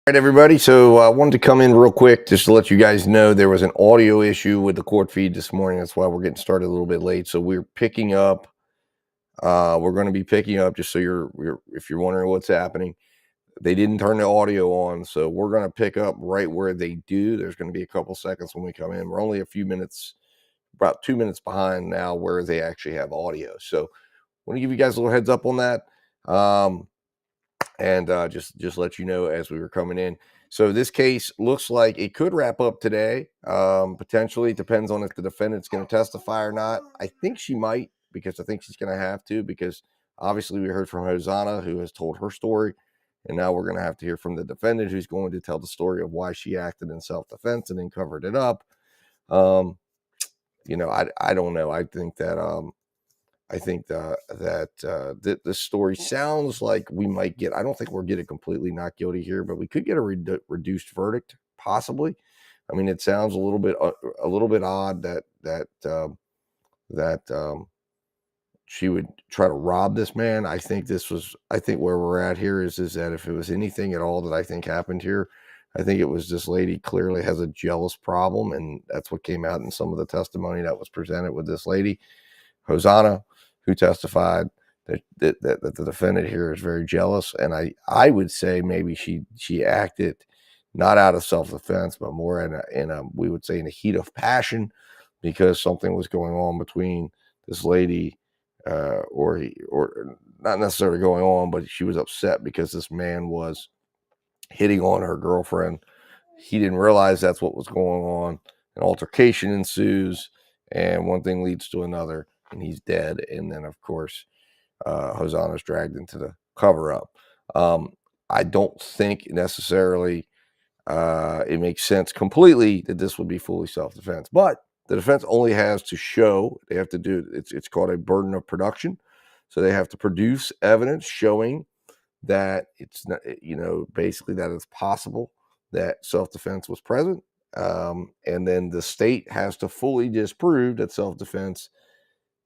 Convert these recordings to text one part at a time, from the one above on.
All right, everybody. So I wanted to come in real quick just to let you guys know there was an audio issue with the court feed this morning. That's why we're getting started a little bit late. So we're picking up. We're going to be picking up just so if you're wondering what's happening. They didn't turn the audio on, so we're going to pick up right where they do. There's going to be a couple seconds when we come in. We're only a few minutes, about 2 minutes behind now where they actually have audio. So I want to give you guys a little heads up on that. And just let you know as we were coming in. So this case looks like it could wrap up today. Potentially, depends on if the defendant's going to testify or not. I think she might, because I think she's going to have to, because obviously we heard from Hosanna, who has told her story, and now we're going to have to hear from the defendant, who's going to tell the story of why she acted in self-defense and then covered it up. I don't know. I think that this story sounds like we might get. I don't think we're getting completely not guilty here, but we could get a reduced verdict, possibly. I mean, it sounds a little bit odd that she would try to rob this man. I think where we're at here is that if it was anything at all that I think happened here, I think it was this lady clearly has a jealous problem, and that's what came out in some of the testimony that was presented with this lady, Hosanna, who testified that the defendant here is very jealous. And I would say maybe she acted not out of self-defense, but more in a we would say in a heat of passion, because something was going on between this lady, or not necessarily going on, but she was upset because this man was hitting on her girlfriend. He didn't realize that's what was going on. An altercation ensues, and one thing leads to another, and he's dead. And then, of course, Hosanna's dragged into the cover-up. I don't think necessarily it makes sense completely that this would be fully self-defense, but the defense only has to show. They have to do it's called a burden of production. So they have to produce evidence showing that it's not, basically that it's possible that self-defense was present. And then the state has to fully disprove that self-defense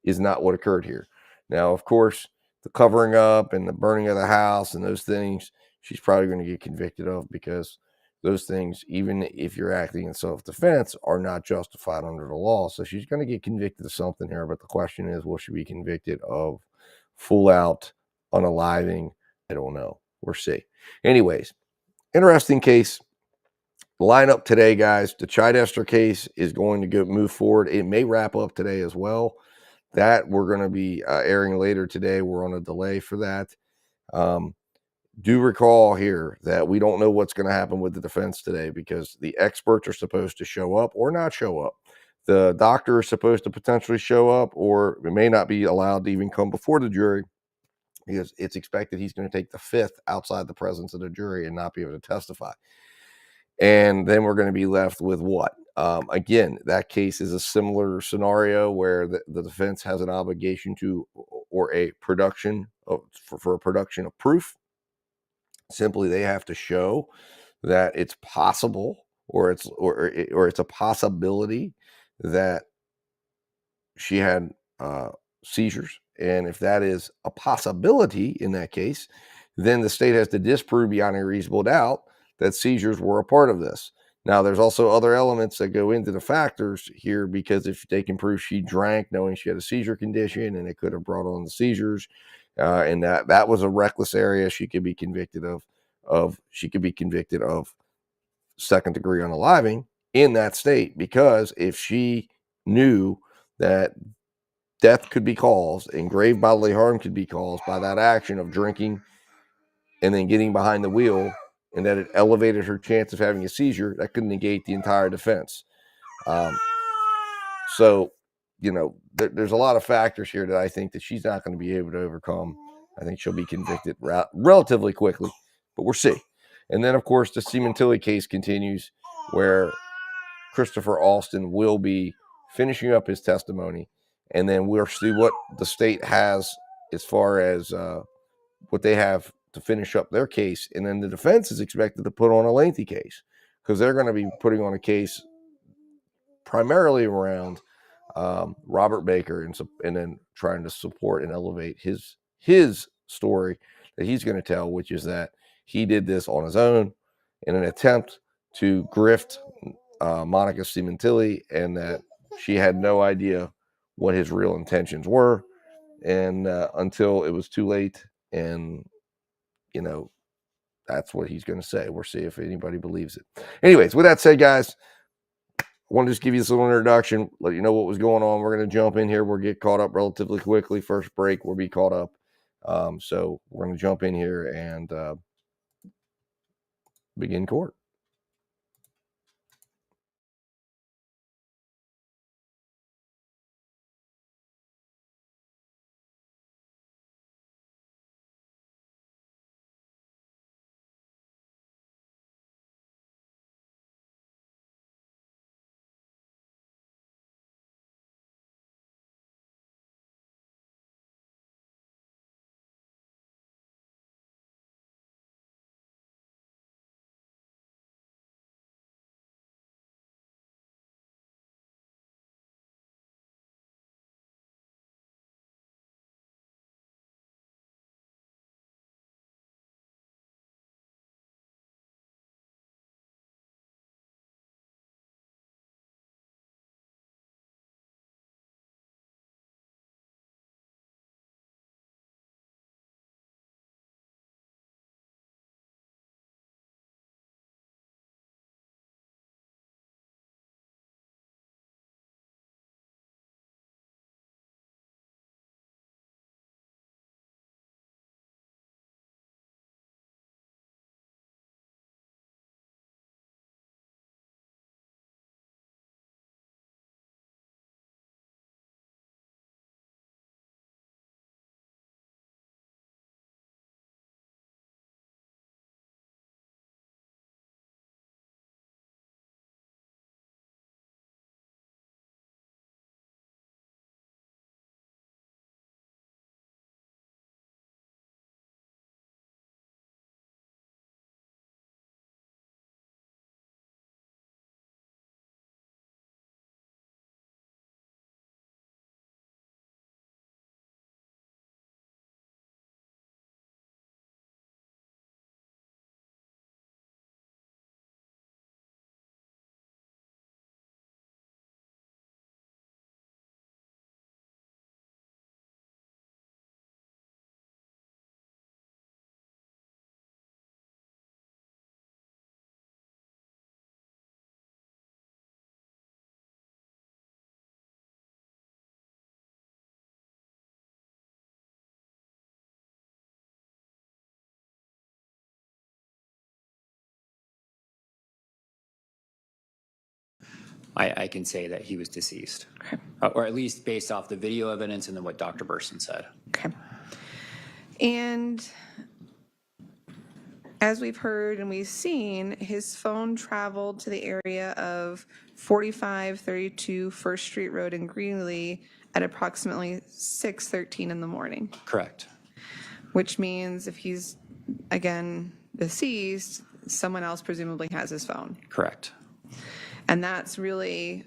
is not what occurred here. Now, of course, the covering up and the burning of the house and those things, she's probably going to get convicted of, because those things, even if you're acting in self-defense, are not justified under the law. So she's going to get convicted of something here. But the question is, will she be convicted of full out unaliving? I don't know. We'll see. Anyways, interesting case. Line up today, guys. The Chidester case is going to move forward. It may wrap up today as well. That we're going to be airing later today. We're on a delay for that. Do recall here that we don't know what's going to happen with the defense today, because the experts are supposed to show up or not show up. The doctor is supposed to potentially show up, or it may not be allowed to even come before the jury, because it's expected he's going to take the fifth outside the presence of the jury and not be able to testify. And then we're going to be left with what? Again, that case is a similar scenario where the defense has an obligation to, or a production of, for a production of proof. Simply, they have to show that it's possible, or it's a possibility that she had seizures. And if that is a possibility in that case, then the state has to disprove beyond a reasonable doubt that seizures were a part of this. Now, there's also other elements that go into the factors here, because if they can prove she drank knowing she had a seizure condition and it could have brought on the seizures, and that was a reckless area, she could be convicted of second degree unaliving in that state, because if she knew that death could be caused and grave bodily harm could be caused by that action of drinking and then getting behind the wheel, and that it elevated her chance of having a seizure, that could negate the entire defense. So, there's a lot of factors here that I think that she's not going to be able to overcome. I think she'll be convicted relatively quickly, but we'll see. And then, of course, the Seaman-Tilley case continues, where Christopher Alston will be finishing up his testimony, and then we'll see what the state has as far as what they have to finish up their case. And then the defense is expected to put on a lengthy case, because they're going to be putting on a case primarily around Robert Baker, and then trying to support and elevate his story that he's going to tell, which is that he did this on his own in an attempt to grift Monica Cementilli, and that she had no idea what his real intentions were, and until it was too late. And that's what he's going to say. We'll see if anybody believes it. Anyways, with that said, guys, I want to just give you this little introduction, let you know what was going on. We're going to jump in here. We'll get caught up relatively quickly. First break, we'll be caught up. So we're going to jump in here and begin court. I can say that he was deceased. Okay. Or at least based off the video evidence and then what Dr. Burson said. Okay. And as we've heard and we've seen, his phone traveled to the area of 4532 First Street Road in Greenlee at approximately 6:13 in the morning. Correct. Which means if he's, again, deceased, someone else presumably has his phone. Correct. And that's really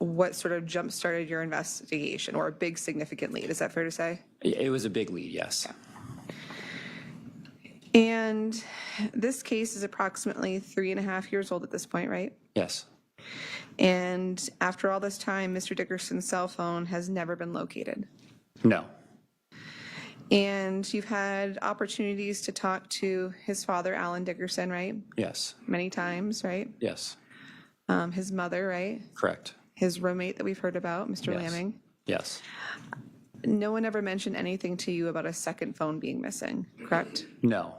what sort of jump-started your investigation, or a big significant lead. Is that fair to say? It was a big lead, yes. Yeah. And this case is approximately 3.5 years old at this point, right? Yes. And after all this time, Mr. Dickerson's cell phone has never been located. No. And you've had opportunities to talk to his father, Alan Dickerson, right? Yes. Many times, right? Yes. His mother, right? Correct. His roommate that we've heard about, Mr. Yes. Lamming. Yes. No one ever mentioned anything to you about a second phone being missing, correct? No.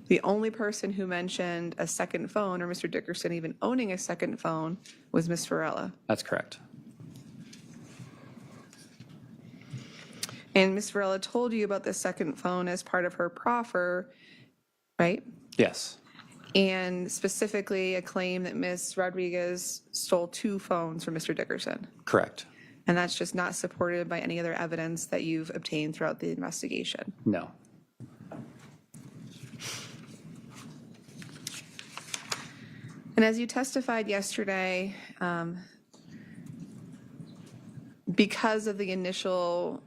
The only person who mentioned a second phone, or Mr. Dickerson even owning a second phone, was Ms. Varela. That's correct. And Ms. Varela told you about the second phone as part of her proffer, right? Yes. And specifically a claim that Ms. Rodriguez stole 2 phones from Mr. Dickerson. Correct. And that's just not supported by any other evidence that you've obtained throughout the investigation. No. And as you testified yesterday, because of the initial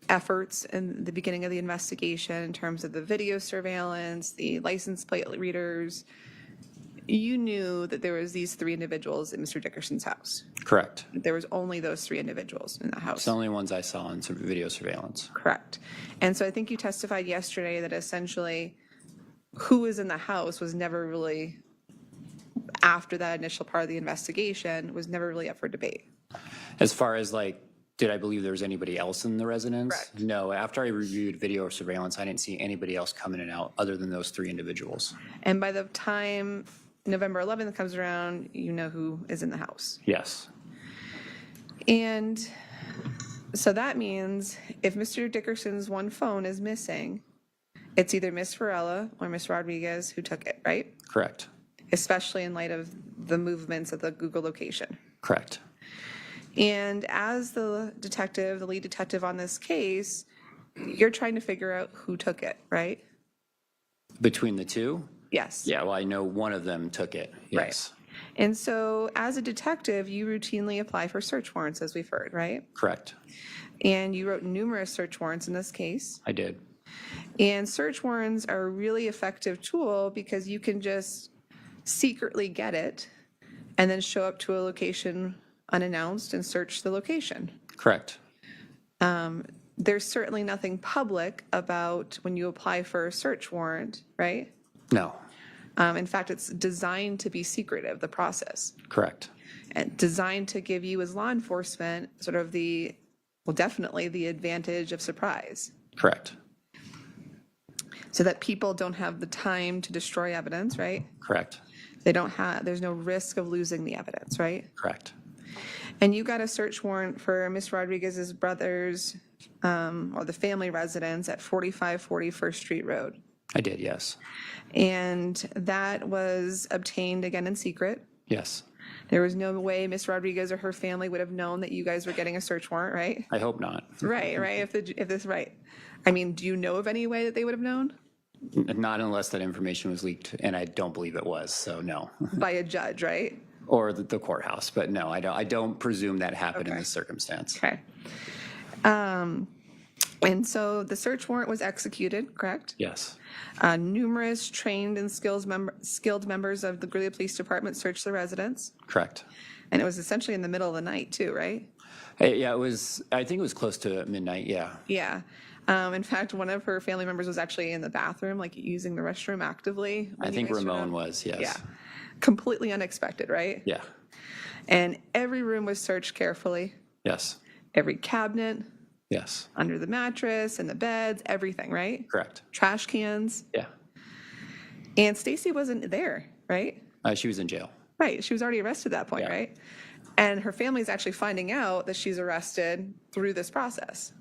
efforts in the beginning of the investigation in terms of the video surveillance, the license plate readers, you knew that there was these 3 individuals in Mr. Dickerson's house. Correct. There was only those 3 individuals in the house. It's the only ones I saw in some video surveillance. Correct. And so I think you testified yesterday that essentially who was in the house was never really, after that initial part of the investigation, was never really up for debate. As far as like, did I believe there was anybody else in the residence? Correct. No. After I reviewed video surveillance, I didn't see anybody else come in and out other than those 3 individuals. And by the time November 11th comes around, you know who is in the house. Yes. And so that means if Mr. Dickerson's one phone is missing, it's either Miss Varela or Miss Rodriguez who took it, right? Correct. Especially in light of the movements of the Google location. Correct. And as the detective, the lead detective on this case, you're trying to figure out who took it, right? Between the 2? Yes. Yeah, well, I know one of them took it. Yes. Right. And so as a detective, you routinely apply for search warrants, as we've heard, right? Correct. And you wrote numerous search warrants in this case. I did. And search warrants are a really effective tool because you can just secretly get it and then show up to a location unannounced and search the location. Correct. There's certainly nothing public about when you apply for a search warrant, right? No. In fact, it's designed to be secretive, the process, Correct. and designed to give you as law enforcement sort of definitely the advantage of surprise, Correct. so that people don't have the time to destroy evidence, right? Correct. There's no risk of losing the evidence, right? Correct. And you got a search warrant for Miss Rodriguez's brother's, or the family residence at 4540 First Street Road. I did, yes. And that was obtained again in secret. Yes. There was no way Miss Rodriguez or her family would have known that you guys were getting a search warrant, right? I hope not. Right. If this right. I mean, do you know of any way that they would have known? Not unless that information was leaked, and I don't believe it was, so no. By a judge, right? Or the courthouse, but no, I don't presume that happened in Okay. this circumstance. Okay. And so the search warrant was executed, correct? Yes. Numerous trained and skilled members of the Greeley Police Department searched the residence. Correct. And it was essentially in the middle of the night too, right? Yeah, I think it was close to midnight, yeah. Yeah. In fact, one of her family members was actually in the bathroom, like using the restroom actively. I think Ramon was, yes. Yeah. Completely unexpected, right? Yeah. And every room was searched carefully. Yes. Every cabinet, Yes. under the mattress, and the beds, everything, right? Correct. Trash cans. Yeah. And Stacy wasn't there, right? She was in jail. Right. She was already arrested at that point, Yeah. right? And her family's actually finding out that she's arrested through this process.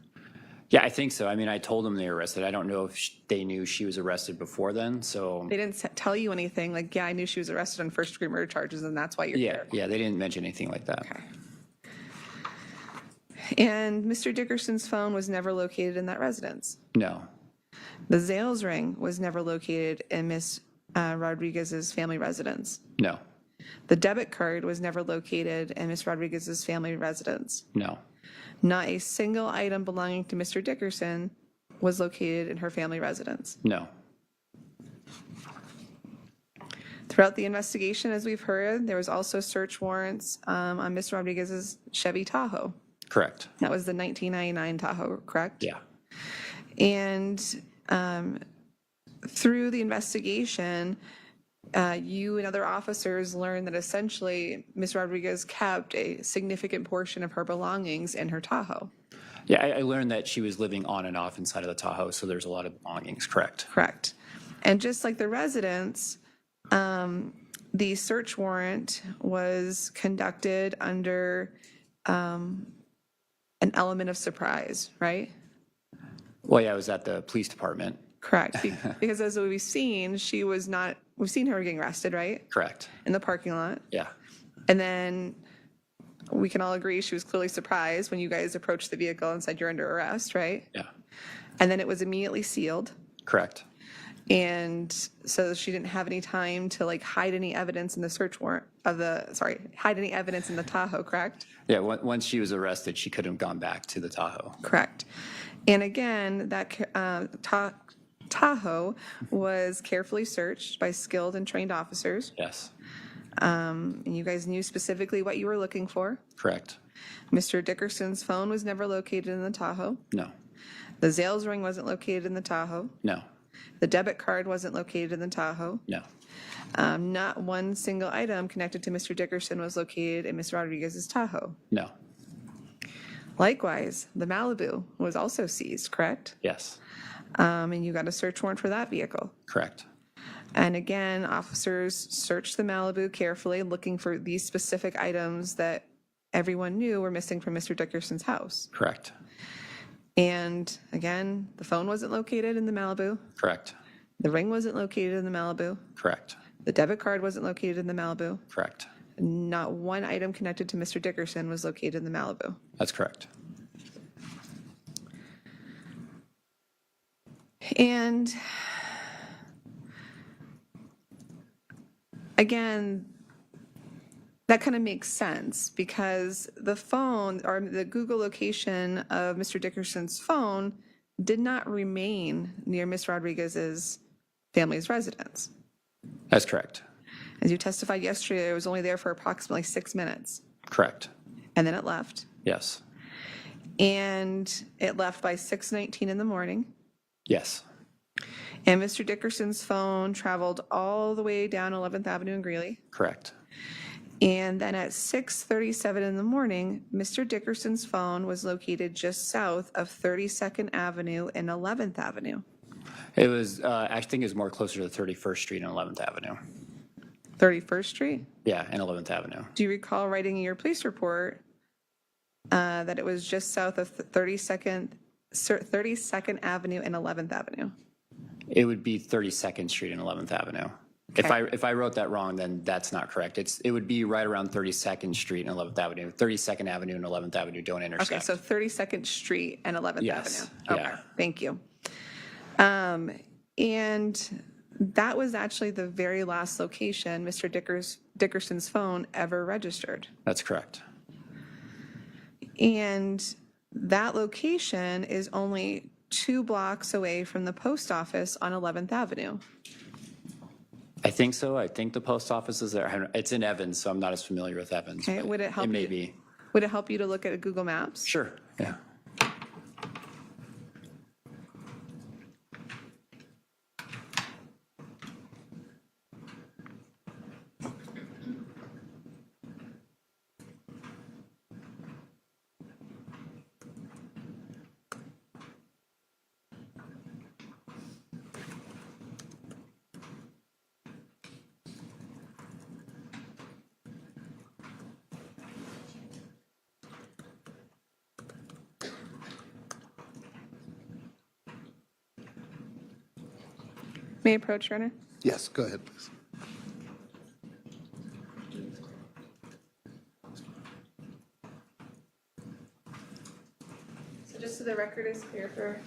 Yeah, I think so. I mean, I told them they were arrested. I don't know if they knew she was arrested before then, so. They didn't tell you anything like, yeah, I knew she was arrested on first-degree murder charges, and that's why you're here. Yeah, they didn't mention anything like that. Okay. And Mr. Dickerson's phone was never located in that residence. No. The Zales ring was never located in Miss Rodriguez's family residence. No. The debit card was never located in Miss Rodriguez's family residence. No. Not a single item belonging to Mr. Dickerson was located in her family residence. No. Throughout the investigation, as we've heard, there was also search warrants on Miss Rodriguez's Chevy Tahoe. Correct. That was the 1999 Tahoe, correct? Yeah. And through the investigation, you and other officers learned that essentially Ms. Rodriguez kept a significant portion of her belongings in her Tahoe. Yeah, I learned that she was living on and off inside of the Tahoe, so there's a lot of belongings, correct? Correct. And just like the residence, the search warrant was conducted under an element of surprise, right? Well, yeah, I was at the police department. Correct. Because as we've seen, we've seen her getting arrested, right? Correct. In the parking lot. Yeah. And then we can all agree she was clearly surprised when you guys approached the vehicle and said you're under arrest, right? Yeah. And then it was immediately sealed. Correct. And so she didn't have any time to like hide any evidence in the search warrant hide any evidence in the Tahoe, correct? Yeah, once she was arrested, she could have gone back to the Tahoe. Correct. And again, that Tahoe was carefully searched by skilled and trained officers. Yes. And you guys knew specifically what you were looking for. Correct. Mr. Dickerson's phone was never located in the Tahoe. No. The Zales ring wasn't located in the Tahoe. No. The debit card wasn't located in the Tahoe. No. Not one single item connected to Mr. Dickerson was located in Ms. Rodriguez's Tahoe. No. Likewise, the Malibu was also seized, correct? Yes. And you got a search warrant for that vehicle. Correct. And again, officers searched the Malibu carefully, looking for these specific items that everyone knew were missing from Mr. Dickerson's house. Correct. And again, the phone wasn't located in the Malibu. Correct. The ring wasn't located in the Malibu. Correct. The debit card wasn't located in the Malibu. Correct. Not one item connected to Mr. Dickerson was located in the Malibu. That's correct. And again, that kind of makes sense because the phone or the Google location of Mr. Dickerson's phone did not remain near Ms. Rodriguez's family's residence. That's correct. As you testified yesterday, it was only there for approximately 6 minutes, Correct. and then it left. Yes. And it left by 6:19 in the morning. Yes. And Mr. Dickerson's phone traveled all the way down 11th Avenue in Greeley. Correct. And then at 6:37 in the morning, Mr. Dickerson's phone was located just south of 32nd Avenue and 11th Avenue. It was, I think it was more closer to 31st Street and 11th Avenue. 31st Street? Yeah, and 11th Avenue. Do you recall writing in your police report that it was just south of 32nd Avenue and 11th Avenue? It would be 32nd Street and 11th Avenue. Okay. If I wrote that wrong, then that's not correct. It would be right around 32nd Street and 11th Avenue. 32nd Avenue and 11th Avenue don't intersect. Okay, so 32nd Street and 11th Yes, Avenue. yeah. Okay, thank you. And that was actually the very last location Mr. Dickerson's phone ever registered. That's correct. And that location is only 2 blocks away from the post office on 11th Avenue. I think so. I think the post office is there. It's in Evans, so I'm not as familiar with Evans. Okay, but would it help It may you- be. Would it help you to look at Google Maps? Sure, yeah. May I approach, Your Honor? Yes, go ahead, please. So just so the record is clear for,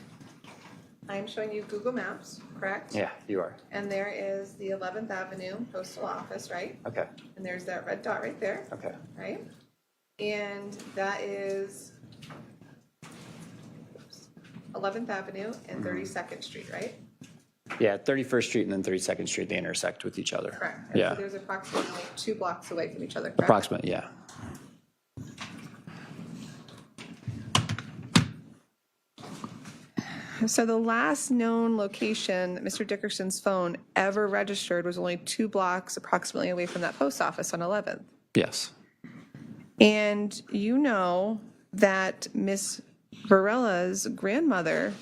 I'm showing you Google Maps, correct? Yeah, you are. And there is the 11th Avenue Postal Office, right? Okay, And there's that red dot right there, okay. right? And that is 11th Avenue and 32nd Street, right? Yeah, 31st Street and then 32nd Street, they intersect with each other. Correct. And Yeah, so there's approximately 2 blocks away from each other, correct? approximately, yeah. So the last known location that Mr. Dickerson's phone ever registered was only 2 blocks approximately away from that post office on 11th. Yes, And you know that Miss Varela's grandmother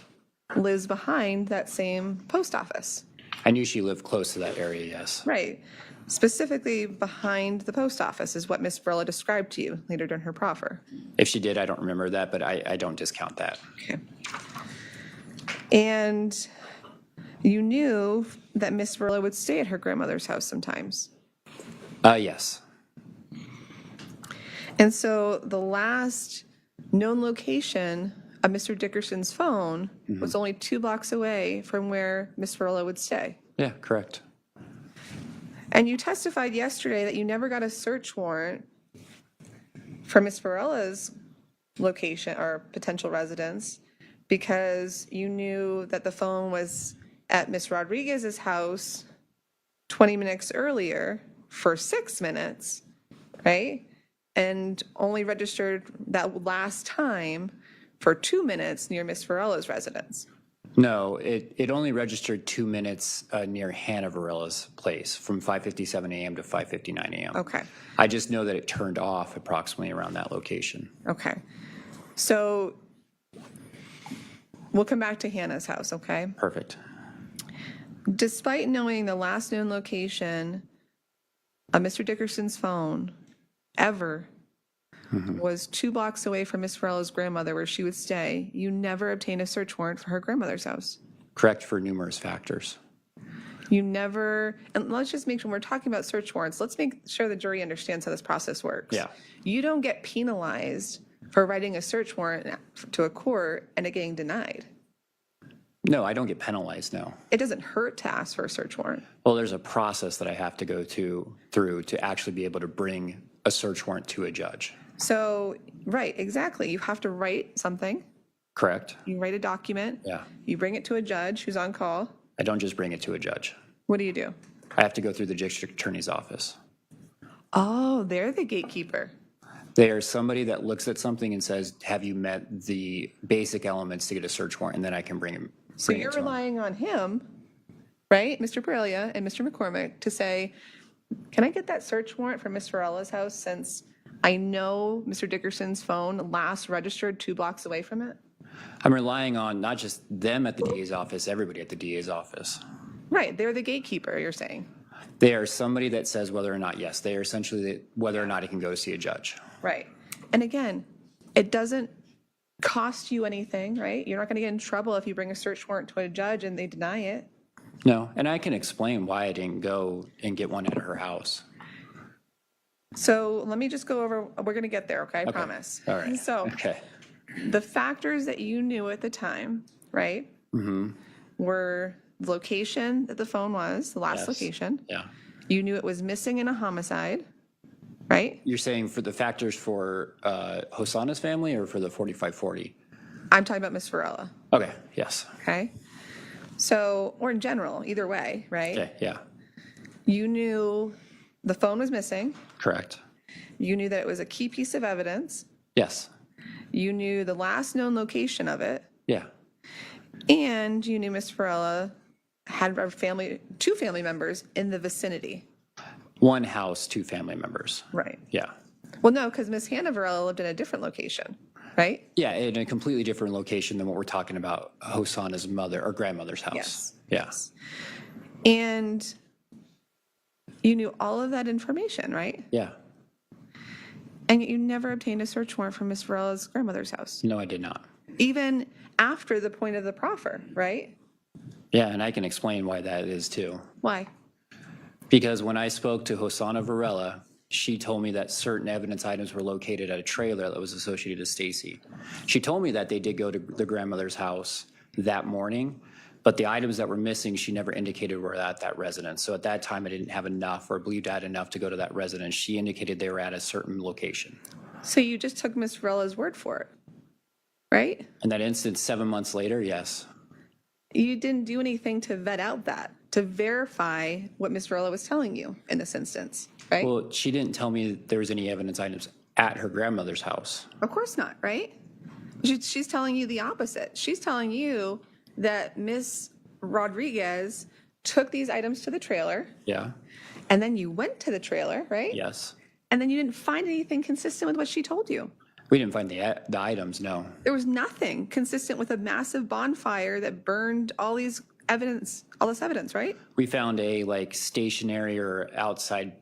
lives behind that same post office. I knew she lived close to that area, yes. Right. Specifically behind the post office is what Miss Varela described to you later during her proffer. If she did, I don't remember that, but I don't discount that. Okay. And you knew that Miss Varela would stay at her grandmother's house sometimes. Yes, And so the last known location of Mr. Dickerson's phone was only 2 blocks away from where Miss Varela would stay. yeah, correct. And you testified yesterday that you never got a search warrant for Miss Varela's location or potential residence because you knew that the phone was at Miss Rodriguez's house 20 minutes earlier for 6 minutes, right? And only registered that last time for 2 minutes near Miss Varela's residence. No, it only registered 2 minutes near Hannah Varela's place from 5:57 a.m. to 5:59 a.m. Okay. I just know that it turned off approximately around that location. Okay. So we'll come back to Hannah's house, okay? Perfect. Despite knowing the last known location of Mr. Dickerson's phone ever was 2 blocks away from Miss Varela's grandmother where she would stay, you never obtained a search warrant for her grandmother's house. Correct for numerous factors. You never, and let's just make sure we're talking about search warrants, let's make sure the jury understands how this process works. Yeah. You don't get penalized for writing a search warrant to a court and it getting denied. No, I don't get penalized, no. It doesn't hurt to ask for a search warrant. Well, there's a process that I have to go through to actually be able to bring a search warrant to a judge. So, right, exactly. You have to write something. Correct? You write a document. Yeah. You bring it to a judge who's on call. I don't just bring it to a judge. What do? I have to go through the district attorney's office. Oh, they're the gatekeeper. They are somebody that looks at something and says, have you met the basic elements to get a search warrant? And then I can bring him. So you're relying on him, right, Mr. Varela and Mr. McCormick, to say, can I get that search warrant for Miss Varela's house since I know Mr. Dickerson's phone last registered 2 blocks away from it? I'm relying on not just them at the DA's office, everybody at the DA's office. Right, they're the gatekeeper, you're saying. They are somebody that says whether or not, yes, they are essentially whether or not it can go see a judge. Right. And again, it doesn't cost you anything, right? You're not going to get in trouble if you bring a search warrant to a judge and they deny it. No, and I can explain why I didn't go and get one at her house. So let me just go over, we're going to get there, okay? I promise. All right. So Okay. the factors that you knew at the time, right, were the location that the phone was, the last Yes. location. Yeah. You knew it was missing in a homicide, right? You're saying for the factors for Hosanna's family or for the 4540? I'm talking about Miss Varela, Okay, yes. okay? So, or in general, either way, right? Okay, yeah, You knew the phone was missing. correct. You knew that it was a key piece of evidence. Yes, You knew the last known location of it. yeah, And you knew Miss Varela had a family, 2 family members in the vicinity. one house, 2 family members. Right. Yeah. Well, no, because Miss Hannah Varela lived in a different location, right? Yeah, in a completely different location than what we're talking about, Hosanna's mother or grandmother's house. Yes. Yeah. And you knew all of that information, right? Yeah. And yet you never obtained a search warrant for Miss Varela's grandmother's house, No, I did not. even after the point of the proffer, right? Yeah, and I can explain why that is too. Why? Because when I spoke to Hosanna Varela, she told me that certain evidence items were located at a trailer that was associated to Stacy. She told me that they did go to the grandmother's house that morning, but the items that were missing, she never indicated were at that residence. So at that time, I didn't have enough or believed I had enough to go to that residence. She indicated they were at a certain location. So you just took Miss Varela's word for it, right? In that instance, 7 months later, yes. You didn't do anything to vet out that, to verify what Miss Varela was telling you in this instance, right? Well, she didn't tell me there was any evidence items at her grandmother's house. Of course not, right? She's telling you the opposite. She's telling you that Miss Rodriguez took these items to the trailer, Yeah, and then you went to the trailer, right? yes. And then you didn't find anything consistent with what she told you. We didn't find the items, no. There was nothing consistent with a massive bonfire that burned all this evidence, right? We found a stationary or outside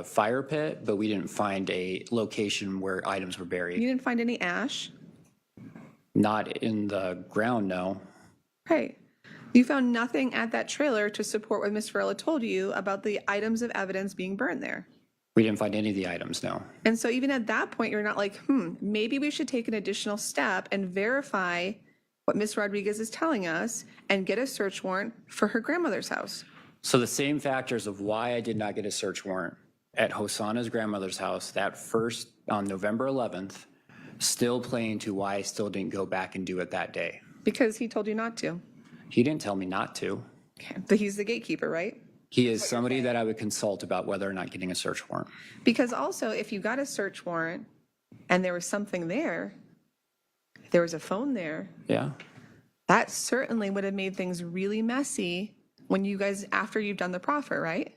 fire pit, but we didn't find a location where items were buried. You didn't find any ash, Not in the ground, no. right? You found nothing at that trailer to support what Miss Varela told you about the items of evidence being burned there. We didn't find any of the items, no. And so even at that point, you're not like, maybe we should take an additional step and verify what Miss Rodriguez is telling us and get a search warrant for her grandmother's house. So the same factors of why I did not get a search warrant at Hosanna's grandmother's house that first on November 11th still play into why I still didn't go back and do it that day. Because he told you not to. He didn't tell me not to. Okay. But he's the gatekeeper, right? He is somebody that I would consult about whether or not getting a search warrant. Because also, if you got a search warrant and there was something there, there was a phone there, Yeah. that certainly would have made things really messy when you guys, after you've done the proffer, right?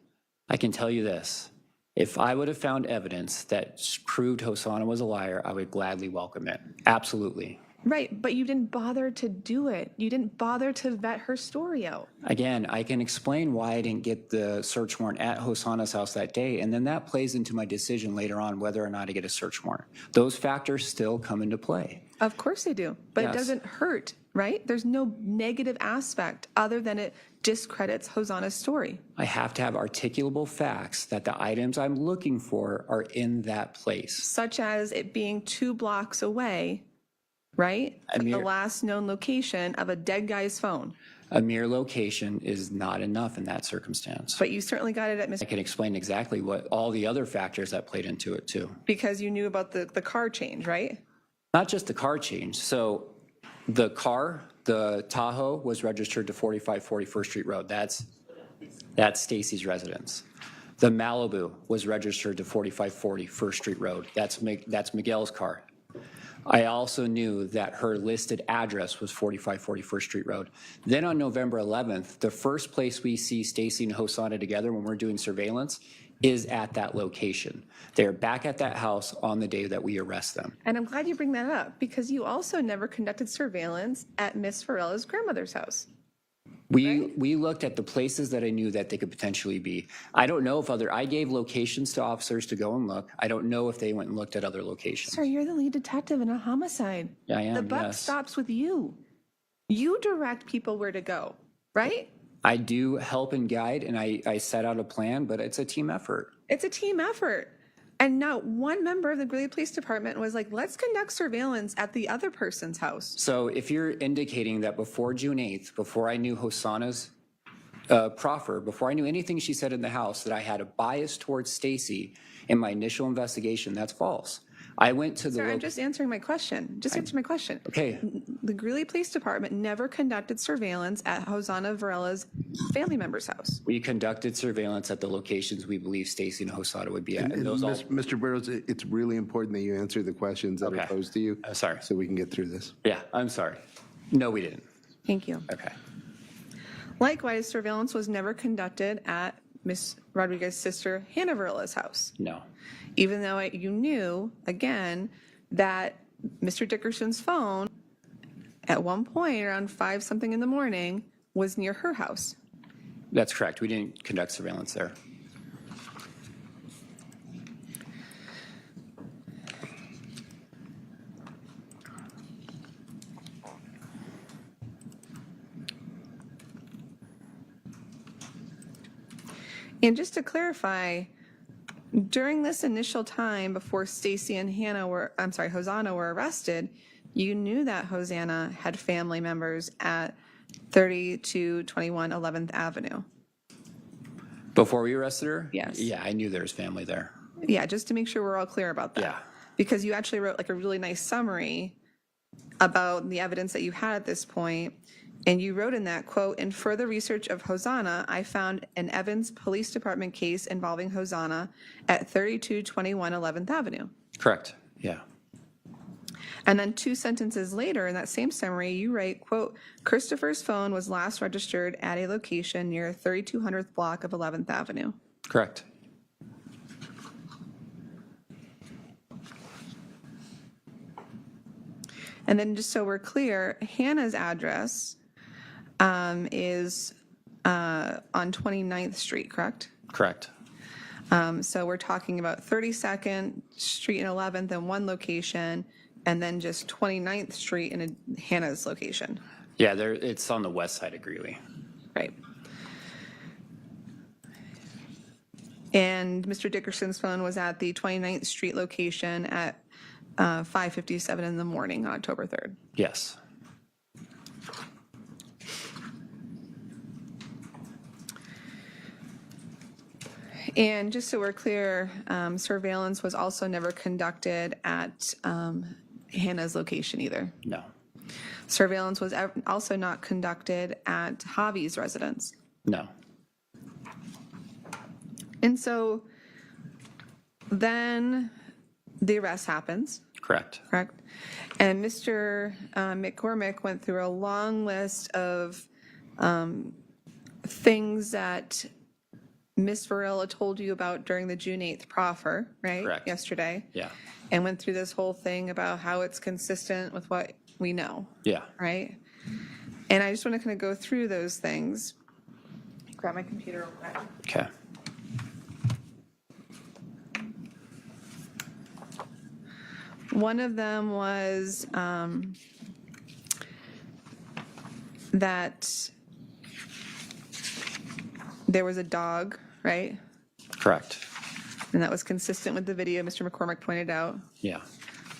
I can tell you this. If I would have found evidence that proved Hosanna was a liar, I would gladly welcome it. Absolutely. Right, but you didn't bother to do it. You didn't bother to vet her story out. Again, I can explain why I didn't get the search warrant at Hosanna's house that day, and then that plays into my decision later on whether or not to get a search warrant. Those factors still come into play. Of course they do, but Yes. it doesn't hurt, right? There's no negative aspect other than it discredits Hosanna's story. I have to have articulable facts that the items I'm looking for are in that place. Such as it being 2 blocks away, right? A From the mere- last known location of a dead guy's phone. A mere location is not enough in that circumstance. But you certainly got it at I can explain exactly what all the other factors that played into it too. because you knew about the car change, right? Not just the car change. So the car, the Tahoe, was registered to 4540 First Street Road. That's Stacy's residence. The Malibu was registered to 4540 First Street Road. That's Miguel's car. I also knew that her listed address was 4540 First Street Road. Then on November 11th, the first place we see Stacy and Hosanna together when we're doing surveillance is at that location. They're back at that house on the day that we arrest them. And I'm glad you bring that up because you also never conducted surveillance at Miss Varela's grandmother's house. We looked at the places that I knew that they could potentially be. I don't know if I gave locations to officers to go and look. I don't know if they went and looked at other locations. Sir, you're the lead detective in a homicide. Yeah, I am, The buck yes. stops with you. You direct people where to go, right? I do help and guide, and I set out a plan, but it's a team effort. It's a team effort. And not one member of the Greeley Police Department was like, let's conduct surveillance at the other person's house. So if you're indicating that before June 8th, before I knew Hosanna's proffer, before I knew anything she said in the house, that I had a bias towards Stacy in my initial investigation, that's false. I went to the... Sir, I'm just answering my question. Just answer my question. Okay. The Greeley Police Department never conducted surveillance at Hosanna Varela's family member's house. We conducted surveillance at the locations we believe Stacy and Hosanna would be at. And those all... Mr. Burrows, it's really important that you answer the questions that Okay. are posed to you. Sorry. So we can get through this. Yeah, I'm sorry. No, we didn't. Thank you. Okay. Likewise, surveillance was never conducted at Miss Rodriguez's sister Hannah Varela's house, No. even though you knew, again, that Mr. Dickerson's phone at one point around 5 something in the morning was near her house. That's correct. We didn't conduct surveillance there. And just to clarify, during this initial time before Stacy and Hosanna were arrested, you knew that Hosanna had family members at 3221 11th Avenue. Before we arrested her? Yes. Yeah, I knew there was family there. Yeah, just to make sure we're all clear about that. Yeah. Because you actually wrote like a really nice summary about the evidence that you had at this point. And you wrote in that, quote, in further research of Hosanna, I found an Evans Police Department case involving Hosanna at 3221 11th Avenue. Correct. Yeah. And then 2 sentences later in that same summary, you write, quote, Christopher's phone was last registered at a location near 3200th block of 11th Avenue. Correct. And then just so we're clear, Hannah's address is on 29th Street, correct? Correct. So we're talking about 32nd Street and 11th in one location, and then just 29th Street in Hannah's location. Yeah, it's on the west side of Greeley. Right. And Mr. Dickerson's phone was at the 29th Street location at 5:57 in the morning on October 3rd. Yes. And just so we're clear, surveillance was also never conducted at Hannah's location either. No. Surveillance was also not conducted at Javi's residence. No. And so then the arrest happens, Correct. correct? And Mr. McCormick went through a long list of things that Ms. Varela told you about during the June 8th proffer, right? Correct. Yesterday. Yeah. And went through this whole thing about how it's consistent with what we know, Yeah. right? And I just want to kind of go through those things. Grab my computer real quick. Okay. One of them was that there was a dog, right? Correct. And that was consistent with the video Mr. McCormick pointed out. Yeah.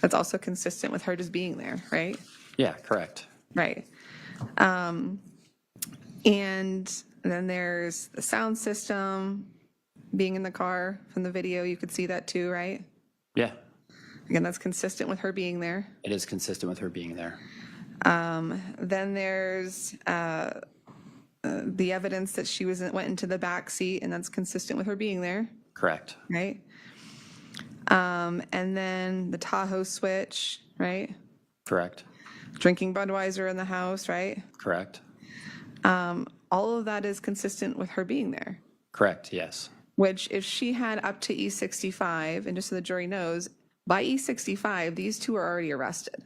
That's also consistent with her just being there, right? Yeah, correct. Right. And then there's the sound system being in the car from the video. You could see that too, right? Yeah. Again, that's consistent with her being there. It is consistent with her being there. Then there's the evidence that she went into the back seat, and that's consistent with her being there, Correct. right? And then the Tahoe switch, right? Correct. Drinking Budweiser in the house, right? Correct. All of that is consistent with her being there, Correct. Yes. which if she had up to E65, and just so the jury knows, by E65, these two are already arrested,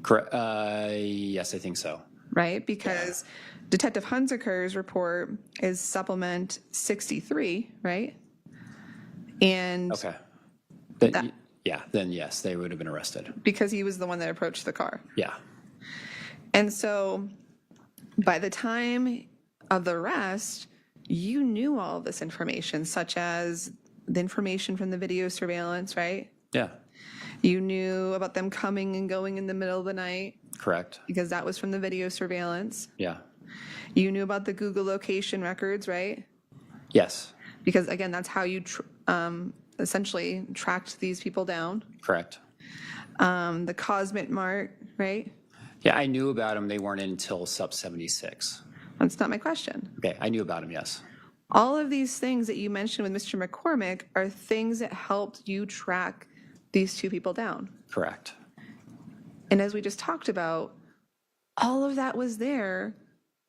Correct. Yes, I think so. right? Because Detective Hunziker's report is supplement 63, right? And Okay. Then, That- yeah. Then yes, they would have been arrested. because he was the one that approached the car. Yeah. And so by the time of the arrest, you knew all of this information, such as the information from the video surveillance, right? Yeah. You knew about them coming and going in the middle of the night Correct. because that was from the video surveillance. Yeah. You knew about the Google location records, right? Yes. Because again, that's how you essentially tracked these people down. Correct. The Cosmic Mart, right? Yeah, I knew about them. They weren't in until sub 76. That's not my question. Okay, I knew about them. Yes. All of these things that you mentioned with Mr. McCormick are things that helped you track these two people down. Correct. And as we just talked about, all of that was there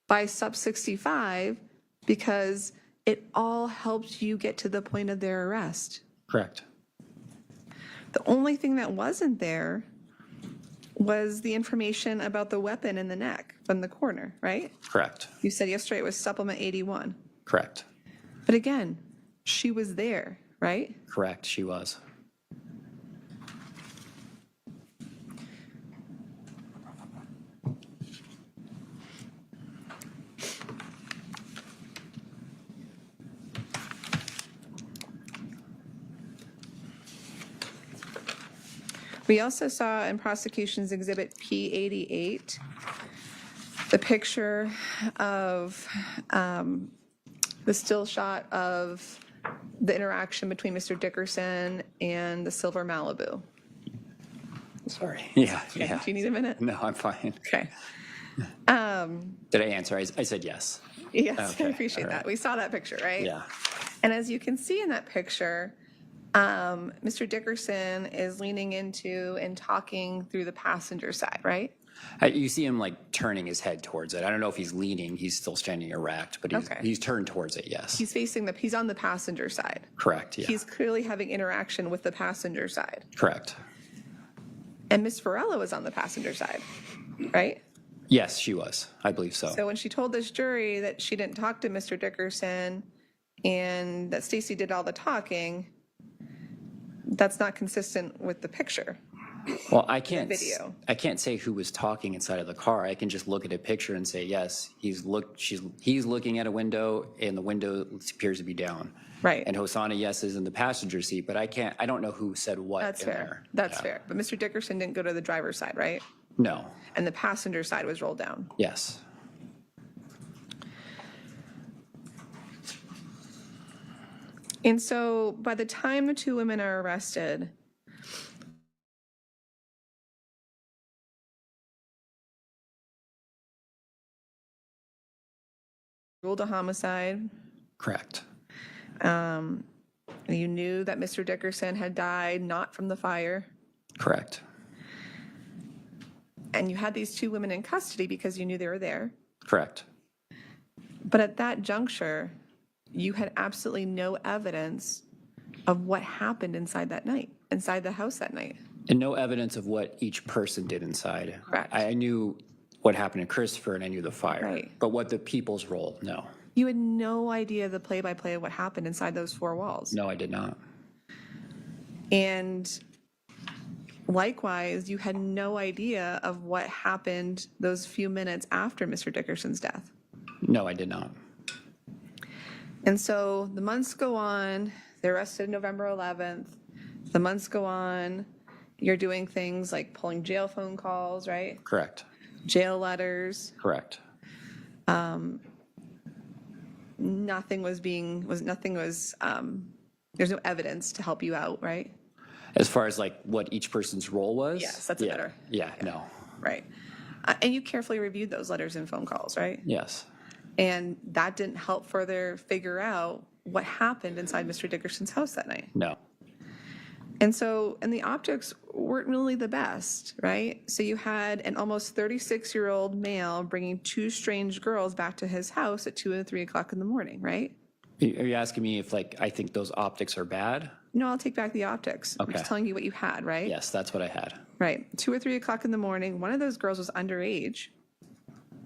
by sub 65 because it all helped you get to the point of their arrest. Correct. The only thing that wasn't there was the information about the weapon in the neck from the coroner, right? Correct. You said yesterday it was supplement 81. Correct. But again, she was there, right? Correct. She was. We also saw in prosecution's exhibit P88 the picture of the still shot of the interaction between Mr. Dickerson and the silver Malibu. Sorry. Yeah. Okay, Yeah. do you need a minute? No, I'm fine. Okay. Did I answer? I said yes. Yes, Okay, I appreciate all that. right. We saw that picture, right? Yeah. And as you can see in that picture, Mr. Dickerson is leaning into and talking through the passenger side, right? You see him like turning his head towards it. I don't know if he's leaning. He's still standing erect, but Okay. he's turned towards it. Yes. He's on the passenger side. Correct. Yeah. He's clearly having interaction with the passenger side. Correct. And Miss Varela was on the passenger side, right? Yes, she was. I believe so. So when she told this jury that she didn't talk to Mr. Dickerson and that Stacy did all the talking, that's not consistent with the picture. Well, I can't. video. I can't say who was talking inside of the car. I can just look at a picture and say yes. He's looking at a window, and the window appears to be down. Right. And Hosanna, yes, is in the passenger seat, but I don't know who said what. That's in fair. there. That's Yeah. fair. But Mr. Dickerson didn't go to the driver's side, right? No. And the passenger side was rolled down. Yes. And so by the time the two women are arrested, ruled a homicide. Correct. You knew that Mr. Dickerson had died not from the fire. Correct. And you had these two women in custody because you knew they were there. Correct. But at that juncture, you had absolutely no evidence of what happened inside the house that night. And no evidence of what each person did inside. Correct. I knew what happened to Christopher and I knew the fire. Right. But what the people's role, no. You had no idea the play-by-play of what happened inside those four walls. No, I did not. And likewise, you had no idea of what happened those few minutes after Mr. Dickerson's death. No, I did not. And so the months go on. They're arrested November 11th. The months go on. You're doing things like pulling jail phone calls, right? Correct. Jail letters. Correct. There's no evidence to help you out, right? As far as like what each person's role was? Yes, that's yeah. better. Yeah, no. Right. And you carefully reviewed those letters and phone calls, right? Yes. And that didn't help further figure out what happened inside Mr. Dickerson's house that night. No. And the optics weren't really the best, right? So you had an almost 36-year-old male bringing two strange girls back to his house at 2 and 3 o'clock in the morning, right? Are you asking me if like I think those optics are bad? No, I'll take back the optics. I'm Okay. just telling you what you had, right? Yes, that's what I had. Right. 2 or 3 o'clock in the morning. One of those girls was underage,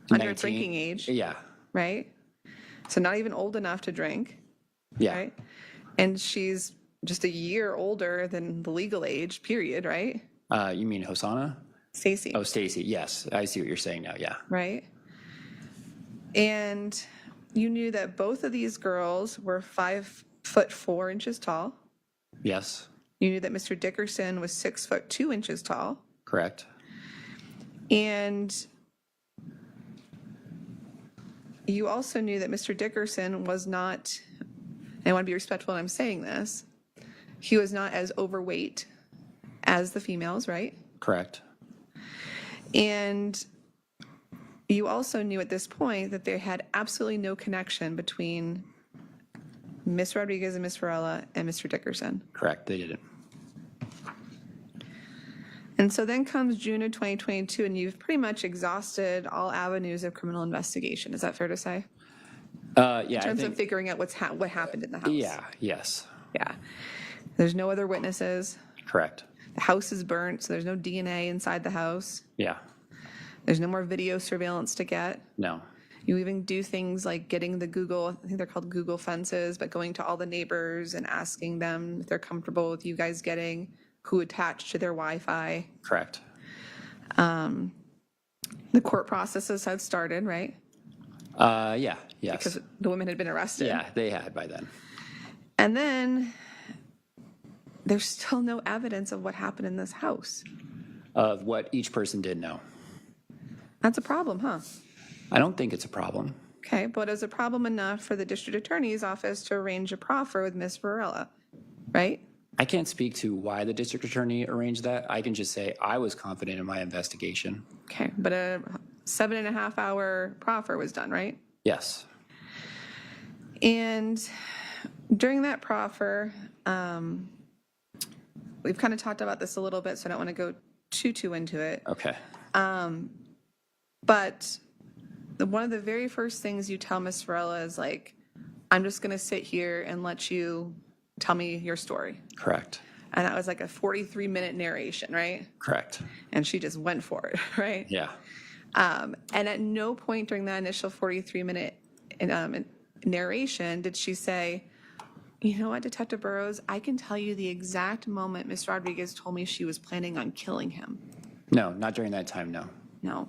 under 19? drinking age, Yeah. right? So not even old enough to drink, Yeah. right? And she's just a year older than the legal age, period, right? You mean Hosanna? Stacy, Oh, Stacy. Yes, I see what you're saying now. Yeah. right? And you knew that both of these girls were 5'4" tall. Yes. You knew that Mr. Dickerson was 6'2" tall. Correct. And you also knew that Mr. Dickerson was not, and I want to be respectful when I'm saying this, he was not as overweight as the females, right? Correct. And you also knew at this point that there had absolutely no connection between Miss Rodriguez and Miss Varela and Mr. Dickerson. Correct. They didn't. And so then comes June of 2022, and you've pretty much exhausted all avenues of criminal investigation. Is that fair to say? Yeah. In terms of figuring out what happened in the house. Yeah. Yes. Yeah. There's no other witnesses. Correct. The house is burnt, so there's no DNA inside the house. Yeah. There's no more video surveillance to get. No. You even do things like getting the Google, I think they're called Google fences, but going to all the neighbors and asking them if they're comfortable with you guys getting who attached to their Wi-Fi. Correct. The court processes had started, right? Yeah. Yes. Because the women had been arrested. Yeah, they had by then. And then there's still no evidence of what happened in this house. Of what each person did know. That's a problem, huh? I don't think it's a problem. Okay, but is a problem enough for the district attorney's office to arrange a proffer with Miss Varela, right? I can't speak to why the district attorney arranged that. I can just say I was confident in my investigation. Okay, but a 7.5-hour proffer was done, right? Yes. And during that proffer, we've kind of talked about this a little bit, so I don't want to go too into it. Okay. But one of the very first things you tell Miss Varela is like, I'm just going to sit here and let you tell me your story. Correct. And that was like a 43-minute narration, right? Correct. And she just went for it, right? Yeah. And at no point during that initial 43-minute narration did she say, you know what, Detective Burrows, I can tell you the exact moment Miss Rodriguez told me she was planning on killing him. No, not during that time, no. No.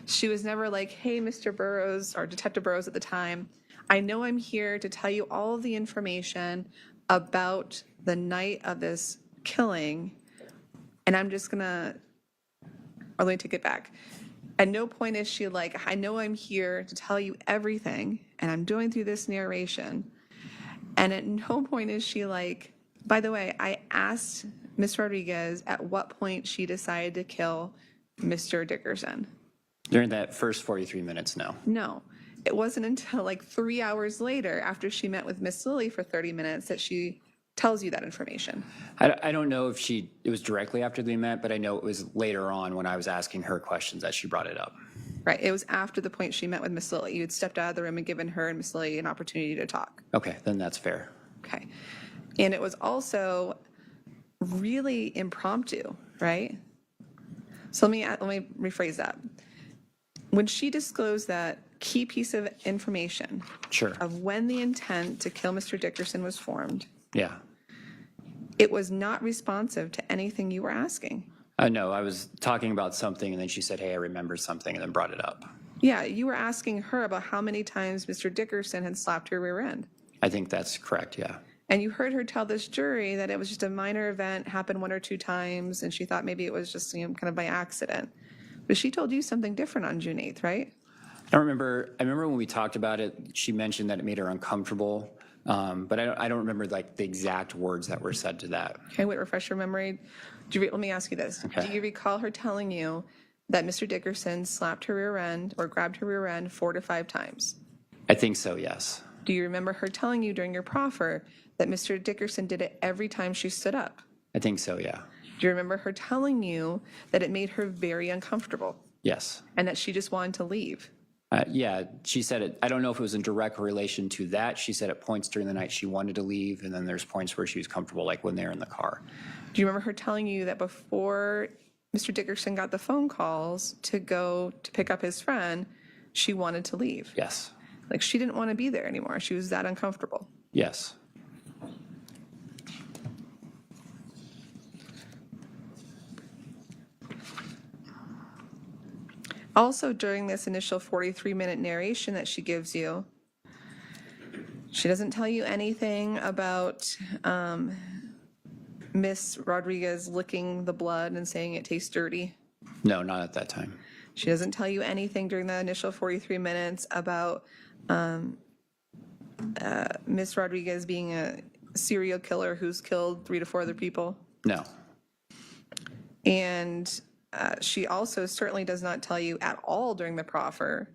She was never like, hey, Mr. Burrows, or Detective Burrows at the time, I know I'm here to tell you all of the information about the night of this killing, and I'm just gonna, or let me take it back. At no point is she like, I know I'm here to tell you everything, and I'm doing through this narration. And at no point is she like, by the way, I asked Miss Rodriguez at what point she decided to kill Mr. Dickerson. During that first 43 minutes, no. No. it wasn't until like 3 hours later, after she met with Miss Lily for 30 minutes, that she tells you that information. I don't know if it was directly after they met, but I know it was later on when I was asking her questions that she brought it up. Right. It was after the point she met with Miss Lily. You had stepped out of the room and given her and Miss Lily an opportunity to talk. Okay, then that's fair. Okay. And it was also really impromptu, right? So let me rephrase that. When she disclosed that key piece of information Sure. of when the intent to kill Mr. Dickerson was formed, Yeah. it was not responsive to anything you were asking. No, I was talking about something, and then she said, hey, I remember something, and then brought it up. Yeah, you were asking her about how many times Mr. Dickerson had slapped her rear end. I think that's correct, yeah. And you heard her tell this jury that it was just a minor event, happened 1 or 2 times, and she thought maybe it was just, kind of by accident. But she told you something different on June 8th, right? I remember when we talked about it, she mentioned that it made her uncomfortable, but I don't remember like the exact words that were said to that. Okay, wait, refresh your memory. Let me ask you this. Okay. Do you recall her telling you that Mr. Dickerson slapped her rear end or grabbed her rear end 4 to 5 times? I think so, yes. Do you remember her telling you during your proffer that Mr. Dickerson did it every time she stood up? I think so, yeah. Do you remember her telling you that it made her very uncomfortable Yes. and that she just wanted to leave? Yeah, she said it. I don't know if it was in direct relation to that. She said at points during the night she wanted to leave, and then there's points where she was comfortable, like when they're in the car. Do you remember her telling you that before Mr. Dickerson got the phone calls to go to pick up his friend, she wanted to leave? Yes. Like she didn't want to be there anymore. She was that uncomfortable. Yes. Also, during this initial 43-minute narration that she gives you, she doesn't tell you anything about Miss Rodriguez licking the blood and saying it tastes dirty. No, not at that time. She doesn't tell you anything during the initial 43 minutes about Miss Rodriguez being a serial killer who's killed 3 to 4 other people. No. And she also certainly does not tell you at all during the proffer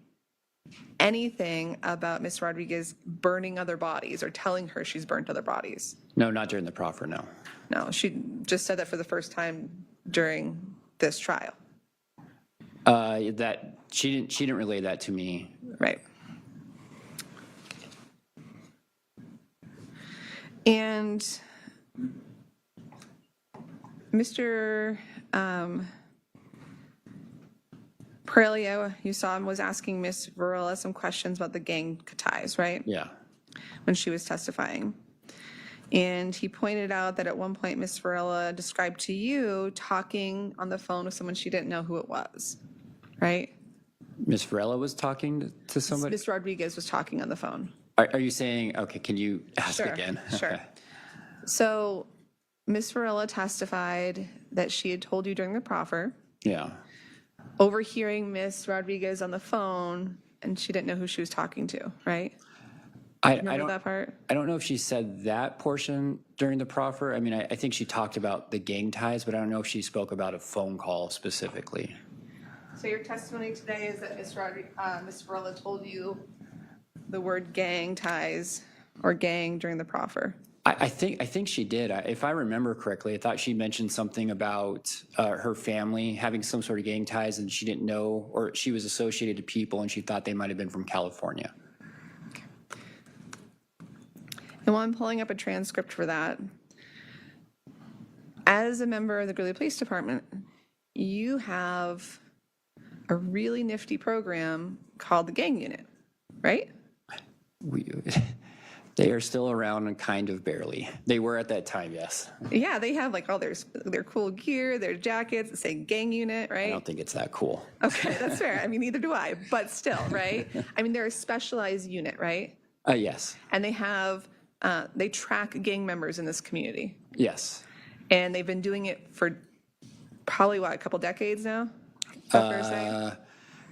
anything about Miss Rodriguez burning other bodies or telling her she's burnt other bodies. No, not during the proffer, no. No, she just said that for the first time during this trial. That she didn't relay that to me. Right. And Mr. Parelia, you saw him, was asking Miss Varela some questions about the gang ties, right? Yeah. When she was testifying. And he pointed out that at one point Miss Varela described to you talking on the phone with someone she didn't know who it was, right? Miss Varela was talking to somebody? Miss Rodriguez was talking on the phone. Are you saying, okay, can you ask Sure, again? sure. Okay. So Miss Varela testified that she had told you during the proffer, Yeah. overhearing Miss Rodriguez on the phone, and she didn't know who she was talking to, right? Remember that part? I don't know if she said that portion during the proffer. I mean, I think she talked about the gang ties, but I don't know if she spoke about a phone call specifically. So your testimony today is that Miss Varela told you the word gang ties or gang during the proffer. I think she did. If I remember correctly, I thought she mentioned something about her family having some sort of gang ties, and she didn't know, or she was associated to people, and she thought they might have been from California. And while I'm pulling up a transcript for that, as a member of the Greeley Police Department, you have a really nifty program called the Gang Unit, right? They are still around and kind of barely. They were at that time, yes. Yeah, they have like all their cool gear, their jackets that say Gang Unit, I right? don't think it's that cool. Okay, that's fair. I mean, neither do I, but still, right? I mean, they're a specialized unit, right? Yes. And they have, they track gang members in this community. Yes. And they've been doing it for probably, a couple decades now? Is that fair to say?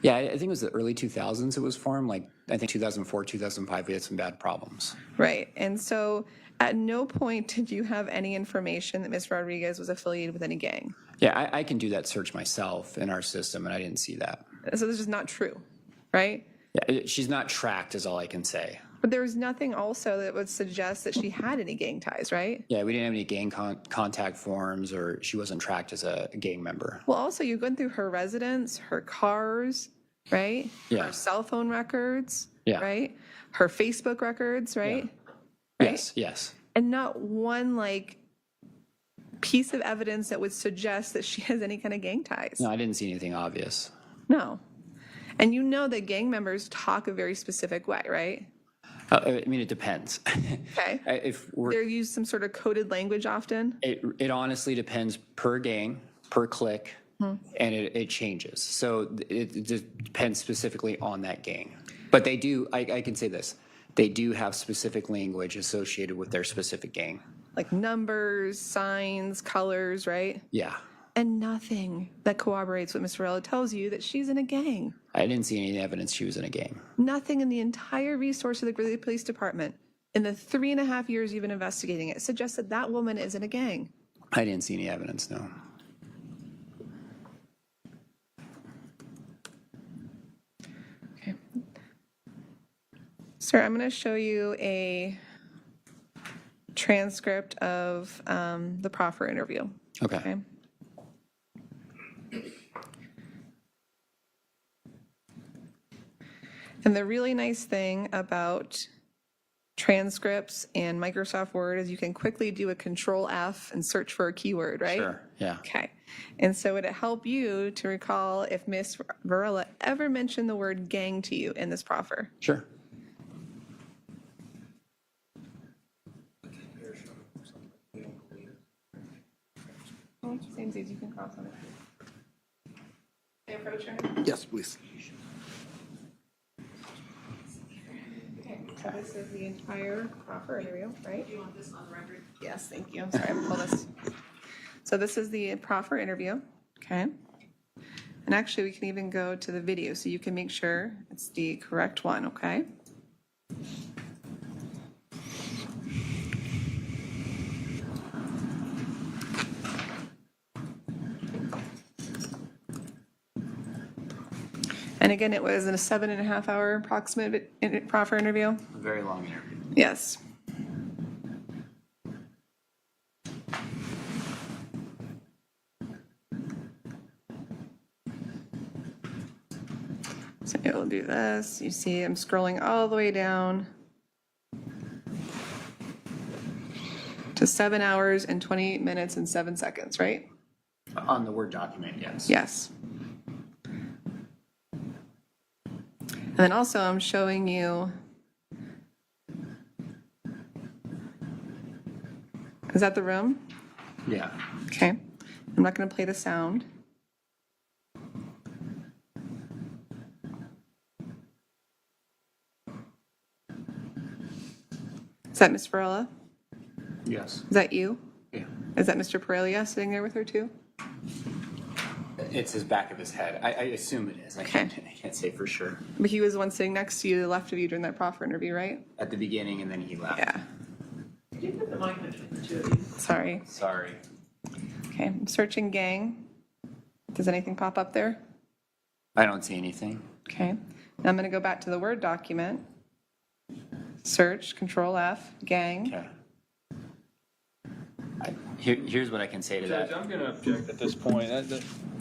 Yeah, I think it was the early 2000s it was formed. Like, I think 2004, 2005, we had some bad problems. Right. And so at no point did you have any information that Ms. Rodriguez was affiliated with any gang. Yeah, I can do that search myself in our system, and I didn't see that. So this is not true, right? She's not tracked is all I can say. But there was nothing also that would suggest that she had any gang ties, right? Yeah, we didn't have any gang contact forms, or she wasn't tracked as a gang member. Well, also, you've gone through her residence, her cars, right? Yeah. Her cell phone records, Yeah. right? Her Facebook records, right? Yeah. Right? Yes. And not one, like, piece of evidence that would suggest that she has any kind of gang ties. No, I didn't see anything obvious. No. And you know that gang members talk a very specific way, right? I mean, it depends. Okay. If we're, They use some sort of coded language often. it honestly depends per gang, per click, and it changes. So it depends specifically on that gang. But they do, I can say this, they do have specific language associated with their specific gang. Like numbers, signs, colors, right? Yeah. And nothing that corroborates what Ms. Varela tells you that she's in a gang. I didn't see any evidence she was in a gang. Nothing in the entire resource of the Greeley Police Department in the 3.5 years you've been investigating it suggests that that woman is in a gang. I didn't see any evidence, no. Okay. Sir, I'm going to show you a transcript of the Proffer interview. Okay. And the really nice thing about transcripts and Microsoft Word is you can quickly do a Control F and search for a keyword, right? Sure, yeah. Okay. And so would it help you to recall if Ms. Varela ever mentioned the word gang to you in this proffer? Sure. Same as you can cross on it. Can I approach her? Yes, please. Okay, so this is the entire proffer interview, right? Do you want this on record? Yes, thank you. Sorry, I'm pull this. So this is the proffer interview, okay? And actually, we can even go to the video so you can make sure it's the correct one, okay? And again, it was a 7.5 hour approximate proffer interview. A very long interview. Yes. So it will do this. You see I'm scrolling all the way down to 7 hours and 28 minutes and 7 seconds, right? On the Word document, yes. Yes. And then also I'm showing you, is that the room? Yeah. Okay. I'm not going to play the sound. Is that Ms. Varela? Yes. Is that you? Yeah. Is that Mr. Perelia sitting there with her too? It's his back of his head. I assume it is. I can't say for sure. But he was the one sitting next to you, to the left of you during that proffer interview, right? At the beginning, and then he left. Yeah. Could you put the mic between the two of you? Sorry. Sorry. Okay, I'm searching gang. Does anything pop up there? I don't see anything. Okay. Now I'm going to go back to the Word document. Search, Control F, gang. Okay. Here's what I can say to Judge, that. I'm going to object at this point.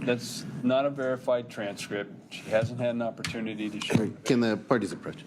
That's not a verified transcript. She hasn't had an opportunity to show. Can the parties approach?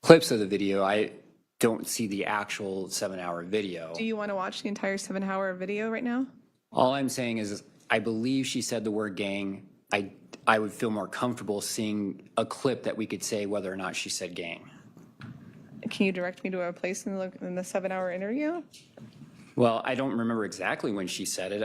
clips of the video. I don't see the actual 7-hour video. Do you want to watch the entire 7-hour video right now? All I'm saying is I believe she said the word gang. I would feel more comfortable seeing a clip that we could say whether or not she said gang. Can you direct me to a place in the 7-hour interview? Well, I don't remember exactly when she said it.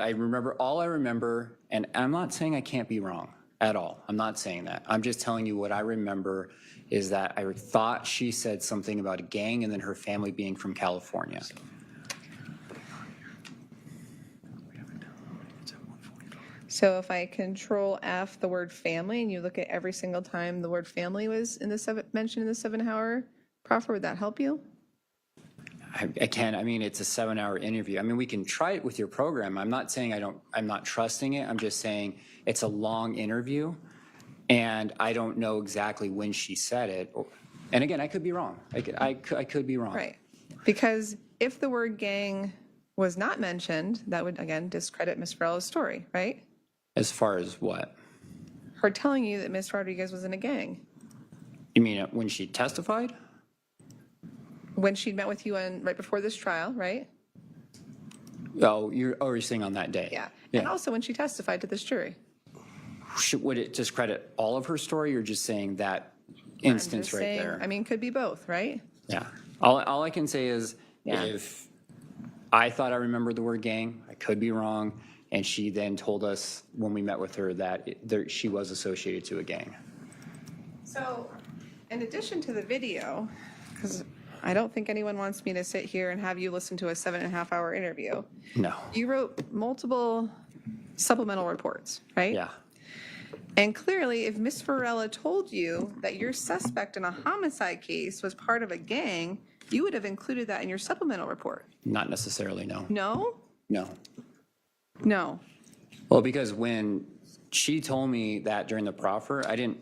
All I remember, and I'm not saying I can't be wrong at all. I'm not saying that. I'm just telling you what I remember is that I thought she said something about a gang and then her family being from California. So if I control F the word family and you look at every single time the word family was mentioned in the 7-hour proffer, would that help you? I can't. I mean, it's a 7-hour interview. I mean, we can try it with your program. I'm not saying I'm not trusting it. I'm just saying it's a long interview, and I don't know exactly when she said it. And again, I could be wrong. I could be wrong. Right. Because if the word gang was not mentioned, that would, again, discredit Ms. Varela's story, right? As far as what? Her telling you that Ms. Rodriguez was in a gang. You mean when she testified? When she met with you right before this trial, right? Oh, you're saying on that day? Yeah. And also when she testified to this jury. Would it discredit all of her story or just saying that instance right there? I mean, could be both, right? Yeah. All I can say is Yeah. if I thought I remembered the word gang, I could be wrong. And she then told us when we met with her that she was associated to a gang. So in addition to the video, because I don't think anyone wants me to sit here and have you listen to a 7.5-hour interview. No. You wrote multiple supplemental reports, right? Yeah. And clearly, if Ms. Varela told you that your suspect in a homicide case was part of a gang, you would have included that in your supplemental report. Not necessarily, no. No? No. No. Well, because when she told me that during the proffer, I didn't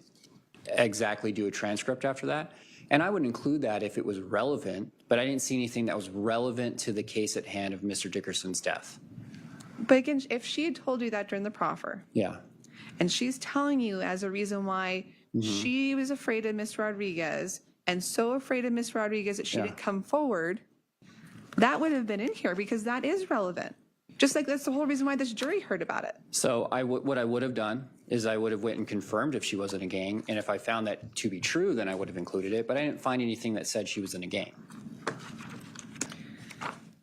exactly do a transcript after that. And I would include that if it was relevant, but I didn't see anything that was relevant to the case at hand of Mr. Dickerson's death. But again, if she had told you that during the proffer, Yeah. and she's telling you as a reason why she was afraid of Ms. Rodriguez and so afraid of Ms. Rodriguez that she didn't come forward, that would have been in here because that is relevant. Just like that's the whole reason why this jury heard about it. So what I would have done is I would have went and confirmed if she was in a gang. And if I found that to be true, then I would have included it. But I didn't find anything that said she was in a gang.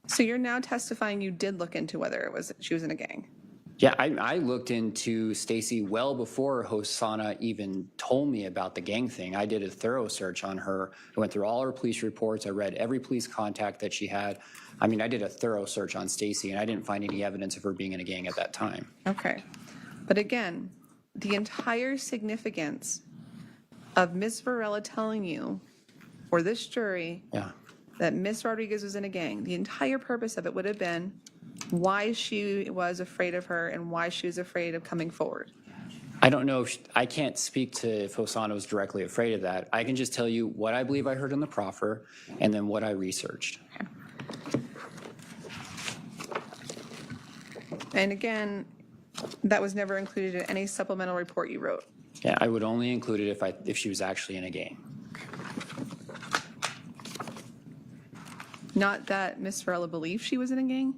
So you're now testifying you did look into whether she was in a gang. Yeah, I looked into Stacy well before Hosanna even told me about the gang thing. I did a thorough search on her. I went through all her police reports. I read every police contact that she had. I mean, I did a thorough search on Stacy, and I didn't find any evidence of her being in a gang at that time. Okay. But again, the entire significance of Ms. Varela telling you, or this jury, Yeah. that Ms. Rodriguez was in a gang, the entire purpose of it would have been why she was afraid of her and why she was afraid of coming forward. I don't know I can't speak to if Hosanna was directly afraid of that. I can just tell you what I believe I heard in the proffer and then what I researched. And again, that was never included in any supplemental report you wrote. Yeah, I would only include it if she was actually in a gang. Not that Ms. Varela believed she was in a gang?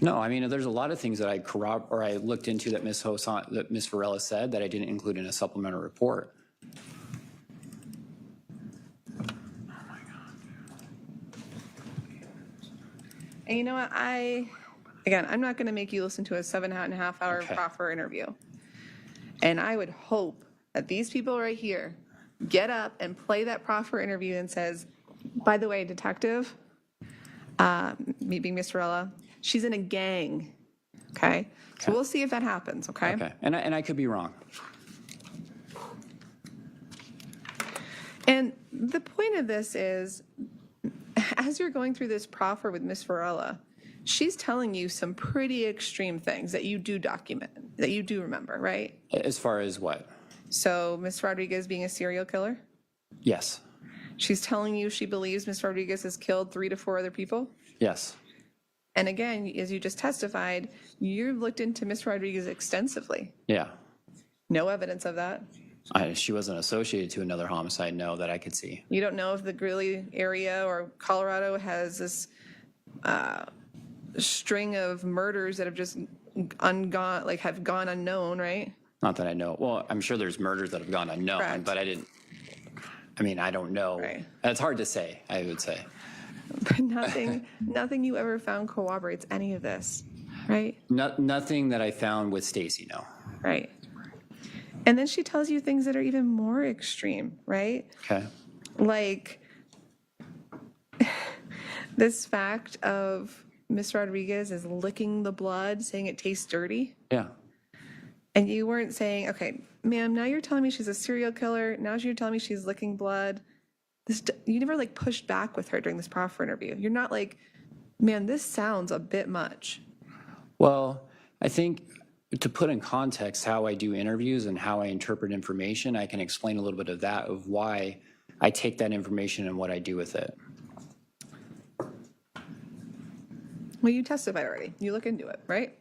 No, I mean, there's a lot of things that I looked into that Ms. Varela said that I didn't include in a supplemental report. And you know what, I'm not going to make you listen to a 7.5-hour Okay. proffer interview. And I would hope that these people right here get up and play that proffer interview and says, by the way, detective, me being Ms. Varela, she's in a gang, okay? So we'll see if that happens, okay? Okay, and I could be wrong. And the point of this is, as you're going through this proffer with Ms. Varela, she's telling you some pretty extreme things that you do document, that you do remember, right? As far as what? So Ms. Rodriguez being a serial killer? Yes. She's telling you she believes Ms. Rodriguez has killed 3 to 4 other people? Yes. And again, as you just testified, you looked into Ms. Rodriguez extensively. Yeah. No evidence of that. She wasn't associated to another homicide, no, that I could see. You don't know if the Greeley area or Colorado has this string of murders that have just have gone unknown, right? Not that I know. Well, I'm sure there's murders that have gone unknown, Correct. but I don't know. Right. It's hard to say, I would say. But nothing you ever found corroborates any of this, right? Nothing that I found with Stacy, no. Right. And then she tells you things that are even more extreme, right? Okay. Like this fact of Miss Rodriguez is licking the blood, saying it tastes dirty. Yeah. And you weren't saying, okay, ma'am, now you're telling me she's a serial killer. Now you're telling me she's licking blood. You never like pushed back with her during this Proffer interview. You're not like, man, this sounds a bit much. Well, I think to put in context how I do interviews and how I interpret information, I can explain a little bit of that, of why I take that information and what I do with it. Well, you testified already. You look into it, right?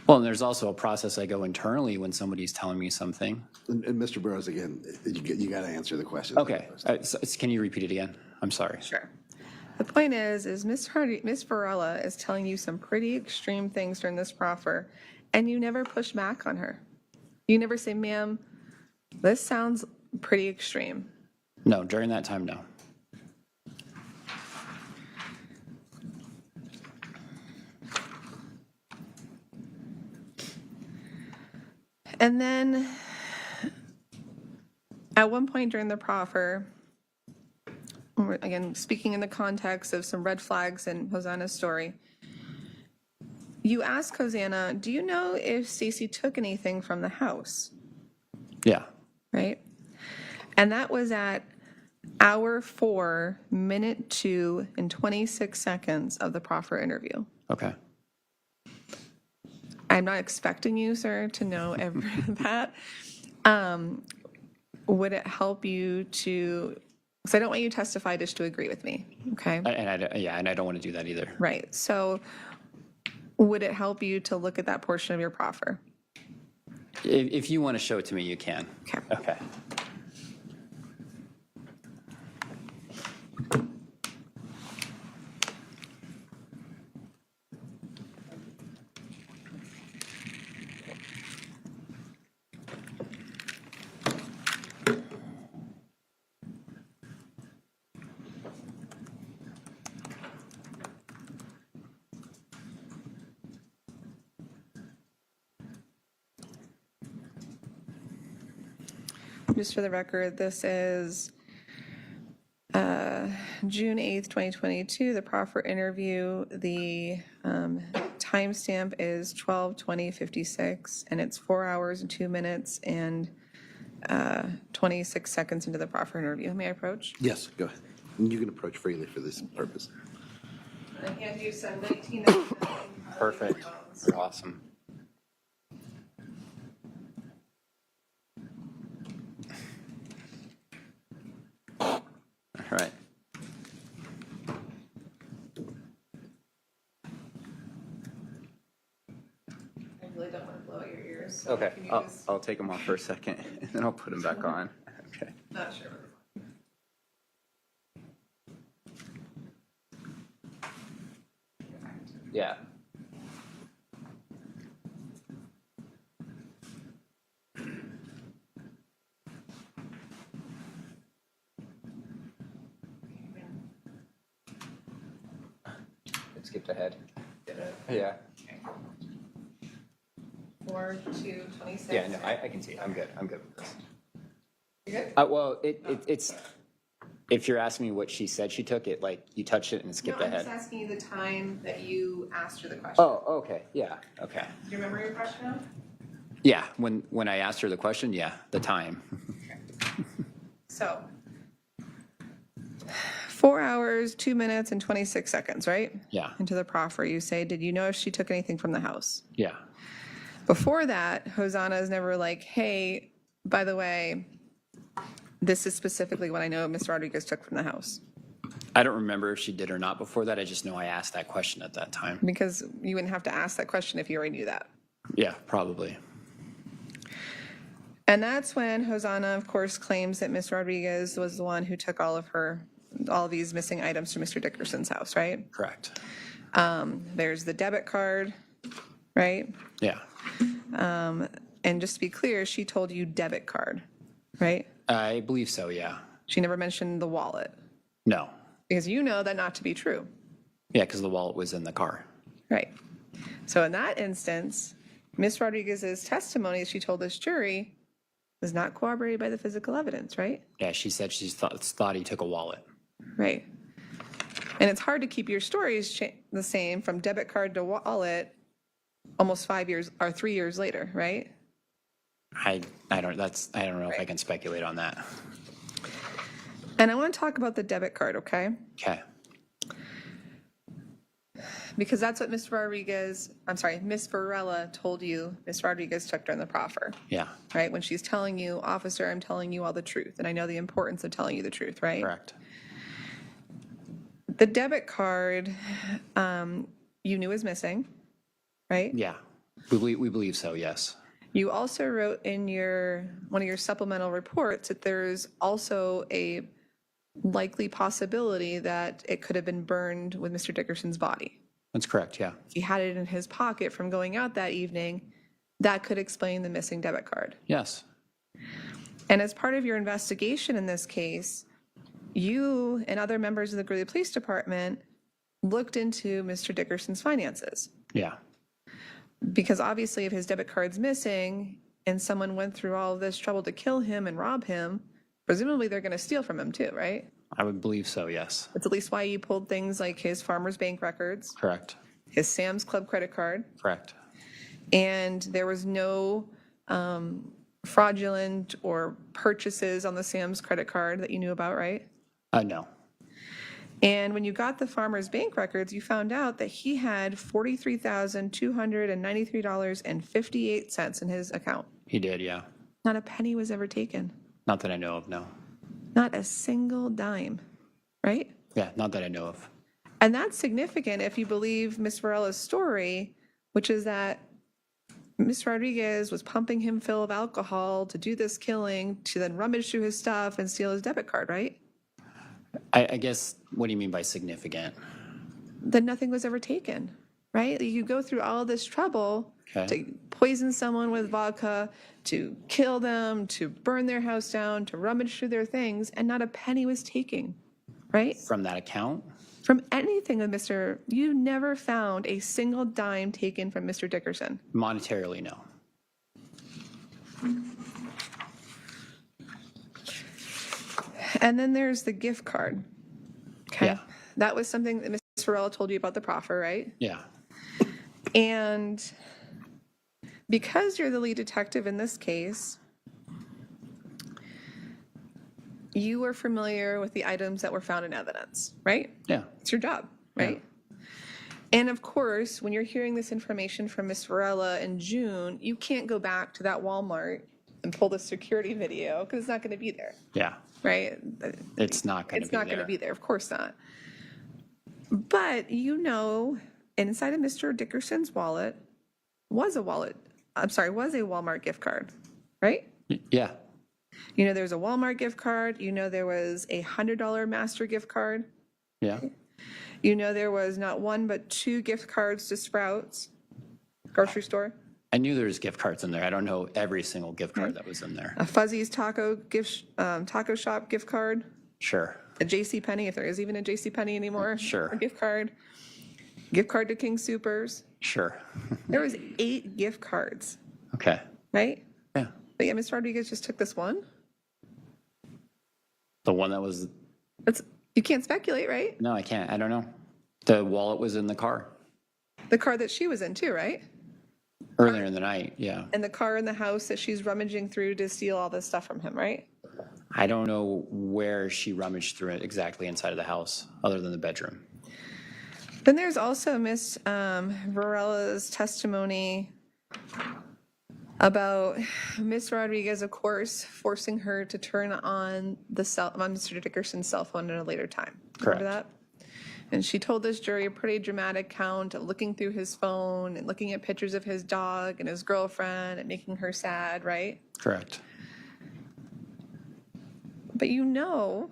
Well, and there's also a process I go internally when somebody's telling me something. And Mr. Burrows, again, you got to answer the question. Okay. Can you repeat it again? I'm sorry. Sure. The point is Miss Varela is telling you some pretty extreme things during this proffer, and you never push back on her. You never say, ma'am, this sounds pretty extreme. No, during that time, no. And then at one point during the proffer, again, speaking in the context of some red flags in Hosanna's story, you ask Hosanna, do you know if Stacy took anything from the house? Yeah. Right? And that was at hour 4, minute 2, and 26 seconds of the proffer interview. Okay. I'm not expecting you, sir, to know that. Would it help you to, because I don't want you to testify just to agree with me, okay? And I don't want to do that either. Right. So would it help you to look at that portion of your proffer? If you want to show it to me, you can. Okay. Okay. Just for the record, this is June 8th, 2022, the proffer interview. The timestamp is 12:20:56, and it's 4 hours and 2 minutes and 26 seconds into the proffer interview. May I approach? Yes, go ahead. And you can approach freely for this purpose. I hand you some 19. Perfect. Awesome. All right. I really don't want to blow out your ears. So Okay. can you just- I'll take them off for a second, and then I'll put them back on. Okay. Not sure. Yeah. It skipped ahead. Yeah. 4, 2, 26. Yeah, no, I can see. I'm good. I'm good with this. You good? Well, it's, if you're asking me what she said she took, it like you touched it and it skipped No, I'm just ahead. asking you the time that you asked her the question. Oh, okay. Yeah. Okay. Do you remember your question now? Yeah. When I asked her the question, yeah, the time. So, 4 hours, 2 minutes, and 26 seconds, right? Yeah. Into the proffer, you say, did you know if she took anything from the house? Yeah. Before that, Hosanna is never like, hey, by the way, this is specifically what I know Ms. Rodriguez took from the house. I don't remember if she did or not before that. I just know I asked that question at that time. Because you wouldn't have to ask that question if you already knew that. Yeah, probably. And that's when Hosanna, of course, claims that Miss Rodriguez was the one who took all these missing items from Mr. Dickerson's house, right? Correct. There's the debit card, right? Yeah. And just to be clear, she told you debit card, right? I believe so, yeah. She never mentioned the wallet No. because you know that not to be true, Yeah, because the wallet was in the car. right? So in that instance, Miss Rodriguez's testimony that she told this jury was not corroborated by the physical evidence, right? Yeah, she said she thought he took a wallet. Right. And it's hard to keep your stories the same from debit card to wallet almost 5 years or 3 years later, right? I don't know if I can speculate on that. And I want to talk about the debit card, okay? Okay. Because that's what Miss Varela told you Miss Rodriguez took during the proffer, Yeah. right? When she's telling you, officer, I'm telling you all the truth. And I know the importance of telling you the truth, right? Correct. The debit card you knew was missing, right? Yeah. We believe so, yes. You also wrote in one of your supplemental reports that there's also a likely possibility that it could have been burned with Mr. Dickerson's body. That's correct, yeah. If he had it in his pocket from going out that evening, that could explain the missing debit card. Yes. And as part of your investigation in this case, you and other members of the Greeley Police Department looked into Mr. Dickerson's finances. Yeah. Because obviously if his debit card's missing and someone went through all of this trouble to kill him and rob him, presumably they're going to steal from him too, right? I would believe so, yes. That's at least why you pulled things like his Farmers Bank records, Correct. his Sam's Club credit card, Correct. and there was no fraudulent or purchases on the Sam's credit card that you knew about, right? No. And when you got the Farmers Bank records, you found out that he had $43,293.58 in his account. He did, yeah. Not a penny was ever taken. Not that I know of, no. Not a single dime, right? Yeah, not that I know of. And that's significant if you believe Miss Varela's story, which is that Miss Rodriguez was pumping him full of alcohol to do this killing, to then rummage through his stuff and steal his debit card, right? I guess, what do you mean by significant? That nothing was ever taken, right? You go through all this trouble to poison someone with vodka, to kill them, to burn their house down, to rummage through their things, and not a penny was taken, right? From that account? From anything with you never found a single dime taken from Mr. Dickerson. Monetarily, no. And then there's the gift card. Okay. Yeah. That was something that Ms. Varela told you about the proffer, right? Yeah. And because you're the lead detective in this case, you were familiar with the items that were found in evidence, right? Yeah. It's your job, right? Yeah. And of course, when you're hearing this information from Ms. Varela in June, you can't go back to that Walmart and pull the security video because it's not going to be there. Yeah. Right? It's not going to be there. It's not going to be there, of course not. But you know, inside of Mr. Dickerson's wallet was a Walmart gift card, right? Yeah. You know, there was a Walmart gift card. You know, there was a $100 Master gift card. Yeah. You know, there was not one but two gift cards to Sprouts grocery store. I knew there was gift cards in there. I don't know every single gift card that was in there. A Fuzzy's taco shop gift card. Sure. A JCPenney, if there is even a JCPenney anymore. Sure. A gift card. Gift card to King Soopers. Sure. There was 8 gift cards, Okay. right? Yeah. But yeah, Ms. Rodriguez just took this one. The one that was, You can't speculate, right? no, I can't. I don't know. The wallet was in the car The car that she was in too, right? earlier in the night. Yeah. And the car in the house that she's rummaging through to steal all this stuff from him, right? I don't know where she rummaged through it exactly inside of the house, other than the bedroom. Then there's also Miss Varela's testimony about Miss Rodriguez, of course, forcing her to turn on Mr. Dickerson's cell phone at a later time. Correct. Remember that? And she told this jury a pretty dramatic account of looking through his phone and looking at pictures of his dog and his girlfriend and making her sad, right? Correct. But you know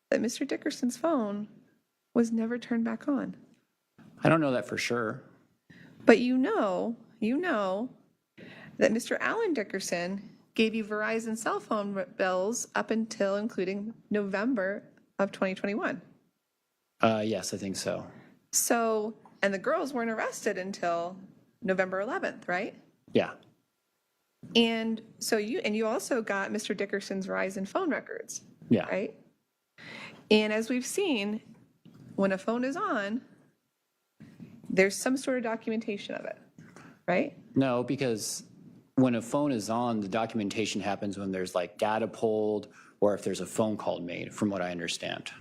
that Mr. Dickerson's phone was never turned back on. I don't know that for sure. But you know that Mr. Alan Dickerson gave you Verizon cell phone bills up until including November of 2021. Yes, I think so. So, and the girls weren't arrested until November 11th, right? Yeah. And so you also got Mr. Dickerson's Verizon phone records, Yeah. right? And as we've seen, when a phone is on, there's some sort of documentation of it, right? No, because when a phone is on, the documentation happens when there's like data pulled or if there's a phone call made, from what I understand.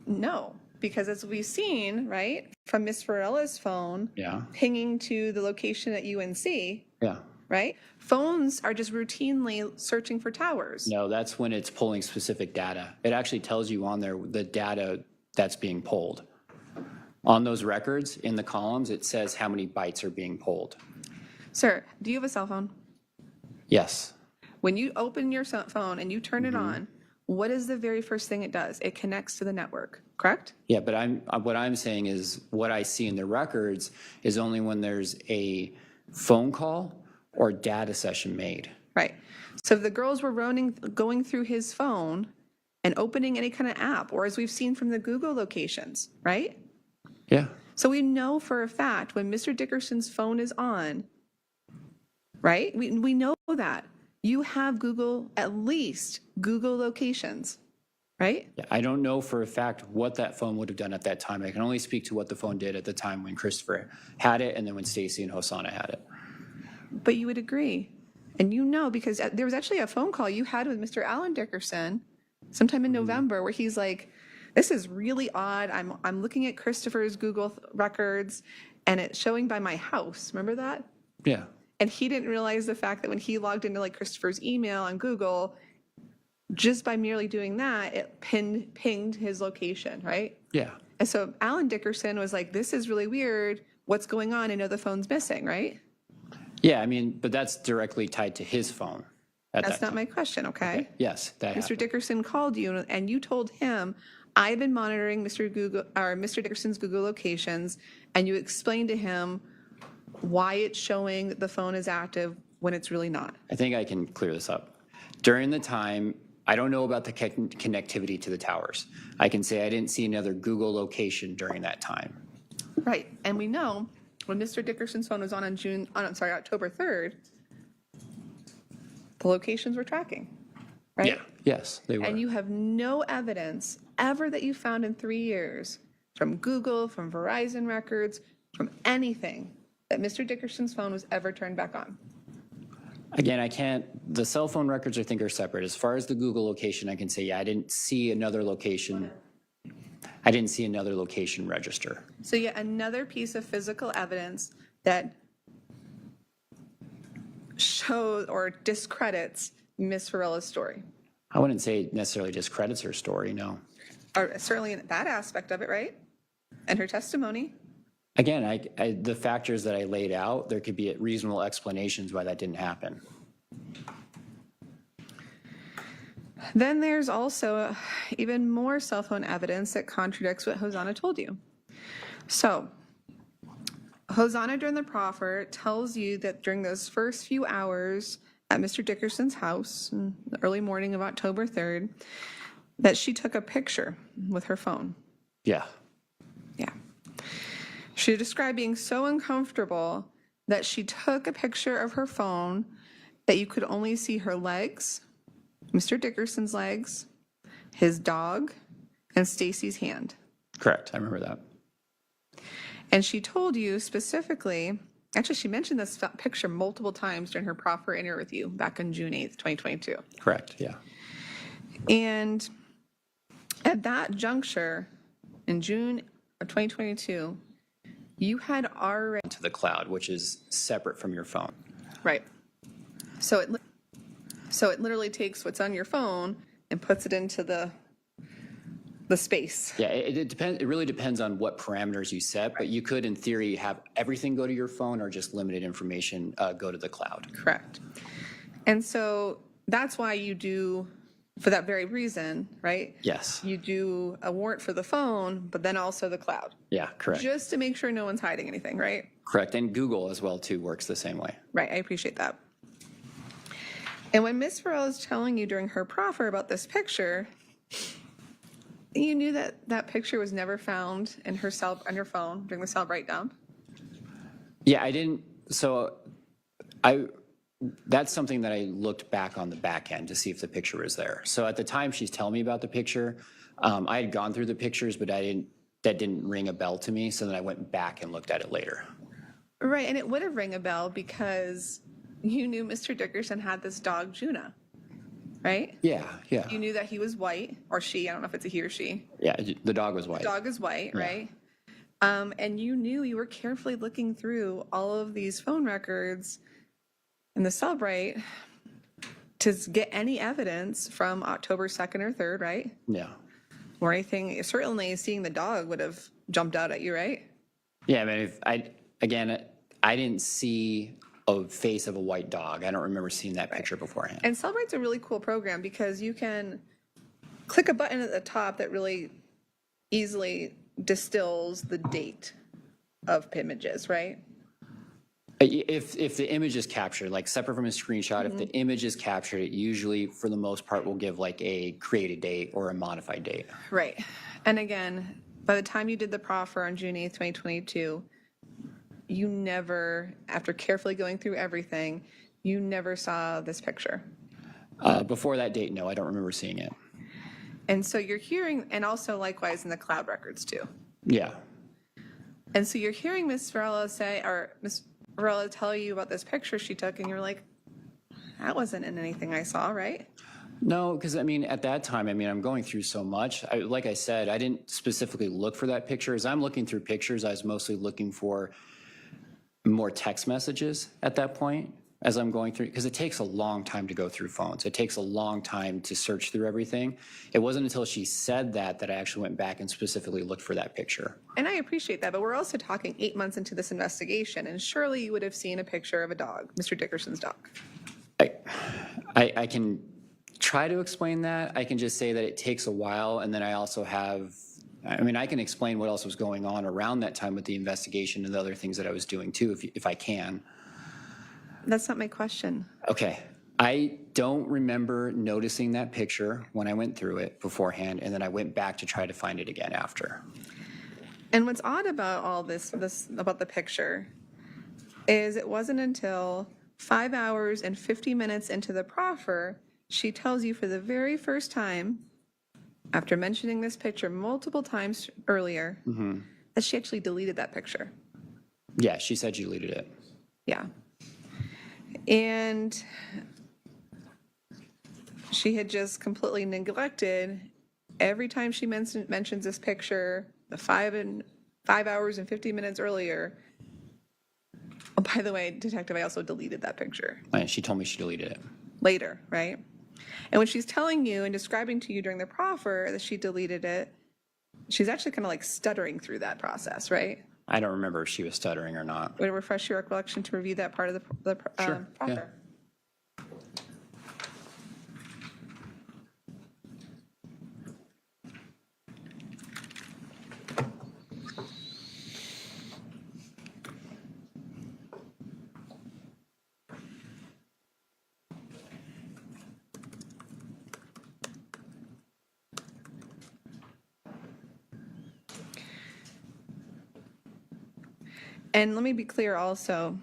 No, because as we've seen, right, from Miss Varela's phone Yeah. pinging to the location at UNC, Yeah. right? Phones are just routinely searching for towers. No, that's when it's pulling specific data. It actually tells you on there the data that's being pulled. On those records, in the columns, it says how many bytes are being pulled. Sir, do you have a cell phone? Yes. When you open your cell phone and you turn it on, what is the very first thing it does? It connects to the network, correct? Yeah, but what I'm saying is what I see in the records is only when there's a phone call or data session made. Right. So the girls were going through his phone and opening any kind of app, or as we've seen from the Google locations, right? Yeah. So we know for a fact when Mr. Dickerson's phone is on, right? We know that. You have Google, at least Google locations, right? Yeah, I don't know for a fact what that phone would have done at that time. I can only speak to what the phone did at the time when Christopher had it and then when Stacy and Hosanna had it. But you would agree. And you know, because there was actually a phone call you had with Mr. Alan Dickerson sometime in November where he's like, this is really odd. I'm looking at Christopher's Google records and it's showing by my house. Remember that? Yeah. And he didn't realize the fact that when he logged into like Christopher's email on Google, just by merely doing that, it pinged his location, right? Yeah. And so Alan Dickerson was like, this is really weird. What's going on? I know the phone's missing, right? Yeah, I mean, but that's directly tied to his phone. That's not my question, okay? Yes, that Mr. happened. Dickerson called you and you told him, I've been monitoring Mr. Dickerson's Google locations, and you explained to him why it's showing that the phone is active when it's really not. I think I can clear this up. During the time, I don't know about the connectivity to the towers. I can say I didn't see another Google location during that time. Right, and we know when Mr. Dickerson's phone was on October 3rd, the locations were tracking, right? Yeah. Yes, they were. And you have no evidence ever that you found in 3 years from Google, from Verizon records, from anything that Mr. Dickerson's phone was ever turned back on. Again, I can't, the cell phone records I think are separate. As far as the Google location, I can say, yeah, I didn't see another location. I didn't see another location register. So yet another piece of physical evidence that shows or discredits Miss Varela's story. I wouldn't say it necessarily discredits her story, no. Or certainly in that aspect of it, right? And her testimony. Again, the factors that I laid out, there could be reasonable explanations why that didn't happen. Then there's also even more cell phone evidence that contradicts what Hosanna told you. So Hosanna during the proffer tells you that during those first few hours at Mr. Dickerson's house in the early morning of October 3rd, that she took a picture with her phone. Yeah. Yeah. She described being so uncomfortable that she took a picture of her phone that you could only see her legs, Mr. Dickerson's legs, his dog, and Stacy's hand. Correct, I remember that. And she told you specifically, actually she mentioned this picture multiple times during her proffer interview with you back on June 8th, 2022. Correct, yeah. And at that juncture, in June of 2022, you had already... To the cloud, which is separate from your phone. Right. So it literally takes what's on your phone and puts it into the space. Yeah, it depends. It really depends on what parameters you set, but you could, in theory, have everything go to your phone or just limited information go to the cloud. Correct. And so that's why you do for that very reason, right? Yes. You do a warrant for the phone, but then also the cloud, Yeah, correct. just to make sure no one's hiding anything, right? Correct. And Google as well, too, works the same way. Right, I appreciate that. And when Miss Varela is telling you during her proffer about this picture, you knew that that picture was never found in her cell, on your phone during the cell breakdown? Yeah, I didn't. So that's something that I looked back on the back end to see if the picture was there. So at the time she's telling me about the picture, I had gone through the pictures, but that didn't ring a bell to me. So then I went back and looked at it later. Right, and it would have rang a bell because you knew Mr. Dickerson had this dog, Juna, right? Yeah, yeah. You knew that he was white, or she, I don't know if it's a he or she. Yeah, the dog was white. The dog is white, Yeah. right? And you knew you were carefully looking through all of these phone records in the Celebrate to get any evidence from October 2nd or 3rd, right? Yeah. Or anything. Certainly seeing the dog would have jumped out at you, right? Yeah, I mean, I didn't see a face of a white dog. I don't remember seeing that picture beforehand. And Celebrate's a really cool program because you can click a button at the top that really easily distills the date of images, right? If the image is captured, like separate from a screenshot, if the image is captured, it usually, for the most part, will give like a created date or a modified date. Right. And again, by the time you did the proffer on June 8th, 2022, you never, after carefully going through everything, you never saw this picture. Before that date, no, I don't remember seeing it. And so you're hearing, and also likewise in the cloud records too. Yeah. And so you're hearing Miss Varela say, or Miss Varela tell you about this picture she took, and you're like, that wasn't in anything I saw, right? No, because I mean, at that time, I mean, I'm going through so much. Like I said, I didn't specifically look for that picture. As I'm looking through pictures, I was mostly looking for more text messages at that point as I'm going through, because it takes a long time to go through phones. It takes a long time to search through everything. It wasn't until she said that I actually went back and specifically looked for that picture. And I appreciate that, but we're also talking 8 months into this investigation, and surely you would have seen a picture of a dog, Mr. Dickerson's dog. I can try to explain that. I can just say that it takes a while, and then I also have, I mean, I can explain what else was going on around that time with the investigation and the other things that I was doing too, if I can. That's not my question. Okay. I don't remember noticing that picture when I went through it beforehand, and then I went back to try to find it again after. And what's odd about all this about the picture is it wasn't until 5 hours and 50 minutes into the proffer, she tells you for the very first time, after mentioning this picture multiple times earlier, that she actually deleted that picture. Yeah, she said she deleted it. Yeah. And she had just completely neglected every time she mentions this picture, the 5 hours and 50 minutes earlier. Oh, by the way, detective, I also deleted that picture. She told me she deleted it. Later, right? And when she's telling you and describing to you during the proffer that she deleted it, she's actually kind of like stuttering through that process, right? I don't remember if she was stuttering or not. Would it refresh your recollection to review that part of the Sure, proffer? yeah. And let me be clear also,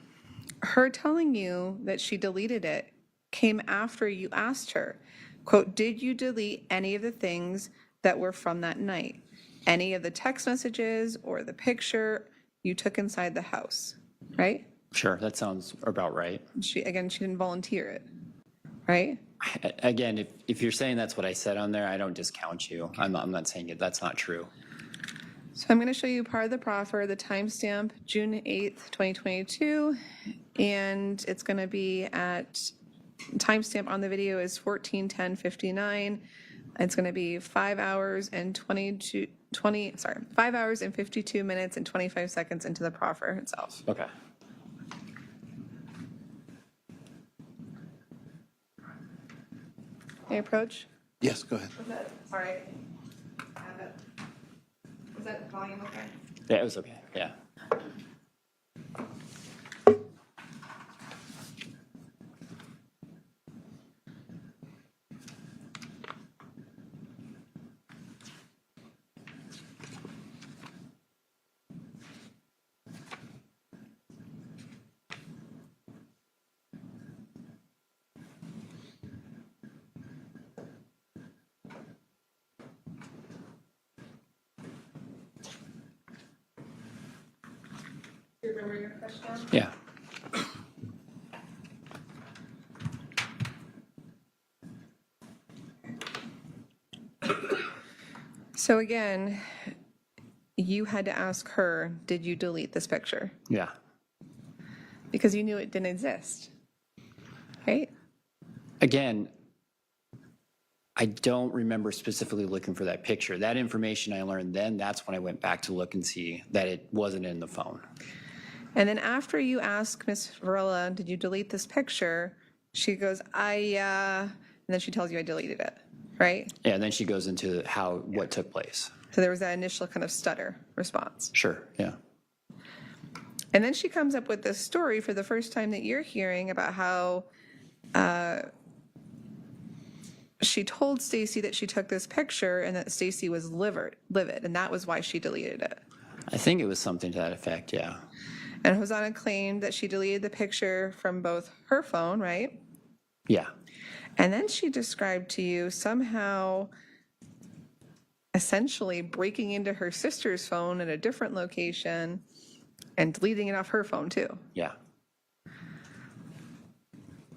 her telling you that she deleted it came after you asked her, quote, did you delete any of the things that were from that night? Any of the text messages or the picture you took inside the house, right? Sure, that sounds about right. She didn't volunteer it, right? Again, if you're saying that's what I said on there, I don't discount you. I'm not saying it. That's not true. So I'm going to show you part of the proffer, the timestamp, June 8th, 2022, and it's going to be at, timestamp on the video is 14:10:59. It's going to be 5 hours and 5 hours and 52 minutes and 25 seconds into the proffer itself. Okay. May I approach? Yes, go ahead. Was that, sorry. Was that volume okay? Yeah, it was okay, yeah. Do you remember your question? Yeah. So again, you had to ask her, did you delete this picture? Yeah. Because you knew it didn't exist, right? Again, I don't remember specifically looking for that picture. That information I learned then, that's when I went back to look and see that it wasn't in the phone. And then after you ask Miss Varela, did you delete this picture? She goes, and then she tells you I deleted it, right? Yeah, and then she goes into what took place. So there was that initial kind of stutter response. Sure, yeah. And then she comes up with this story for the first time that you're hearing about how she told Stacy that she took this picture and that Stacy was livid, and that was why she deleted it. I think it was something to that effect, yeah. And Hosanna claimed that she deleted the picture from both her phone, right? Yeah. And then she described to you somehow essentially breaking into her sister's phone at a different location and deleting it off her phone too. Yeah.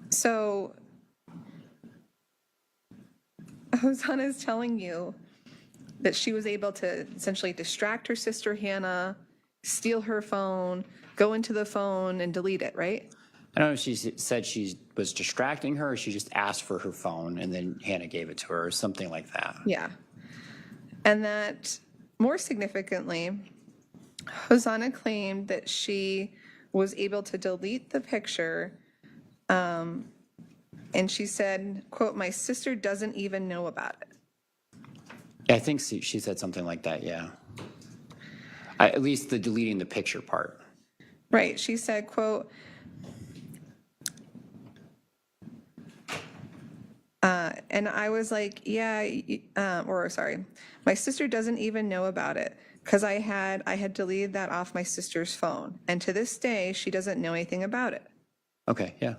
So Hosanna is telling you that she was able to essentially distract her sister Hannah, steal her phone, go into the phone and delete it, right? I don't know if she said she was distracting her or she just asked for her phone and then Hannah gave it to her or something like that. Yeah. And that more significantly, Hosanna claimed that she was able to delete the picture. And she said, quote, my sister doesn't even know about it. Yeah, I think she said something like that, yeah. At least the deleting the picture part. Right. She said, quote, and I was like, yeah, sorry, my sister doesn't even know about it because I had deleted that off my sister's phone. And to this day, she doesn't know anything about it. Okay, yeah.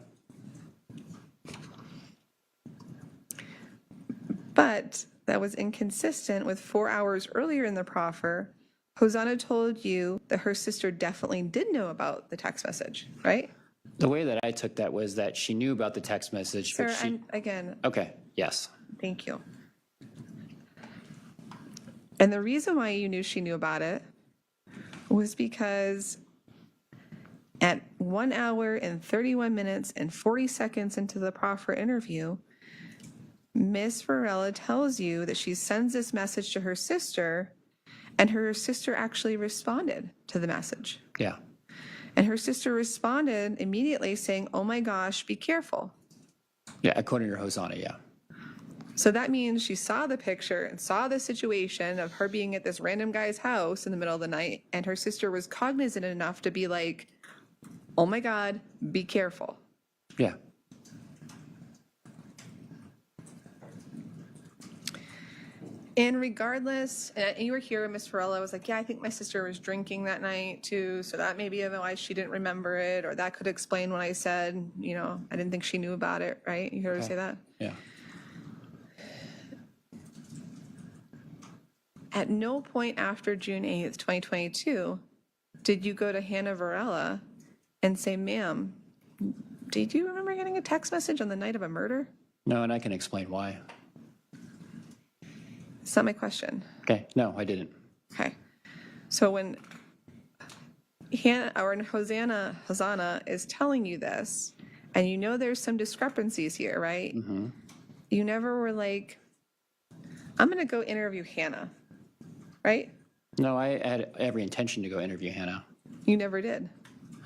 But that was inconsistent with 4 hours earlier in the proffer. Hosanna told you that her sister definitely did know about the text message, right? The way that I took that was that she knew about the text message, Sir, but she... again, Okay, yes. thank you. And the reason why you knew she knew about it was because at 1 hour and 31 minutes and 40 seconds into the proffer interview, Miss Varela tells you that she sends this message to her sister, and her sister actually responded to the message. Yeah. And her sister responded immediately saying, oh my gosh, be careful. Yeah, according to Hosanna, yeah. So that means she saw the picture and saw the situation of her being at this random guy's house in the middle of the night, and her sister was cognizant enough to be like, oh my God, be careful. Yeah. And regardless, and you were here, Miss Varela was like, yeah, I think my sister was drinking that night too, so that may be why she didn't remember it, or that could explain when I said, I didn't think she knew about it, right? You heard her say that? Yeah. At no point after June 8th, 2022, did you go to Hosanna Varela and say, ma'am, did you remember getting a text message on the night of a murder? No, and I can explain why. That's not my question. Okay, no, I didn't. Okay. So when Hosanna is telling you this, and you know there's some discrepancies here, right? Mm-hmm. You never were like, I'm going to go interview Hannah, right? No, I had every intention to go interview Hannah, You never did.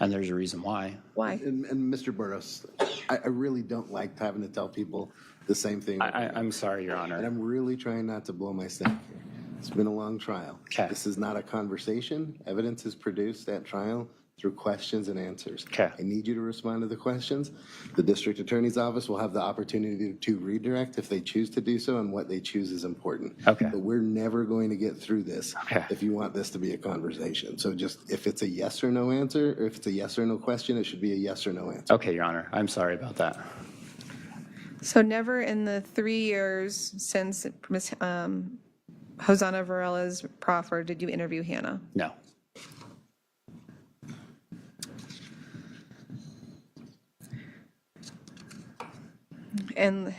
and there's a reason why. Why? And Mr. Burdos, I really don't like having to tell people The same thing. I'm sorry, Your And Honor. I'm really trying not to blow my stack here. It's been a long trial. Okay. This is not a conversation. Evidence is produced at trial through questions and answers. Okay. I need you to respond to the questions. The district attorney's office will have the opportunity to redirect if they choose to do so, and what they choose is important. Okay. But we're never going to get through this Okay. if you want this to be a conversation. So just, if it's a yes or no answer, or if it's a yes or no question, it should be a yes or no answer. Okay, Your Honor. I'm sorry about that. So never in the 3 years since Ms. Hosanna Varela's proffer did you interview Hannah? No. And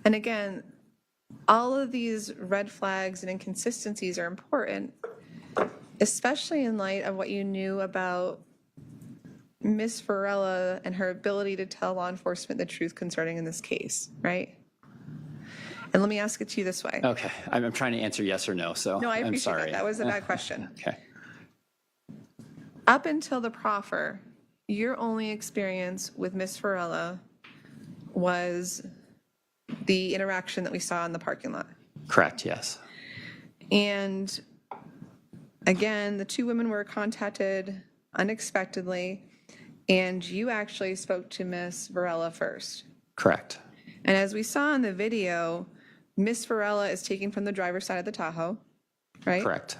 again, all of these red flags and inconsistencies are important, especially in light of what you knew about Ms. Varela and her ability to tell law enforcement the truth concerning in this case, right? And let me ask it to you this way. Okay. I'm trying to answer yes or no, so No, I I'm appreciate sorry. that. That was a bad question. Okay. Up until the proffer, your only experience with Ms. Varela was the interaction that we saw in the parking lot. Correct, yes. And again, the two women were contacted unexpectedly, and you actually spoke to Ms. Varela first. Correct. And as we saw in the video, Ms. Varela is taken from the driver's side of the Tahoe, right? Correct.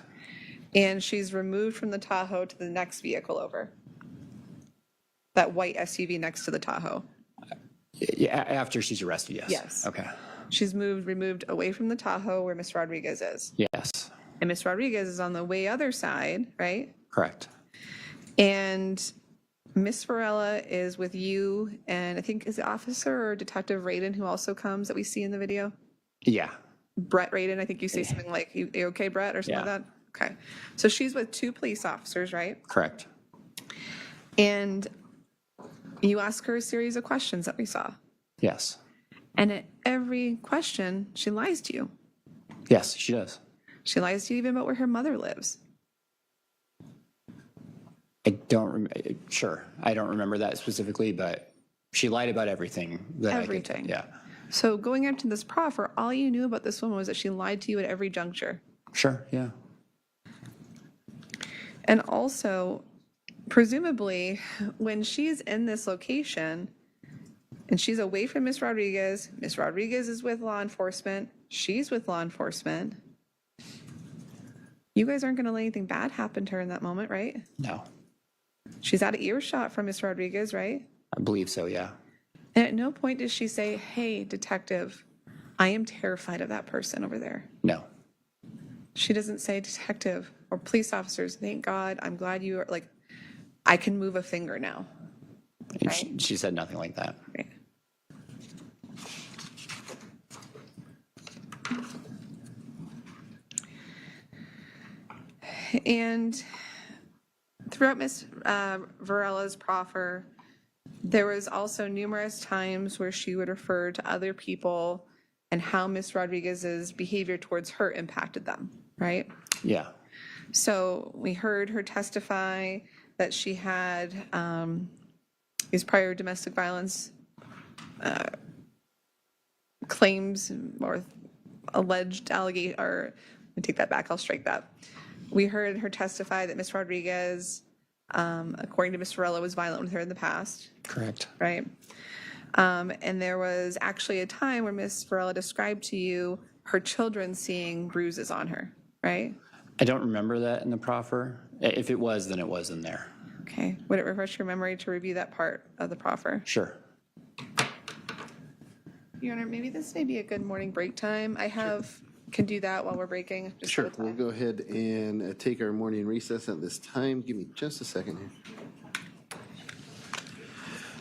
And she's removed from the Tahoe to the next vehicle over. That white SUV next to the Tahoe. Yeah, after she's arrested, yes. Yes. Okay. She's removed away from the Tahoe where Miss Rodriguez is. Yes. And Miss Rodriguez is on the way other side, right? Correct. And Miss Varela is with you, and I think is the officer or Detective Radin who also comes that we see in the video? Yeah. Brett Radin, I think you say something like, you okay, Brett, or something Yeah. like that? Okay. So she's with two police officers, right? Correct. And you ask her a series of questions that we saw. Yes. And at every question, she lies to you. Yes, she does. She lies to you even about where her mother lives. I don't sure. I don't remember that specifically, but she lied about everything. Everything. Yeah. So going up to this proffer, all you knew about this woman was that she lied to you at every juncture. Sure, yeah. And also, presumably, when she's in this location and she's away from Miss Rodriguez is with law enforcement, she's with law enforcement, you guys aren't going to let anything bad happen to her in that moment, right? No. She's out of earshot from Miss Rodriguez, right? I believe so, yeah. And at no point does she say, hey, detective, I am terrified of that person over there. No. She doesn't say, detective or police officers, thank God, I'm glad you are, like, I can move a finger now. And Right. she said nothing like that. Right. And throughout Miss Varela's proffer, there was also numerous times where she would refer to other people and how Miss Rodriguez's behavior towards her impacted them, right? Yeah. So we heard her testify that she had these prior domestic violence claims or alleged allegation, or let me take that back, I'll strike that. We heard her testify that Miss Rodriguez, according to Miss Varela, was violent with her in the past, Correct. right? And there was actually a time where Miss Varela described to you her children seeing bruises on her, right? I don't remember that in the proffer. If it was, then it was in there. Okay, would it refresh your memory to review that part of the proffer? Sure. Your Honor, maybe this may be a good morning break time. Can do that while we're breaking. Just for the We'll time. go ahead and take our morning recess at this time. Give me just a second here.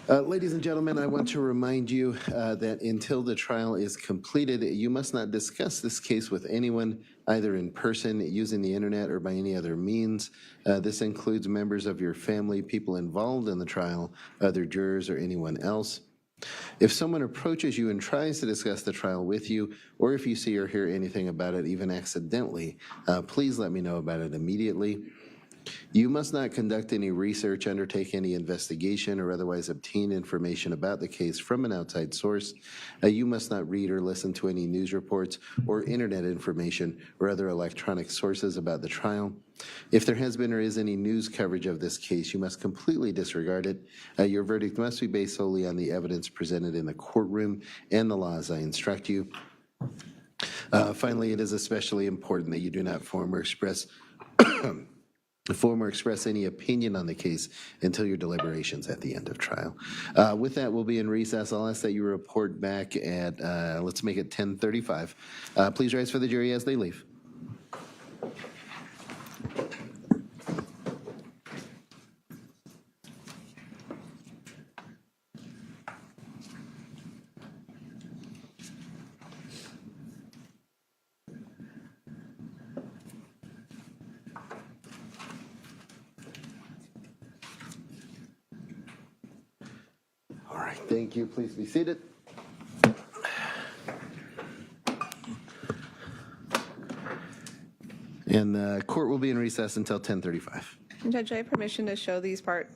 Ladies and gentlemen, I want to remind you that until the trial is completed, you must not discuss this case with anyone, either in person, using the internet, or by any other means. This includes members of your family, people involved in the trial, other jurors, or anyone else. If someone approaches you and tries to discuss the trial with you, or if you see or hear anything about it, even accidentally, please let me know about it immediately. You must not conduct any research, undertake any investigation, or otherwise obtain information about the case from an outside source. You must not read or listen to any news reports or internet information or other electronic sources about the trial. If there has been or is any news coverage of this case, you must completely disregard it. Your verdict must be based solely on the evidence presented in the courtroom and the law as I instruct you. Finally, it is especially important that you do not form or express any opinion on the case until your deliberations at the end of trial. With that, we'll be in recess. I'll ask that you report back at, let's make it 10:35. Please rise for the jury as they leave. All right, thank you. Please be seated. And the court will be in recess until 10:35. Judge, I have permission to show these parts.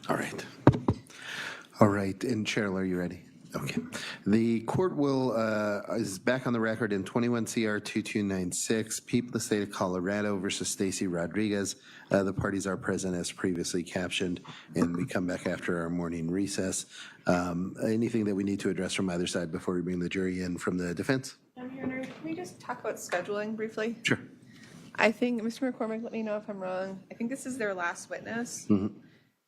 All right. All right, and Cheryl, are you ready? Okay. The court is back on the record in 21 CR 2296, People of the State of Colorado versus Stacy Rodriguez. The parties are present as previously captioned, and we come back after our morning recess. Anything that we need to address from either side before we bring the jury in from the defense? Your Honor, can we just talk about scheduling briefly? Sure. I think, Mr. McCormick, let me know if I'm wrong. I think this is their last witness.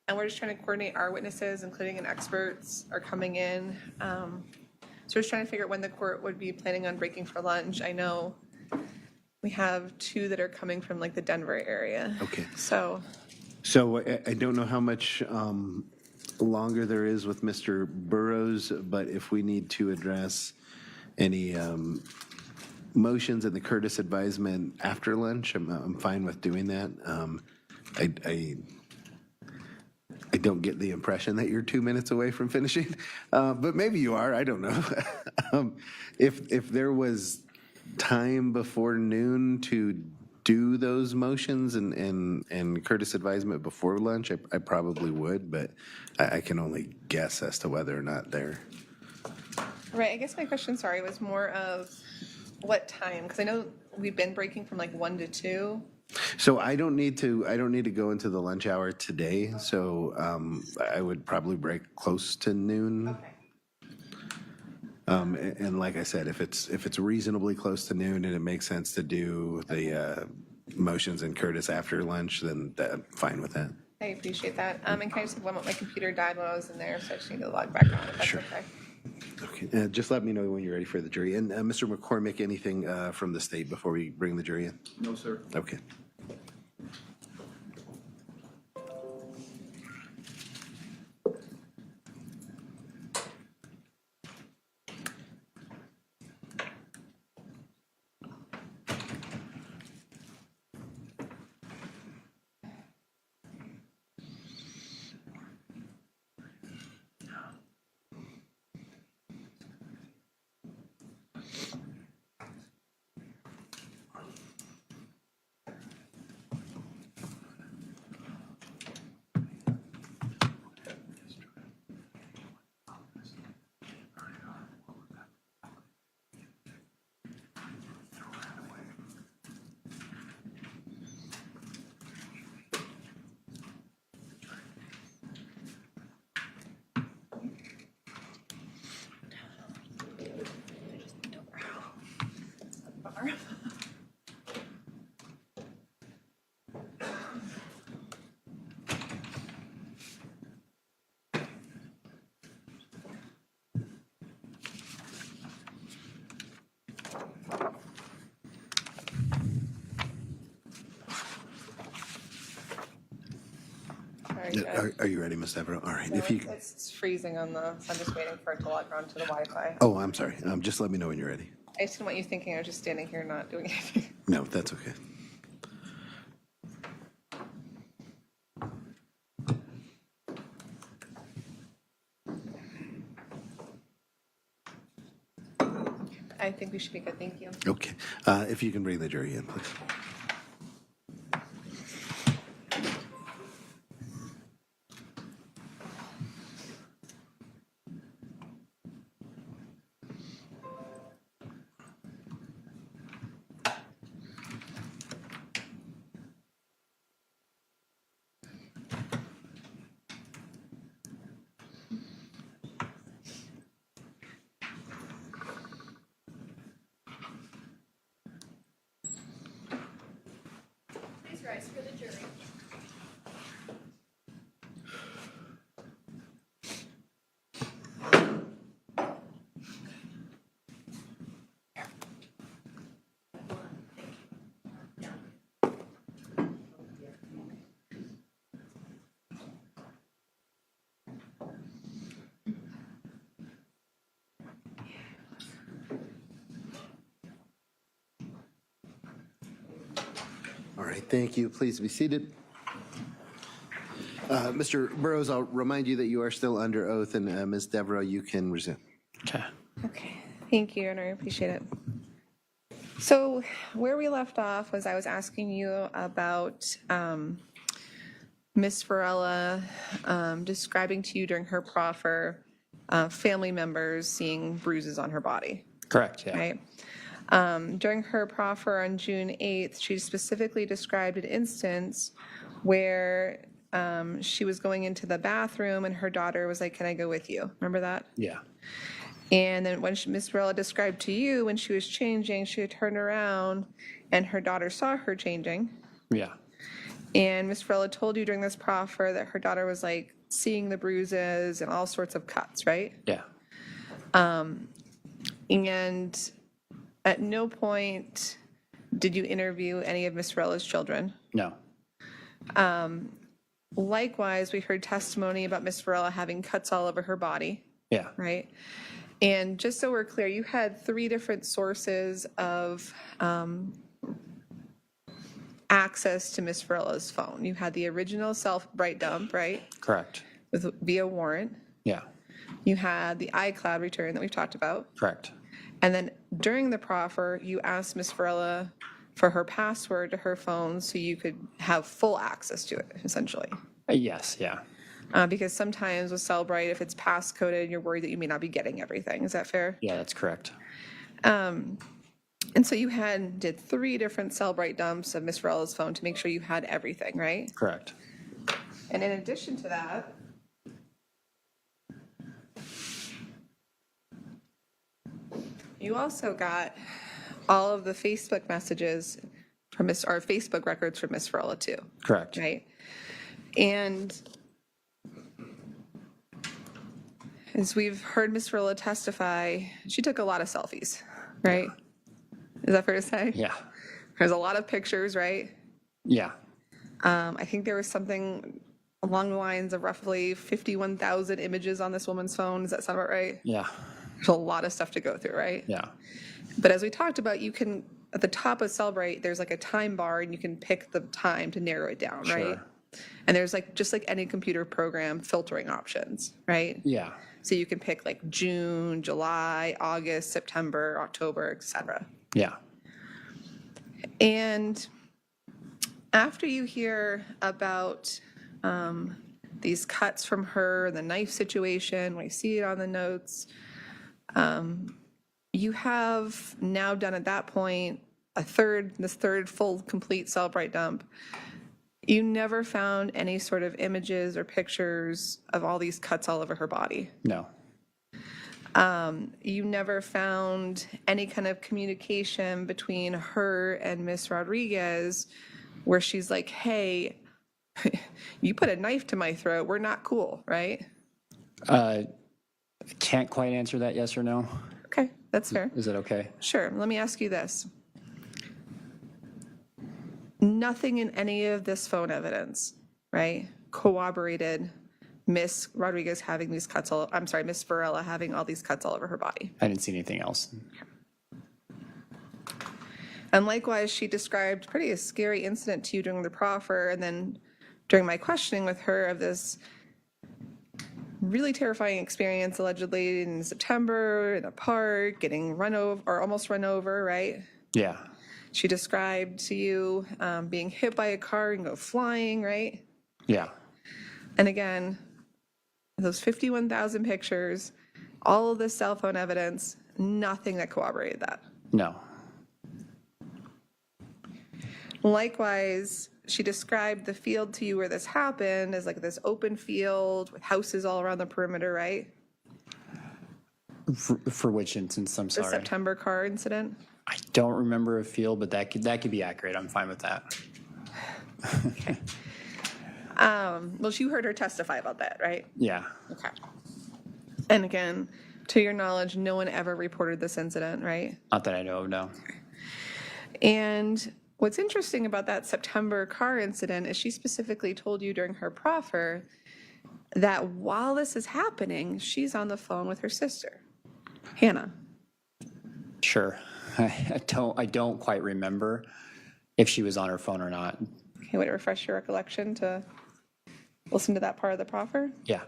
And we're just trying to coordinate our witnesses, including experts, are coming in. So we're just trying to figure out when the court would be planning on breaking for lunch. I know we have 2 that are coming from like the Denver area. Okay. So I don't know how much longer there is with Mr. Burrows, but if we need to address any motions in the Curtis advisement after lunch, I'm fine with doing that. I don't get the impression that you're 2 minutes away from finishing, but maybe you are. I don't know. If there was time before noon to do those motions and Curtis advisement before lunch, I probably would, but I can only guess as to whether or not they're. right, I guess my question, sorry, was more of what time? Because I know we've been breaking from like 1 to 2. So I don't need to go into the lunch hour today. So I would probably break close to noon. Okay. And like I said, if it's reasonably close to noon and it makes sense to do the motions and Curtis after lunch, then I'm fine with that. I appreciate that. And can I just have one? My computer died when I was in there, so I just need to log back on. If that's Sure. okay. Okay. Just let me know when you're ready for the jury. And Mr. McCormick, anything from the state before we bring the jury in? No, sir. Okay. Are you ready, Ms. Devereaux? All right. If you. It's freezing on the, so I'm just waiting for it to log on to the Wi-Fi. Oh, I'm sorry. Just let me know when you're ready. I just didn't want you thinking I was just standing here not doing anything. No, that's okay. I think we should be good. Thank you. Okay. If you can bring the jury in, please. Please rise for the jury. All right, thank you. Please be seated. Mr. Burrows, I'll remind you that you are still under oath, and Ms. Devereaux, you can resume. Okay. Okay, thank you, and I appreciate it. So where we left off was I was asking you about Miss Varela describing to you during her proffer family members seeing bruises on her body, Correct, yeah. right? During her proffer on June 8th, she specifically described an instance where she was going into the bathroom and her daughter was like, "Can I go with you?" Remember that? Yeah, And then when Miss Varela described to you when she was changing, she had turned around and her daughter saw her changing. yeah, And Miss Varela told you during this proffer that her daughter was like seeing the bruises and all sorts of cuts, right? yeah. And at no point did you interview any of Miss Varela's children. No, Likewise, we heard testimony about Miss Varela having cuts all over her body, yeah, right? And just so we're clear, you had 3 different sources of access to Miss Varela's phone. You had the original self-bright dump, right, correct. via warrant. Yeah, You had the iCloud return that we've talked about. correct. And then during the proffer, you asked Miss Varela for her password to her phone so you could have full access to it, essentially. Yes, yeah, Because sometimes with Cellbrite, if it's passcoded, you're worried that you may not be getting everything. Is that fair? yeah, that's correct. And so you did 3 different Cellbrite dumps of Miss Varela's phone to make sure you had everything, right? Correct. And in addition to that, you also got all of the Facebook messages from or Facebook records from Miss Varela too, Correct. right? And as we've heard Miss Varela testify, she took a lot of selfies, right? Is that fair to say? Yeah, There's a lot of pictures, right? yeah, I think there was something along the lines of roughly 51,000 images on this woman's phone. Does that sound about right? yeah, There's a lot of stuff to go through, right? yeah, But as we talked about, you can, at the top of Cellbrite, there's like a time bar and you can pick the time to narrow it down, right? Sure. And there's like, just like any computer program, filtering options, right? yeah, So you can pick like June, July, August, September, October, etc. yeah, And after you hear about these cuts from her, the knife situation, we see it on the notes, you have now done at that point this third full complete Cellbrite dump. You never found any sort of images or pictures of all these cuts all over her body. no, You never found any kind of communication between her and Miss Rodriguez where she's like, "Hey, you put a knife to my throat. We're not cool, right?" can't quite answer that yes or no. Okay, that's fair. Is it okay? Sure. Let me ask you this. Nothing in any of this phone evidence, right, corroborated Miss Rodriguez having these cuts Miss Varela having all these cuts all over her body. I didn't see anything else. And likewise, she described pretty a scary incident to you during the proffer, and then during my questioning with her of this really terrifying experience allegedly in September in a park, getting run over or almost run over, right? Yeah, She described to you being hit by a car and go flying, right? yeah, And again, those 51,000 pictures, all of the cell phone evidence, nothing that corroborated that. no, Likewise, she described the field to you where this happened as like this open field with houses all around the perimeter, right? For which instance? I'm The sorry. September car incident. I don't remember a field, but that could be accurate. I'm fine with that. Well, you heard her testify about that, right? Yeah, Okay. And again, to your knowledge, no one ever reported this incident, right? not that I know of. No. And what's interesting about that September car incident is she specifically told you during her proffer that while this is happening, she's on the phone with her sister, Hannah. Sure. I don't quite remember if she was on her phone or not. Okay, way to refresh your recollection to listen to that part of the proffer. Yeah.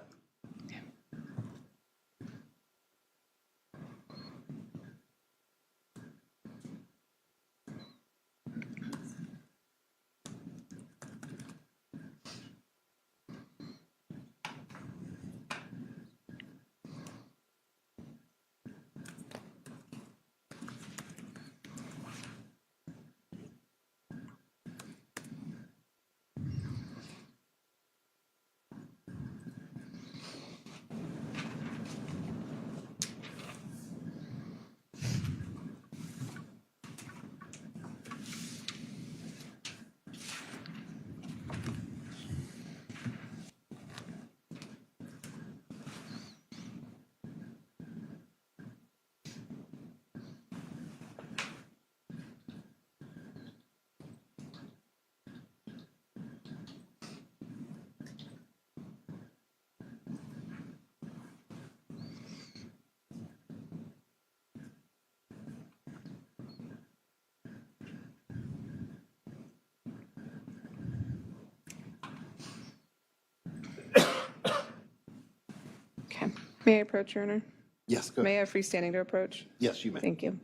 May I approach, Your Honor? Yes, go May I ahead. have freestanding to approach? Yes, you may. Thank you.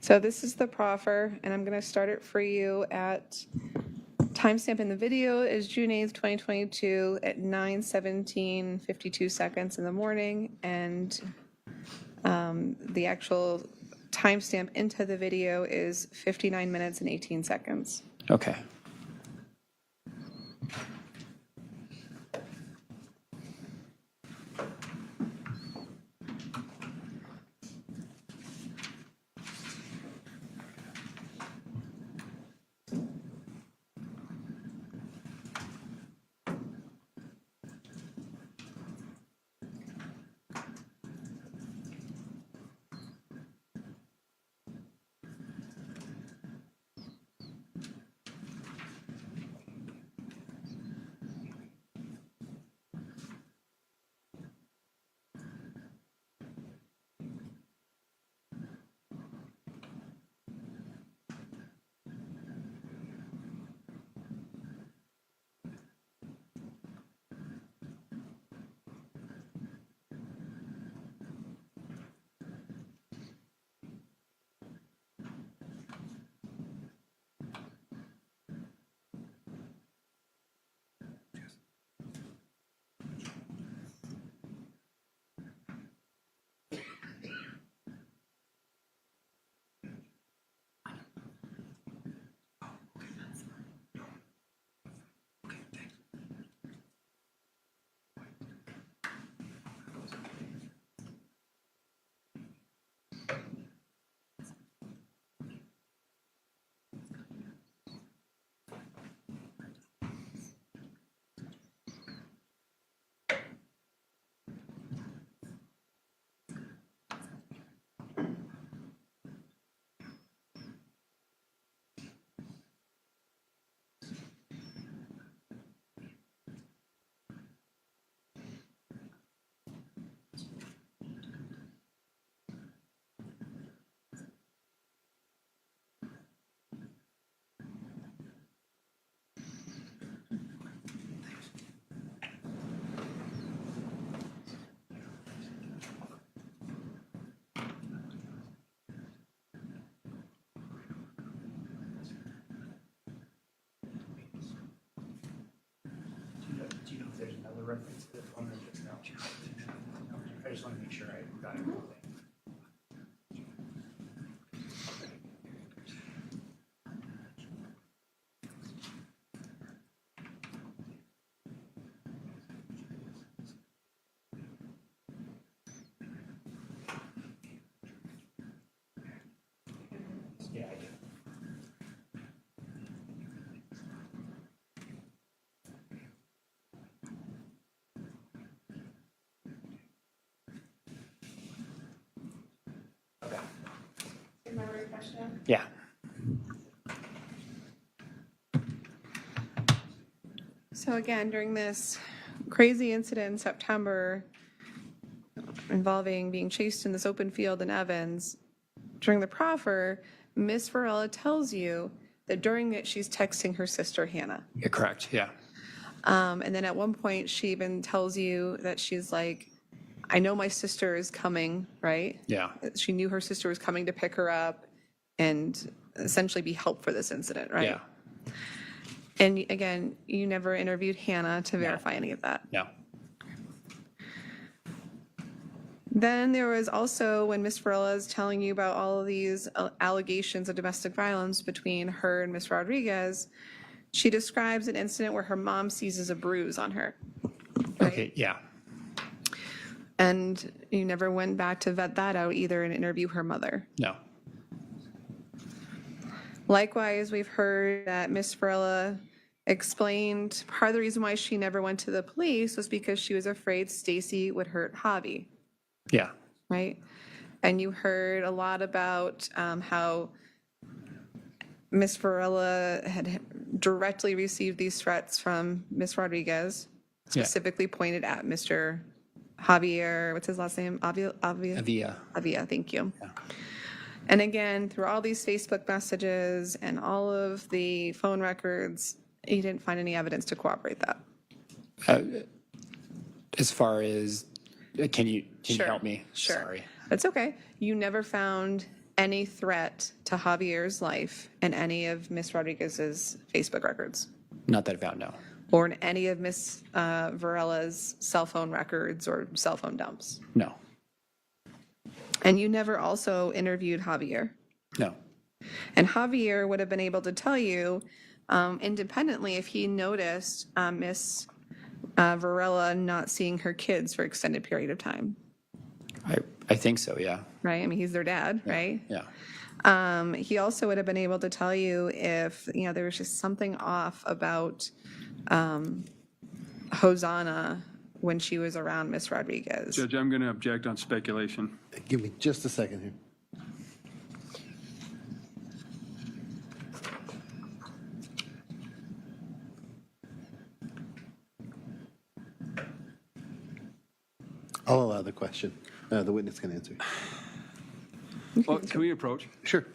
So this is the proffer, and I'm going to start it for you at timestamp in the video is June 8th, 2022 at 9:17:52 seconds in the morning, and the actual timestamp into the video is 59 minutes and 18 seconds. Okay. Do you know if there's another reference to the phone or just no? I just want to make sure I got everything. Yeah, I do. Yeah. So again, during this crazy incident in September involving being chased in this open field in Evans, during the proffer, Miss Varela tells you that during it she's texting her sister Hannah. Yeah, correct. Yeah. And then at one point she even tells you that she's like, I know my sister is coming, right? Yeah. She knew her sister was coming to pick her up and essentially be help for this incident, right? Yeah. And again, you never interviewed Hannah to verify any of that. No. Then there was also when Miss Varela is telling you about all of these allegations of domestic violence between her and Miss Rodriguez, she describes an incident where her mom seizes a bruise on her. Right? Okay. Yeah. And you never went back to vet that out either and interview her mother. No. Likewise, we've heard that Miss Varela explained part of the reason why she never went to the police was because she was afraid Stacy would hurt Javi, Yeah. right? And you heard a lot about how Miss Varela had directly received these threats from Miss Rodriguez, Yeah. specifically pointed at Mr. Javier, what's his last name? Avia? Avia. Avia, thank you. And again, through all these Facebook messages and all of the phone records, you didn't find any evidence to corroborate that. As far as Can you Sure, help me? Sure. Sorry. That's okay. You never found any threat to Javier's life in any of Miss Rodriguez's Facebook records Not that I found, no. or in any of Miss Varela's cell phone records or cell phone dumps. No. And you never also interviewed Javier. No. And Javier would have been able to tell you independently if he noticed Miss Varela not seeing her kids for extended period of time, I think so, yeah. right? I mean, he's their dad, right? Yeah. He also would have been able to tell you if, there was just something off about Hosanna when she was around Miss Rodriguez. Judge, I'm going to object on speculation. Give me just a second here. I'll allow the question. The witness can answer. Well, can we approach? Sure.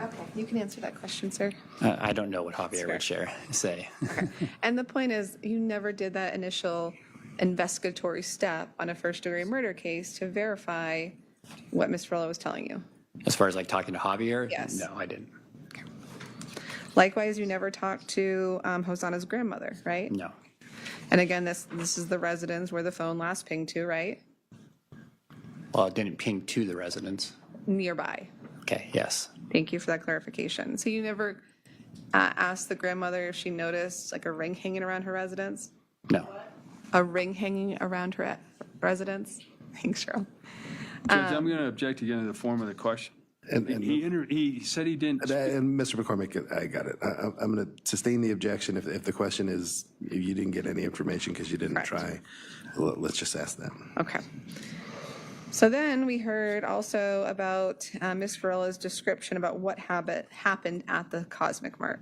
Okay, you can answer that question, sir. I don't know what Javier fair. would say. And the point is, you never did that initial investigatory step on a first-degree murder case to verify what Miss Varela was telling you. As far as like talking to Javier? Yes. No, I didn't. Likewise, you never talked to Hosanna's grandmother, right? No. And again, this is the residence where the phone last pinged to, right? Well, it didn't ping to the residence. Nearby. Okay, yes. Thank you for that clarification. So you never asked the grandmother if she noticed like a ring hanging around her residence? No. A ring hanging around her residence? Thanks, Cheryl. Judge, I'm going to object again to the form of the question. He said he didn't. And Mr. McCormick, I got it. I'm going to sustain the objection if the question is you didn't get any information because you didn't Correct. try. Let's just ask that. Okay. So then we heard also about Miss Varela's description about what happened at the Cosmic Mart.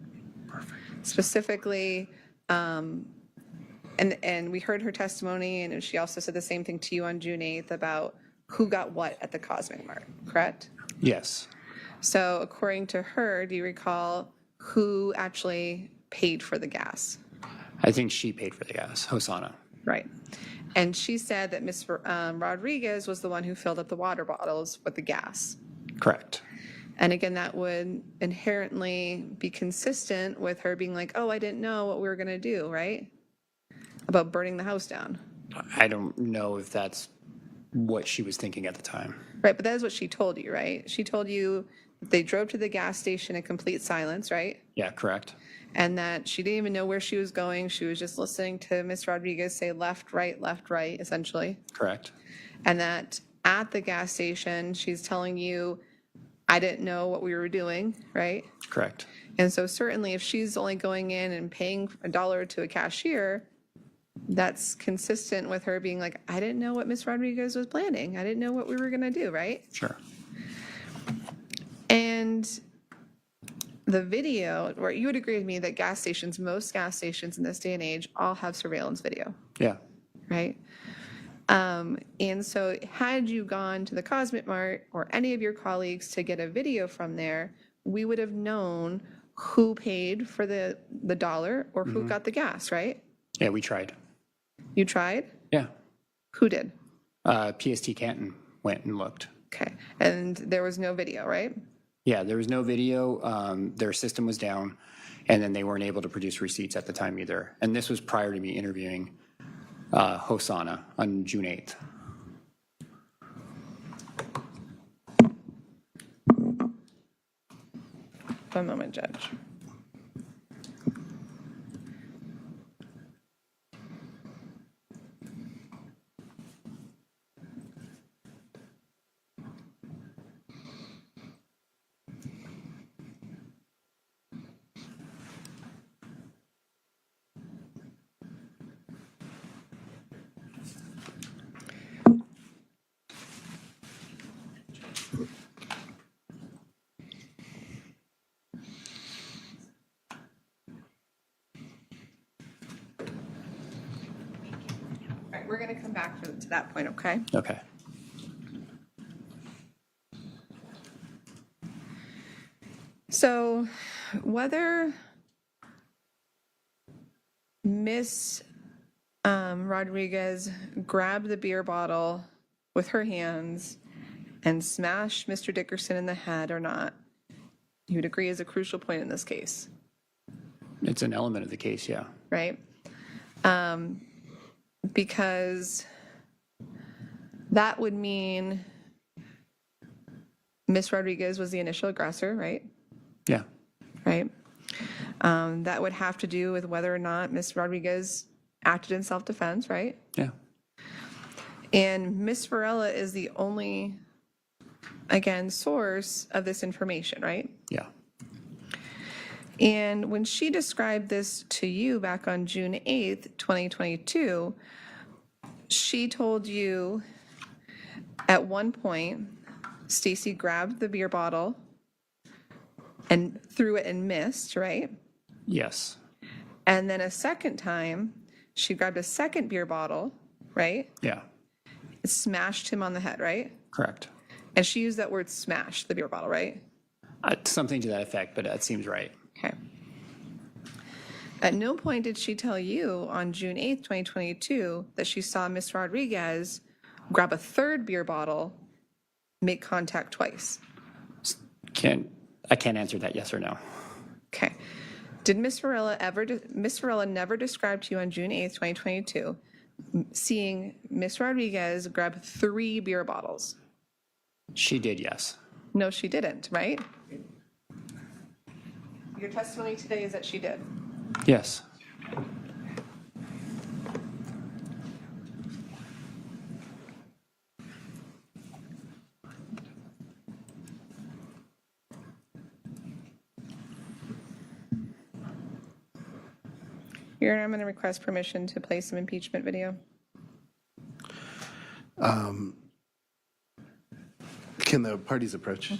Perfect. Specifically, and we heard her testimony, and she also said the same thing to you on June 8th about who got what at the Cosmic Mart, correct? Yes. So according to her, do you recall who actually paid for the gas? I think she paid for the gas, Hosanna. Right. And she said that Miss Rodriguez was the one who filled up the water bottles with the gas. Correct. And again, that would inherently be consistent with her being like, oh, I didn't know what we were going to do, right? About burning the house down. I don't know if that's what she was thinking at the time. Right, but that is what she told you, right? She told you that they drove to the gas station in complete silence, right? Yeah, correct. And that she didn't even know where she was going. She was just listening to Miss Rodriguez say left, right, essentially. Correct. And that at the gas station, she's telling you, I didn't know what we were doing, right? Correct. And so certainly if she's only going in and paying $1 to a cashier, that's consistent with her being like, I didn't know what Miss Rodriguez was planning. I didn't know what we were going to do, right? Sure. And the video, where you would agree with me that gas stations, most gas stations in this day and age, all have surveillance video, Yeah. right? And so had you gone to the Cosmet Mart or any of your colleagues to get a video from there, we would have known who paid for the dollar or who got the gas, right? Yeah, we tried. You tried? Yeah. Who did? PST Canton went and looked. Okay. And there was no video, right? Yeah, there was no video. Their system was down, and then they weren't able to produce receipts at the time either. And this was prior to me interviewing Hosanna on June 8th. One moment, Judge. All right, we're going to come back to that point, okay? Okay. So whether Miss Rodriguez grabbed the beer bottle with her hands and smashed Mr. Dickerson in the head or not, you would agree is a crucial point in this case, It's an element of the case, yeah. right? Because that would mean Miss Rodriguez was the initial aggressor, right? Yeah. Right? That would have to do with whether or not Miss Rodriguez acted in self-defense, right? Yeah. And Miss Varela is the only, again, source of this information, right? Yeah. And when she described this to you back on June 8th, 2022, she told you at one point, Stacy grabbed the beer bottle and threw it and missed, right? Yes. And then a second time, she grabbed a second beer bottle, right? Yeah. Smashed him on the head, right? Correct. And she used that word smash, the beer bottle, right? Something to that effect, but that seems right. Okay. At no point did she tell you on June 8th, 2022, that she saw Miss Rodriguez grab a third beer bottle, make contact twice. I can't answer that yes or no. Okay. Did Miss Varela never describe to you on June 8th, 2022, seeing Miss Rodriguez grab 3 beer bottles? She did, yes. No, she didn't, right? Your testimony today is that she did. Yes. Your Honor, I'm going to request permission to play some impeachment video. Can the parties approach?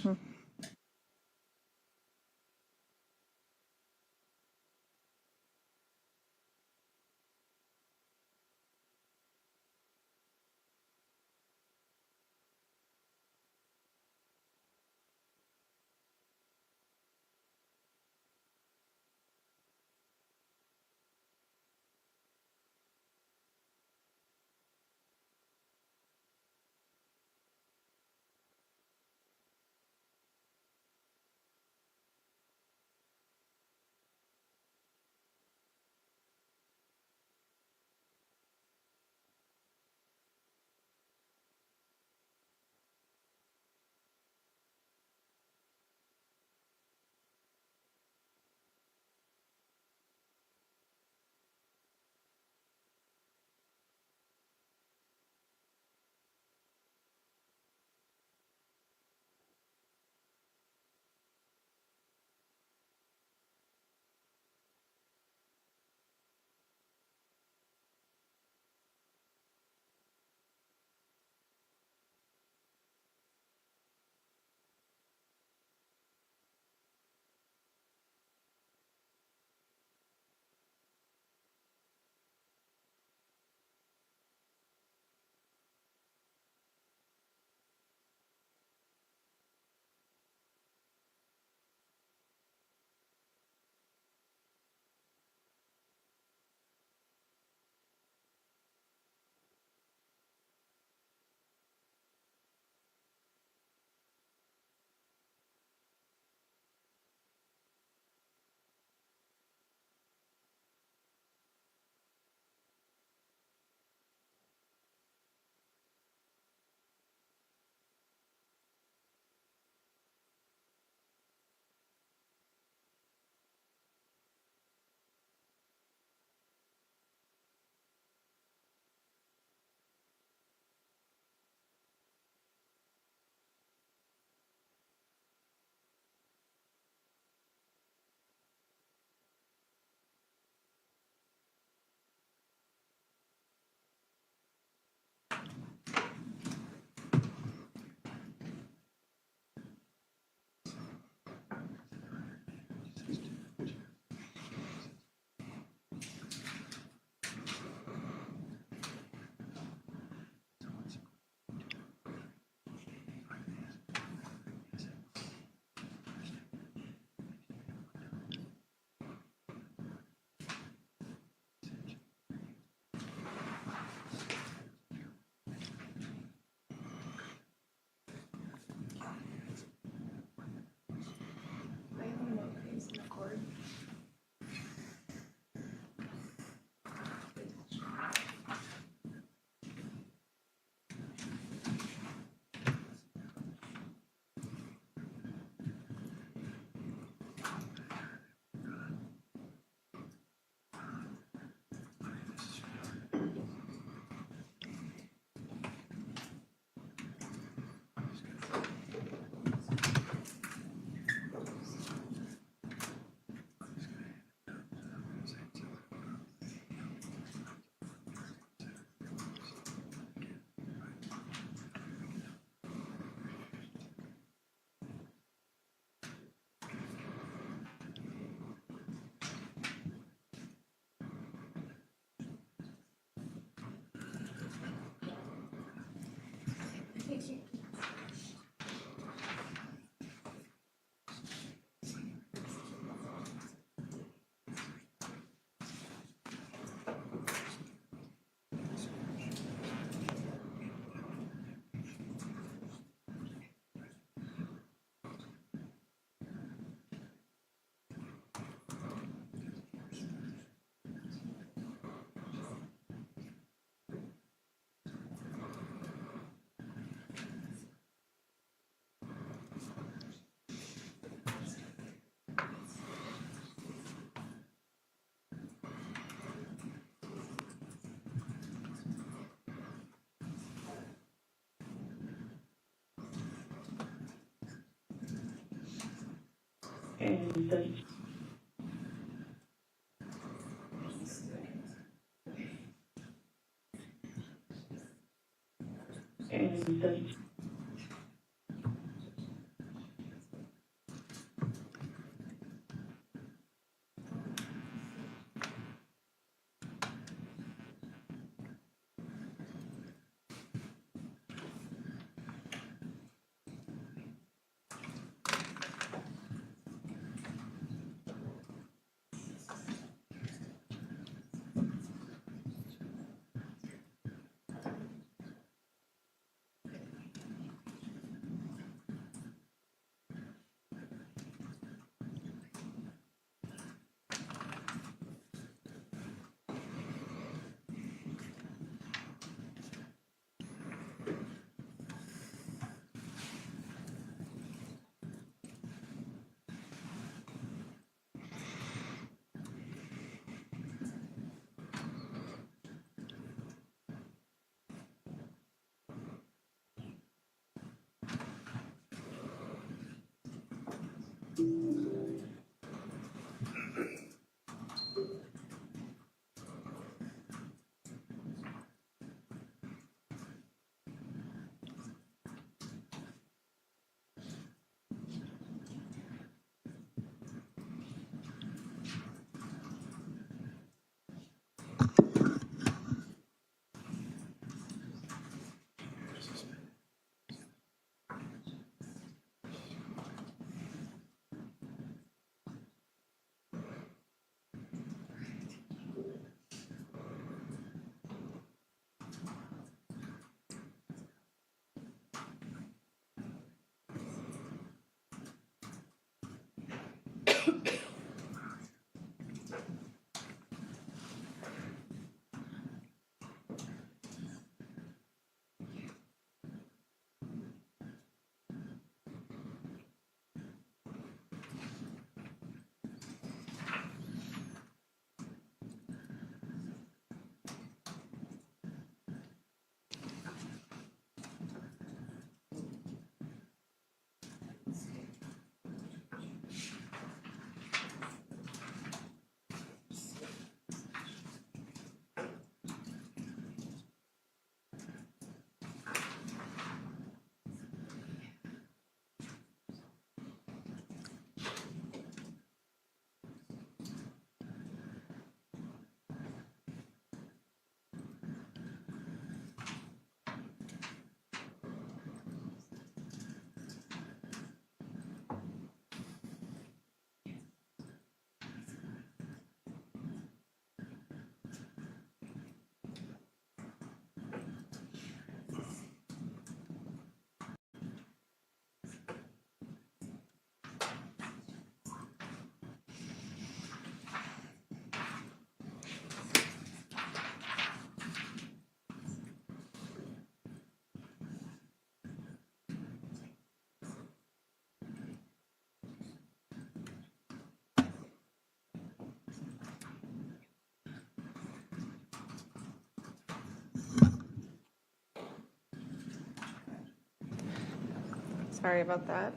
Sorry about that.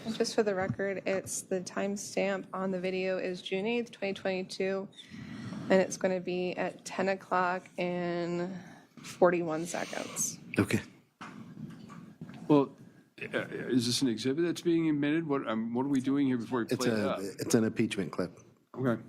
And just for the record, it's the timestamp on the video is June 8th, 2022, and it's going to be at 10 o'clock and 41 seconds. Okay. Well, is this an exhibit that's being admitted? What are we doing here before we play it up? It's an impeachment clip. Okay.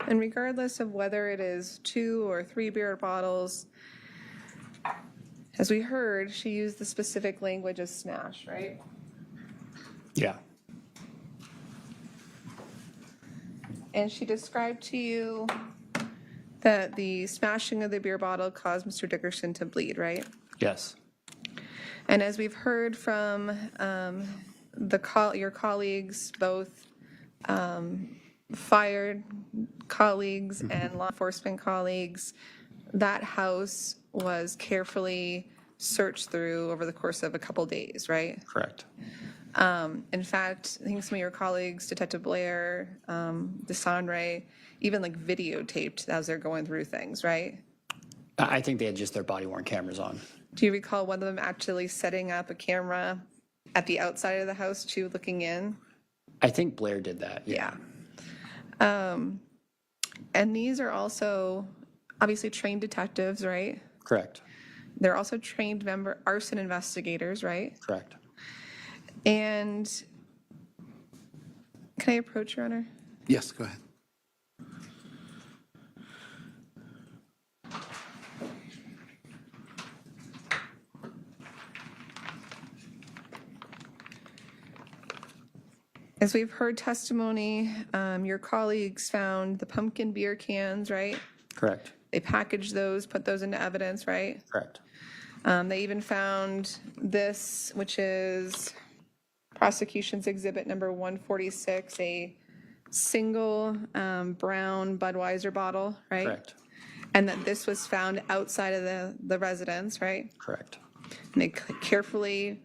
And regardless of whether it is 2 or 3 beer bottles, as we heard, she used the specific language of smash, right? Yeah. And she described to you that the smashing of the beer bottle caused Mr. Dickerson to bleed, right? Yes. And as we've heard from your colleagues, both fired colleagues and law enforcement colleagues, that house was carefully searched through over the course of a couple days, right? Correct. In fact, I think some of your colleagues, Detective Blair, DeSandre, even like videotaped as they're going through things, right? I think they had just their body-worn cameras on. Do you recall one of them actually setting up a camera at the outside of the house too, looking in? I think Blair did that. Yeah. And these are also obviously trained detectives, right? Correct. They're also trained arson investigators, right? Correct. And can I approach, Your Honor? Yes, go ahead. As we've heard testimony, your colleagues found the pumpkin beer cans, right? Correct. They packaged those, put those into evidence, right? Correct. They even found this, which is prosecution's exhibit number 146, a single brown Budweiser bottle, right? Correct. And that this was found outside of the residence, right? Correct. And they carefully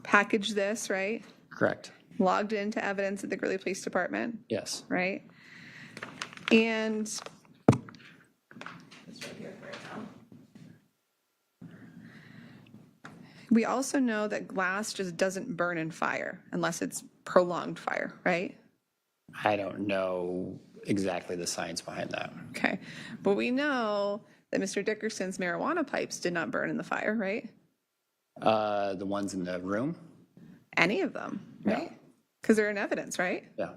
packaged this, right? Correct. Logged it into evidence at the Greeley Police Department, Yes. right? And we also know that glass just doesn't burn in fire unless it's prolonged fire, right? I don't know exactly the science behind that. Okay. But we know that Mr. Dickerson's marijuana pipes did not burn in the fire, right? The ones in the room? Any of them, No. right? Because they're in evidence, right? Yeah.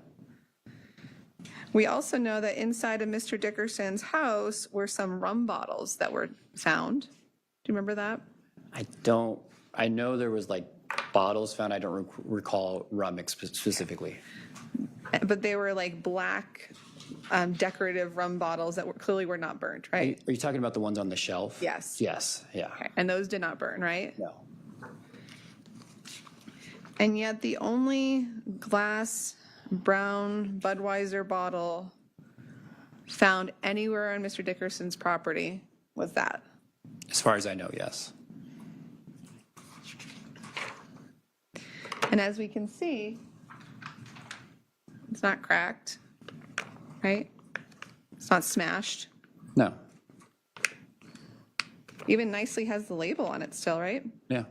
We also know that inside of Mr. Dickerson's house were some rum bottles that were found. Do you remember that? I know there was like bottles found. I don't recall rum specifically. But they were like black decorative rum bottles that clearly were not burned, right? Are you talking about the ones on the shelf? Yes. Yes. Yeah. Okay. And those did not burn, right? No. And yet the only glass brown Budweiser bottle found anywhere on Mr. Dickerson's property was that. As far as I know, yes. And as we can see, it's not cracked, right? It's not smashed. No. Even nicely has the label on it still, right? Yeah.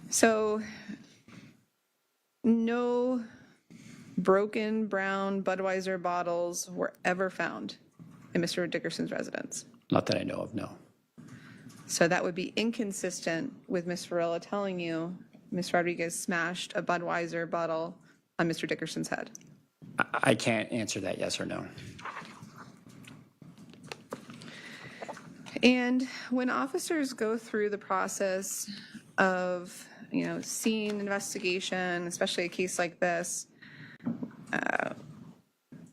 So no broken brown Budweiser bottles were ever found in Mr. Dickerson's residence. Not that I know of, no. So that would be inconsistent with Ms. Varela telling you Ms. Rodriguez smashed a Budweiser bottle on Mr. Dickerson's head. I can't answer that yes or no. And when officers go through the process of, scene investigation, especially a case like this,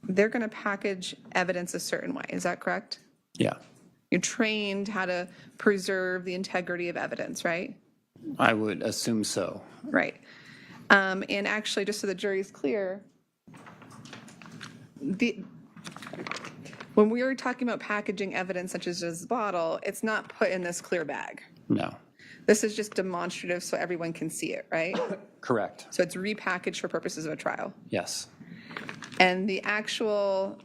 they're going to package evidence a certain way. Is that correct? Yeah. You're trained how to preserve the integrity of evidence, right? I would assume so. Right. And actually, just so the jury's clear, when we are talking about packaging evidence such as this bottle, it's not put in this clear bag. No. This is just demonstrative so everyone can see it, right? Correct. So it's repackaged for purposes of a trial. Yes. And the actual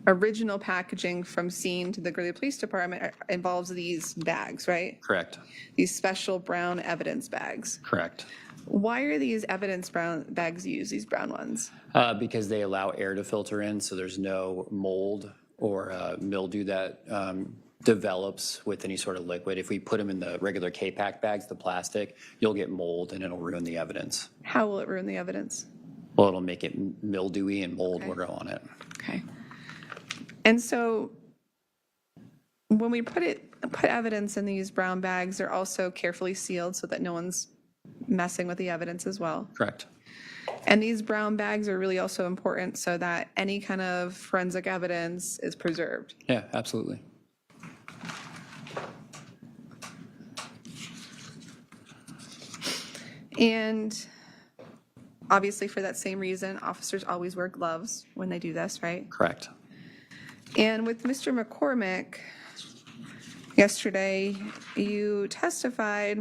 original packaging from scene to the Greeley Police Department involves these bags, right? Correct. These special brown evidence bags. Correct. Why are these evidence brown bags used, these brown ones? Because they allow air to filter in, so there's no mold or mildew that develops with any sort of liquid. If we put them in the regular K-Pack bags, the plastic, you'll get mold and it'll ruin the evidence. How will it ruin the evidence? Well, it'll make it mildewy and mold will grow on it. Okay. And so when we put evidence in these brown bags, they're also carefully sealed so that no one's messing with the evidence as well. Correct. And these brown bags are really also important so that any kind of forensic evidence is preserved. Yeah, absolutely. And obviously for that same reason, officers always wear gloves when they do this, right? Correct. And with Mr. McCormick, yesterday, you testified,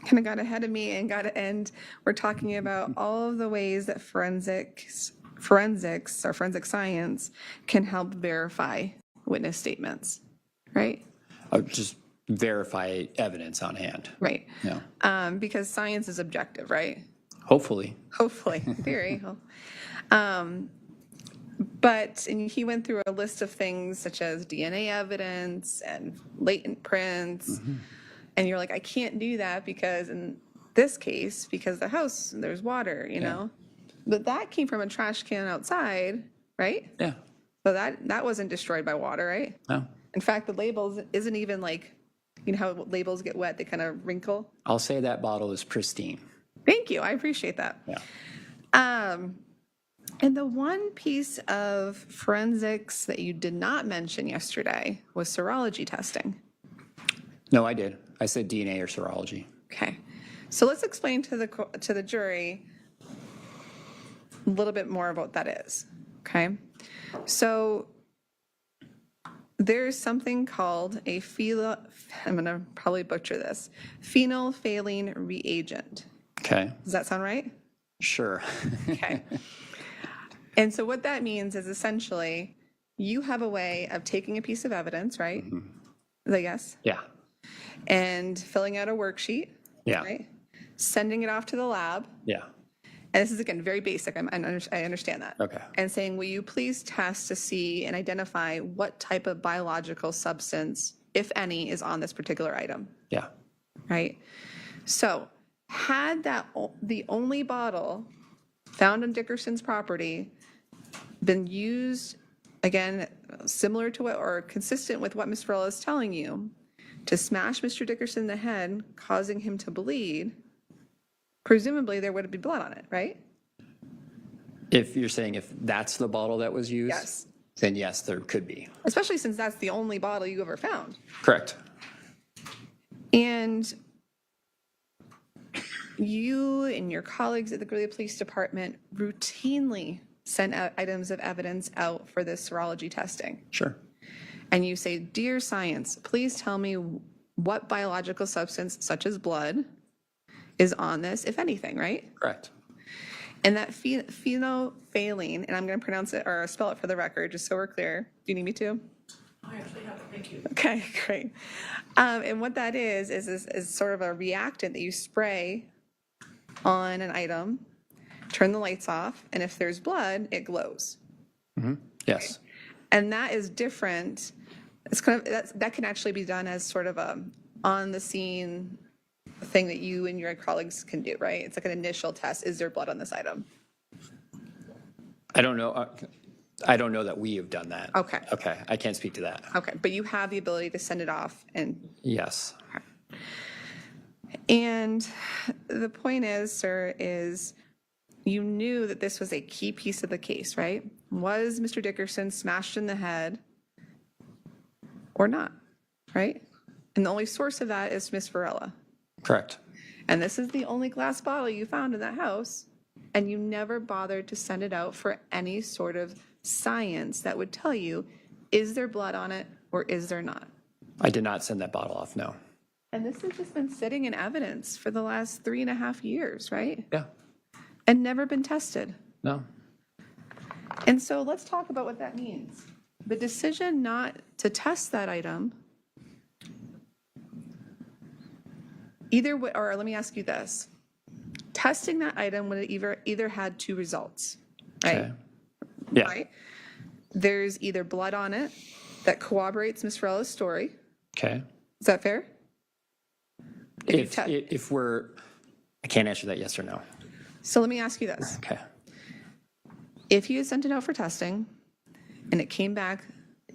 kind of got ahead of me and we're talking about all of the ways that forensics or forensic science can help verify witness statements, right? Just verify evidence on hand. Right. Yeah. Because science is objective, right? Hopefully. Hopefully, in theory. But and he went through a list of things such as DNA evidence and latent prints. And you're like, I can't do that because in this case, because the house, there's water, you know? But that came from a trash can outside, right? Yeah. So that wasn't destroyed by water, right? No. In fact, the labels isn't even like, you know how labels get wet, they kind of wrinkle? I'll say that bottle is pristine. Thank you, I appreciate that. Yeah. And the one piece of forensics that you did not mention yesterday was serology testing. No, I did. I said DNA or serology. Okay, so let's explain to the jury a little bit more of what that is. Okay, so there's something called a I'm gonna probably butcher this, phenolphthalein reagent. Okay. Does that sound right? Sure. Okay. And so what that means is essentially you have a way of taking a piece of evidence, right? Is that yes? Yeah. And filling out a worksheet, Yeah. right? Sending it off to the lab. Yeah. And this is, again, very basic. I understand that. Okay. And saying, will you please test to see and identify what type of biological substance, if any, is on this particular item, Yeah. right? So had the only bottle found on Dickerson's property been used, again, similar to what or consistent with what Ms. Varela is telling you, to smash Mr. Dickerson in the head, causing him to bleed, presumably there would be blood on it, right? If you're saying if that's the bottle that was used, Yes. then yes, there could be. Especially since that's the only bottle you ever found. Correct. And you and your colleagues at the Greeley Police Department routinely send out items of evidence out for this serology testing. Sure. And you say, dear science, please tell me what biological substance, such as blood, is on this, if anything, right? Correct. And that phenolphthalein, and I'm going to pronounce it or spell it for the record, just so we're clear. Do you need me to? I actually have it, thank you. Okay, great. And what that is sort of a reactant that you spray on an item, turn the lights off, and if there's blood, it glows. Yes. And that is different. It's kind of that can actually be done as sort of a on the scene thing that you and your colleagues can do, right? It's like an initial test. Is there blood on this item? I don't know. I don't know that we have done that. Okay. Okay. I can't speak to that. Okay, but you have the ability to send it off and. Yes. And the point is, sir, is you knew that this was a key piece of the case, right? Was Mr. Dickerson smashed in the head or not, right? And the only source of that is Miss Varela. Correct. And this is the only glass bottle you found in that house, and you never bothered to send it out for any sort of science that would tell you, is there blood on it or is there not? I did not send that bottle off, no. And this has just been sitting in evidence for the last 3.5 years, right? Yeah. And never been tested. No. And so let's talk about what that means. The decision not to test that item, or let me ask you this. Testing that item would have either had two results, right? Okay. Yeah. Right? There's either blood on it that corroborates Ms. Varela's story. Okay. Is that fair? If we're, I can't answer that yes or no. So let me ask you this. Okay. If you had sent it out for testing and it came back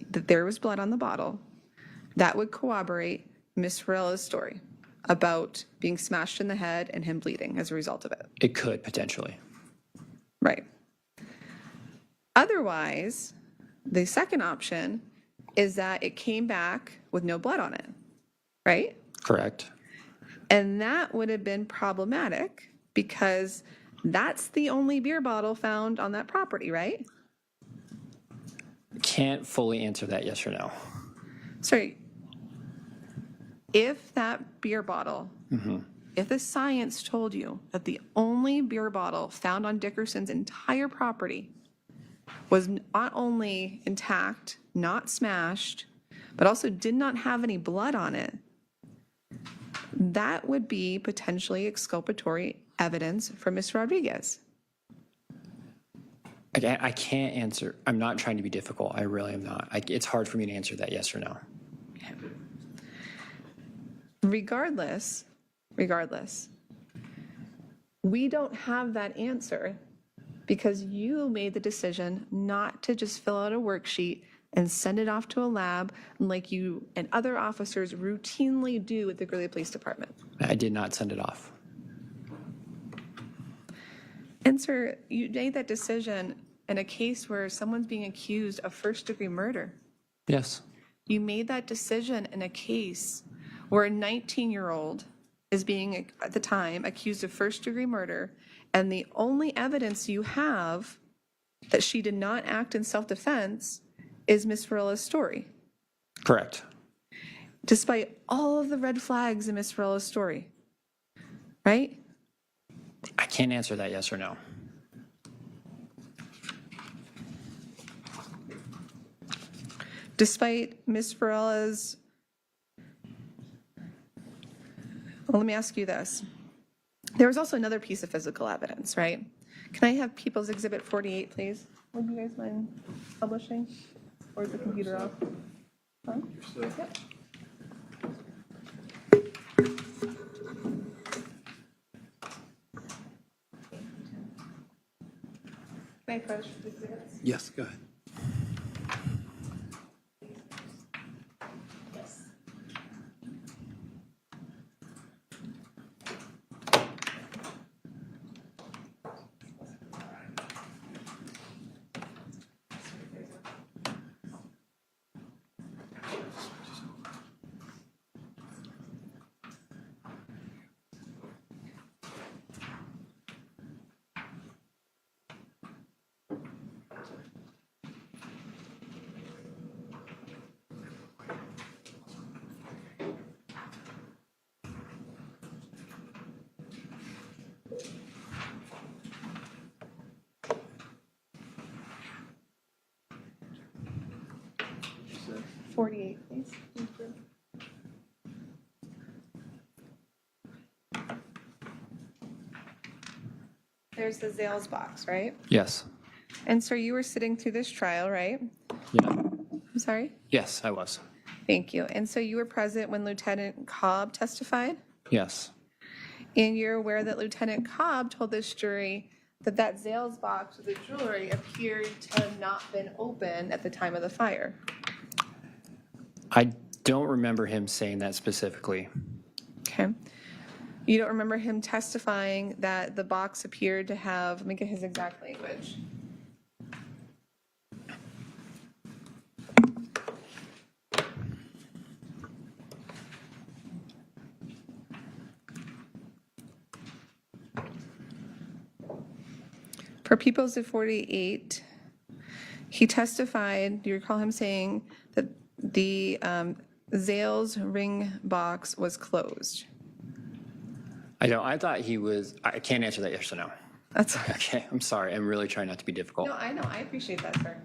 that there was blood on the bottle, that would corroborate Ms. Varela's story about being smashed in the head and him bleeding as a result of it. It could potentially. Right. Otherwise, the second option is that it came back with no blood on it, right? Correct. And that would have been problematic because that's the only beer bottle found on that property, right? Can't fully answer that yes or no. Sorry. If that beer bottle, if the science told you that the only beer bottle found on Dickerson's entire property was not only intact, not smashed, but also did not have any blood on it, that would be potentially exculpatory evidence for Ms. Rodriguez. I can't answer. I'm not trying to be difficult. I really am not. It's hard for me to answer that yes or no. Regardless, we don't have that answer because you made the decision not to just fill out a worksheet and send it off to a lab like you and other officers routinely do at the Greeley Police Department. I did not send it off. And sir, you made that decision in a case where someone's being accused of first-degree murder. Yes. You made that decision in a case where a 19-year-old is being, at the time, accused of first-degree murder, and the only evidence you have that she did not act in self-defense is Ms. Varela's story. Correct. Despite all of the red flags in Ms. Varela's story, right? I can't answer that yes or no. Despite Ms. Varela's, well, let me ask you this. There was also another piece of physical evidence, right? Can I have People's Exhibit 48, please? Would you guys mind publishing? Or is the computer off? Huh? Yep. Can I approach the exhibits? Yes, go ahead. So 48, please. Thank you. There's the Zales box, right? Yes. And so you were sitting through this trial, right? Yeah. I'm sorry? Yes, I was. Thank you. And so you were present when Lieutenant Cobb testified? Yes. And you're aware that Lieutenant Cobb told this jury that that Zales box with the jewelry appeared to have not been open at the time of the fire. I don't remember him saying that specifically. Okay. You don't remember him testifying that the box appeared to have, let me get his exact language. For Peoples of 48, he testified, do you recall him saying that the Zales ring box was closed? I don't. I thought he was. I can't answer that yes or no. That's Okay. I'm sorry. I'm really trying not to be difficult. No, I know. I appreciate that, sir.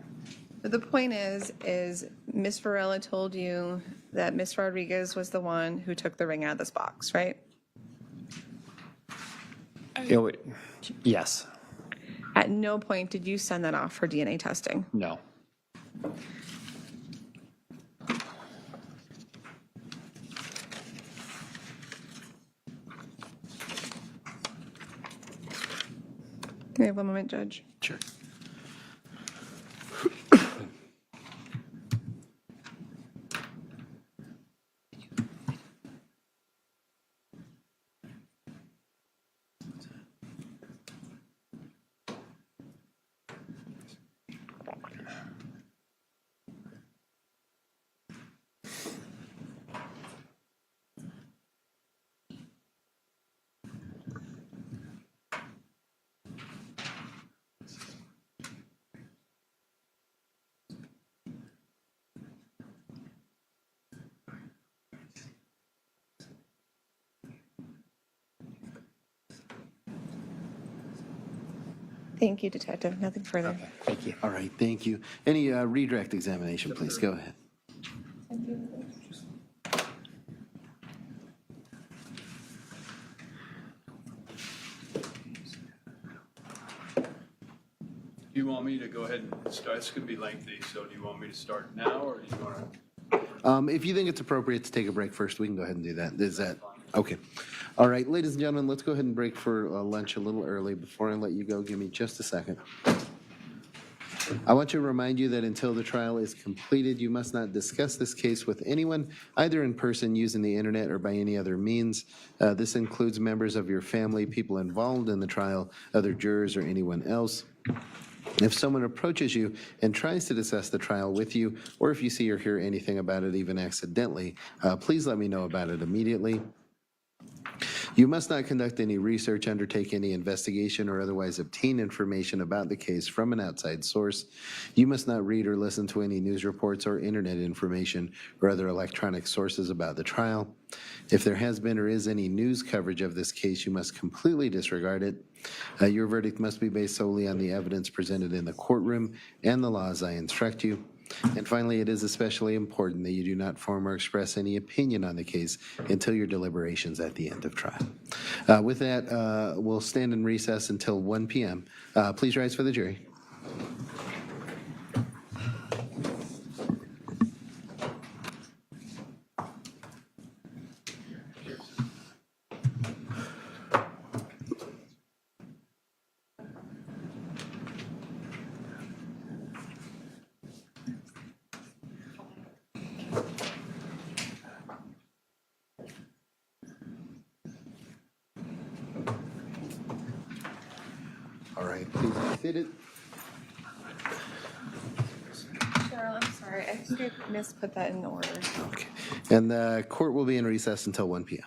But the point is Ms. Varela told you that Ms. Rodriguez was the one who took the ring out of this box, right? Yes. At no point did you send that off for DNA testing. No. Can we have one moment, Judge? Sure. Thank you, Detective. Nothing further. Thank you. All right, thank you. Any redirect examination, please, go ahead. Do you want me to go ahead and start? It's going to be lengthy, so do you want me to start now, or do you want to? If you think it's appropriate to take a break first, we can go ahead and do that. Is that, okay. All right, ladies and gentlemen, let's go ahead and break for lunch a little early. Before I let you go, give me just a second. I want to remind you that until the trial is completed, you must not discuss this case with anyone, either in person, using the internet, or by any other means. This includes members of your family, people involved in the trial, other jurors, or anyone else. If someone approaches you and tries to discuss the trial with you, or if you see or hear anything about it even accidentally, please let me know about it immediately. You must not conduct any research, undertake any investigation, or otherwise obtain information about the case from an outside source. You must not read or listen to any news reports or internet information or other electronic sources about the trial. If there has been or is any news coverage of this case, you must completely disregard it. Your verdict must be based solely on the evidence presented in the courtroom and the law as I instruct you. And finally, it is especially important that you do not form or express any opinion on the case until your deliberations at the end of trial. With that, we'll stand in recess until 1 p.m. Please rise for the jury. All right, please be seated. Cheryl, I'm sorry. I think I misput that in order. Okay. And the court will be in recess until 1 p.m.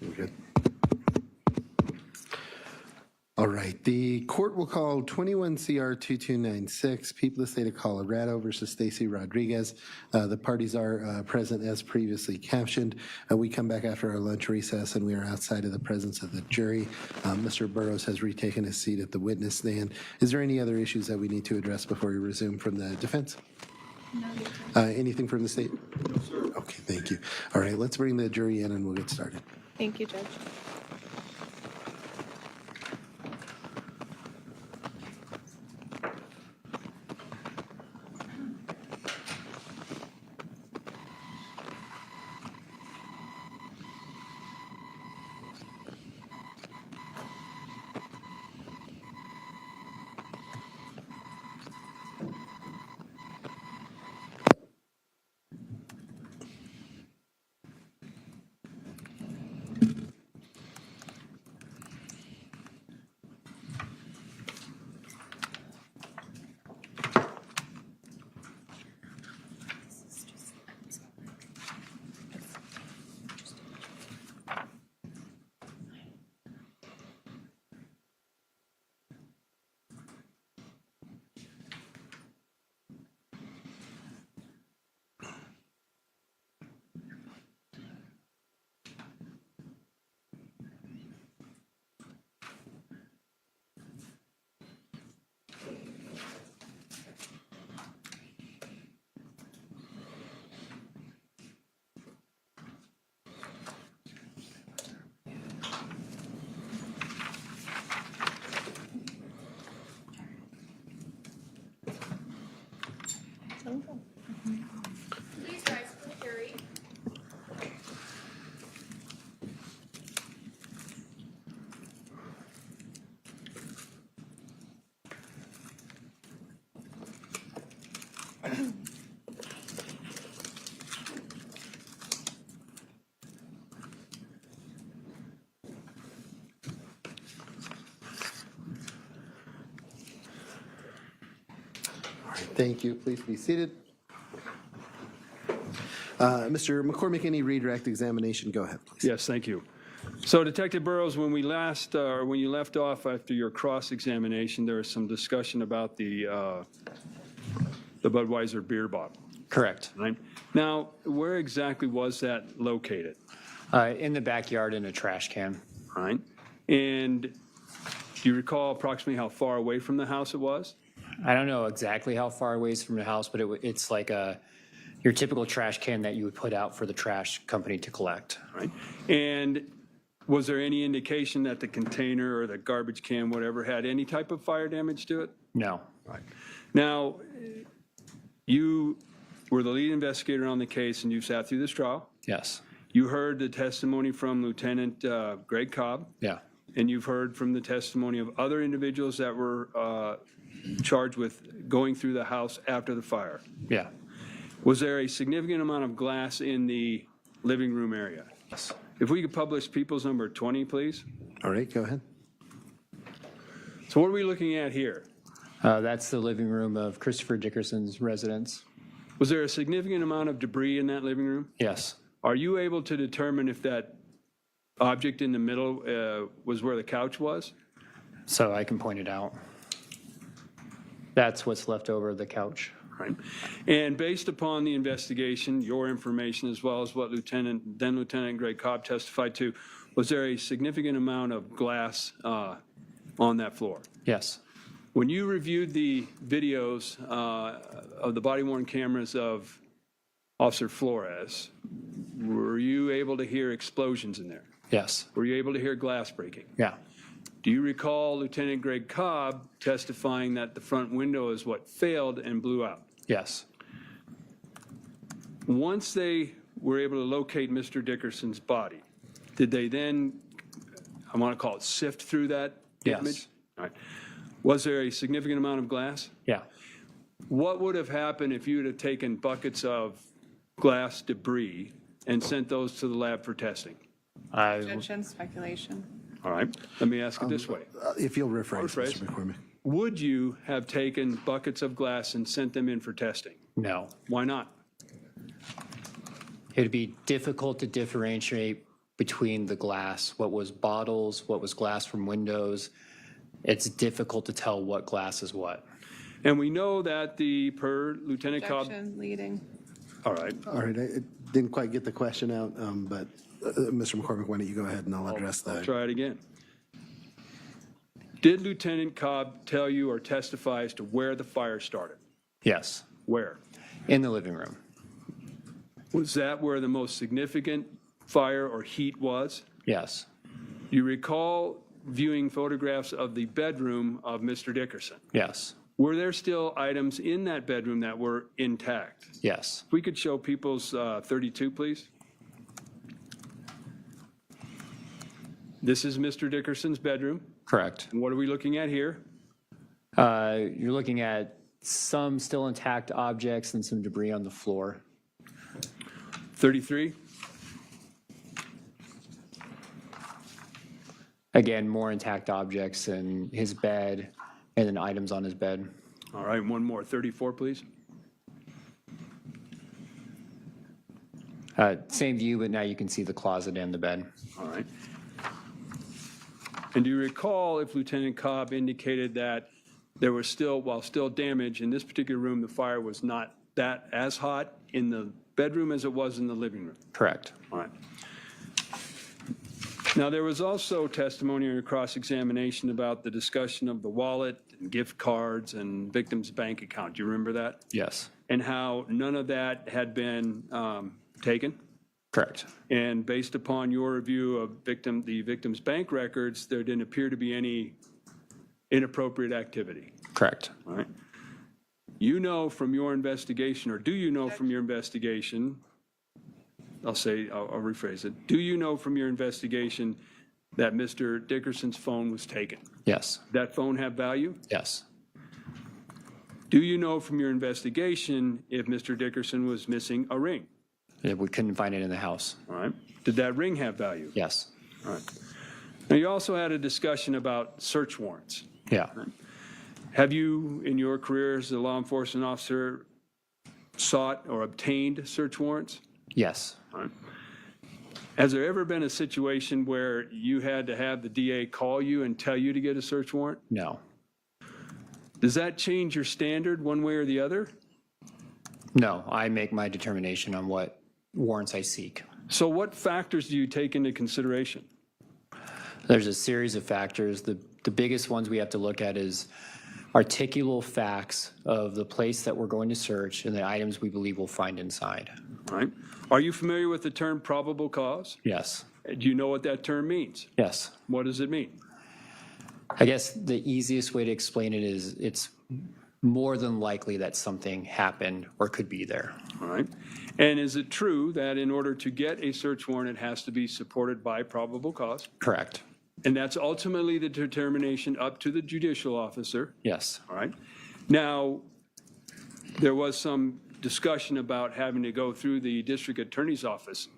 We're good. All right, the court will call 21 CR 2296, People of the State of Colorado versus Stacy Rodriguez. The parties are present as previously captioned. We come back after our lunch recess and we are outside of the presence of the jury. Mr. Burrows has retaken his seat at the witness stand. Is there any other issues that we need to address before we resume from the defense? No. Anything from the state? No, sir. Okay, thank you. All right, let's bring the jury in and we'll get started. Thank you, Judge. Please rise for the jury. Thank you. Please be seated. Mr. McCormick, any redirect examination? Go ahead, please. Yes, thank you. So Detective Burrows, when you left off after your cross-examination, there was some discussion about the Budweiser beer bottle, Correct. right? Now, where exactly was that located, In the backyard in a trash can. right? And do you recall approximately how far away from the house it was? I don't know exactly how far away it's from the house, but it's like your typical trash can that you would put out for the trash company to collect. Right. And was there any indication that the container or the garbage can, whatever, had any type of fire damage to it? No. Right. Now, you were the lead investigator on the case and you sat through this trial. Yes. You heard the testimony from Lieutenant Greg Cobb, Yeah. and you've heard from the testimony of other individuals that were charged with going through the house after the fire. Yeah. Was there a significant amount of glass in the living room area? Yes. If we could publish People's Number 20, please. All right, go ahead. So what are we looking at here? That's the living room of Christopher Dickerson's residence. Was there a significant amount of debris in that living room? Yes. Are you able to determine if that object in the middle was where the couch was? So I can point it out. That's what's left over of the couch. Right. And based upon the investigation, your information, as well as what then Lieutenant Greg Cobb testified to, was there a significant amount of glass on that floor? Yes. When you reviewed the videos of the body-worn cameras of Officer Flores, were you able to hear explosions in there? Yes. Were you able to hear glass breaking? Yeah. Do you recall Lieutenant Greg Cobb testifying that the front window is what failed and blew out? Yes. Once they were able to locate Mr. Dickerson's body, did they then, I want to call it, sift through that Yes. image? All right. Was there a significant amount of glass? Yeah. What would have happened if you would have taken buckets of glass debris and sent those to the lab for testing? Objection, speculation. All right. Let me ask it this way. If you'll rephrase, Rephrase. Mr. McCormick. Would you have taken buckets of glass and sent them in for testing? No. Why not? It would be difficult to differentiate between the glass, what was bottles, what was glass from windows. It's difficult to tell what glass is what. And we know that per Lieutenant Cobb. Objection, leading. All right. All right, I didn't quite get the question out, but Mr. McCormick, why don't you go ahead and I'll address that. Try it again. Did Lieutenant Cobb tell you or testify as to where the fire started? Yes, Where? in the living room. Was that where the most significant fire or heat was? Yes, You recall viewing photographs of the bedroom of Mr. Dickerson. yes, Were there still items in that bedroom that were intact? yes. If we could show people's 32, please. This is Mr. Dickerson's bedroom. Correct. And what are we looking at here? You're looking at some still intact objects and some debris on the floor. 33. Again, more intact objects in his bed and then items on his bed. All right, one more. 34, please. Same view, but now you can see the closet and the bed. All right. And do you recall if Lieutenant Cobb indicated that there was still, while still damage in this particular room, the fire was not that as hot in the bedroom as it was in the living room? Correct. All right. Now, there was also testimony or cross-examination about the discussion of the wallet and gift cards and victim's bank account. Do you remember that? Yes. And how none of that had been taken? Correct. And based upon your review of the victim's bank records, there didn't appear to be any inappropriate activity. Correct. All right. You know from your investigation, or do you know from your investigation, I'll rephrase it. Do you know from your investigation that Mr. Dickerson's phone was taken? Yes. That phone have value? Yes. Do you know from your investigation if Mr. Dickerson was missing a ring? We couldn't find it in the house. All right. Did that ring have value? Yes. All right. Now, you also had a discussion about search warrants. Yeah. Have you, in your career as a law enforcement officer, sought or obtained search warrants? Yes. All right. Has there ever been a situation where you had to have the DA call you and tell you to get a search warrant? No. Does that change your standard one way or the other? No. I make my determination on what warrants I seek. So what factors do you take into consideration? There's a series of factors. The biggest ones we have to look at is articulable facts of the place that we're going to search and the items we believe we'll find inside. All right. Are you familiar with the term probable cause? Yes. Do you know what that term means? Yes. What does it mean? I guess the easiest way to explain it is it's more than likely that something happened or could be there. All right. And is it true that in order to get a search warrant, it has to be supported by probable cause? Correct. And that's ultimately the determination up to the judicial officer? Yes. All right. Now, there was some discussion about having to go through the district attorney's office.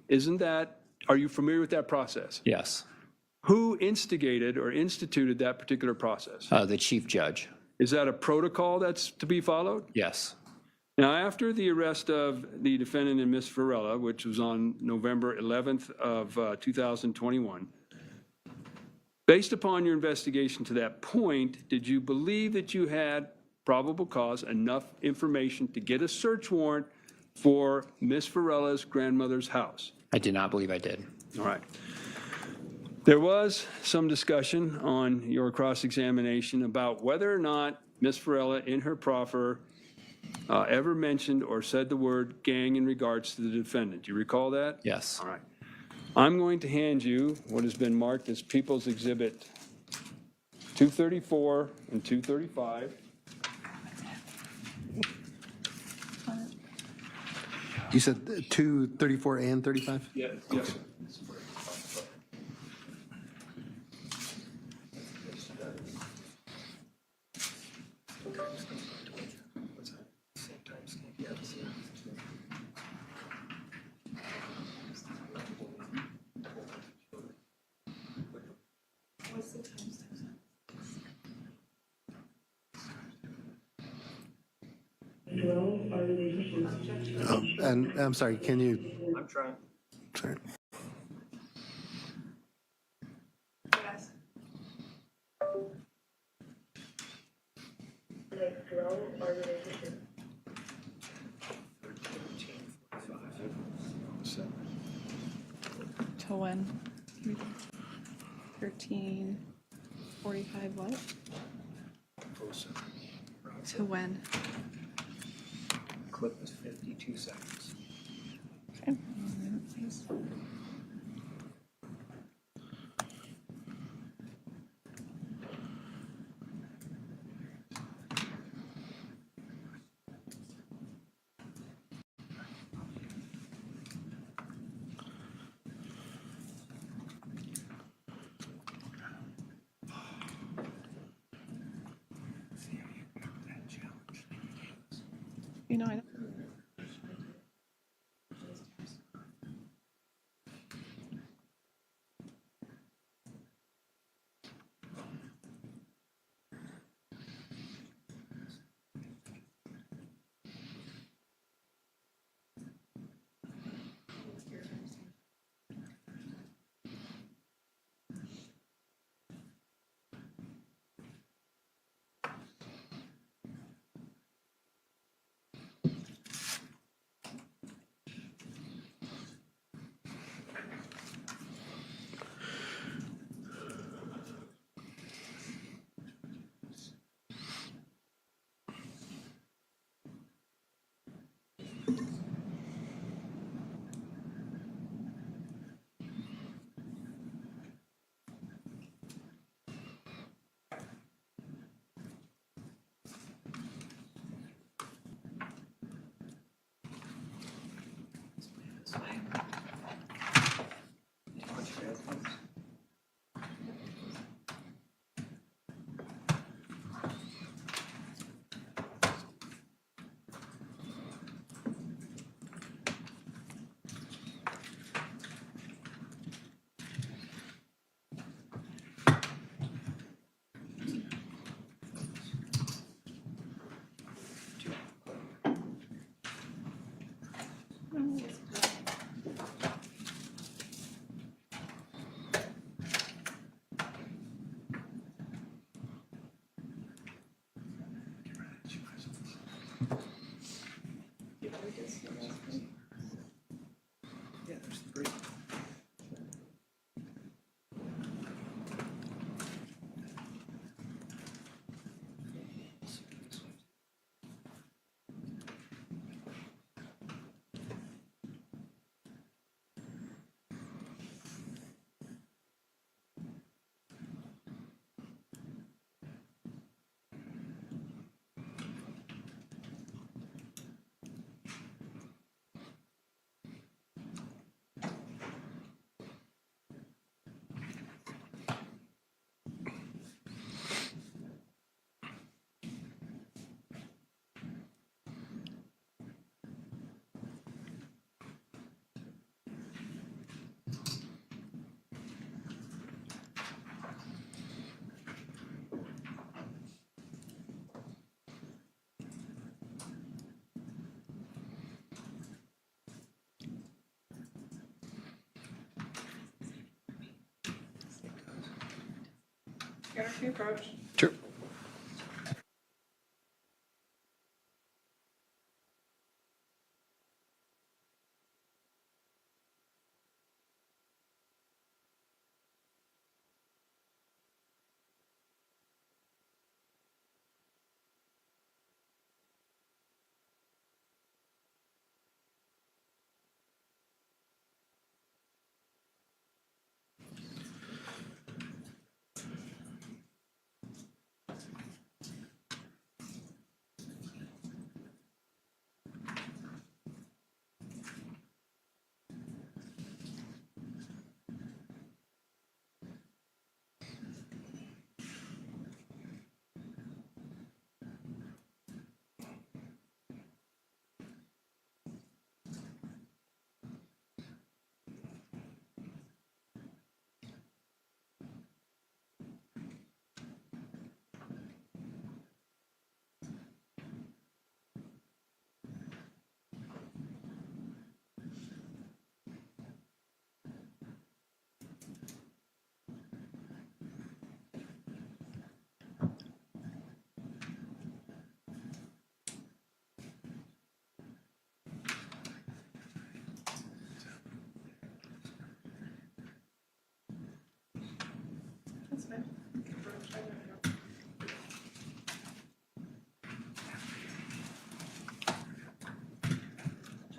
Are you familiar with that process? Yes. Who instigated or instituted that particular process? The chief judge. Is that a protocol that's to be followed? Yes. Now, after the arrest of the defendant and Ms. Varela, which was on November 11th of 2021, based upon your investigation to that point, did you believe that you had probable cause, enough information to get a search warrant for Ms. Varela's grandmother's house? I did not believe I did. All right. There was some discussion on your cross-examination about whether or not Ms. Varela in her proffer ever mentioned or said the word gang in regards to the defendant. Do you recall that? Yes. All right. I'm going to hand you what has been marked as People's Exhibit 234 and 235. You said 234 and 35? Yes, yes, sir. And I'm sorry, can you? I'm trying. Sorry. like grow our relationship. 13:45. Till when? 13:45 what? 07. To when? Clip is 52 seconds. Okay. 1 minute, please. You know, I don't. Yeah, there's 3. Character approach. Sure.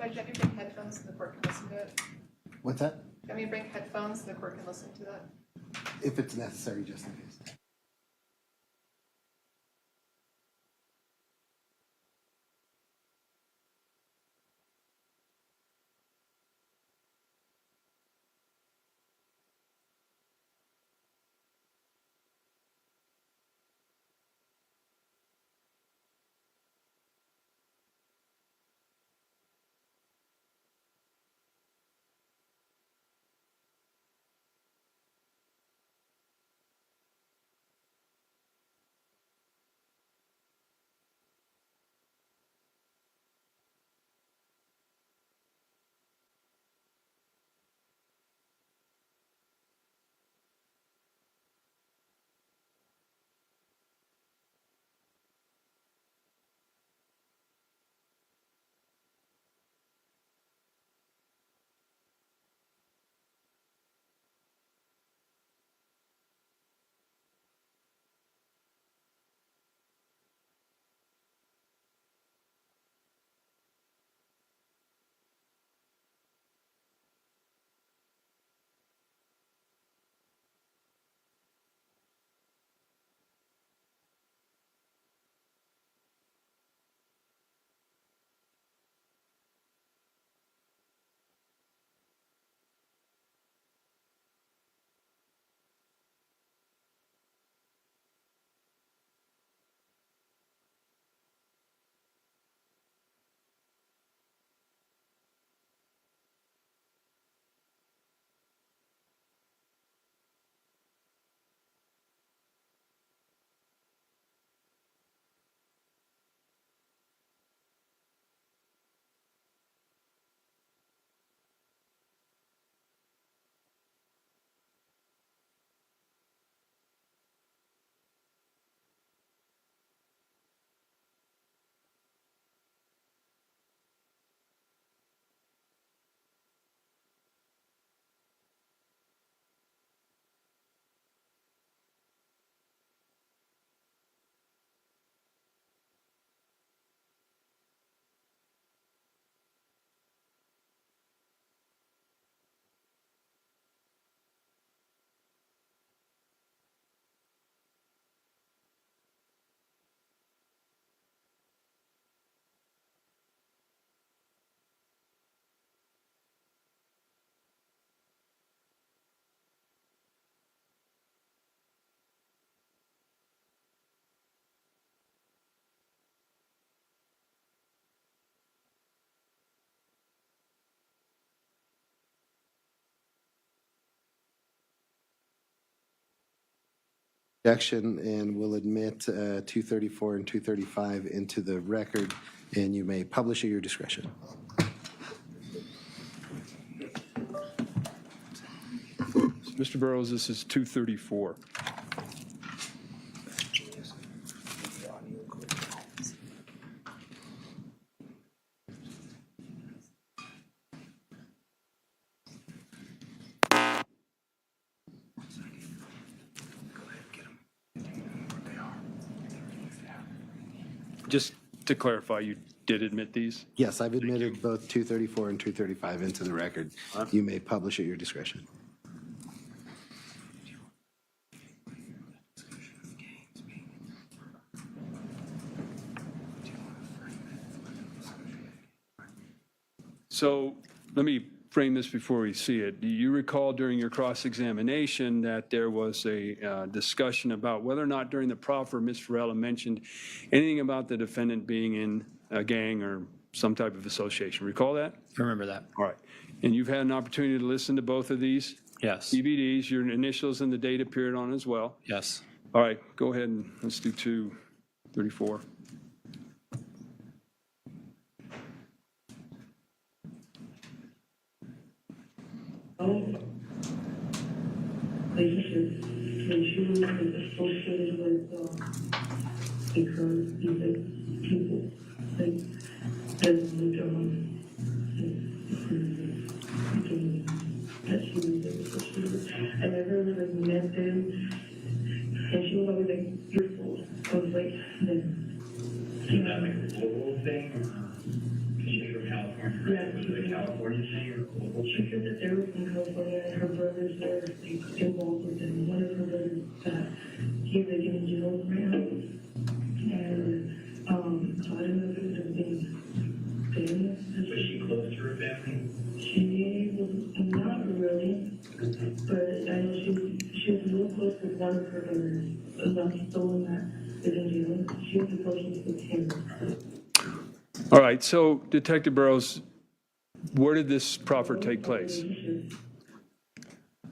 Judge, do you have to bring headphones so the court can listen to it? What's that? Do you want me to bring headphones so the court can listen to that? If it's necessary, just in case. Objection, and will admit 234 and 235 into the record, and you may publish at your discretion. Mr. Burrows, this is 234. Just to clarify, you did admit these? Yes, I've admitted both 234 and 235 into the record. You may publish at your discretion. So let me frame this before we see it. Do you recall during your cross-examination that there was a discussion about whether or not during the proffer, Ms. Varela mentioned anything about the defendant being in a gang or some type of association? Recall that? I remember that. All right. And you've had an opportunity to listen to both of these Yes. DVDs. Your initials and the date appeared on as well. Yes. All right, go ahead and let's do 234. I used to make sure that the associated with because these are people like Desmond that's who they were associated with. I never really met them, and she was always like beautiful. I was like, then. Is that like a global thing, or she's from California? Yeah, a California thing or local? She said that they were from California and her brothers were like, involved with them. One of her brothers that he's like in jail right now. And so I don't know if it would have been famous. Was she close to her family? She was not really, but I know she was real close with one of her brothers. That's the one that is in jail. She was the closest with him. All right, so Detective Burrows, where did this proffer take place?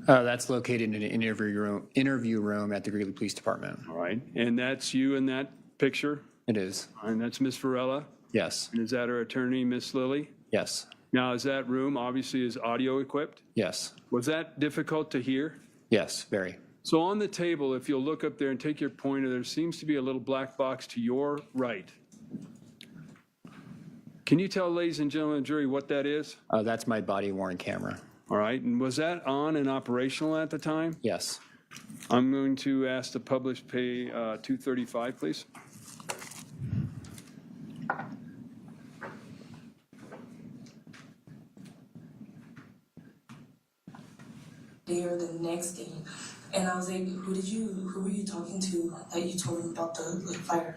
That's located in an interview room at the Greeley Police Department. All right, and that's you in that picture? It is. And that's Miss Varela? Yes. And is that her attorney, Miss Lilly? Yes. Now, is that room obviously is audio equipped? Yes. Was that difficult to hear? Yes, very. So on the table, if you'll look up there and take your pointer, there seems to be a little black box to your right. Can you tell, ladies and gentlemen of the jury, what that is? That's my body-worn camera. All right, and was that on and operational at the time? Yes. I'm going to ask the published pay 235, please. There the next day, and I was like, who were you talking to that you told me about the fire?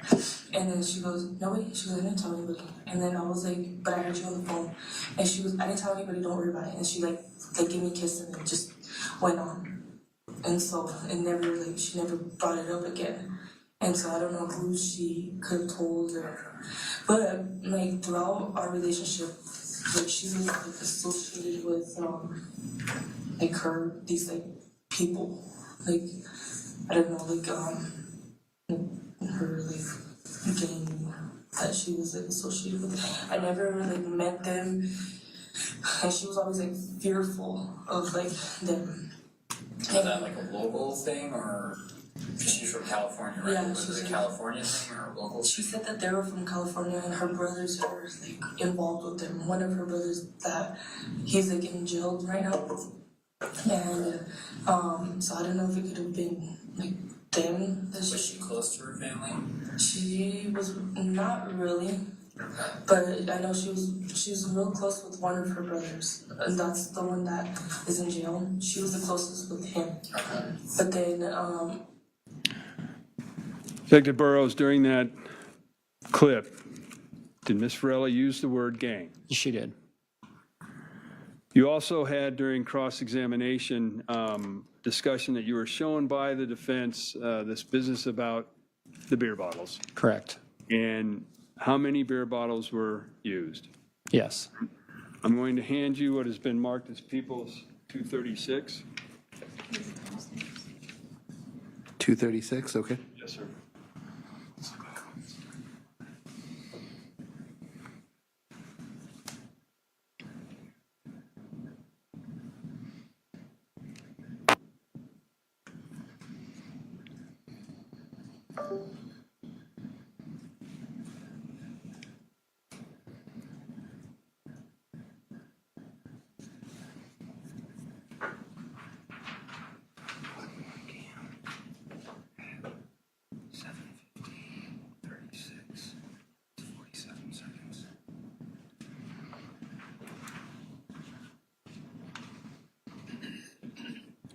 And then she goes, nobody. She goes, I didn't tell anybody. And then I was like, but I heard you on the phone. And she goes, I didn't tell anybody, don't worry about it. And she like gave me a kiss and then just went on. And so it never she never brought it up again. And so I don't know who she could have told her, but like throughout our relationship, like she was like associated with like these like people, like I don't know, like her like gang that she was like associated with. I never like met them, and she was always like fearful of like them. Is that like a local thing, or she's from California, right? Yeah, Was it a California thing or a local She thing? said that they were from California and her brothers are like involved with them. One of her brothers that he's like in jail right now. And so I don't know if it could have been like them. Was she close to her family? She was not really, but I know she was real close with one of her brothers, and that's the one that is in jail. She was the closest with him. Okay. But then Detective Burrows, during that clip, did Miss Varela use the word gang? She did. You also had during cross-examination discussion that you were shown by the defense this business about the beer bottles. Correct. And how many beer bottles were used? Yes. I'm going to hand you what has been marked as People's 236. 236, okay. Yes, sir.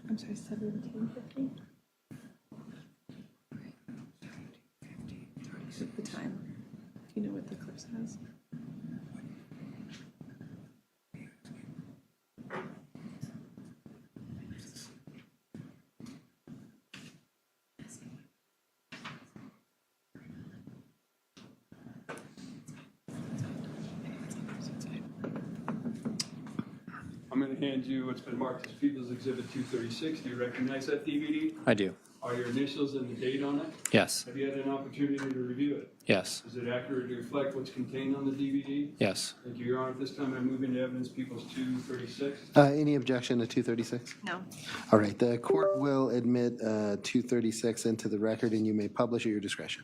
I'm sorry, 1750? The time. Do you know what the clip says? I'm going to hand you what's been marked as People's Exhibit 236. Do you recognize that DVD? I do. Are your initials and the date on it? Yes. Have you had an opportunity to review it? Yes. Is it accurate to reflect what's contained on the DVD? Yes. Thank you, Your Honor. At this time, I move into evidence People's 236. Any objection to 236? No. All right, the court will admit 236 into the record, and you may publish at your discretion.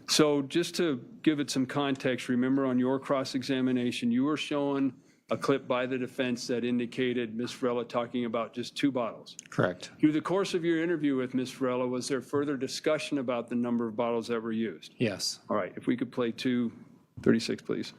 So just to give it some context, remember on your cross-examination, you were shown a clip by the defense that indicated Ms. Varela talking about just 2 bottles. Correct. Through the course of your interview with Ms. Varela, was there further discussion about the number of bottles that were used? Yes. All right, if we could play 236, please.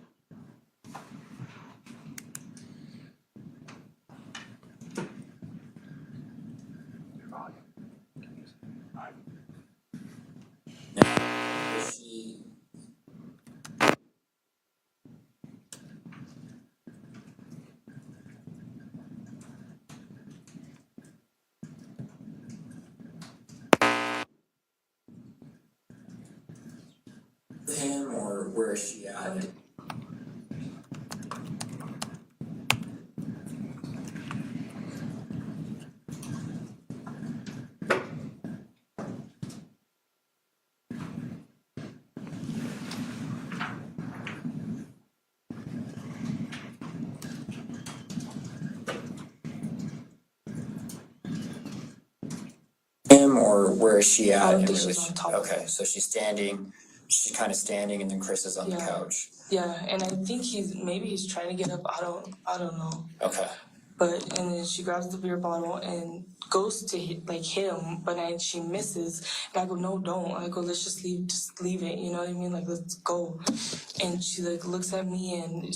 him, or where is she at? Him, or where is she at? I don't in think she's relation- on top of Okay, him. so she's kind of standing, and then Chris is on the couch. Yeah, and I think he's trying to get up. I don't know. Okay. But and then she grabs the beer bottle and goes to hit him, but she misses. And I go, no, don't. I go, let's just leave it. You know what I mean? Like, let's go. And she looks at me and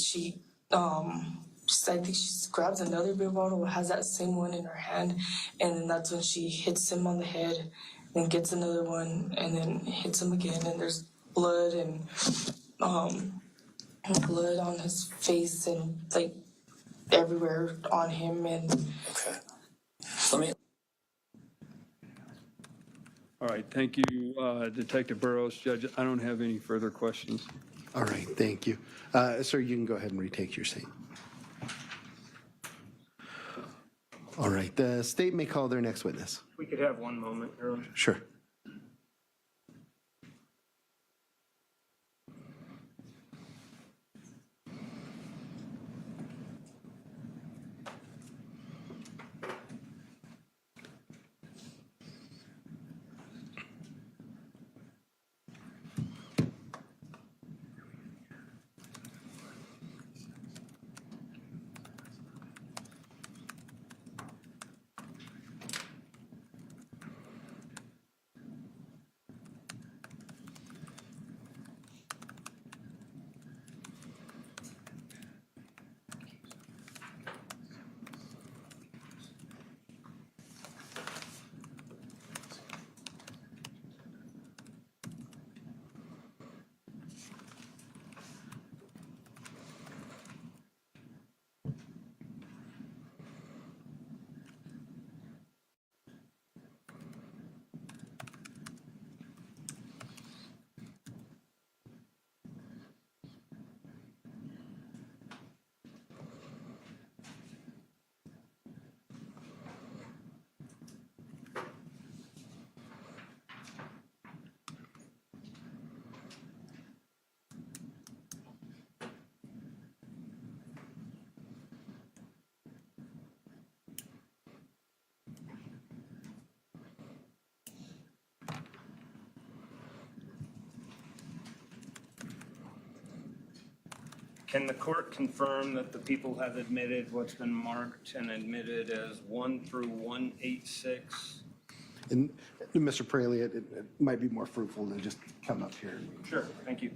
I think she grabs another beer bottle, has that same one in her hand, and then that's when she hits him on the head, then gets another one, and then hits him again, and there's blood and blood on his face and everywhere on him, and Okay. Let me. All right, thank you, Detective Burrows. Judge, I don't have any further questions. All right, thank you. Sir, you can go ahead and retake your seat. All right, the state may call their next witness. We could have one moment, Your Honor. Sure. Can the court confirm that the people have admitted what's been marked and admitted as 1 through 186? And Mr. Praley, it might be more fruitful to just come up here. Sure, thank you.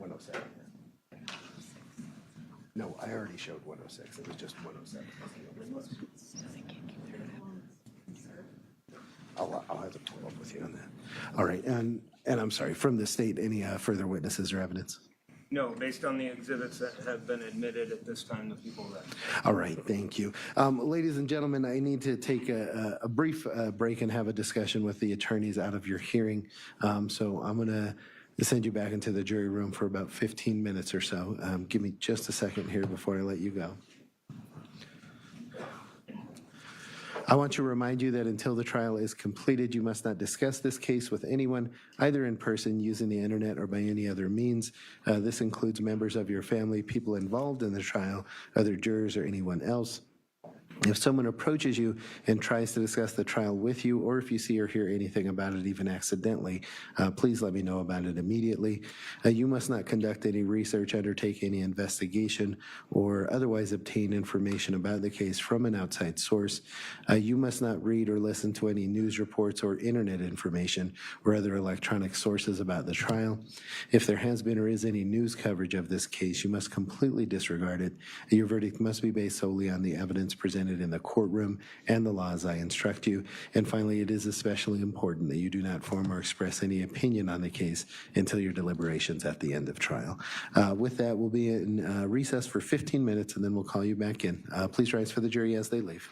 107. No, I already showed 106. It was just 107. I'll have to follow up with you on that. All right, and I'm sorry, from the state, any further witnesses or evidence? No, based on the exhibits that have been admitted at this time, the people that. All right, thank you. Ladies and gentlemen, I need to take a brief break and have a discussion with the attorneys out of your hearing. So I'm going to send you back into the jury room for about 15 minutes or so. Give me just a second here before I let you go. I want to remind you that until the trial is completed, you must not discuss this case with anyone, either in person, using the internet, or by any other means. This includes members of your family, people involved in the trial, other jurors, or anyone else. If someone approaches you and tries to discuss the trial with you, or if you see or hear anything about it, even accidentally, please let me know about it immediately. You must not conduct any research, undertake any investigation, or otherwise obtain information about the case from an outside source. You must not read or listen to any news reports or internet information or other electronic sources about the trial. If there has been or is any news coverage of this case, you must completely disregard it. Your verdict must be based solely on the evidence presented in the courtroom and the laws I instruct you. And finally, it is especially important that you do not form or express any opinion on the case until your deliberations at the end of trial. With that, we'll be in recess for 15 minutes, and then we'll call you back in. Please rise for the jury as they leave.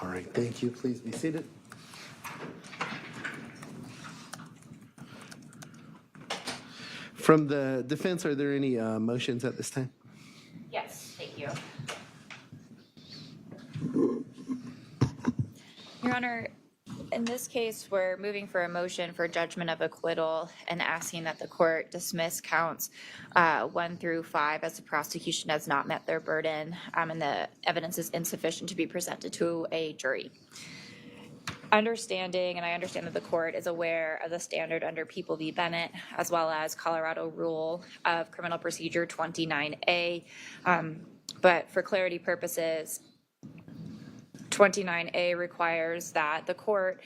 All right, thank you. Please be seated. From the defense, are there any motions at this time? Yes, thank you. Your Honor, in this case, we're moving for a motion for judgment of acquittal and asking that the court dismiss counts 1 through 5 as the prosecution has not met their burden and the evidence is insufficient to be presented to a jury. Understanding, and I understand that the court is aware of the standard under People v. Bennett, as well as Colorado Rule of Criminal Procedure 29A, but for clarity purposes, 29A requires that the court,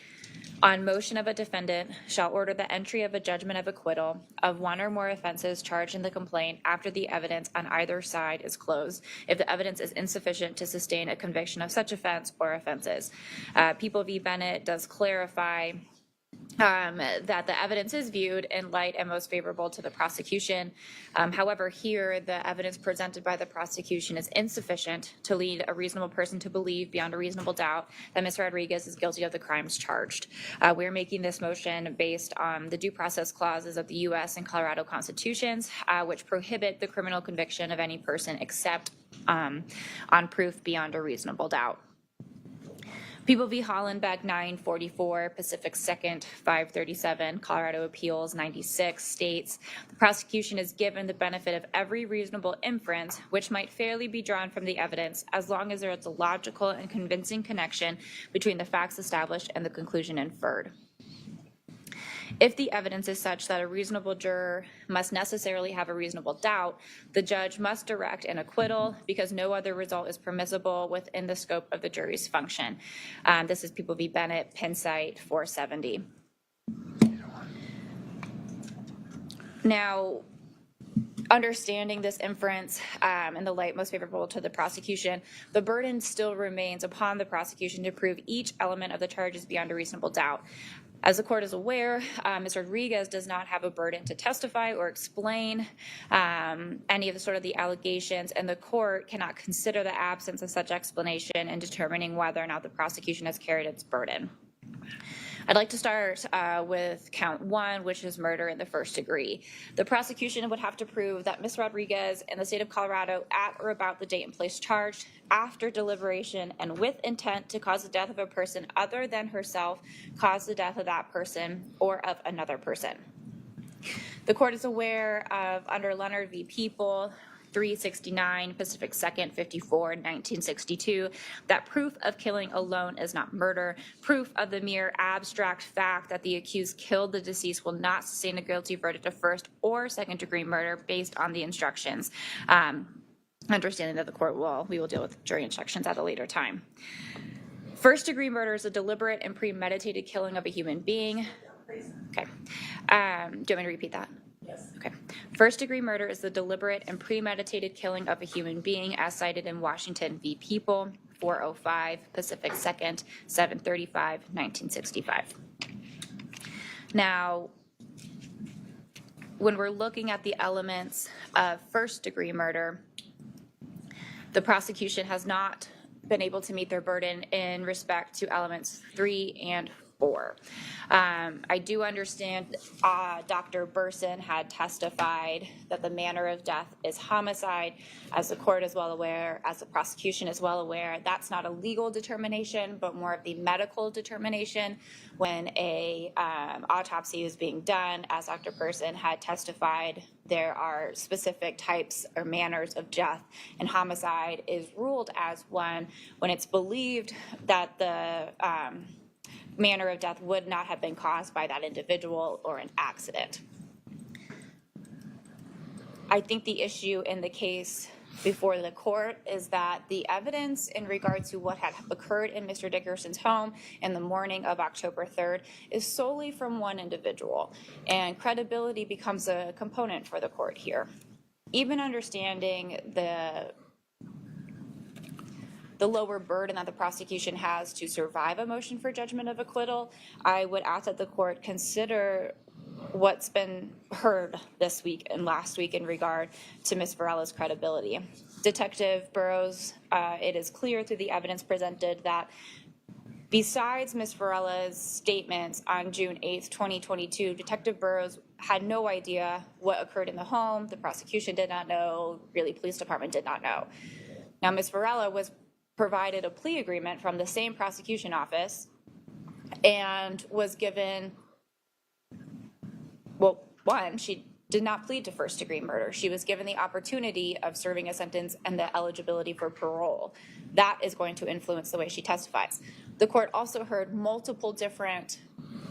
on motion of a defendant, shall order the entry of a judgment of acquittal of 1 or more offenses charged in the complaint after the evidence on either side is closed, if the evidence is insufficient to sustain a conviction of such offense or offenses. People v. Bennett does clarify that the evidence is viewed in light and most favorable to the prosecution. However, here, the evidence presented by the prosecution is insufficient to lead a reasonable person to believe beyond a reasonable doubt that Ms. Rodriguez is guilty of the crimes charged. We're making this motion based on the due process clauses of the U.S. and Colorado constitutions, which prohibit the criminal conviction of any person except on proof beyond a reasonable doubt. People v. Hollenbeck 944, Pacific 2nd 537, Colorado Appeals 96 states, the prosecution is given the benefit of every reasonable inference which might fairly be drawn from the evidence as long as there is a logical and convincing connection between the facts established and the conclusion inferred. If the evidence is such that a reasonable juror must necessarily have a reasonable doubt, the judge must direct an acquittal because no other result is permissible within the scope of the jury's function. This is People v. Bennett, Penn site 470. Now, understanding this inference in the light most favorable to the prosecution, the burden still remains upon the prosecution to prove each element of the charges beyond a reasonable doubt. As the court is aware, Ms. Rodriguez does not have a burden to testify or explain any of the allegations, and the court cannot consider the absence of such explanation in determining whether or not the prosecution has carried its burden. I'd like to start with count 1, which is murder in the first degree. The prosecution would have to prove that Ms. Rodriguez in the state of Colorado at or about the date and place charged, after deliberation and with intent to cause the death of a person other than herself, caused the death of that person or of another person. The court is aware of, under Leonard v. People, 369 Pacific 2nd 54 1962, that proof of killing alone is not murder. Proof of the mere abstract fact that the accused killed the deceased will not sustain a guilty verdict of first or second degree murder based on the instructions. Understanding that we will deal with jury instructions at a later time. First degree murder is a deliberate and premeditated killing of a human being. Okay. Do you want me to repeat that? Yes. Okay. First degree murder is the deliberate and premeditated killing of a human being as cited in Washington v. People, 405 Pacific 2nd, 735, 1965. Now, when we're looking at the elements of first degree murder, the prosecution has not been able to meet their burden in respect to elements 3 and 4. I do understand Dr. Burson had testified that the manner of death is homicide. As the court is well aware, as the prosecution is well aware, that's not a legal determination, but more of the medical determination. When a autopsy is being done, as Dr. Burson had testified, there are specific types or manners of death, and homicide is ruled as one when it's believed that the manner of death would not have been caused by that individual or an accident. I think the issue in the case before the court is that the evidence in regard to what had occurred in Mr. Dickerson's home in the morning of October 3rd is solely from one individual, and credibility becomes a component for the court here. Even understanding the lower burden that the prosecution has to survive a motion for judgment of acquittal, I would ask that the court consider what's been heard this week and last week in regard to Ms. Varela's credibility. Detective Burrows, it is clear through the evidence presented that besides Ms. Varela's statements on June 8th, 2022, Detective Burrows had no idea what occurred in the home. The prosecution did not know, really police department did not know. Now, Ms. Varela was provided a plea agreement from the same prosecution office and was given, well, one, she did not plead to first degree murder. She was given the opportunity of serving a sentence and the eligibility for parole. That is going to influence the way she testifies. The court also heard multiple different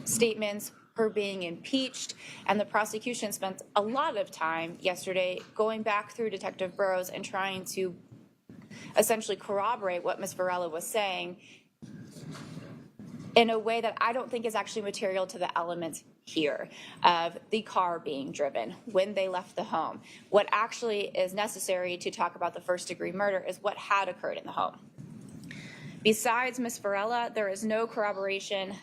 statements, her being impeached, and the prosecution spent a lot of time yesterday going back through Detective Burrows and trying to essentially corroborate what Ms. Varela was saying in a way that I don't think is actually material to the elements here of the car being driven, when they left the home. What actually is necessary to talk about the first degree murder is what had occurred in the home. Besides Ms. Varela, there is no corroboration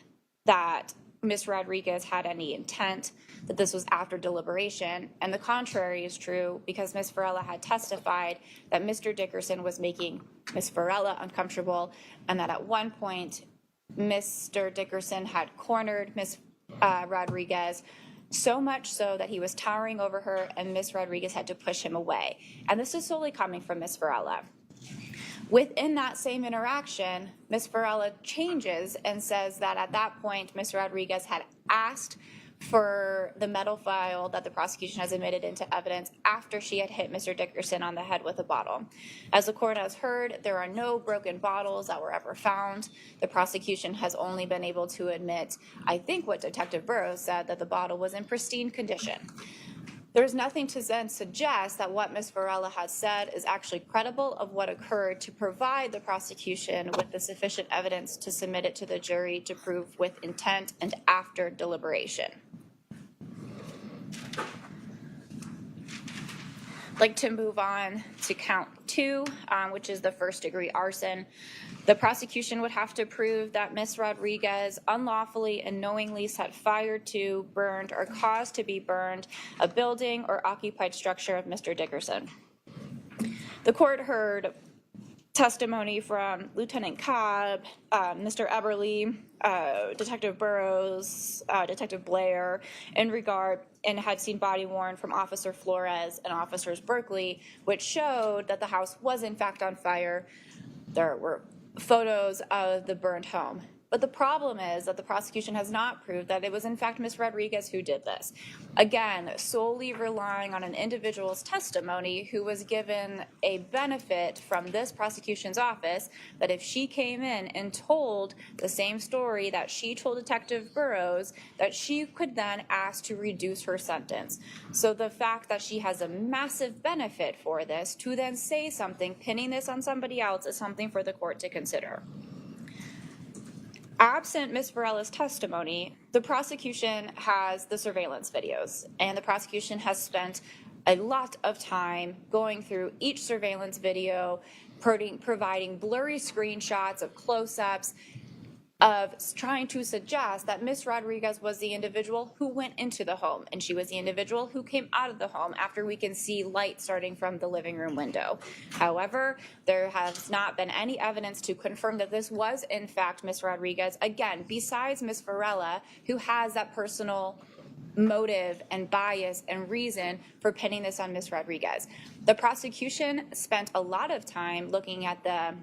that Ms. Rodriguez had any intent, that this was after deliberation, and the contrary is true because Ms. Varela had testified that Mr. Dickerson was making Ms. Varela uncomfortable, and that at one point Mr. Dickerson had cornered Ms. Rodriguez, so much so that he was towering over her and Ms. Rodriguez had to push him away. And this is solely coming from Ms. Varela. Within that same interaction, Ms. Varela changes and says that at that point, Ms. Rodriguez had asked for the metal file that the prosecution has admitted into evidence after she had hit Mr. Dickerson on the head with a bottle. As the court has heard, there are no broken bottles that were ever found. The prosecution has only been able to admit, I think what Detective Burrows said, that the bottle was in pristine condition. There's nothing to then suggest that what Ms. Varela has said is actually credible of what occurred to provide the prosecution with the sufficient evidence to submit it to the jury to prove with intent and after deliberation. I'd like to move on to count 2, which is the first degree arson. The prosecution would have to prove that Ms. Rodriguez unlawfully and knowingly set fire to, burned, or caused to be burned a building or occupied structure of Mr. Dickerson. The court heard testimony from Lieutenant Cobb, Mr. Eberly, Detective Burrows, Detective Blair, in regard, and had seen body worn from Officer Flores and Officers Berkeley, which showed that the house was in fact on fire. There were photos of the burned home. But the problem is that the prosecution has not proved that it was in fact Ms. Rodriguez who did this. Again, solely relying on an individual's testimony who was given a benefit from this prosecution's office that if she came in and told the same story that she told Detective Burrows, that she could then ask to reduce her sentence. So the fact that she has a massive benefit for this to then say something, pinning this on somebody else, is something for the court to consider. Absent Ms. Varela's testimony, the prosecution has the surveillance videos, and the prosecution has spent a lot of time going through each surveillance video, providing blurry screenshots of close-ups, of trying to suggest that Ms. Rodriguez was the individual who went into the home, and she was the individual who came out of the home after we can see light starting from the living room window. However, there has not been any evidence to confirm that this was in fact Ms. Rodriguez, again, besides Ms. Varela, who has that personal motive and bias and reason for pinning this on Ms. Rodriguez. The prosecution spent a lot of time looking at the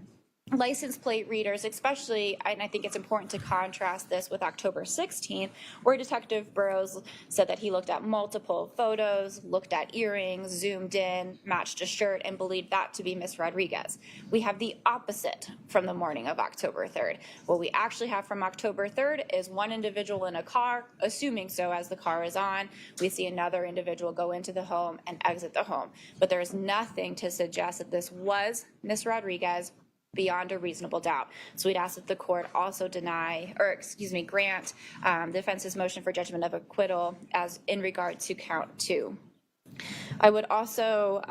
license plate readers, especially, and I think it's important to contrast this with October 16th, where Detective Burrows said that he looked at multiple photos, looked at earrings, zoomed in, matched a shirt, and believed that to be Ms. Rodriguez. We have the opposite from the morning of October 3rd. What we actually have from October 3rd is one individual in a car, assuming so as the car is on. We see another individual go into the home and exit the home. But there is nothing to suggest that this was Ms. Rodriguez beyond a reasonable doubt. So we'd ask that the court also grant the defense's motion for judgment of acquittal as in regard to count 2. I would also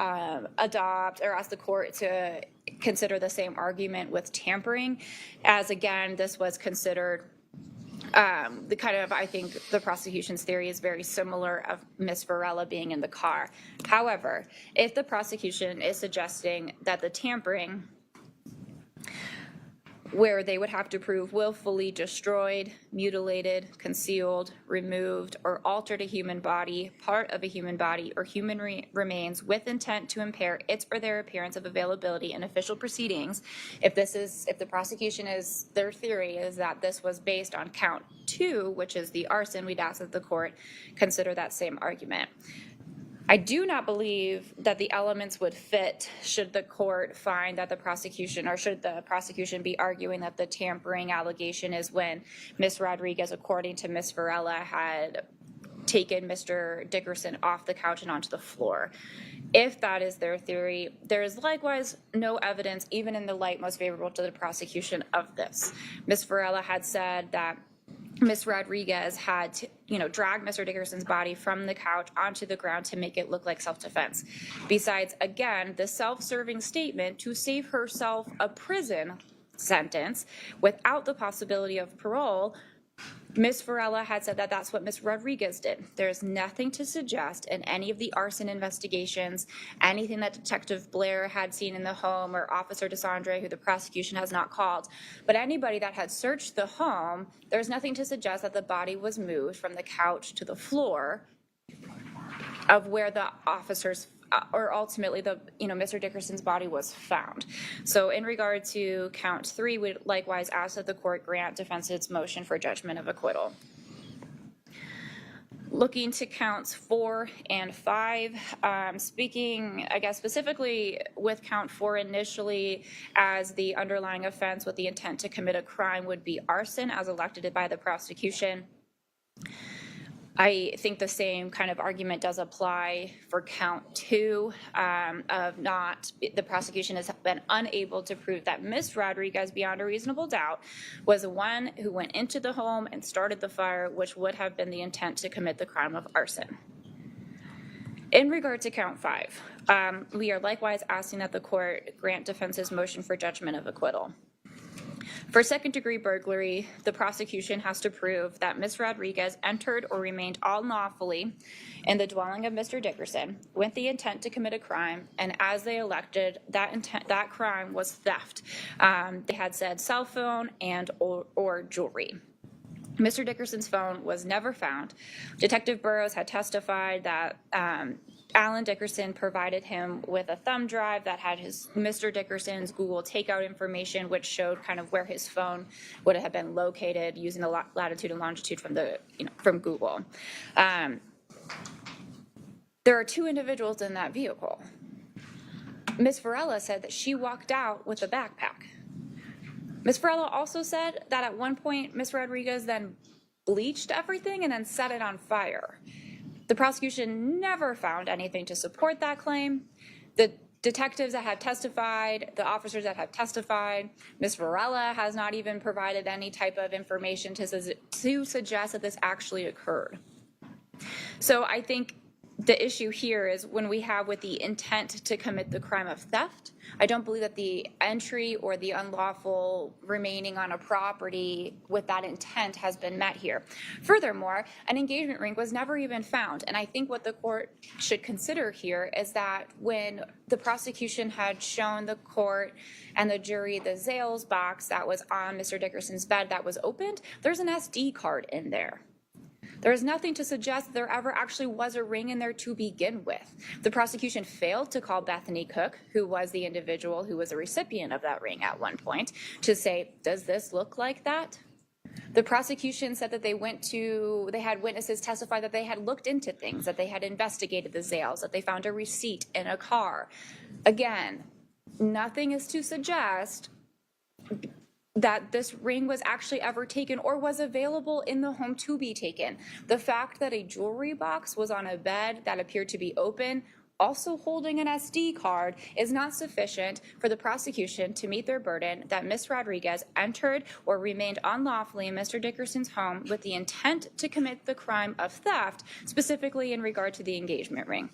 adopt or ask the court to consider the same argument with tampering, as again, this was considered I think the prosecution's theory is very similar of Ms. Varela being in the car. However, if the prosecution is suggesting that the tampering, where they would have to prove willfully destroyed, mutilated, concealed, removed, or altered a human body, part of a human body, or human remains with intent to impair its or their appearance of availability in official proceedings, if the prosecution is, their theory is that this was based on count 2, which is the arson, we'd ask that the court consider that same argument. I do not believe that the elements would fit should the court find that the prosecution, or should the prosecution be arguing that the tampering allegation is when Ms. Rodriguez, according to Ms. Varela, had taken Mr. Dickerson off the couch and onto the floor. If that is their theory, there is likewise no evidence, even in the light most favorable to the prosecution, of this. Ms. Varela had said that Ms. Rodriguez had to, drag Mr. Dickerson's body from the couch onto the ground to make it look like self-defense. Besides, again, the self-serving statement to save herself a prison sentence without the possibility of parole, Ms. Varela had said that that's what Ms. Rodriguez did. There's nothing to suggest in any of the arson investigations, anything that Detective Blair had seen in the home, or Officer DeSandre, who the prosecution has not called, but anybody that had searched the home, there's nothing to suggest that the body was moved from the couch to the floor of where the officers or ultimately Mr. Dickerson's body was found. So in regard to count 3, we'd likewise ask that the court grant defense's motion for judgment of acquittal. Looking to counts 4 and 5, speaking, I guess, specifically with count 4 initially, as the underlying offense with the intent to commit a crime would be arson as elected by the prosecution. I think the same kind of argument does apply for count 2 the prosecution has been unable to prove that Ms. Rodriguez, beyond a reasonable doubt, was the one who went into the home and started the fire, which would have been the intent to commit the crime of arson. In regard to count 5, we are likewise asking that the court grant defense's motion for judgment of acquittal. For second-degree burglary, the prosecution has to prove that Ms. Rodriguez entered or remained unlawfully in the dwelling of Mr. Dickerson with the intent to commit a crime, and as they elected, that crime was theft. They had said cell phone and or jewelry. Mr. Dickerson's phone was never found. Detective Burrows had testified that Alan Dickerson provided him with a thumb drive that had Mr. Dickerson's Google takeout information, which showed kind of where his phone would have been located using the latitude and longitude from Google. There are two individuals in that vehicle. Ms. Varela said that she walked out with a backpack. Ms. Varela also said that at one point, Ms. Rodriguez then bleached everything and then set it on fire. The prosecution never found anything to support that claim. The detectives that have testified, the officers that have testified, Ms. Varela has not even provided any type of information to suggest that this actually occurred. So I think the issue here is when we have with the intent to commit the crime of theft, I don't believe that the entry or the unlawful remaining on a property with that intent has been met here. Furthermore, an engagement ring was never even found. And I think what the court should consider here is that when the prosecution had shown the court and the jury the Zales box that was on Mr. Dickerson's bed that was opened, there's an SD card in there. There is nothing to suggest there ever actually was a ring in there to begin with. The prosecution failed to call Bethany Cook, who was the individual who was a recipient of that ring at one point, to say, does this look like that? The prosecution said that they had witnesses testify that they had looked into things, that they had investigated the Zales, that they found a receipt in a car. Again, nothing is to suggest that this ring was actually ever taken or was available in the home to be taken. The fact that a jewelry box was on a bed that appeared to be open, also holding an SD card, is not sufficient for the prosecution to meet their burden that Ms. Rodriguez entered or remained unlawfully in Mr. Dickerson's home with the intent to commit the crime of theft, specifically in regard to the engagement ring.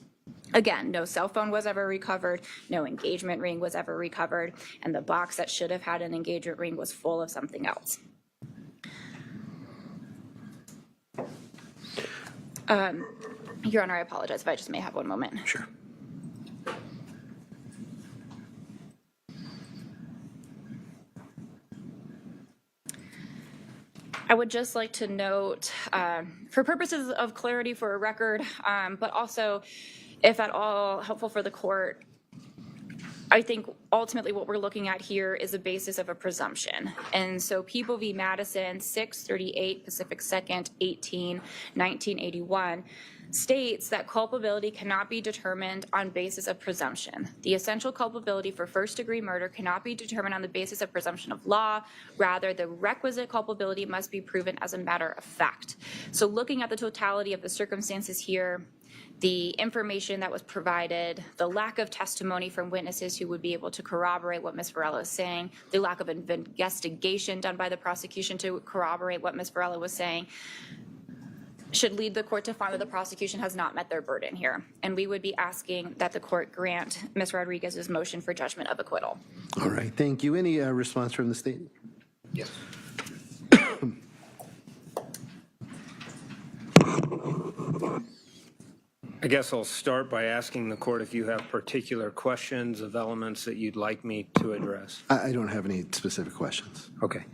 Again, no cell phone was ever recovered, no engagement ring was ever recovered, and the box that should have had an engagement ring was full of something else. Your Honor, I apologize if I just may have one moment. Sure. I would just like to note, for purposes of clarity for a record, but also, if at all helpful for the court, I think ultimately what we're looking at here is a basis of a presumption. And so People v. Madison, 638 Pacific 2nd, 1981, states that culpability cannot be determined on basis of presumption. The essential culpability for first-degree murder cannot be determined on the basis of presumption of law. Rather, the requisite culpability must be proven as a matter of fact. So looking at the totality of the circumstances here, the information that was provided, the lack of testimony from witnesses who would be able to corroborate what Ms. Varela is saying, the lack of investigation done by the prosecution to corroborate what Ms. Varela was saying, should lead the court to find that the prosecution has not met their burden here. And we would be asking that the court grant Ms. Rodriguez's motion for judgment of acquittal. All right, thank you. Any response from the state? Yes. I guess I'll start by asking the court if you have particular questions of elements that you'd like me to address. I don't have any specific questions. Okay.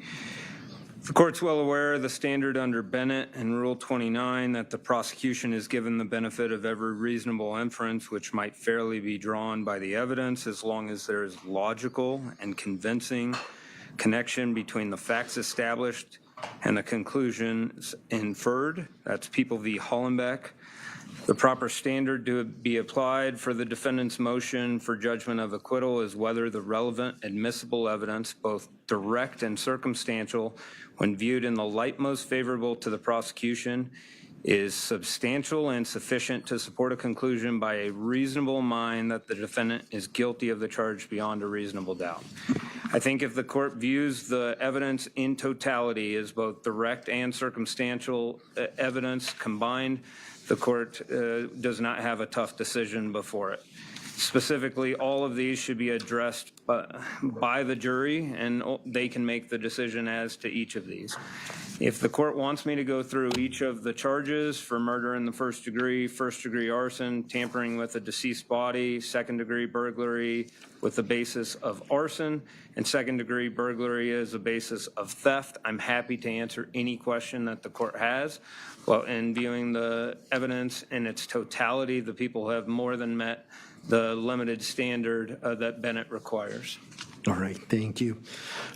The court's well aware of the standard under Bennett and Rule 29 that the prosecution is given the benefit of every reasonable inference which might fairly be drawn by the evidence as long as there is logical and convincing connection between the facts established and the conclusions inferred. That's People v. Hollenbeck. The proper standard to be applied for the defendant's motion for judgment of acquittal is whether the relevant admissible evidence, both direct and circumstantial, when viewed in the light most favorable to the prosecution, is substantial and sufficient to support a conclusion by a reasonable mind that the defendant is guilty of the charge beyond a reasonable doubt. I think if the court views the evidence in totality as both direct and circumstantial evidence combined, the court does not have a tough decision before it. Specifically, all of these should be addressed by the jury, and they can make the decision as to each of these. If the court wants me to go through each of the charges for murder in the first degree arson, tampering with a deceased body, second-degree burglary with the basis of arson, and second-degree burglary as a basis of theft, I'm happy to answer any question that the court has. Well, in viewing the evidence in its totality, the people have more than met the limited standard that Bennett requires. All right, thank you.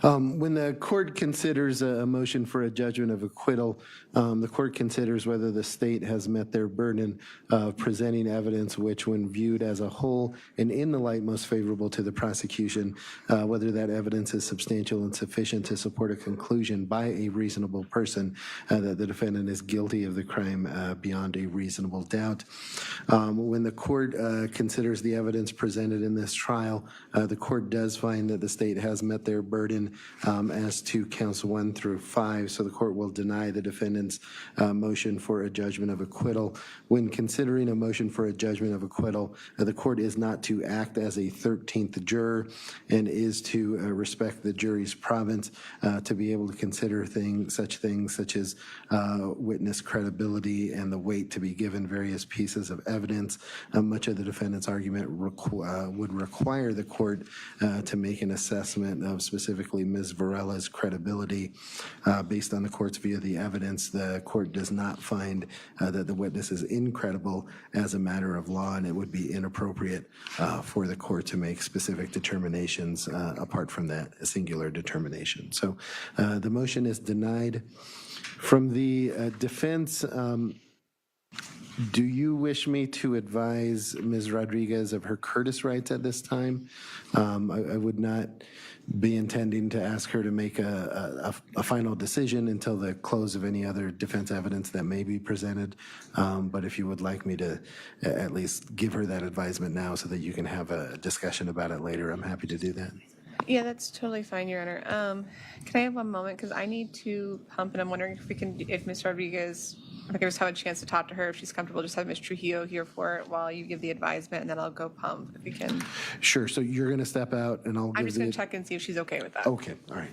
When the court considers a motion for a judgment of acquittal, the court considers whether the state has met their burden of presenting evidence which, when viewed as a whole and in the light most favorable to the prosecution, whether that evidence is substantial and sufficient to support a conclusion by a reasonable person that the defendant is guilty of the crime beyond a reasonable doubt. When the court considers the evidence presented in this trial, the court does find that the state has met their burden as to counts 1 through 5, so the court will deny the defendant's motion for a judgment of acquittal. When considering a motion for a judgment of acquittal, the court is not to act as a 13th juror and is to respect the jury's province to be able to consider such things such as witness credibility and the weight to be given various pieces of evidence. Much of the defendant's argument would require the court to make an assessment of specifically Ms. Varela's credibility. Based on the court's view of the evidence, the court does not find that the witness is incredible as a matter of law, and it would be inappropriate for the court to make specific determinations apart from that singular determination. So the motion is denied. From the defense, do you wish me to advise Ms. Rodriguez of her Curtis rights at this time? I would not be intending to ask her to make a final decision until the close of any other defense evidence that may be presented. But if you would like me to at least give her that advisement now so that you can have a discussion about it later, I'm happy to do that. Yeah, that's totally fine, Your Honor. Can I have one moment? Because I need to pump, and I'm wondering if Ms. Rodriguez, if I can just have a chance to talk to her, if she's comfortable, just have Ms. Trujillo here for it while you give the advisement, and then I'll go pump, if we can. Sure, so you're going to step out, and I'll give I'm just going to check and see if she's okay with that. Okay, all right.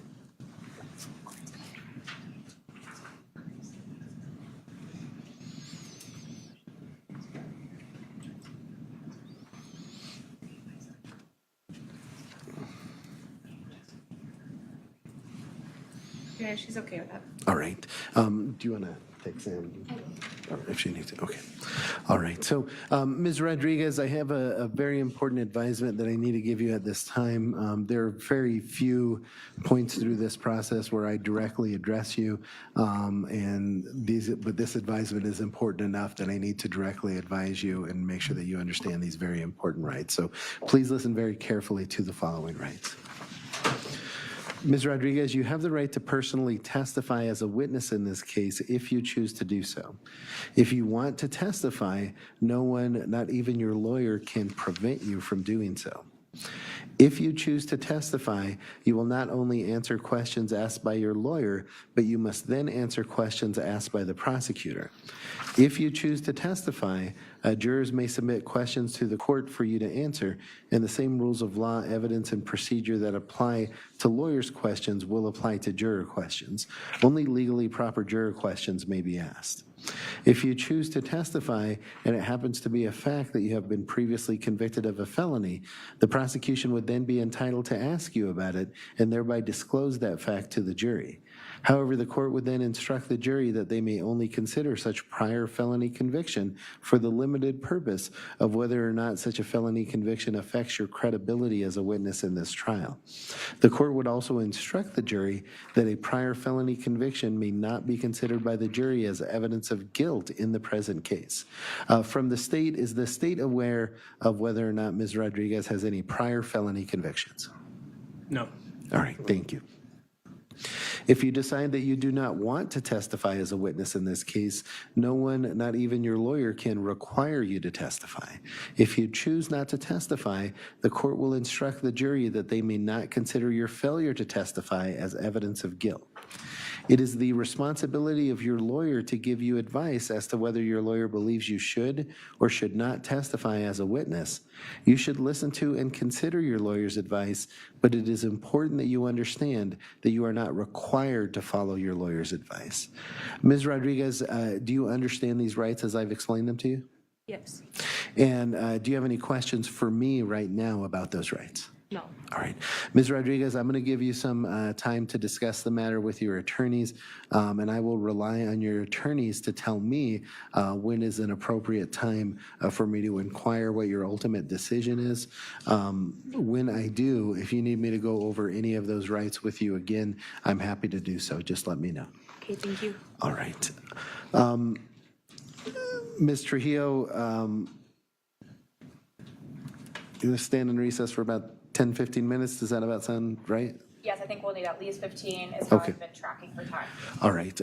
Yeah, she's okay with that. All right. Do you want to take Sam? If she needs it, okay. All right, so Ms. Rodriguez, I have a very important advisement that I need to give you at this time. There are very few points through this process where I directly address you, but this advisement is important enough that I need to directly advise you and make sure that you understand these very important rights. So please listen very carefully to the following rights. Ms. Rodriguez, you have the right to personally testify as a witness in this case if you choose to do so. If you want to testify, no one, not even your lawyer, can prevent you from doing so. If you choose to testify, you will not only answer questions asked by your lawyer, but you must then answer questions asked by the prosecutor. If you choose to testify, jurors may submit questions to the court for you to answer, and the same rules of law, evidence, and procedure that apply to lawyers' questions will apply to juror questions. Only legally proper juror questions may be asked. If you choose to testify and it happens to be a fact that you have been previously convicted of a felony, the prosecution would then be entitled to ask you about it and thereby disclose that fact to the jury. However, the court would then instruct the jury that they may only consider such prior felony conviction for the limited purpose of whether or not such a felony conviction affects your credibility as a witness in this trial. The court would also instruct the jury that a prior felony conviction may not be considered by the jury as evidence of guilt in the present case. From the state, is the state aware of whether or not Ms. Rodriguez has any prior felony convictions? No. All right, thank you. If you decide that you do not want to testify as a witness in this case, no one, not even your lawyer, can require you to testify. If you choose not to testify, the court will instruct the jury that they may not consider your failure to testify as evidence of guilt. It is the responsibility of your lawyer to give you advice as to whether your lawyer believes you should or should not testify as a witness. You should listen to and consider your lawyer's advice, but it is important that you understand that you are not required to follow your lawyer's advice. Ms. Rodriguez, do you understand these rights as I've explained them to you? Yes. And do you have any questions for me right now about those rights? No. All right. Ms. Rodriguez, I'm going to give you some time to discuss the matter with your attorneys, and I will rely on your attorneys to tell me when is an appropriate time for me to inquire what your ultimate decision is. When I do, if you need me to go over any of those rights with you again, I'm happy to do so. Just let me know. Okay, thank you. All right. Ms. Trujillo, you're going to stand in recess for about 10, 15 minutes. Does that about sound right? Yes, I think we'll need at least 15 is how Okay. I've been tracking for time. All right.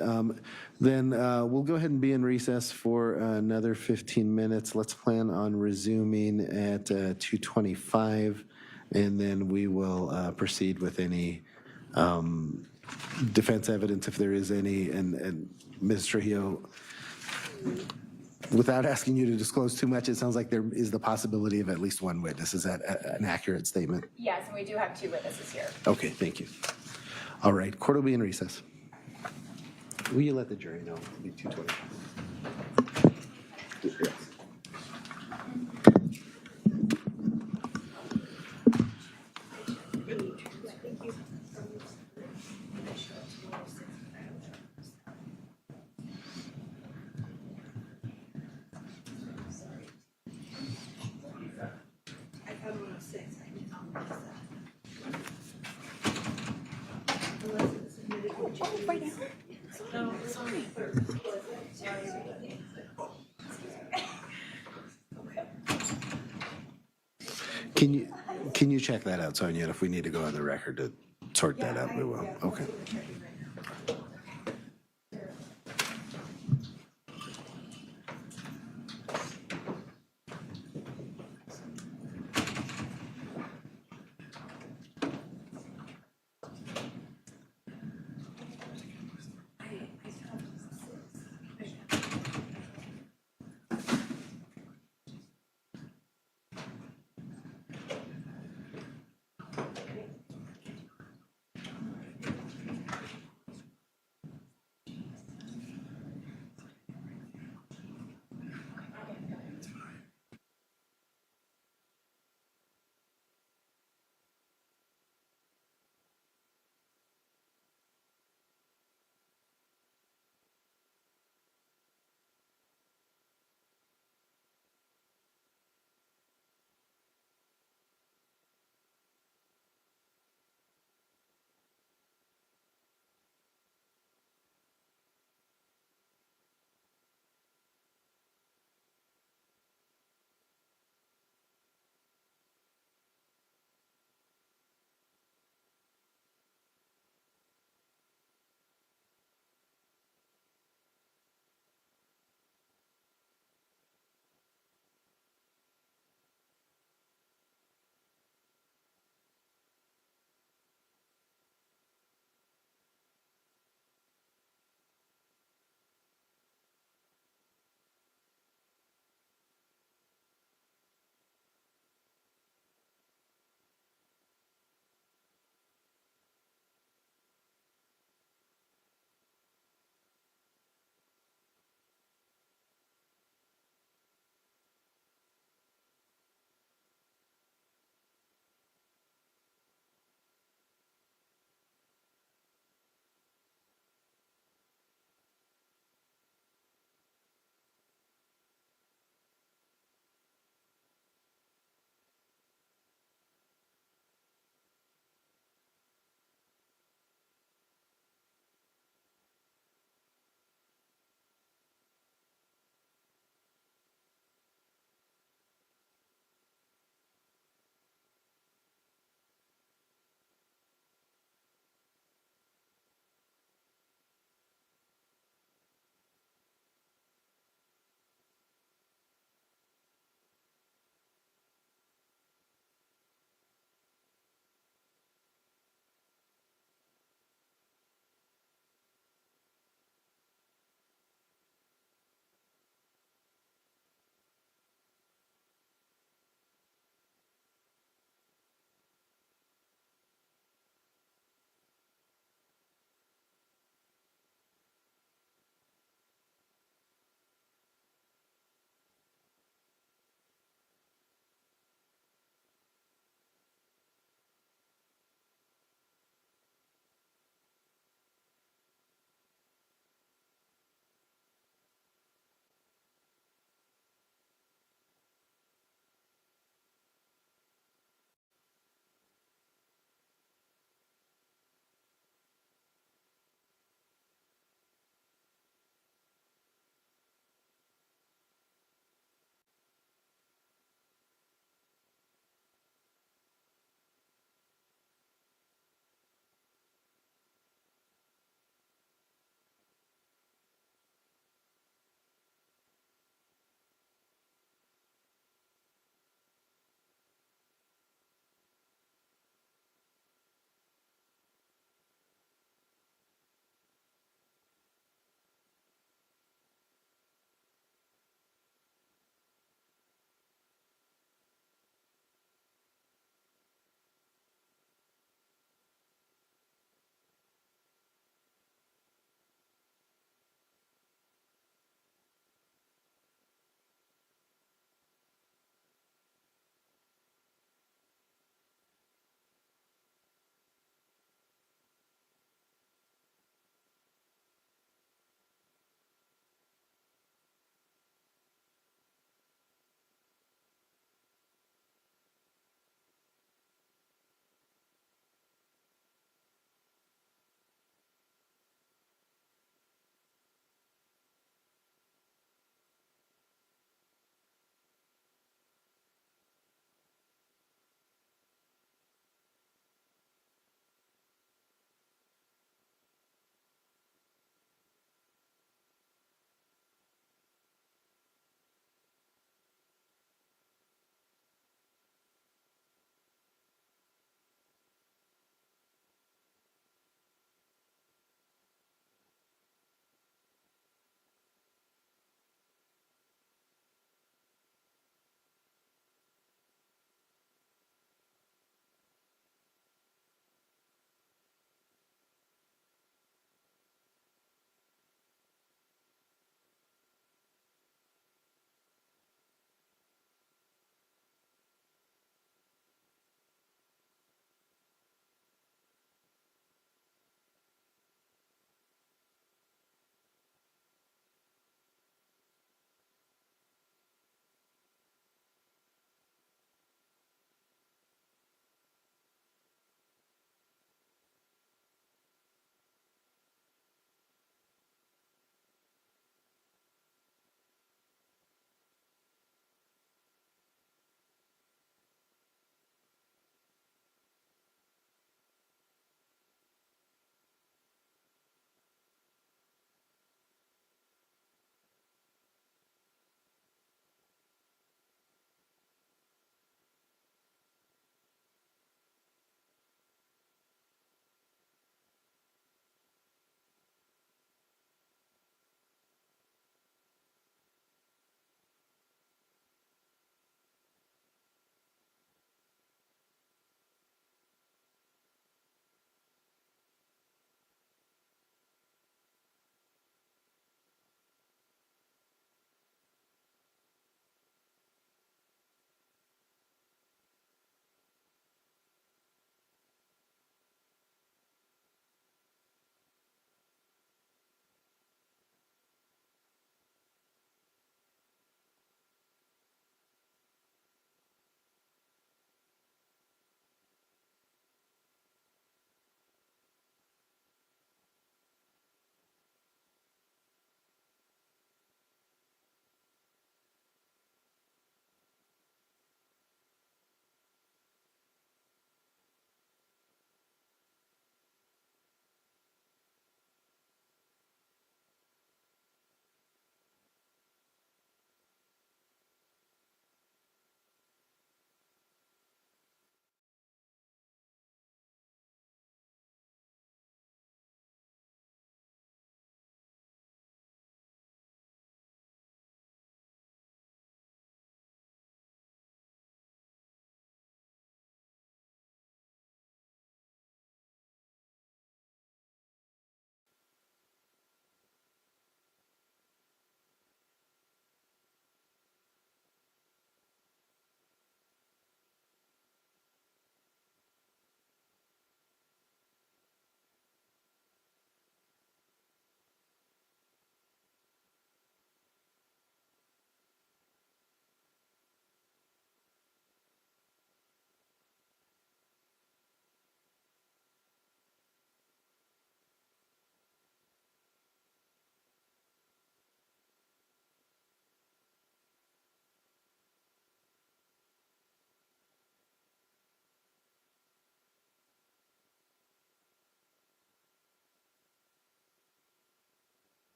Then we'll go ahead and be in recess for another 15 minutes. Let's plan on resuming at 2:25, and then we will proceed with any defense evidence if there is any. And Ms. Trujillo, without asking you to disclose too much, it sounds like there is the possibility of at least one witness. Is that an accurate statement? Yes, and we do have 2 witnesses here. Okay, thank you. All right, court will be in recess. Will you let the jury know? It'll be 2:20. Can you check that out, Sonia? If we need to go on the record to sort that out, we will. Okay.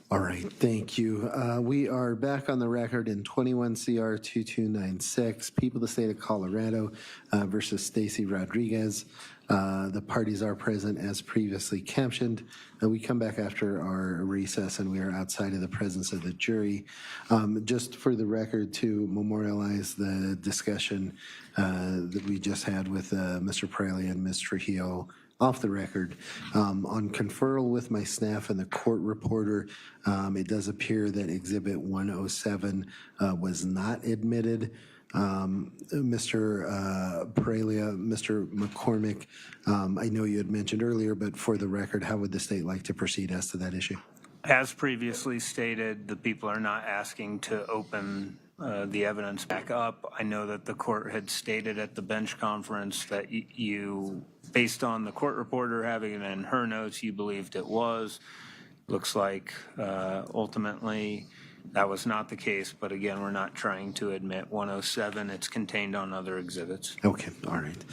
All right, thank you. We are back on the record in 21 CR 2296, People of the State of Colorado versus Stacy Rodriguez. The parties are present as previously captioned. We come back after our recess and we are outside of the presence of the jury. Just for the record, to memorialize the discussion that we just had with Mr. Praley and Ms. Trujillo off the record, on conferral with my staff and the court reporter, it does appear that Exhibit 107 was not admitted. Mr. Parelia, Mr. McCormick, I know you had mentioned earlier, but for the record, how would the state like to proceed as to that issue? As previously stated, the people are not asking to open the evidence back up. I know that the court had stated at the bench conference that you, based on the court reporter having it in her notes, you believed it was. Looks like ultimately that was not the case, but again, we're not trying to admit 107. It's contained on other exhibits. Okay, all right.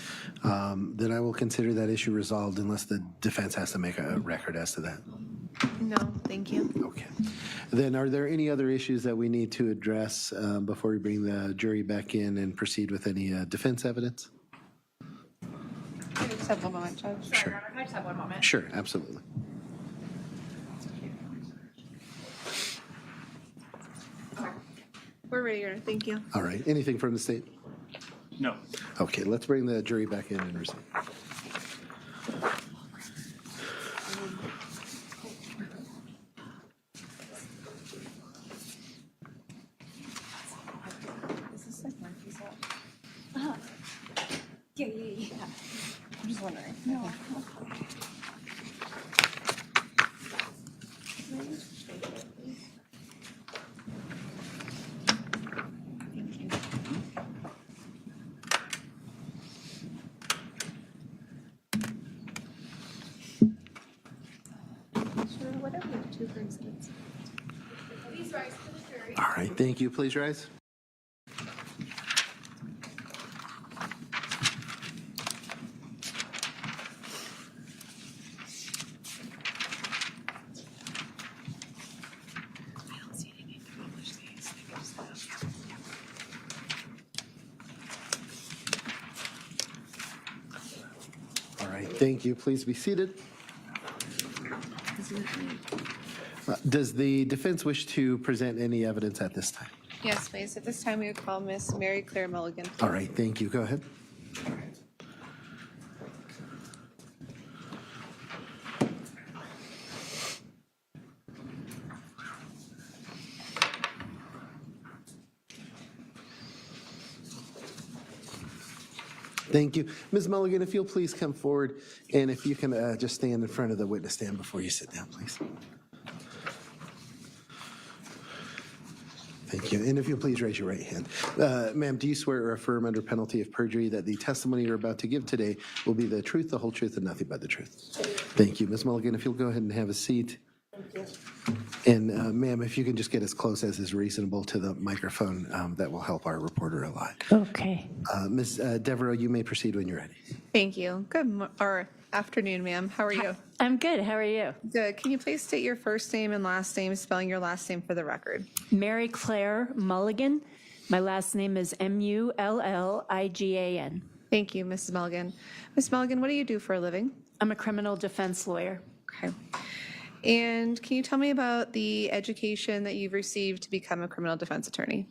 Then I will consider that issue resolved unless the defense has to make a record as to that. No, thank you. Okay. Then are there any other issues that we need to address before we bring the jury back in and proceed with any defense evidence? I just have one moment, Judge. Sure. Your Honor, can I just have one moment? Sure, absolutely. We're ready, Your Honor. Thank you. All right. Anything from the state? No. Okay, let's bring the jury back in and proceed. Yeah. I'm just wondering. No. All right, thank you. Please rise. All right, thank you. Please be seated. Does the defense wish to present any evidence at this time? Yes, please. At this time, we would call Miss Mary Claire Mulligan. All right, thank you. Go ahead. Thank you. Ms. Mulligan, if you'll please come forward, and if you can just stand in front of the witness stand before you sit down, please. Thank you. And if you'll please raise your right hand. Ma'am, do you swear or affirm under penalty of perjury that the testimony you're about to give today will be the truth, the whole truth, and nothing but the truth? Thank you. Ms. Mulligan, if you'll go ahead and have a seat. Thank you. And ma'am, if you can just get as close as is reasonable to the microphone, that will help our reporter a lot. Okay. Ms. Devereaux, you may proceed when you're ready. Thank you. Or afternoon, ma'am. How are you? I'm good. How are you? Good. Can you please state your first name and last name, spelling your last name for the record? Mary Claire Mulligan. My last name is Mulligan. Thank you, Mrs. Mulligan. Ms. Mulligan, what do you do for a living? I'm a criminal defense lawyer. Okay. And can you tell me about the education that you've received to become a criminal defense attorney?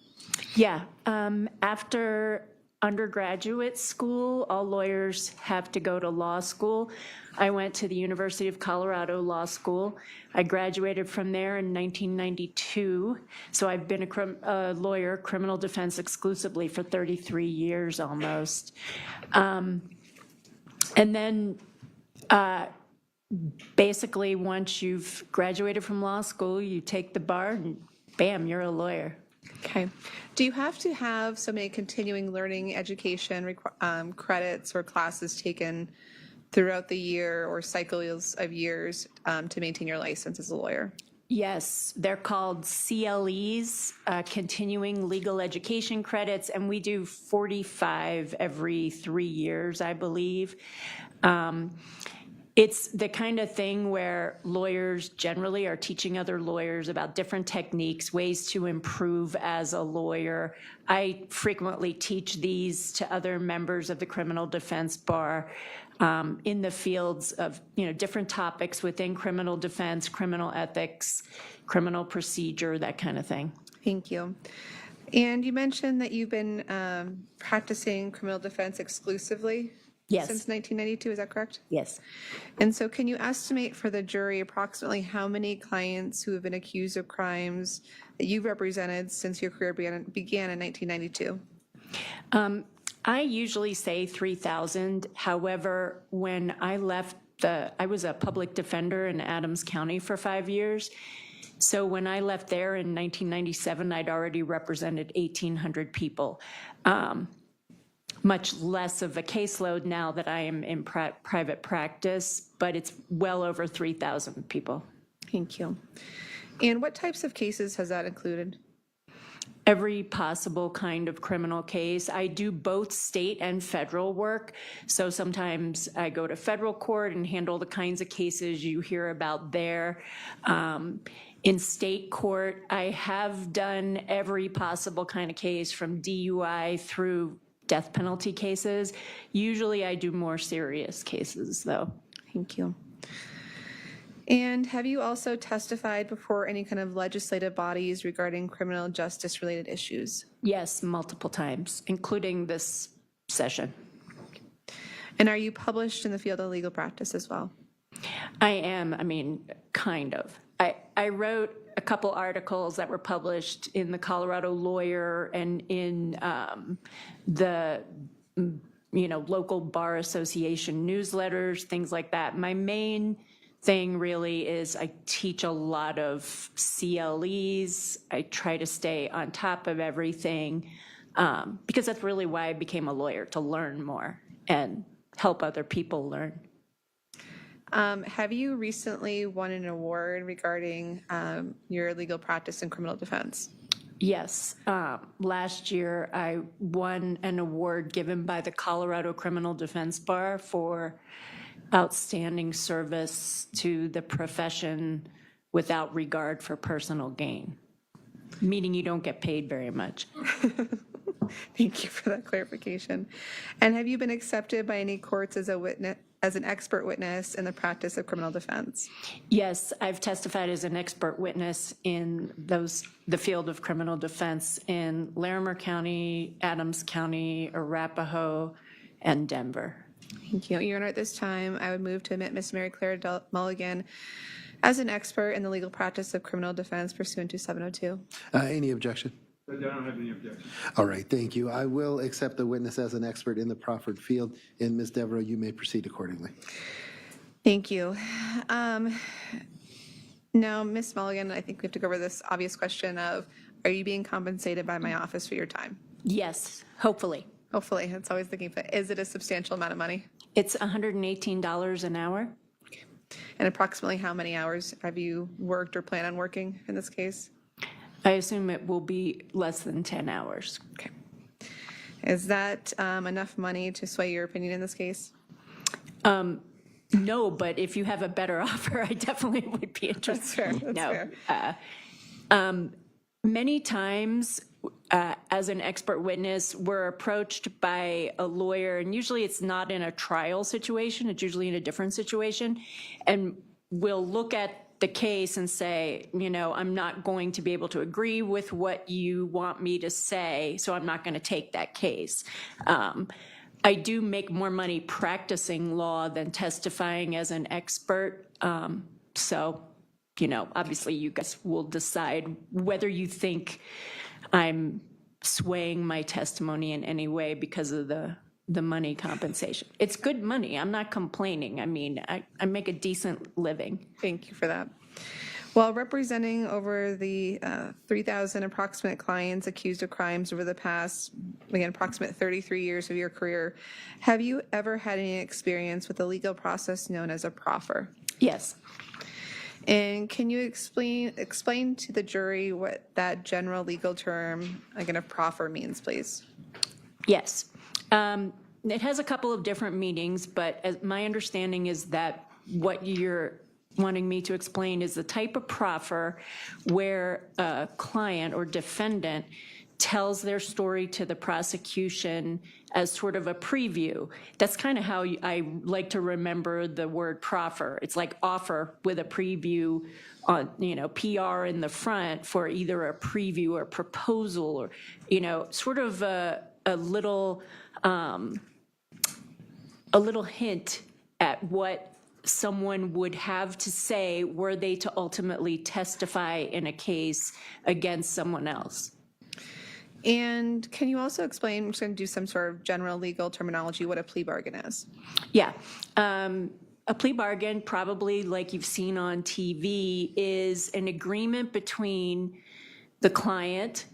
Yeah. After undergraduate school, all lawyers have to go to law school. I went to the University of Colorado Law School. I graduated from there in 1992. So I've been a lawyer, criminal defense exclusively for 33 years almost. And then basically once you've graduated from law school, you take the bar and bam, you're a lawyer. Okay. Do you have to have so many continuing learning education credits or classes taken throughout the year or cycles of years to maintain your license as a lawyer? Yes, they're called CLEs, continuing legal education credits, and we do 45 every 3 years, I believe. It's the kind of thing where lawyers generally are teaching other lawyers about different techniques, ways to improve as a lawyer. I frequently teach these to other members of the criminal defense bar in the fields of, different topics within criminal defense, criminal ethics, criminal procedure, that kind of thing. Thank you. And you mentioned that you've been practicing criminal defense exclusively Yes. since 1992, is that correct? Yes. And so can you estimate for the jury approximately how many clients who have been accused of crimes that you've represented since your career began in 1992? I usually say 3,000. However, when I left I was a public defender in Adams County for 5 years. So when I left there in 1997, I'd already represented 1,800 people. Much less of a caseload now that I am in private practice, but it's well over 3,000 people. Thank you. And what types of cases has that included? Every possible kind of criminal case. I do both state and federal work. So sometimes I go to federal court and handle the kinds of cases you hear about there. In state court, I have done every possible kind of case from DUI through death penalty cases. Usually I do more serious cases though. Thank you. And have you also testified before any kind of legislative bodies regarding criminal justice related issues? Yes, multiple times, including this session. And are you published in the field of legal practice as well? I am, kind of. I wrote a couple articles that were published in the Colorado Lawyer and in the local bar association newsletters, things like that. My main thing really is I teach a lot of CLEs. I try to stay on top of everything because that's really why I became a lawyer, to learn more and help other people learn. Have you recently won an award regarding your legal practice in criminal defense? Yes. Last year, I won an award given by the Colorado Criminal Defense Bar for outstanding service to the profession without regard for personal gain, meaning you don't get paid very much. Thank you for that clarification. And have you been accepted by any courts as a witness, as an expert witness in the practice of criminal defense? Yes, I've testified as an expert witness in the field of criminal defense in Larimer County, Adams County, Arapahoe, and Denver. Thank you. Your Honor, at this time, I would move to admit Ms. Mary Claire Mulligan as an expert in the legal practice of criminal defense pursuant to 702. Any objection? I don't have any objection. All right, thank you. I will accept the witness as an expert in the proffered field, and Ms. Devereaux, you may proceed accordingly. Thank you. Now, Ms. Mulligan, I think we have to go over this obvious question of, are you being compensated by my office for your time? Yes, hopefully. Hopefully, that's always the key. But is it a substantial amount of money? It's $118 an hour. And approximately how many hours have you worked or plan on working in this case? I assume it will be less than 10 hours. Okay. Is that enough money to sway your opinion in this case? No, but if you have a better offer, I definitely would be interested. That's fair. Many times, as an expert witness, we're approached by a lawyer, and usually it's not in a trial situation, it's usually in a different situation, and we'll look at the case and say, I'm not going to be able to agree with what you want me to say, so I'm not going to take that case. I do make more money practicing law than testifying as an expert. So, obviously you guys will decide whether you think I'm swaying my testimony in any way because of the money compensation. It's good money. I'm not complaining. I make a decent living. Thank you for that. While representing over the 3,000 approximate clients accused of crimes over the past, approximate 33 years of your career, have you ever had any experience with the legal process known as a proffer? Yes. And can you explain to the jury what that general legal term, a proffer, means, please? Yes. It has a couple of different meanings, but my understanding is that what you're wanting me to explain is the type of proffer where a client or defendant tells their story to the prosecution as sort of a preview. That's kind of how I like to remember the word proffer. It's like offer with a preview on, PR in the front for either a preview or proposal or, sort of a little hint at what someone would have to say were they to ultimately testify in a case against someone else. And can you also explain, I'm just going to do some sort of general legal terminology, what a plea bargain is? Yeah. A plea bargain, probably like you've seen on TV, is an agreement between the client,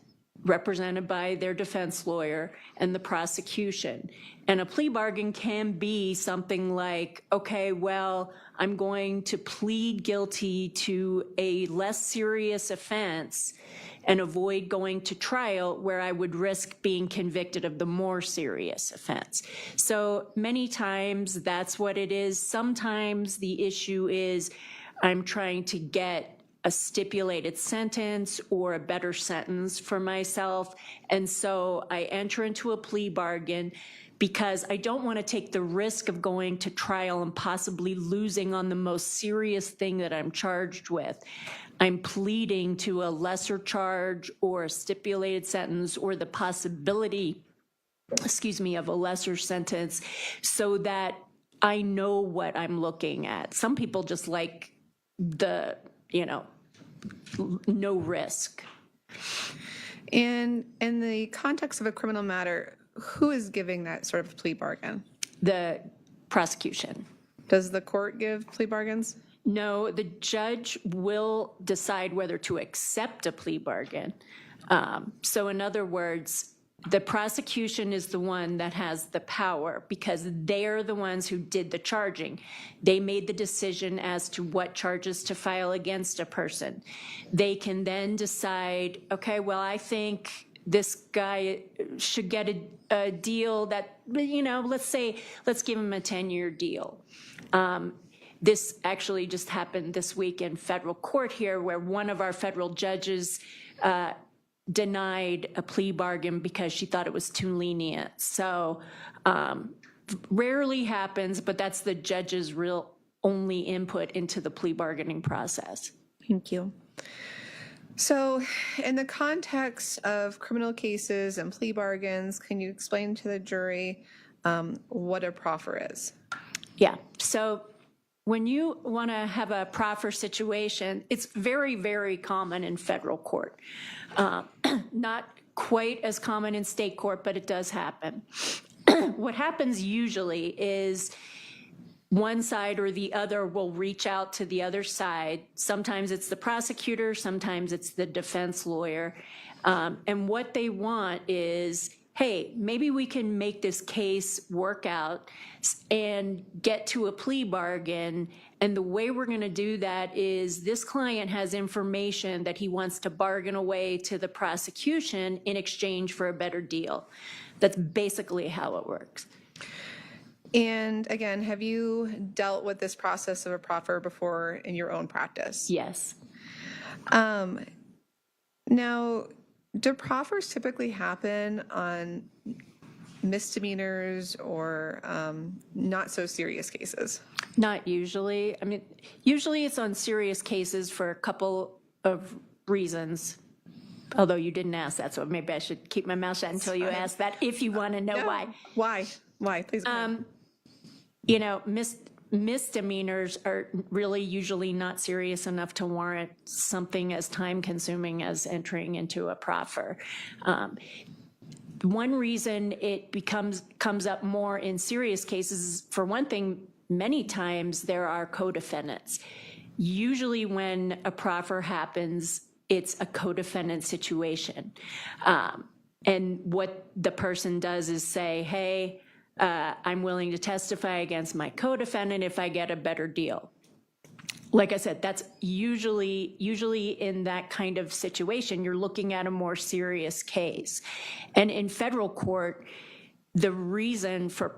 represented by their defense lawyer, and the prosecution. And a plea bargain can be something like, okay, well, I'm going to plead guilty to a less serious offense and avoid going to trial where I would risk being convicted of the more serious offense. So many times that's what it is. Sometimes the issue is I'm trying to get a stipulated sentence or a better sentence for myself. And so I enter into a plea bargain because I don't want to take the risk of going to trial and possibly losing on the most serious thing that I'm charged with. I'm pleading to a lesser charge or a stipulated sentence or the possibility, of a lesser sentence so that I know what I'm looking at. Some people just like the, no risk. And in the context of a criminal matter, who is giving that sort of plea bargain? The prosecution. Does the court give plea bargains? No, the judge will decide whether to accept a plea bargain. So in other words, the prosecution is the one that has the power because they're the ones who did the charging. They made the decision as to what charges to file against a person. They can then decide, okay, well, I think this guy should get a deal that, let's give him a 10-year deal. This actually just happened this week in federal court here where one of our federal judges denied a plea bargain because she thought it was too lenient. So rarely happens, but that's the judge's real only input into the plea bargaining process. Thank you. So in the context of criminal cases and plea bargains, can you explain to the jury what a proffer is? Yeah, so when you want to have a proffer situation, it's very, very common in federal court. Not quite as common in state court, but it does happen. What happens usually is one side or the other will reach out to the other side. Sometimes it's the prosecutor, sometimes it's the defense lawyer. And what they want is, hey, maybe we can make this case work out and get to a plea bargain. And the way we're going to do that is this client has information that he wants to bargain away to the prosecution in exchange for a better deal. That's basically how it works. And again, have you dealt with this process of a proffer before in your own practice? Yes. Now, do proffers typically happen on misdemeanors or not so serious cases? Not usually. I mean, usually it's on serious cases for a couple of reasons. Although you didn't ask that, so maybe I should keep my mouth shut until you ask that, if you want to know why. Why? Please go ahead. Misdemeanors are really usually not serious enough to warrant something as time-consuming as entering into a proffer. One reason it comes up more in serious cases is, for one thing, many times there are co-defendants. Usually when a proffer happens, it's a co-defendant situation. And what the person does is say, hey, I'm willing to testify against my co-defendant if I get a better deal. Like I said, that's usually in that kind of situation, you're looking at a more serious case. And in federal court, the reason for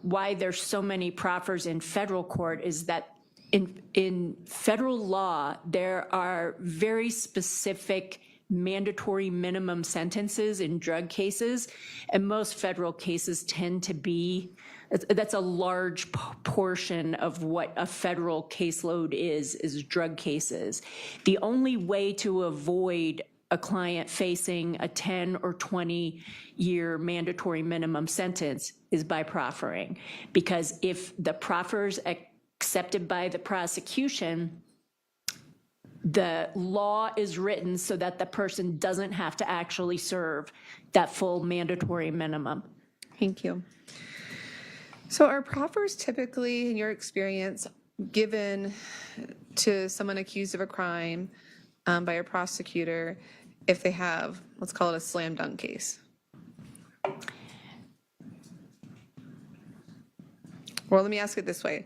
why there's so many proffers in federal court is that in federal law, there are very specific mandatory minimum sentences in drug cases, and most federal cases tend to be, that's a large portion of what a federal caseload is drug cases. The only way to avoid a client facing a 10 or 20-year mandatory minimum sentence is by proffering, because if the proffer's accepted by the prosecution, the law is written so that the person doesn't have to actually serve that full mandatory minimum. Thank you. So are proffers typically, in your experience, given to someone accused of a crime by a prosecutor if they have, let's call it a slam dunk case? Well, let me ask it this way.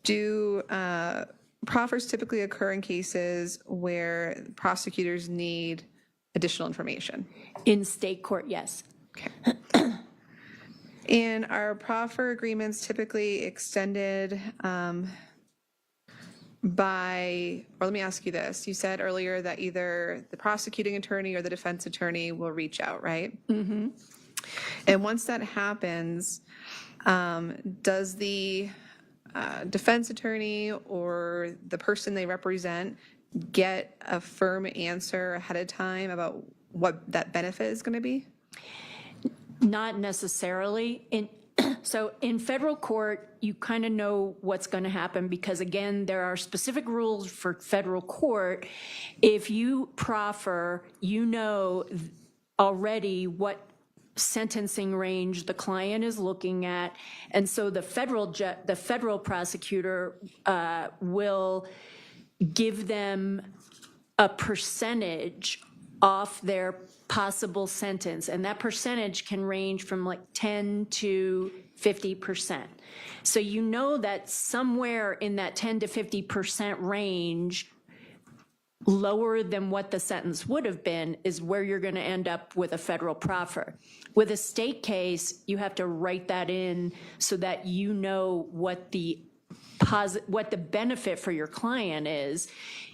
Do proffers typically occur in cases where prosecutors need additional information? In state court, yes. Okay. And are proffer agreements typically extended by, or let me ask you this. You said earlier that either the prosecuting attorney or the defense attorney will reach out, right? Mm-hmm. And once that happens, does the defense attorney or the person they represent get a firm answer ahead of time about what that benefit is going to be? Not necessarily. So in federal court, you kind of know what's going to happen because, again, there are specific rules for federal court. If you proffer, you know already what sentencing range the client is looking at, and so the federal prosecutor will give them a percentage off their possible sentence, and that percentage can range from like 10 to 50%. So you know that somewhere in that 10 to 50% range, lower than what the sentence would have been, is where you're going to end up with a federal proffer. With a state case, you have to write that in so that you know what the benefit for your client is.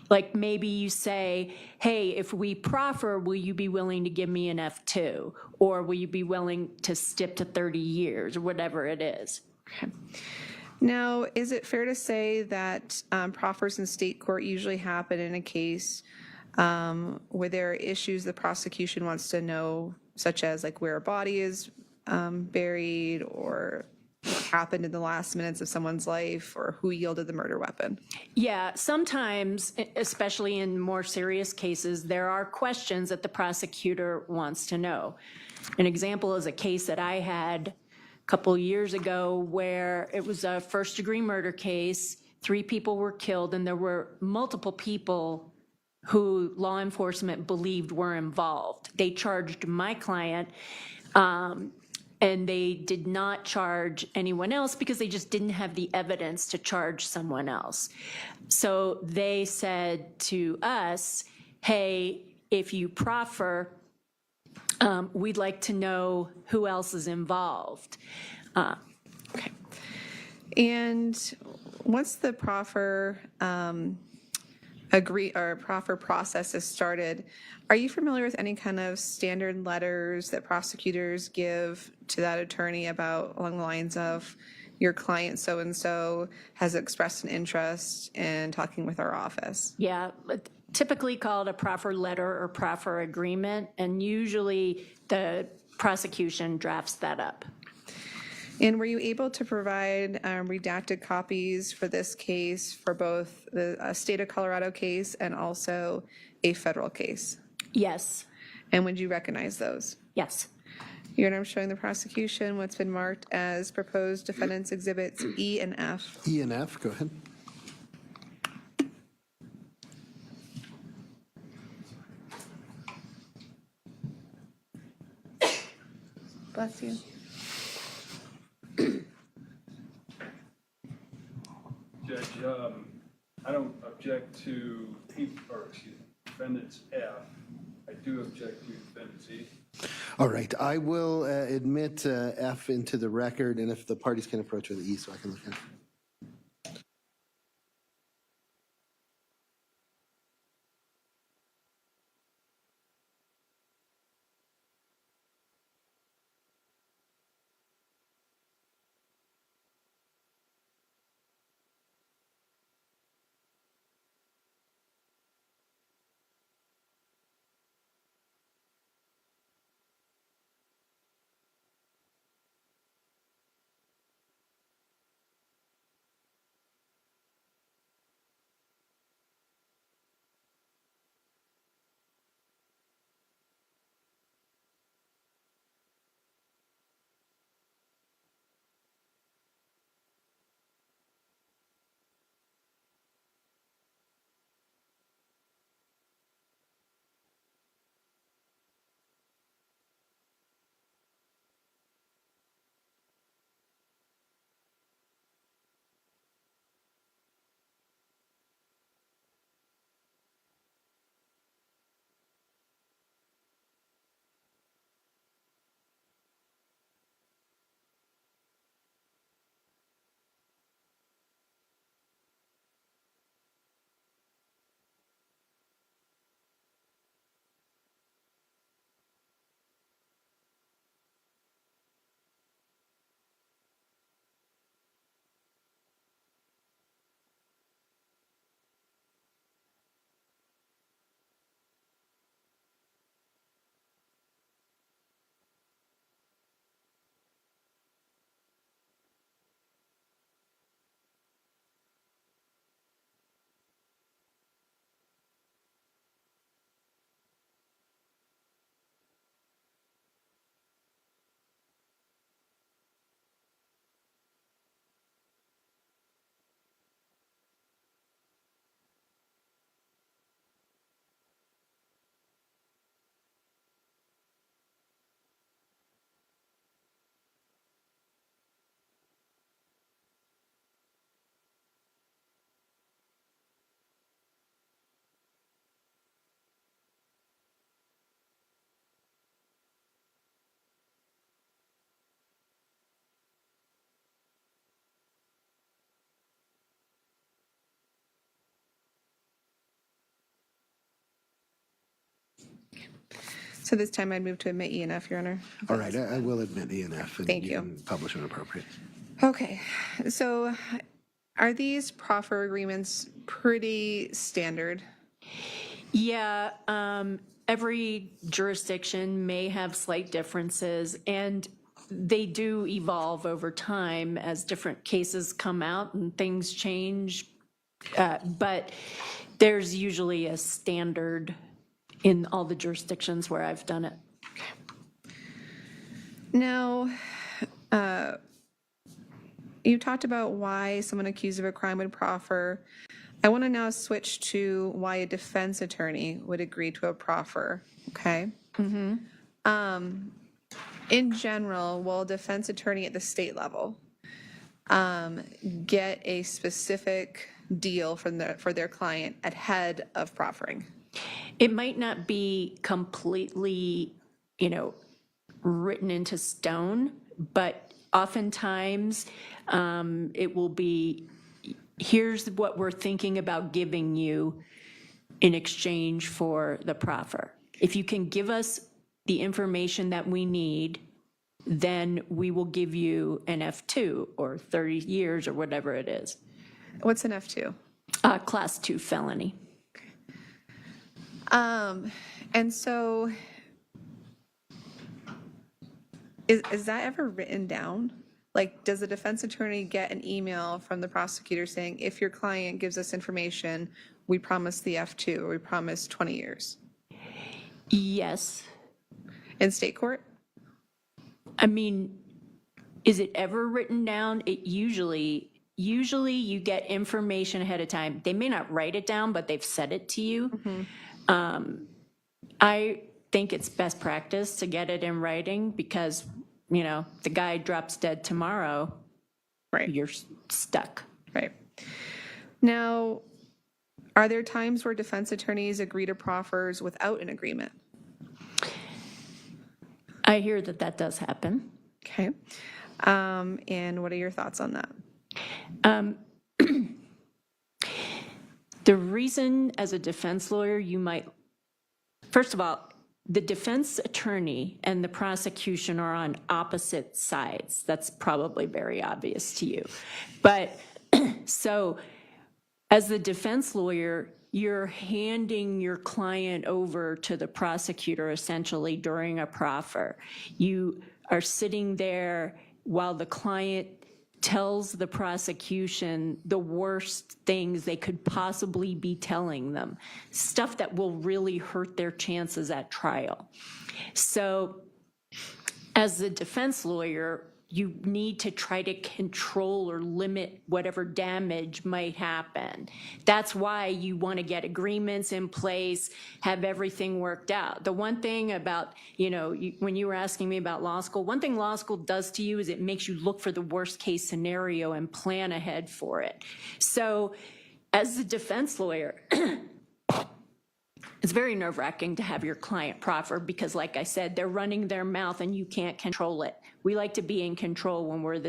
Like maybe you say, hey, if we proffer, will you be willing to give me an F2? Or will you be willing to stip to 30 years or whatever it is? Okay. Now, is it fair to say that proffers in state court usually happen in a case where there are issues the prosecution wants to know, such as like where a body is buried, or what happened in the last minutes of someone's life, or who yielded the murder weapon? Yeah, sometimes, especially in more serious cases, there are questions that the prosecutor wants to know. An example is a case that I had a couple years ago where it was a first-degree murder case. 3 people were killed, and there were multiple people who law enforcement believed were involved. They charged my client, and they did not charge anyone else because they just didn't have the evidence to charge someone else. So they said to us, hey, if you proffer, we'd like to know who else is involved. Okay. And once the proffer proffer process is started, are you familiar with any kind of standard letters that prosecutors give to that attorney about along the lines of, your client so-and-so has expressed an interest in talking with our office? Yeah, typically called a proffer letter or proffer agreement, and usually the prosecution drafts that up. And were you able to provide redacted copies for this case for both the state of Colorado case and also a federal case? Yes. And would you recognize those? Yes. Your Honor, I'm showing the prosecution what's been marked as proposed defendants exhibits E and F. E and F, go ahead. Bless you. Judge, I don't object to defendants F. I do object to defendants E. All right, I will admit F into the record, and if the parties can approach with E so I can look at it. So this time I'd move to admit E&F, Your Honor. All right, I will admit ENF, and Thank you you. can publish when appropriate. Okay, so are these proffer agreements pretty standard? Yeah, every jurisdiction may have slight differences, and they do evolve over time as different cases come out and things change. But there's usually a standard in all the jurisdictions where I've done it. Now, you talked about why someone accused of a crime would proffer. I want to now switch to why a defense attorney would agree to a proffer, okay? In general, will a defense attorney at the state level get a specific deal for their client ahead of proffering? It might not be completely, written into stone, but oftentimes it will be, here's what we're thinking about giving you in exchange for the proffer. If you can give us the information that we need, then we will give you an F2 or 30 years or whatever it is. What's an F2? Class 2 felony. And so is that ever written down? Like, does the defense attorney get an email from the prosecutor saying, if your client gives us information, we promise the F2 or we promise 20 years? Yes. In state court? I mean, is it ever written down? It usually you get information ahead of time. They may not write it down, but they've said it to you. I think it's best practice to get it in writing because, the guy drops dead tomorrow, Right. you're stuck. Right. Now, are there times where defense attorneys agree to proffers without an agreement? I hear that does happen. Okay. And what are your thoughts on that? The reason as a defense lawyer you might, first of all, the defense attorney and the prosecution are on opposite sides. That's probably very obvious to you. But so as the defense lawyer, you're handing your client over to the prosecutor essentially during a proffer. You are sitting there while the client tells the prosecution the worst things they could possibly be telling them, stuff that will really hurt their chances at trial. So as the defense lawyer, you need to try to control or limit whatever damage might happen. That's why you want to get agreements in place, have everything worked out. The one thing about, when you were asking me about law school, one thing law school does to you is it makes you look for the worst case scenario and plan ahead for it. So as the defense lawyer, it's very nerve-wracking to have your client proffer because, like I said, they're running their mouth and you can't control it. We like to be in control when we're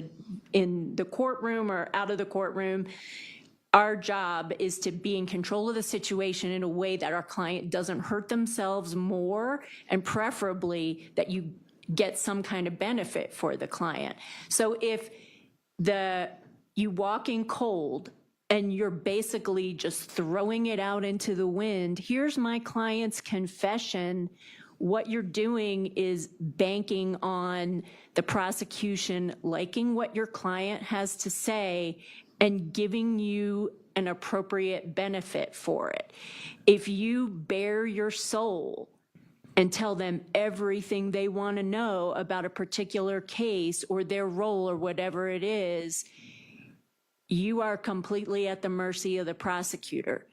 in the courtroom or out of the courtroom. Our job is to be in control of the situation in a way that our client doesn't hurt themselves more, and preferably that you get some kind of benefit for the client. So if you walk in cold and you're basically just throwing it out into the wind, here's my client's confession. What you're doing is banking on the prosecution liking what your client has to say and giving you an appropriate benefit for it. If you bare your soul and tell them everything they want to know about a particular case or their role or whatever it is, you are completely at the mercy of the prosecutor.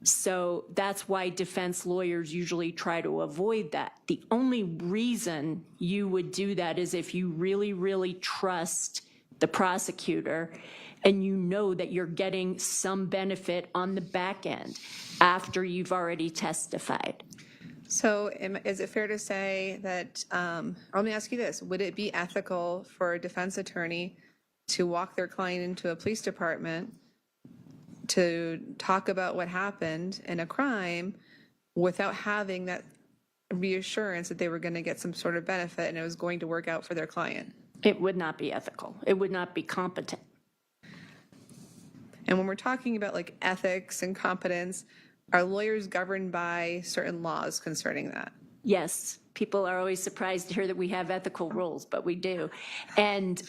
So that's why defense lawyers usually try to avoid that. The only reason you would do that is if you really, really trust the prosecutor and you know that you're getting some benefit on the back end after you've already testified. So is it fair to say that, let me ask you this, would it be ethical for a defense attorney to walk their client into a police department to talk about what happened in a crime without having that reassurance that they were going to get some sort of benefit and it was going to work out for their client. It would not be ethical. It would not be competent. And when we're talking about like ethics and competence, are lawyers governed by certain laws concerning that? Yes, people are always surprised to hear that we have ethical rules, but we do. And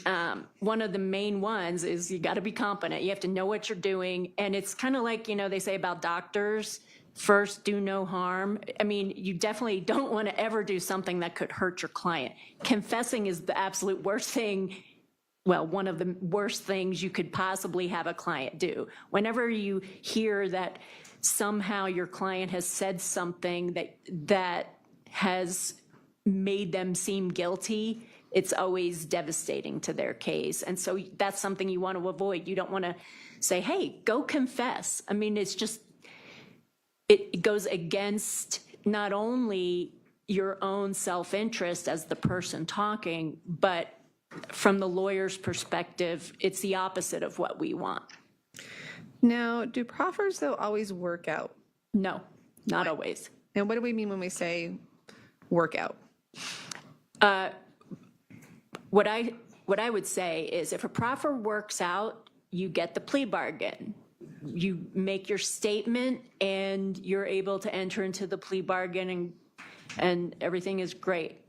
one of the main ones is you got to be competent. You have to know what you're doing. And it's kind of like, they say about doctors, first, do no harm. I mean, you definitely don't want to ever do something that could hurt your client. Confessing is the absolute worst thing. Well, one of the worst things you could possibly have a client do. Whenever you hear that somehow your client has said something that has made them seem guilty, it's always devastating to their case. And so that's something you want to avoid. You don't want to say, hey, go confess. I mean, it's just, it goes against not only your own self-interest as the person talking, but from the lawyer's perspective, it's the opposite of what we want. Now, do proffers, though, always work out? No, not always. And what do we mean when we say work out? What I would say is if a proffer works out, you get the plea bargain. You make your statement and you're able to enter into the plea bargain and everything is great.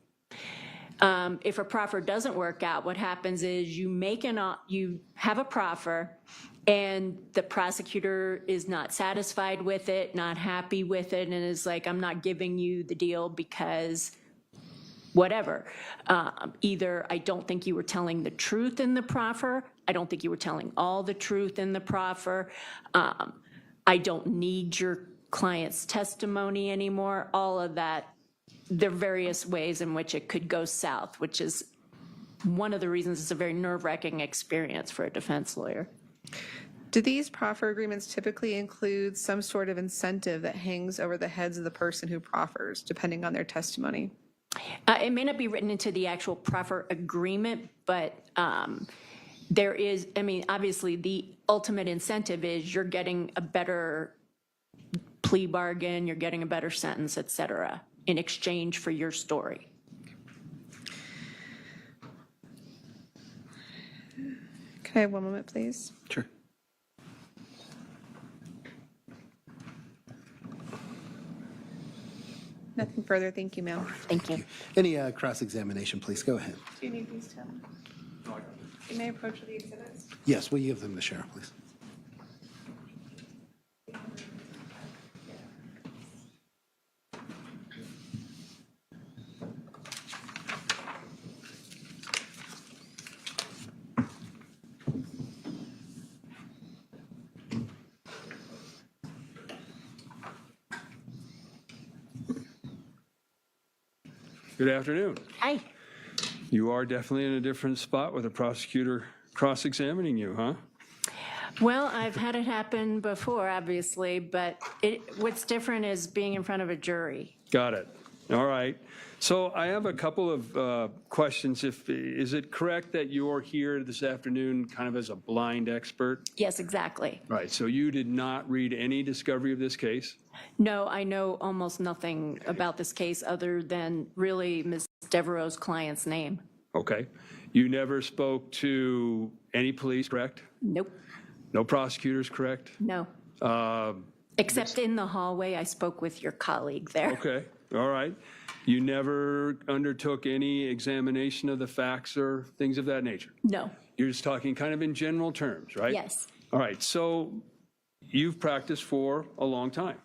If a proffer doesn't work out, what happens is you have a proffer and the prosecutor is not satisfied with it, not happy with it, and is like, I'm not giving you the deal because whatever. Either I don't think you were telling the truth in the proffer, I don't think you were telling all the truth in the proffer, I don't need your client's testimony anymore, all of that. There are various ways in which it could go south, which is one of the reasons it's a very nerve-wracking experience for a defense lawyer. Do these proffer agreements typically include some sort of incentive that hangs over the heads of the person who proffers, depending on their testimony? It may not be written into the actual proffer agreement, but there is, I mean, obviously the ultimate incentive is you're getting a better plea bargain, you're getting a better sentence, et cetera, in exchange for your story. Can I have one moment, please? Sure. Nothing further. Thank you, ma'am. Thank you. Any cross-examination, please? Go ahead. Do you need these, Tim? You may approach the exhibits. Yes, will you give them to Sheriff, please? Good afternoon. Hi. You are definitely in a different spot with a prosecutor cross-examining you, huh? Well, I've had it happen before, obviously, but what's different is being in front of a jury. Got it. All right. So I have a couple of questions. Is it correct that you're here this afternoon kind of as a blind expert? Yes, exactly. Right. So you did not read any discovery of this case? No, I know almost nothing about this case other than really Ms. Devereaux's client's name. Okay. You never spoke to any police, correct? Nope. No prosecutors, correct? No. Except in the hallway, I spoke with your colleague there. Okay. All right. You never undertook any examination of the facts or things of that nature? No. You're just talking kind of in general terms, right? Yes. All right. So you've practiced for a long time,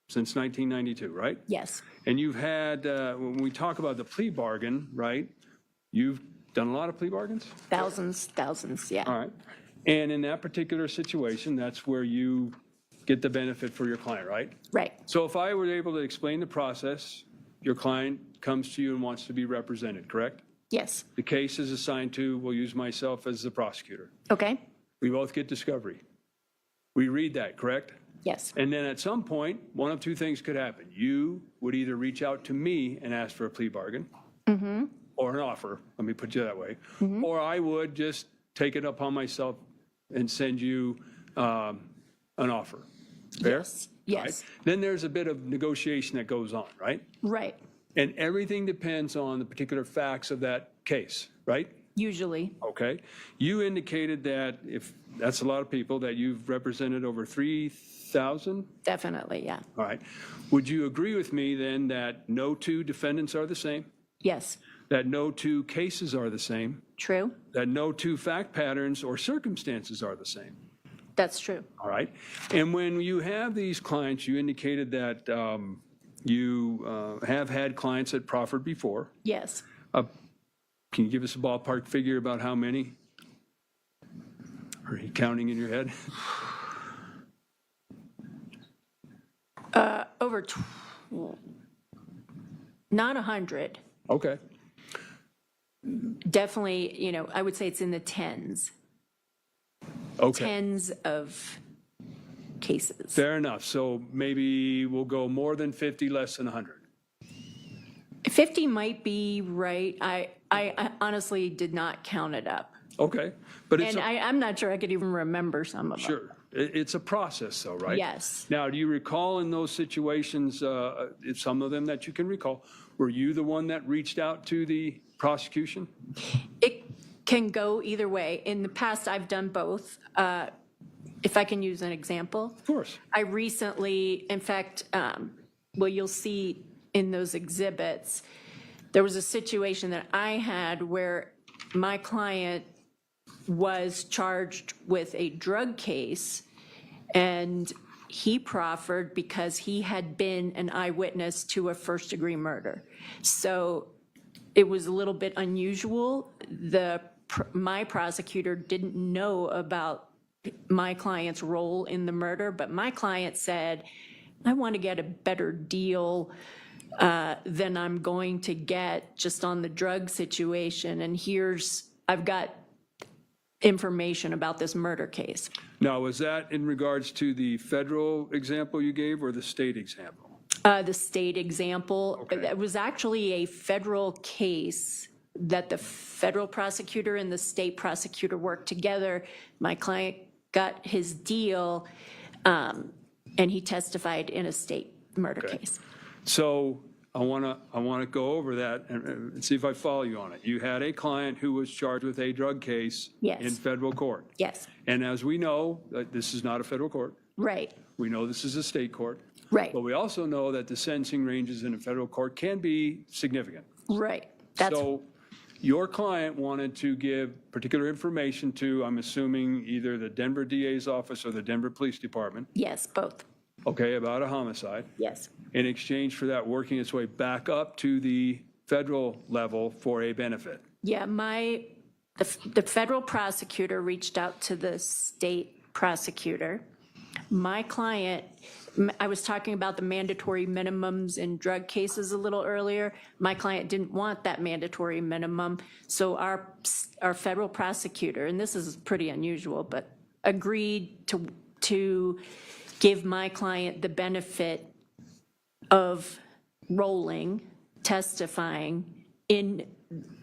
since 1992, right? Yes. And you've had, when we talk about the plea bargain, right, you've done a lot of plea bargains? Thousands, yeah. All right. And in that particular situation, that's where you get the benefit for your client, right? Right. So if I were able to explain the process, your client comes to you and wants to be represented, correct? Yes. The case is assigned to, we'll use myself as the prosecutor. Okay. We both get discovery. We read that, correct? Yes. And then at some point, one of two things could happen. You would either reach out to me and ask for a plea bargain or an offer, let me put you that way, or I would just take it upon myself and send you an offer. Fair? Yes. Yes. Right? Then there's a bit of negotiation that goes on, right? Right. And everything depends on the particular facts of that case, right? Usually, Okay. You indicated that if, that's a lot of people, that you've represented over 3,000? definitely, yeah. All right. Would you agree with me then that no two defendants are the same? Yes, That no two cases are the same? true. That no two fact patterns or circumstances are the same? That's true. All right. And when you have these clients, you indicated that you have had clients that proffered before. Yes. Can you give us a ballpark figure about how many? Are you counting in your head? Not 100. Okay. Definitely, you know, I would say it's in the tens. Okay. Tens of cases. Fair enough. So maybe we'll go more than 50, less than 100. 50 might be right. I honestly did not count it up. Okay. But it's And I'm not sure I could even remember some of them. sure. It's a process though, right? Yes. Now, do you recall in those situations, if some of them that you can recall, were you the one that reached out to the prosecution? It can go either way. In the past, I've done both. If I can use an example. Of course. I recently, in fact, well, you'll see in those exhibits, there was a situation that I had where my client was charged with a drug case, and he proffered because he had been an eyewitness to a first-degree murder. So it was a little bit unusual. My prosecutor didn't know about my client's role in the murder, but my client said, I want to get a better deal than I'm going to get just on the drug situation, and I've got information about this murder case. Now, was that in regards to the federal example you gave or the state example? The state example, Okay. it was actually a federal case that the federal prosecutor and the state prosecutor worked together. My client got his deal, and he testified in a state murder Okay. case. So I want to go over that and see if I follow you on it. You had a client who was charged with a drug case Yes. in federal court. Yes, And as we know, this is not a federal court. right, We know this is a state court. right, But we also know that the sentencing ranges in a federal court can be significant. right. That's So your client wanted to give particular information to, I'm assuming, either the Denver DA's office or the Denver Police Department, yes, both. okay, about a homicide, Yes, in exchange for that working its way back up to the federal level for a benefit. yeah. The federal prosecutor reached out to the state prosecutor. My client, I was talking about the mandatory minimums in drug cases a little earlier. My client didn't want that mandatory minimum, so our federal prosecutor, and this is pretty unusual, but agreed to give my client the benefit of testifying in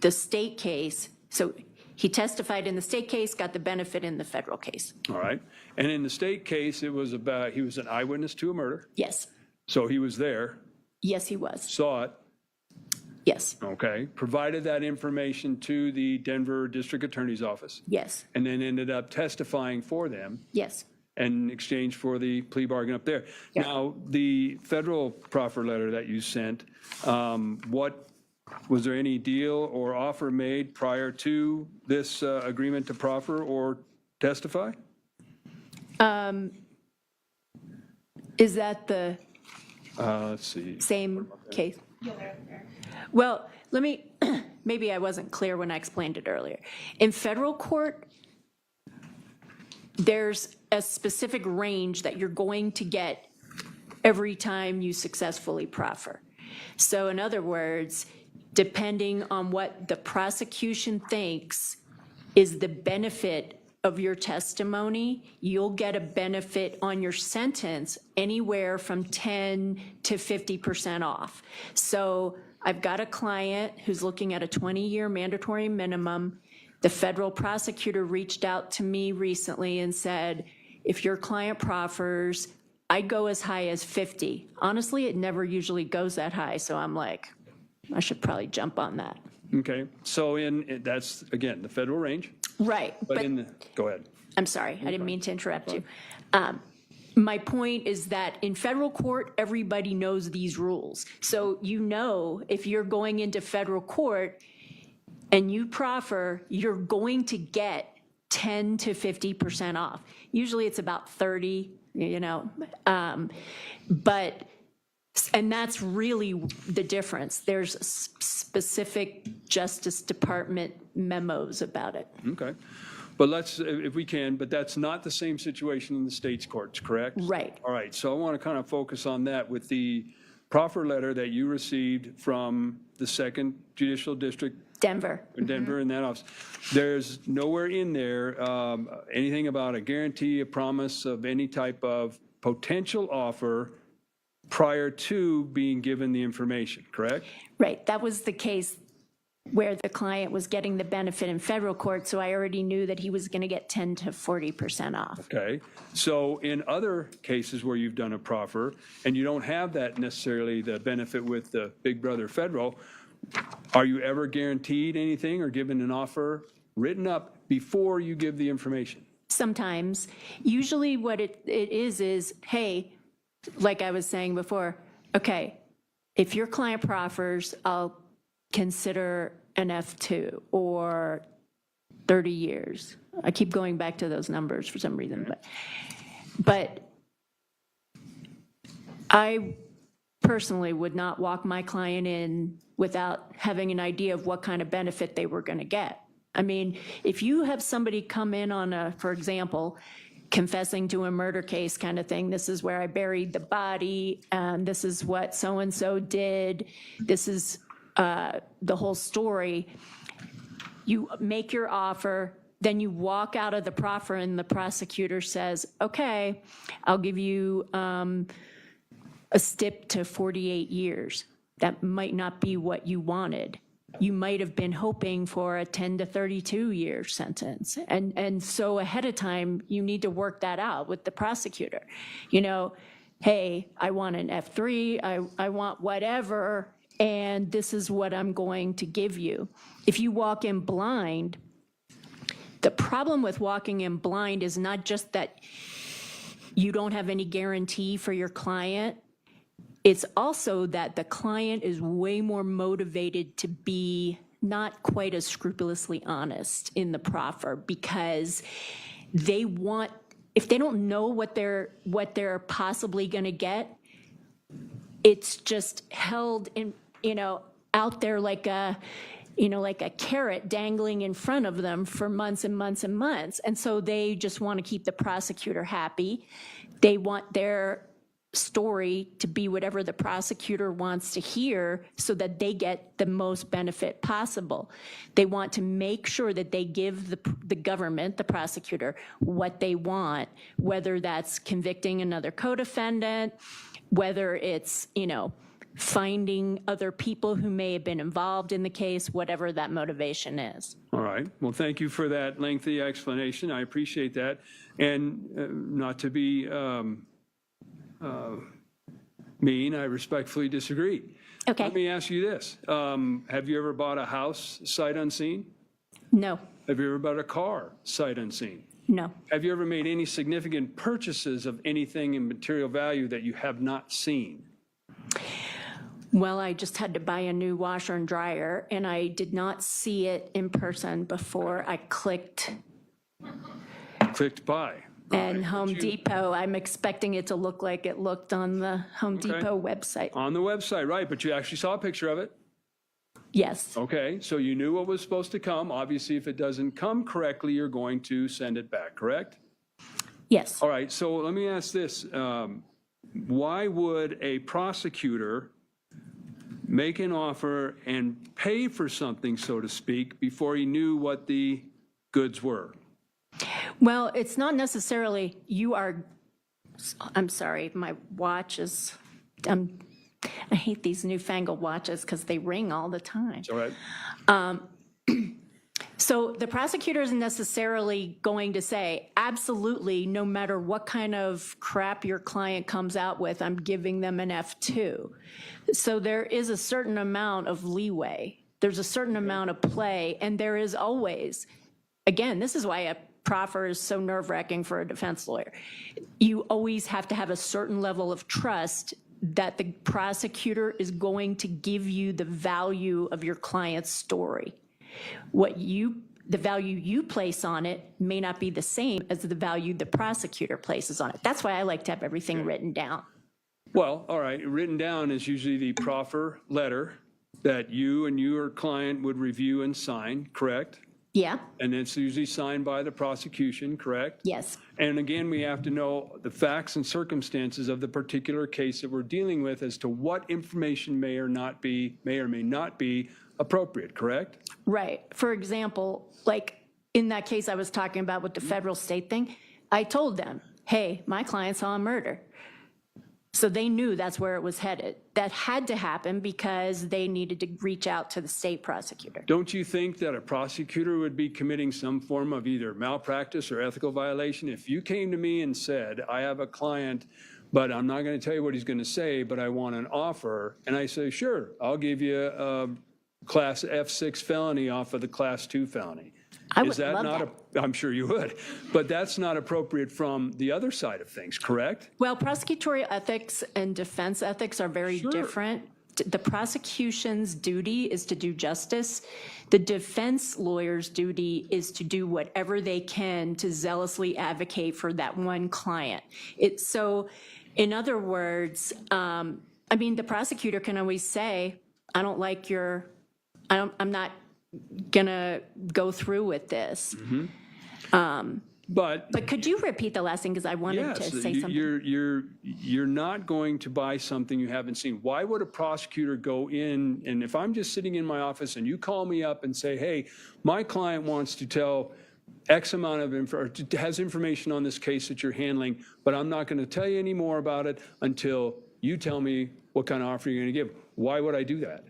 the state case. So he testified in the state case, got the benefit in the federal case. All right? And in the state case, it was about, he was an eyewitness to a murder. Yes, So he was there, yes, he was. saw it, Yes, okay, provided that information to the Denver District Attorney's Office, yes, and then ended up testifying for them yes. in exchange for the plea bargain up there. Yeah. Now, the federal proffer letter that you sent, was there any deal or offer made prior to this agreement to proffer or testify? Is that the Let's see. same case? Well, let me, maybe I wasn't clear when I explained it earlier. In federal court, there's a specific range that you're going to get every time you successfully proffer. So in other words, depending on what the prosecution thinks is the benefit of your testimony, you'll get a benefit on your sentence anywhere from 10 to 50% off. So I've got a client who's looking at a 20-year mandatory minimum. The federal prosecutor reached out to me recently and said, if your client proffers, I'd go as high as 50. Honestly, it never usually goes that high, so I'm like, I should probably jump on that. Okay, so that's, again, the federal range, Right, but but in the, go ahead. I'm sorry, I didn't mean to interrupt you. My point is that in federal court, everybody knows these rules. So you know, if you're going into federal court and you proffer, you're going to get 10 to 50% off. Usually it's about 30, you know, but, and that's really the difference. There's specific Justice Department memos about it. Okay. But let's, if we can, but that's not the same situation in the state's courts, correct? Right. All right, so I want to kind of focus on that with the proffer letter that you received from the 2nd Judicial District Denver. in Denver in that office. There's nowhere in there anything about a guarantee, a promise of any type of potential offer prior to being given the information, correct? Right, that was the case where the client was getting the benefit in federal court, so I already knew that he was going to get 10 to 40% off. Okay, so in other cases where you've done a proffer and you don't have that necessarily the benefit with the Big Brother Federal, are you ever guaranteed anything or given an offer written up before you give the information? Sometimes, usually what it is, hey, like I was saying before, okay, if your client proffers, I'll consider an F2 or 30 years. I keep going back to those numbers for some reason, but I personally would not walk my client in without having an idea of what kind of benefit they were going to get. I mean, if you have somebody come in on a, for example, confessing to a murder case kind of thing, this is where I buried the body, and this is what so-and-so did, this is the whole story. You make your offer, then you walk out of the proffer and the prosecutor says, okay, I'll give you a stip to 48 years. That might not be what you wanted. You might have been hoping for a 10 to 32 year sentence. And so ahead of time, you need to work that out with the prosecutor. You know, hey, I want an F3, I want whatever, and this is what I'm going to give you. If you walk in blind, the problem with walking in blind is not just that you don't have any guarantee for your client, it's also that the client is way more motivated to be not quite as scrupulously honest in the proffer, because they want, if they don't know what they're possibly going to get, it's just held in, you know, out there like a, you know, like a carrot dangling in front of them for months and months and months. And so they just want to keep the prosecutor happy. They want their story to be whatever the prosecutor wants to hear so that they get the most benefit possible. They want to make sure that they give the government, the prosecutor, what they want, whether that's convicting another co-defendant, whether it's, you know, finding other people who may have been involved in the case, whatever that motivation is. All right. Well, thank you for that lengthy explanation. I appreciate that. And not to be mean, I respectfully disagree. Okay. Let me ask you this. Have you ever bought a house sight unseen? No. Have you ever bought a car sight unseen? No. Have you ever made any significant purchases of anything in material value that you have not seen? Well, I just had to buy a new washer and dryer, and I did not see it in person before I clicked. Clicked buy. And Right. Home Depot, I'm expecting it to look like it looked on the Home Depot website. On the website, right, but you actually saw a picture of it? Yes. Okay, so you knew what was supposed to come. Obviously, if it doesn't come correctly, you're going to send it back, correct? Yes. All right, so let me ask this. Why would a prosecutor make an offer and pay for something, so to speak, before he knew what the goods were? Well, it's not necessarily you are, I'm sorry, my watch is, I hate these newfangled watches because they ring all the time. All right. So the prosecutor isn't necessarily going to say, absolutely, no matter what kind of crap your client comes out with, I'm giving them an F2. So there is a certain amount of leeway. There's a certain amount of play, and there is always, again, this is why a proffer is so nerve-wracking for a defense lawyer. You always have to have a certain level of trust that the prosecutor is going to give you the value of your client's story. The value you place on it may not be the same as the value the prosecutor places on it. That's why I like to have everything written down. Well, all right, written down is usually the proffer letter that you and your client would review and sign, correct? Yeah, And it's usually signed by the prosecution, correct? yes. And again, we have to know the facts and circumstances of the particular case that we're dealing with as to what information may or may not be appropriate, correct? Right. For example, like in that case I was talking about with the federal state thing, I told them, hey, my client saw a murder. So they knew that's where it was headed. That had to happen because they needed to reach out to the state prosecutor. Don't you think that a prosecutor would be committing some form of either malpractice or ethical violation if you came to me and said, I have a client, but I'm not going to tell you what he's going to say, but I want an offer, and I say, sure, I'll give you a class F6 felony off of the class 2 felony. I would Is that love not that. I'm sure you would, but that's not appropriate from the other side of things, correct? Well, prosecutorial ethics and defense ethics are very Sure. different. The prosecution's duty is to do justice. The defense lawyer's duty is to do whatever they can to zealously advocate for that one client. So, in other words, I mean, the prosecutor can always say, I don't like your, I'm not gonna go through with this. But But could you repeat the last thing, because I wanted to say something. You're not going to buy something you haven't seen. Why would a prosecutor go in, and if I'm just sitting in my office and you call me up and say, hey, my client wants to tell X amount of info, or has information on this case that you're handling, but I'm not going to tell you any more about it until you tell me what kind of offer you're going to give. Why would I do that?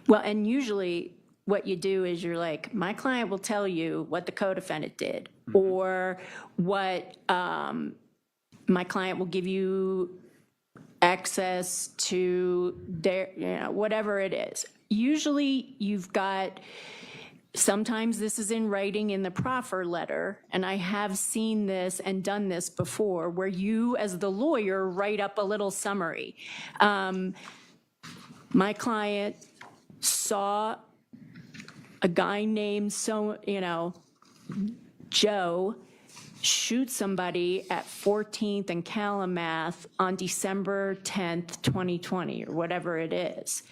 Well, and usually what you do is you're like, my client will tell you what the co-defendant did, or what my client will give you access to their, whatever it is. Usually you've got, sometimes this is in writing in the proffer letter, and I have seen this and done this before, where you as the lawyer write up a little summary. My client saw a guy named Joe shoot somebody at 14th and Calumet on December 10th, 2020, or whatever it is.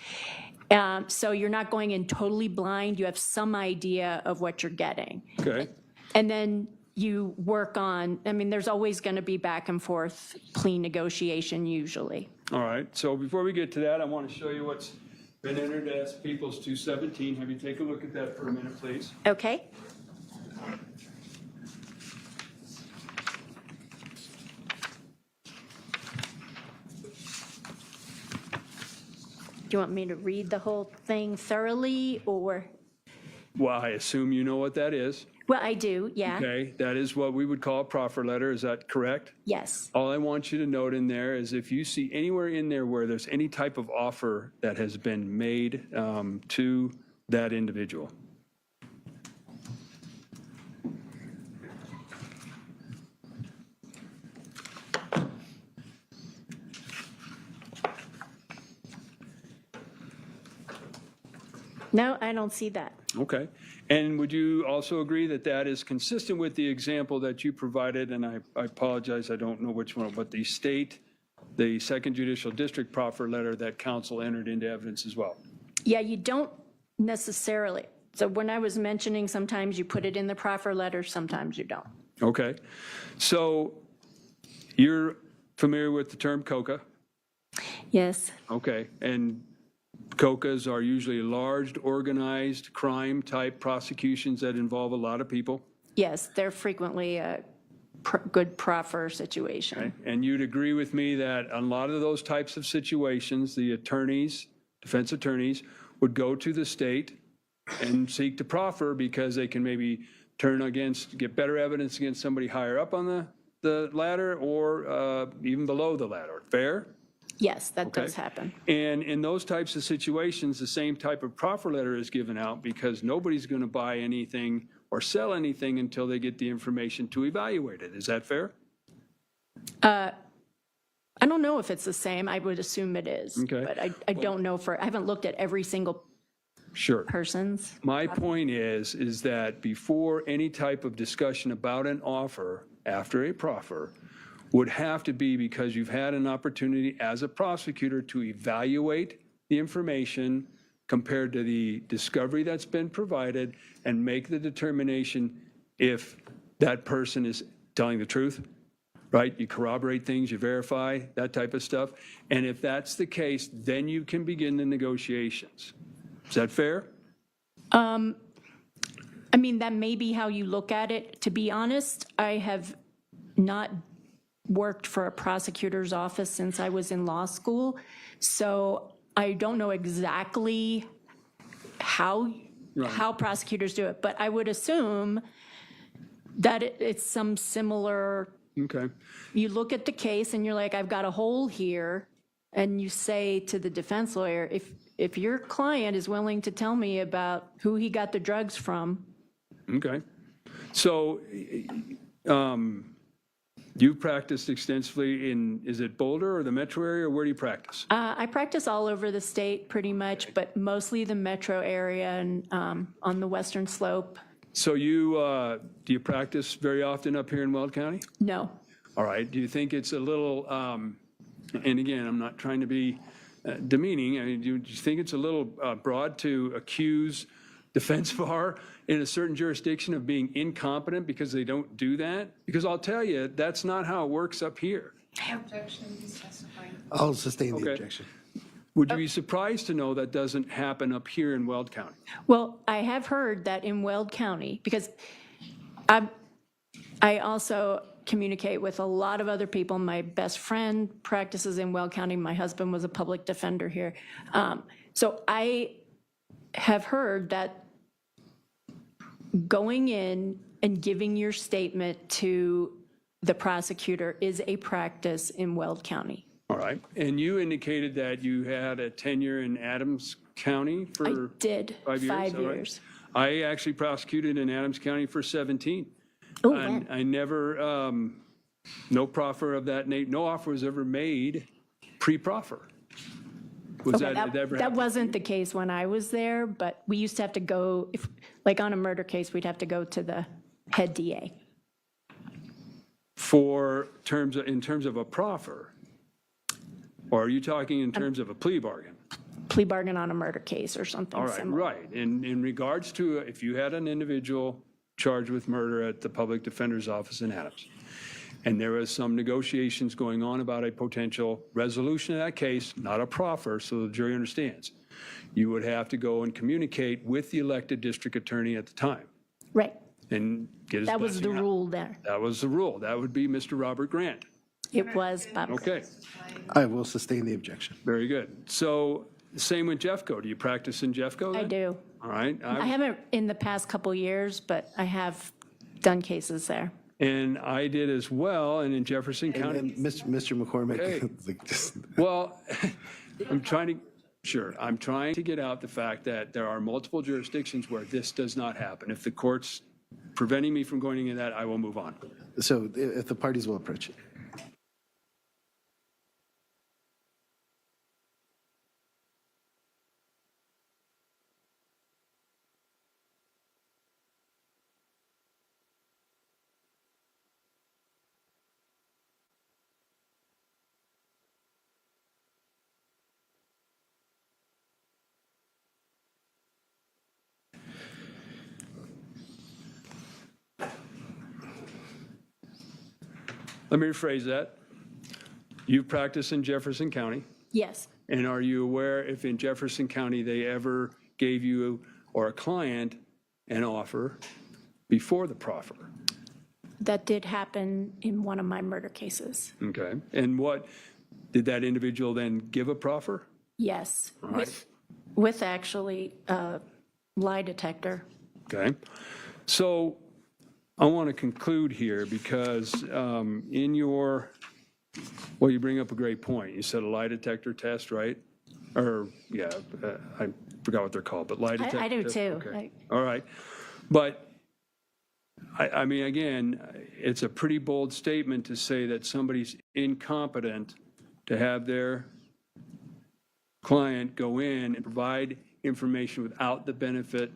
So you're not going in totally blind. You have some idea of what you're getting. Okay. And then you work on, I mean, there's always going to be back and forth plea negotiation usually. All right. So before we get to that, I want to show you what's been entered as People's 217. Have you take a look at that for a minute, please? Okay. Do you want me to read the whole thing thoroughly, or? Well, I assume you know what that is. Well, I do, yeah. Okay. That is what we would call a proffer letter. Is that correct? Yes. All I want you to note in there is if you see anywhere in there where there's any type of offer that has been made to that individual. No, I don't see that. Okay. And would you also agree that that is consistent with the example that you provided? And I apologize, I don't know which one, but the second judicial district proffer letter that counsel entered into evidence as well. Yeah, you don't necessarily. So when I was mentioning, sometimes you put it in the proffer letter, sometimes you don't. Okay. So you're familiar with the term COCA? Yes. Okay. And COCAs are usually large, organized crime-type prosecutions that involve a lot of people. Yes, they're frequently a good proffer situation. Okay. And you'd agree with me that a lot of those types of situations, the attorneys, defense attorneys, would go to the state and seek to proffer because they can maybe get better evidence against somebody higher up on the ladder or even below the ladder. Fair? Yes, that does happen. And in those types of situations, the same type of proffer letter is given out because nobody's going to buy anything or sell anything until they get the information to evaluate it. Is that fair? I don't know if it's the same. I would assume it is. Okay. But I don't know I haven't looked at every single Sure. person's. My point is that before any type of discussion about an offer after a proffer would have to be because you've had an opportunity as a prosecutor to evaluate the information compared to the discovery that's been provided and make the determination if that person is telling the truth, right? You corroborate things, you verify, that type of stuff. And if that's the case, then you can begin the negotiations. Is that fair? I mean, that may be how you look at it. To be honest, I have not worked for a prosecutor's office since I was in law school, so I don't know exactly how prosecutors do it, but I would assume that it's some similar. Okay. You look at the case and you're like, I've got a hole here, and you say to the defense lawyer, if your client is willing to tell me about who he got the drugs from. Okay. So you practiced extensively is it Boulder or the metro area, or where do you practice? I practice all over the state pretty much, but mostly the metro area and on the western slope. So do you practice very often up here in Weld County? No. All right. Do you think it's a little, and again, I'm not trying to be demeaning. I mean, do you think it's a little broad to accuse defense bar in a certain jurisdiction of being incompetent because they don't do that? Because I'll tell you, that's not how it works up here. Objection, he's testifying. I'll sustain the objection. Would you be surprised to know that doesn't happen up here in Weld County? Well, I have heard that in Weld County, because I also communicate with a lot of other people. My best friend practices in Weld County. My husband was a public defender here. So I have heard that going in and giving your statement to the prosecutor is a practice in Weld County. All right. And you indicated that you had a tenure in Adams County for I did 5 years? 5 All right. years. I actually prosecuted in Adams County for 17. Oh, And wow. I never, no proffer of that nature, no offer was ever made pre-proffer. Was Okay, that ever that happened? wasn't the case when I was there, but we used to have to go, like on a murder case, we'd have to go to the head DA. In terms of a proffer? Or are you talking in terms of a plea bargain? Plea bargain on a murder case or something All right, similar. right. In regards to if you had an individual charged with murder at the public defender's office in Adams, and there was some negotiations going on about a potential resolution of that case, not a proffer, so the jury understands, you would have to go and communicate with the elected district attorney at the time Right. and get his That was the blessing out. rule there. That was the rule. That would be Mr. Robert Grant. It was, Bob. Okay, I will sustain the objection. very good. So same with Jeffco. Do you practice in Jeffco I then? do. All right. I haven't in the past couple years, but I have done cases there. And I did as well, and in Jefferson County. And Mr. McCormick, Okay. like, just- Well, I'm trying to get out the fact that there are multiple jurisdictions where this does not happen. If the court's preventing me from going into that, I will move on. so if the parties will approach it. Let me rephrase that. You practice in Jefferson County, Yes. and are you aware if in Jefferson County they ever gave you or a client an offer before the proffer? That did happen in one of my murder cases. Okay. And what, did that individual then give a proffer? Yes. All right. With actually Lie detector. Okay. So I want to conclude here because in your, well, you bring up a great point. You said a lie detector test, right? Or, yeah, I forgot what they're called, but lie detector. I do too. Okay. All right. But I mean, again, it's a pretty bold statement to say that somebody's incompetent to have their client go in and provide information without the benefit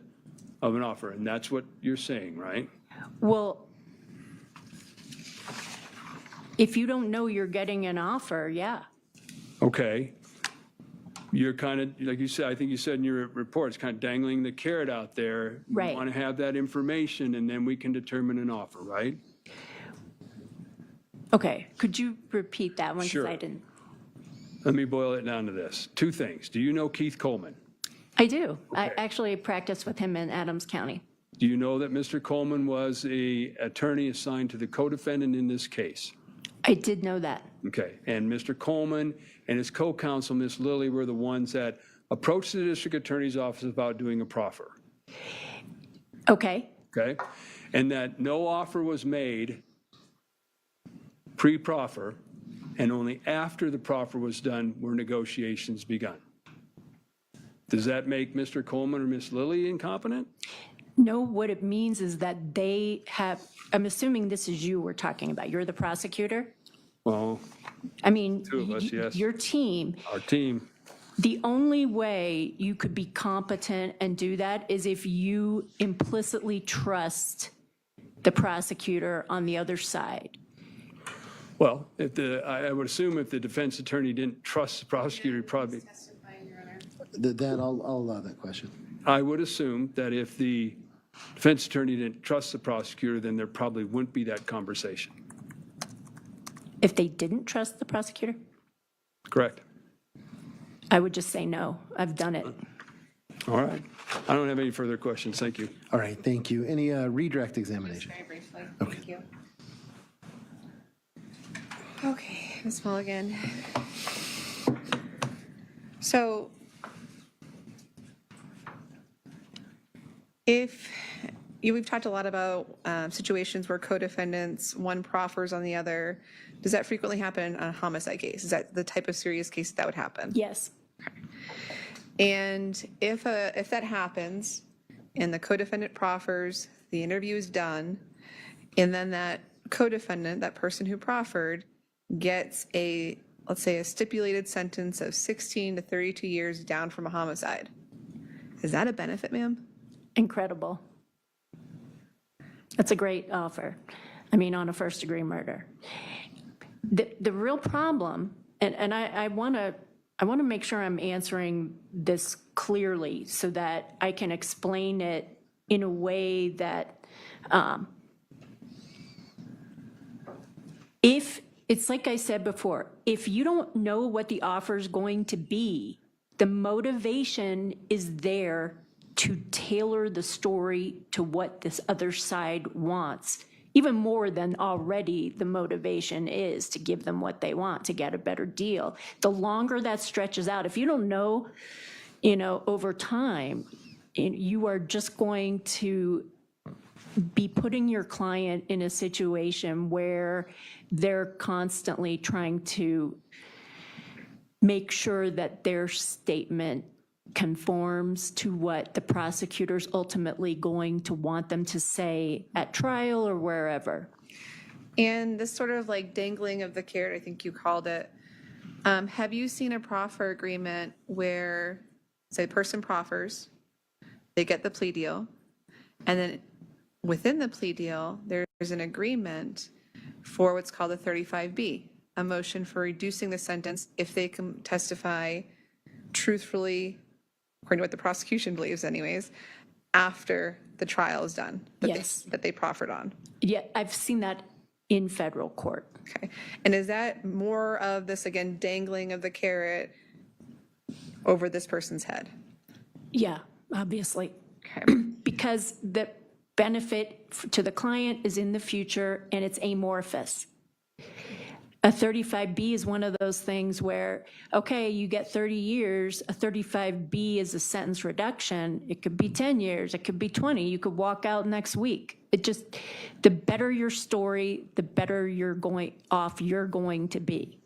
of an offer. And that's what you're saying, right? Well, if you don't know you're getting an offer, yeah. Okay. You're kind of, like you said, I think you said in your report, it's kind of dangling the carrot out there. Right. We want to have that information and then we can determine an offer, right? Okay, could you repeat that one? 'Cause Sure. I didn't. Let me boil it down to this. Two things. Do you know Keith Coleman? I do. I Okay. actually practiced with him in Adams County. Do you know that Mr. Coleman was an attorney assigned to the co-defendant in this case? I did know that. Okay, and Mr. Coleman and his co-counsel, Ms. Lilly, were the ones that approached the district attorney's office about doing a proffer, Okay, okay? And that no offer was made pre-proffer, and only after the proffer was done were negotiations begun. Does that make Mr. Coleman or Ms. Lilly incompetent? no, what it means is that they have, I'm assuming this is you we're talking about. You're the prosecutor? Well, I mean, Two of us, yes. your team, our team, the only way you could be competent and do that is if you implicitly trust the prosecutor on the other side. well, if I would assume if the defense attorney didn't trust the prosecutor, probably, I'll allow that question. I would assume that if the defense attorney didn't trust the prosecutor, then there probably wouldn't be that conversation. If they didn't trust the prosecutor, Correct? I would just say no. I've done it. All right. I don't have any further questions. Thank you. All right, thank you. Any redirect examination? Very briefly. Okay. Thank you. Okay, Ms. Mulligan. So we've talked a lot about situations where co-defendants, one proffers on the other. Does that frequently happen in a homicide case? Is that the type of serious case that would happen? Yes. And if that happens and the co-defendant proffers, the interview is done, and then that co-defendant, that person who proffered, gets let's say a stipulated sentence of 16 to 32 years down from a homicide. Is that a benefit, ma'am? Incredible. That's a great offer. I mean, on a first-degree murder. The real problem, and I want to make sure I'm answering this clearly so that I can explain it in a way that if it's like I said before, if you don't know what the offer is going to be, the motivation is there to tailor the story to what this other side wants, even more than already the motivation is to give them what they want, to get a better deal. The longer that stretches out, if you don't know, over time, you are just going to be putting your client in a situation where they're constantly trying to make sure that their statement conforms to what the prosecutor's ultimately going to want them to say at trial or wherever. And this sort of like dangling of the carrot, I think you called it. Have you seen a proffer agreement where, say, a person proffers, they get the plea deal, and then within the plea deal, there's an agreement for what's called a 35B, a motion for reducing the sentence if they can testify truthfully, according to what the prosecution believes anyways, after the trial is done, that they proffered on. Yeah, I've seen that in federal court. Okay. And is that more of this, again, dangling of the carrot over this person's head? Yeah, obviously. Okay. Because the benefit to the client is in the future and it's amorphous. A 35B is one of those things where, okay, you get 30 years, a 35B is a sentence reduction. It could be 10 years, it could be 20, you could walk out next week. It just, the better your story, the better you're going to be.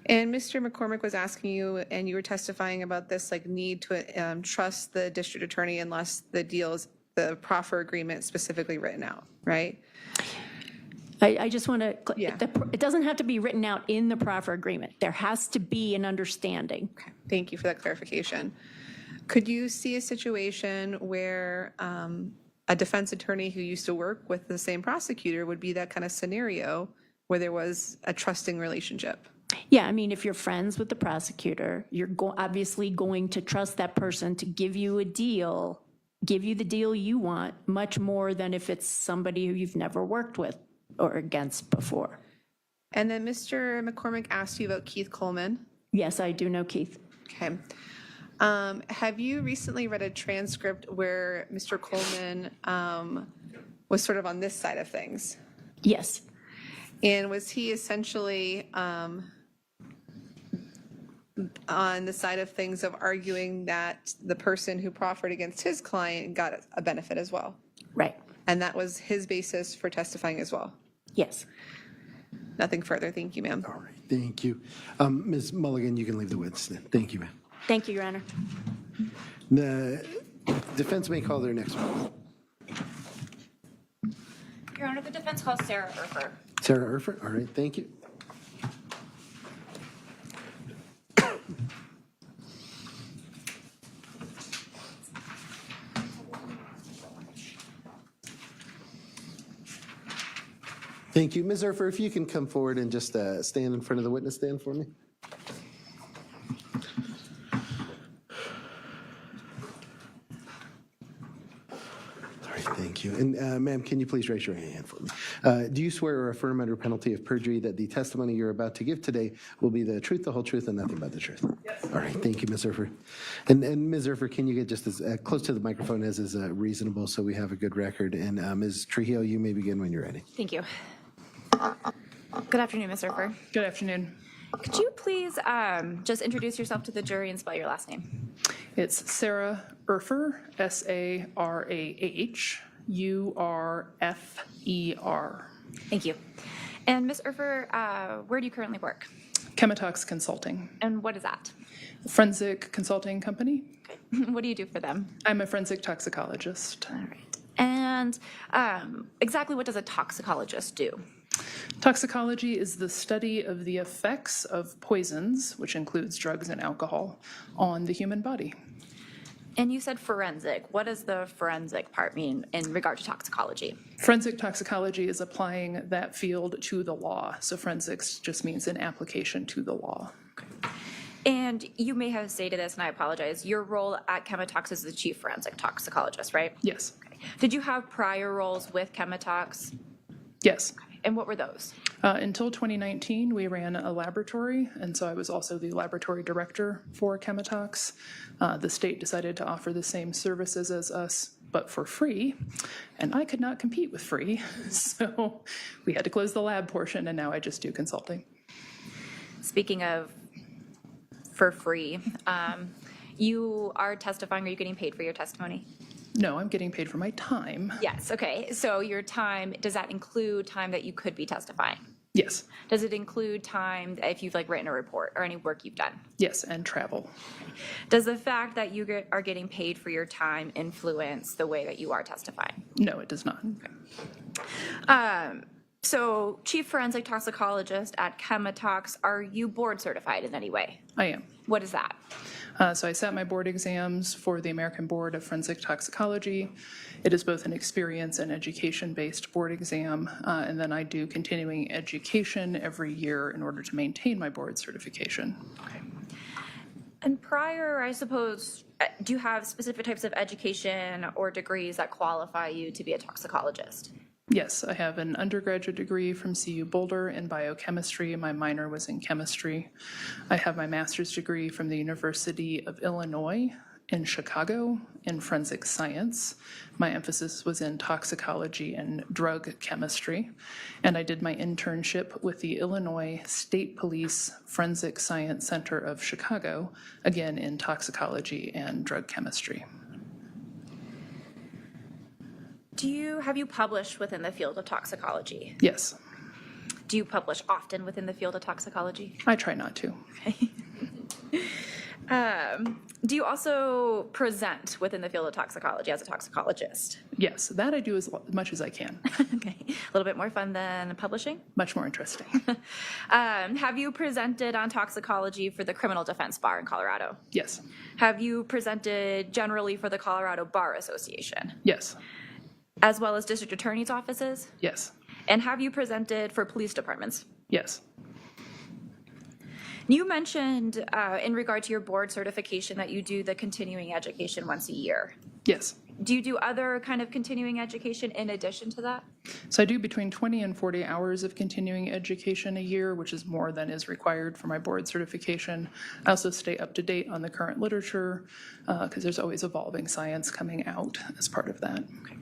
And Mr. McCormick was asking you, and you were testifying about this, like, need to trust the district attorney unless the proffer agreement specifically written out, right? I just want to, Yeah. it doesn't have to be written out in the proffer agreement. There has to be an understanding. Okay, thank you for that clarification. Could you see a situation where a defense attorney who used to work with the same prosecutor would be that kind of scenario where there was a trusting relationship? Yeah, I mean, if you're friends with the prosecutor, you're obviously going to trust that person to give you a deal, give you the deal you want, much more than if it's somebody who you've never worked with or against before. And then Mr. McCormick asked you about Keith Coleman. Yes, I do know Keith. Okay. Have you recently read a transcript where Mr. Coleman was sort of on this side of things? Yes. And was he essentially on the side of things of arguing that the person who proffered against his client got a benefit as well? Right. And that was his basis for testifying as well? Yes. Nothing further. Thank you, ma'am. All right, thank you. Ms. Mulligan, you can leave the witness stand. Thank you, ma'am. Thank you, Your Honor. The defense may call their next witness. Your Honor, the defense calls Sarah Urfer. Sarah Urfer, all right, thank you. Thank you. Ms. Urfer, if you can come forward and just stand in front of the witness stand for me. All right, thank you. And ma'am, can you please raise your hand for me? Do you swear or affirm under penalty of perjury that the testimony you're about to give today will be the truth, the whole truth, and nothing but the truth? Yes. All right, thank you, Ms. Urfer. And Ms. Urfer, can you get just as close to the microphone as is reasonable so we have a good record? And Ms. Trujillo, you may begin when you're ready. Thank you. Good afternoon, Ms. Urfer. Good afternoon. Could you please just introduce yourself to the jury and spell your last name? It's Sarah Urfer, Sarah Urfer. Thank you. And Ms. Urfer, where do you currently work? Chemitox Consulting, And what is that? a forensic consulting company. Okay. What do you do for them? I'm a forensic toxicologist. All right. And exactly what does a toxicologist do? Toxicology is the study of the effects of poisons, which includes drugs and alcohol, on the human body. And you said forensic. What does the forensic part mean in regard to toxicology? Forensic toxicology is applying that field to the law. So forensics just means an application to the law. And you may have stated this, and I apologize. Your role at Chemitox is the chief forensic toxicologist, right? Yes. Okay. Did you have prior roles with Chemitox? Yes. Okay. And what were those? Until 2019, we ran a laboratory, and so I was also the laboratory director for Chemitox. The state decided to offer the same services as us, but for free, and I could not compete with free, so we had to close the lab portion, and now I just do consulting. Speaking of for free, you are testifying. Are you getting paid for your testimony? No, I'm getting paid for my time. Yes, okay. So your time, does that include time that you could be testifying? Yes. Does it include time if you've written a report or any work you've done? Yes, and travel. Does the fact that you are getting paid for your time influence the way that you are testifying? No, it does not. Okay. So chief forensic toxicologist at Chemitox, are you board certified in any way? I am. What is that? So I sat my board exams for the American Board of Forensic Toxicology. It is both an experience and education-based board exam, and then I do continuing education every year in order to maintain my board certification. Okay. And prior, I suppose, do you have specific types of education or degrees that qualify you to be a toxicologist? Yes, I have an undergraduate degree from CU Boulder in biochemistry. My minor was in chemistry. I have my master's degree from the University of Illinois in Chicago in forensic science. My emphasis was in toxicology and drug chemistry. And I did my internship with the Illinois State Police Forensic Science Center of Chicago, again in toxicology and drug chemistry. Have you published within the field of toxicology? Yes, Do you publish often within the field of toxicology? I try not to. Do you also present within the field of toxicology as a toxicologist? Yes, that I do as much as I can. Okay, a little bit more fun than publishing? Much more interesting. Have you presented on toxicology for the criminal defense bar in Colorado? Yes, Have you presented generally for the Colorado Bar Association, yes, as well as district attorney's offices? yes, And have you presented for police departments? yes. You mentioned in regard to your board certification that you do the continuing education once a year. Yes. Do you do other kind of continuing education in addition to that? So I do between 20 and 40 hours of continuing education a year, which is more than is required for my board certification. I also stay up to date on the current literature because there's always evolving science coming out as part of that. Okay.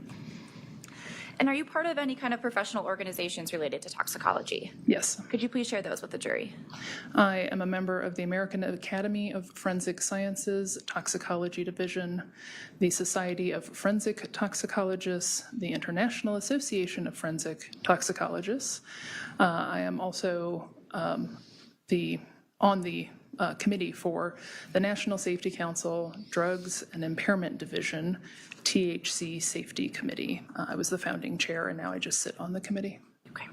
And are you part of any kind of professional organizations related to toxicology? Yes. Could you please share those with the jury? I am a member of the American Academy of Forensic Sciences Toxicology Division, the Society of Forensic Toxicologists, the International Association of Forensic Toxicologists. I am also on the committee for the National Safety Council Drugs and Impairment Division, THC Safety Committee. I was the founding chair, and now I just sit on the committee. Okay.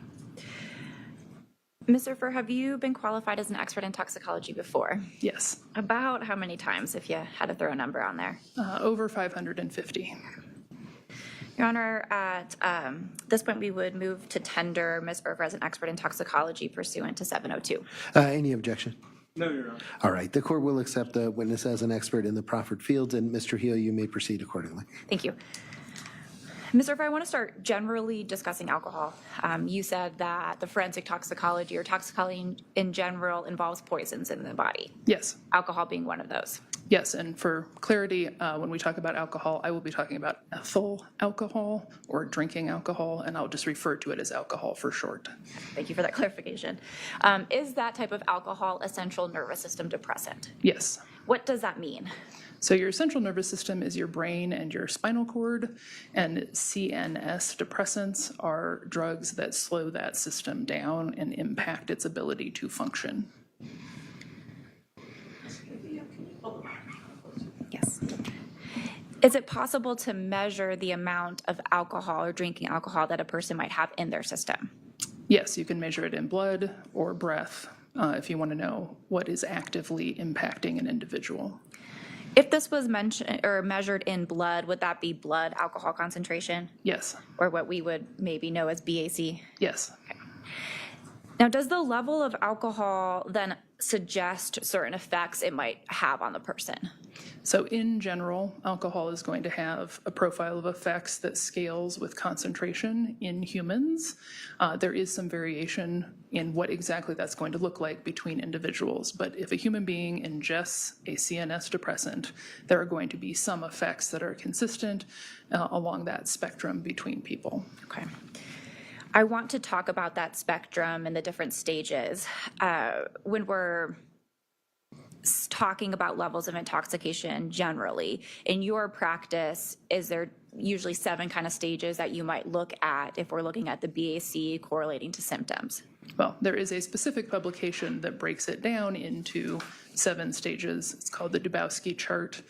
Ms. Proffer, have you been qualified as an expert in toxicology before? Yes. About how many times, if you had to throw a number on there? Over 550. Your Honor, at this point, we would move to tender Ms. Proffer as an expert in toxicology pursuant to 702. Any objection? No, Your Honor. All right, the court will accept the witness as an expert in the proffered fields, and Mr. Heel, you may proceed accordingly. Thank you. Ms. Proffer, I want to start generally discussing alcohol. You said that the forensic toxicology or toxicology in general involves poisons in the body. Yes. Alcohol being one of those. Yes, and for clarity, when we talk about alcohol, I will be talking about ethyl alcohol or drinking alcohol, and I'll just refer to it as alcohol for short. Thank you for that clarification. Is that type of alcohol a central nervous system depressant? Yes. What does that mean? So your central nervous system is your brain and your spinal cord, and CNS depressants are drugs that slow that system down and impact its ability to function. Yes. Is it possible to measure the amount of alcohol or drinking alcohol that a person might have in their system? Yes, you can measure it in blood or breath if you want to know what is actively impacting an individual. If this was mentioned or measured in blood, would that be blood alcohol concentration? Yes. Or what we would maybe know as BAC? Yes. Okay. Now, does the level of alcohol then suggest certain effects it might have on the person? So in general, alcohol is going to have a profile of effects that scales with concentration in humans. There is some variation in what exactly that's going to look like between individuals. But if a human being ingests a CNS depressant, there are going to be some effects that are consistent along that spectrum between people. Okay. I want to talk about that spectrum and the different stages. When we're talking about levels of intoxication generally, in your practice, is there usually 7 kind of stages that you might look at if we're looking at the BAC correlating to symptoms? Well, there is a specific publication that breaks it down into 7 stages. It's called the Dubowski chart,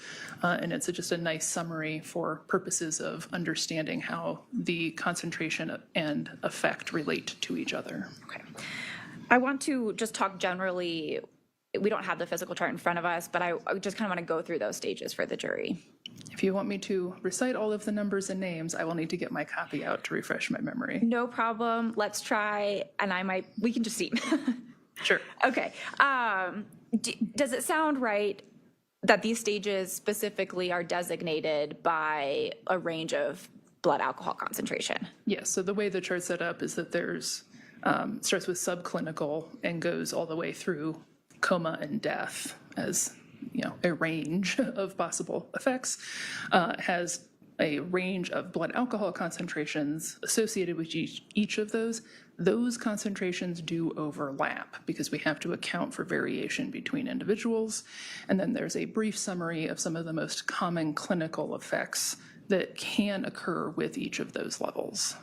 and it's just a nice summary for purposes of understanding how the concentration and effect relate to each other. Okay. I want to just talk generally. We don't have the physical chart in front of us, but I just kind of want to go through those stages for the jury. If you want me to recite all of the numbers and names, I will need to get my copy out to refresh my memory. No problem. Let's try, and we can just see. Sure. Okay. Does it sound right that these stages specifically are designated by a range of blood alcohol concentration? Yes, so the way the chart's set up is that there's, starts with subclinical and goes all the way through coma and death as a range of possible effects, has a range of blood alcohol concentrations associated with each of those. Those concentrations do overlap because we have to account for variation between individuals. And then there's a brief summary of some of the most common clinical effects that can occur with each of those levels.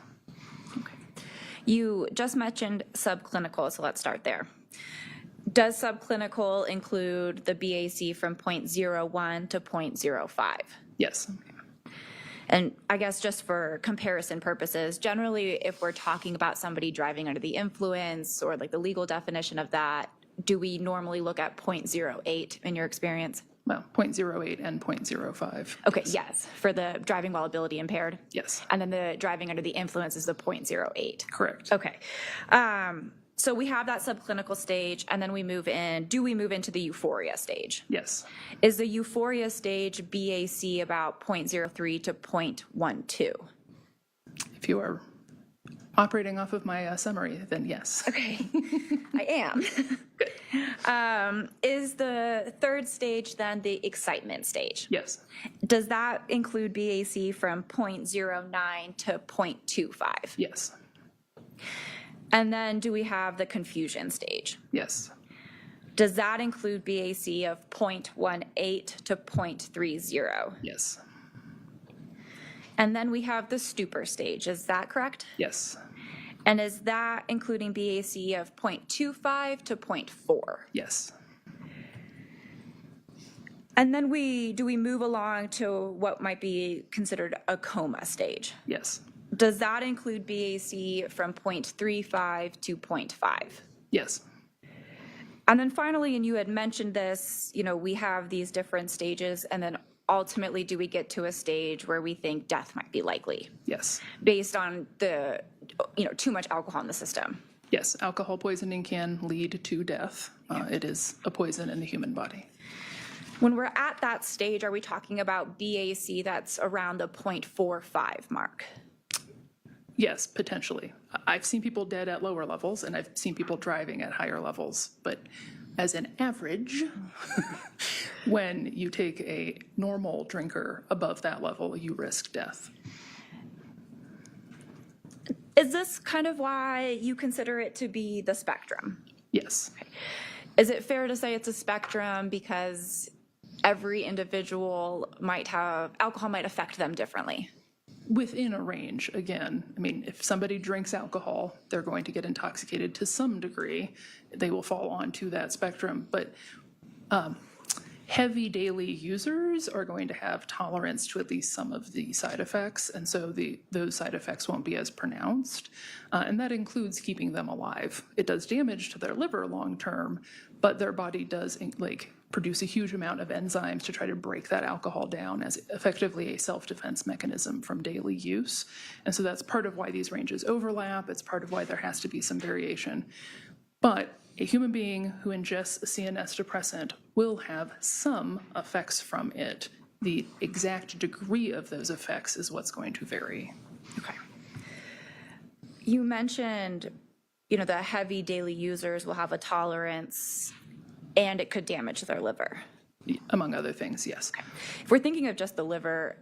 Okay. You just mentioned subclinical, so let's start there. Does subclinical include the BAC from 0.01 to 0.05? Yes. And I guess just for comparison purposes, generally, if we're talking about somebody driving under the influence or like the legal definition of that, do we normally look at 0.08 in your experience? Well, 0.08 and 0.05. Okay, yes, for the driving while ability impaired? Yes. And then the driving under the influence is the 0.08? Correct. Okay. So we have that subclinical stage, and then we move in. Do we move into the euphoria stage? Yes. Is the euphoria stage BAC about 0.03 to 0.12? If you are operating off of my summary, then yes. Okay, I am. Good. Is the third stage then the excitement stage? Yes. Does that include BAC from 0.09 to 0.25? Yes. And then do we have the confusion stage? Yes. Does that include BAC of 0.18 to 0.30? Yes. And then we have the stupor stage, is that correct? Yes. And is that including BAC of 0.25 to 0.4? Yes. And then do we move along to what might be considered a coma stage? Yes. Does that include BAC from 0.35 to 0.5? Yes. And then finally, and you had mentioned this, we have these different stages, and then ultimately do we get to a stage where we think death might be likely? Yes. Based on the, too much alcohol in the system? Yes, alcohol poisoning can lead to death. It is a poison in the human body. When we're at that stage, are we talking about BAC that's around the 0.45 mark? Yes, potentially. I've seen people dead at lower levels, and I've seen people driving at higher levels. But as an average, when you take a normal drinker above that level, you risk death. Is this kind of why you consider it to be the spectrum? Yes. Okay. Is it fair to say it's a spectrum because every individual alcohol might affect them differently? Within a range, again. I mean, if somebody drinks alcohol, they're going to get intoxicated to some degree. They will fall onto that spectrum. But heavy daily users are going to have tolerance to at least some of the side effects, and so those side effects won't be as pronounced. And that includes keeping them alive. It does damage to their liver long term, but their body does produce a huge amount of enzymes to try to break that alcohol down as effectively a self-defense mechanism from daily use. And so that's part of why these ranges overlap. It's part of why there has to be some variation. But a human being who ingests a CNS depressant will have some effects from it. The exact degree of those effects is what's going to vary. Okay. You mentioned, the heavy daily users will have a tolerance and it could damage their liver. Among other things, yes. Okay. If we're thinking of just the liver,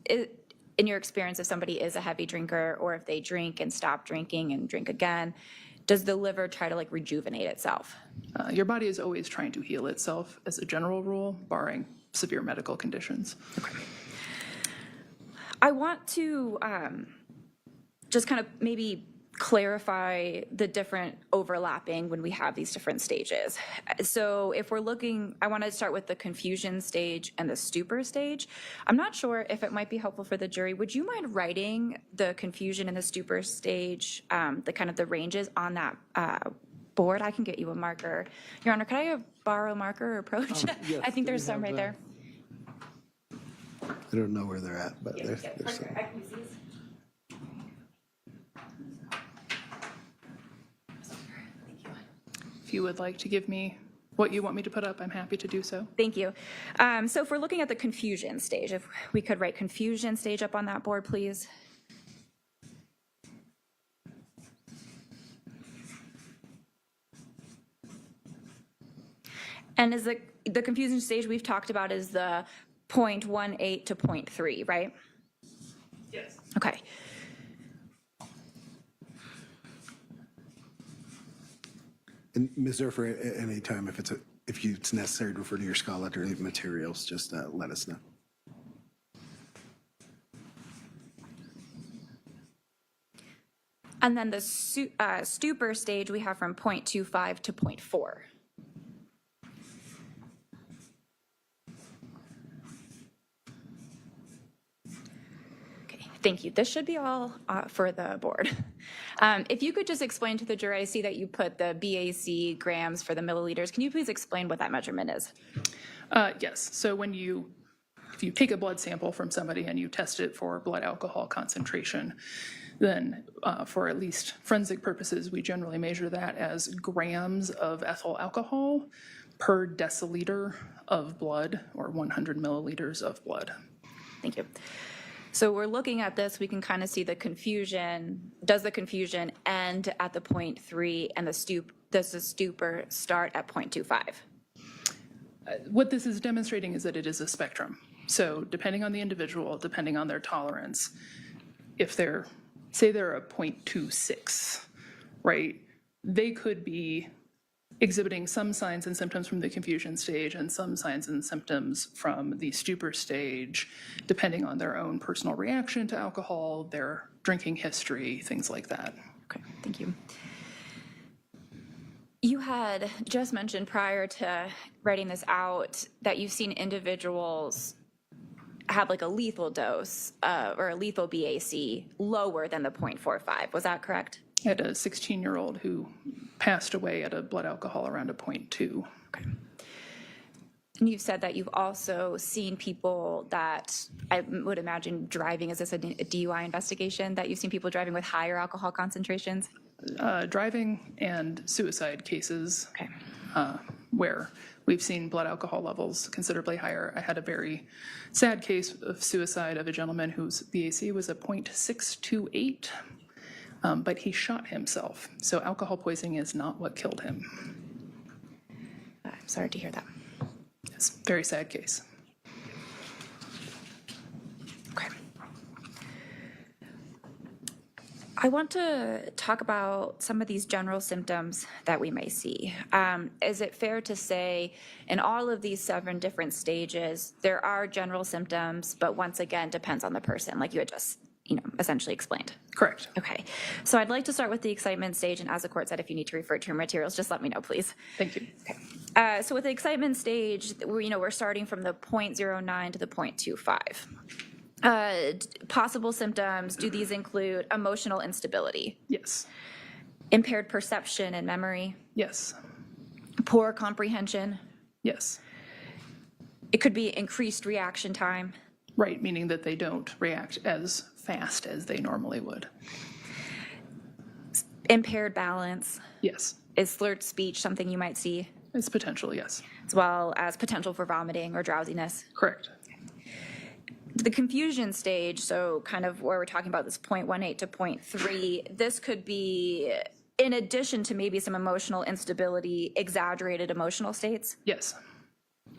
in your experience, if somebody is a heavy drinker or if they drink and stop drinking and drink again, does the liver try to rejuvenate itself? Your body is always trying to heal itself as a general rule, barring severe medical conditions. Okay. I want to just kind of maybe clarify the different overlapping when we have these different stages. So if we're looking, I want to start with the confusion stage and the stupor stage. I'm not sure if it might be helpful for the jury. Would you mind writing the confusion and the stupor stage, the ranges on that board? I can get you a marker. Your Honor, could I borrow a marker or approach? Yes, I think there's some right there. I don't know where they're at, but there's some. I can use these. If you would like to give me what you want me to put up, I'm happy to do so. Thank you. So if we're looking at the confusion stage, if we could write confusion stage up on that board, please. And is the confusion stage we've talked about is the 0.18 to 0.3, right? Yes. Okay. And Ms. Zerfer, at any time, if it's necessary to refer to your scholarly materials, just let us know. And then the stupor stage we have from 0.25 to 0.4. Okay, thank you. This should be all for the board. If you could just explain to the jury, I see that you put the BAC grams for the milliliters. Can you please explain what that measurement is? Yes. So if you take a blood sample from somebody and you test it for blood alcohol concentration, then for at least forensic purposes, we generally measure that as grams of ethyl alcohol per deciliter of blood, or 100 milliliters of blood. Thank you. So we're looking at this, we can kind of see the confusion. Does the confusion end at the 0.3 and does the stupor start at 0.25? What this is demonstrating is that it is a spectrum. So depending on the individual, depending on their tolerance, if say they're a 0.26, right, they could be exhibiting some signs and symptoms from the confusion stage and some signs and symptoms from the stupor stage, depending on their own personal reaction to alcohol, their drinking history, things like that. Okay, thank you. You had just mentioned prior to writing this out that you've seen individuals have like a lethal dose or a lethal BAC lower than the 0.45. Was that correct? I had a 16-year-old who passed away at a blood alcohol around a 0.2. Okay. And you've said that you've also seen people that I would imagine driving, is this a DUI investigation, that you've seen people driving with higher alcohol concentrations? Driving and suicide cases, okay. Where we've seen blood alcohol levels considerably higher. I had a very sad case of suicide of a gentleman whose BAC was a 0.628. But he shot himself. So alcohol poisoning is not what killed him. I'm sorry to hear that. It's a very sad case. Okay. I want to talk about some of these general symptoms that we may see. Is it fair to say in all of these 7 different stages, there are general symptoms, but once again, depends on the person, like you had just essentially explained? Correct. Okay. So I'd like to start with the excitement stage, and as the court said, if you need to refer to your materials, just let me know, please. Thank you. Okay. So with the excitement stage, we're starting from the 0.09 to the 0.25. Possible symptoms, do these include emotional instability? Yes. Impaired perception and memory? Yes. Poor comprehension? Yes. It could be increased reaction time? Right, meaning that they don't react as fast as they normally would. Impaired balance? Yes. Is slurred speech something you might see? It's potential, yes. As well as potential for vomiting or drowsiness? Correct. The confusion stage, so kind of where we're talking about this 0.18 to 0.3, this could be, in addition to maybe some emotional instability, exaggerated emotional states? Yes.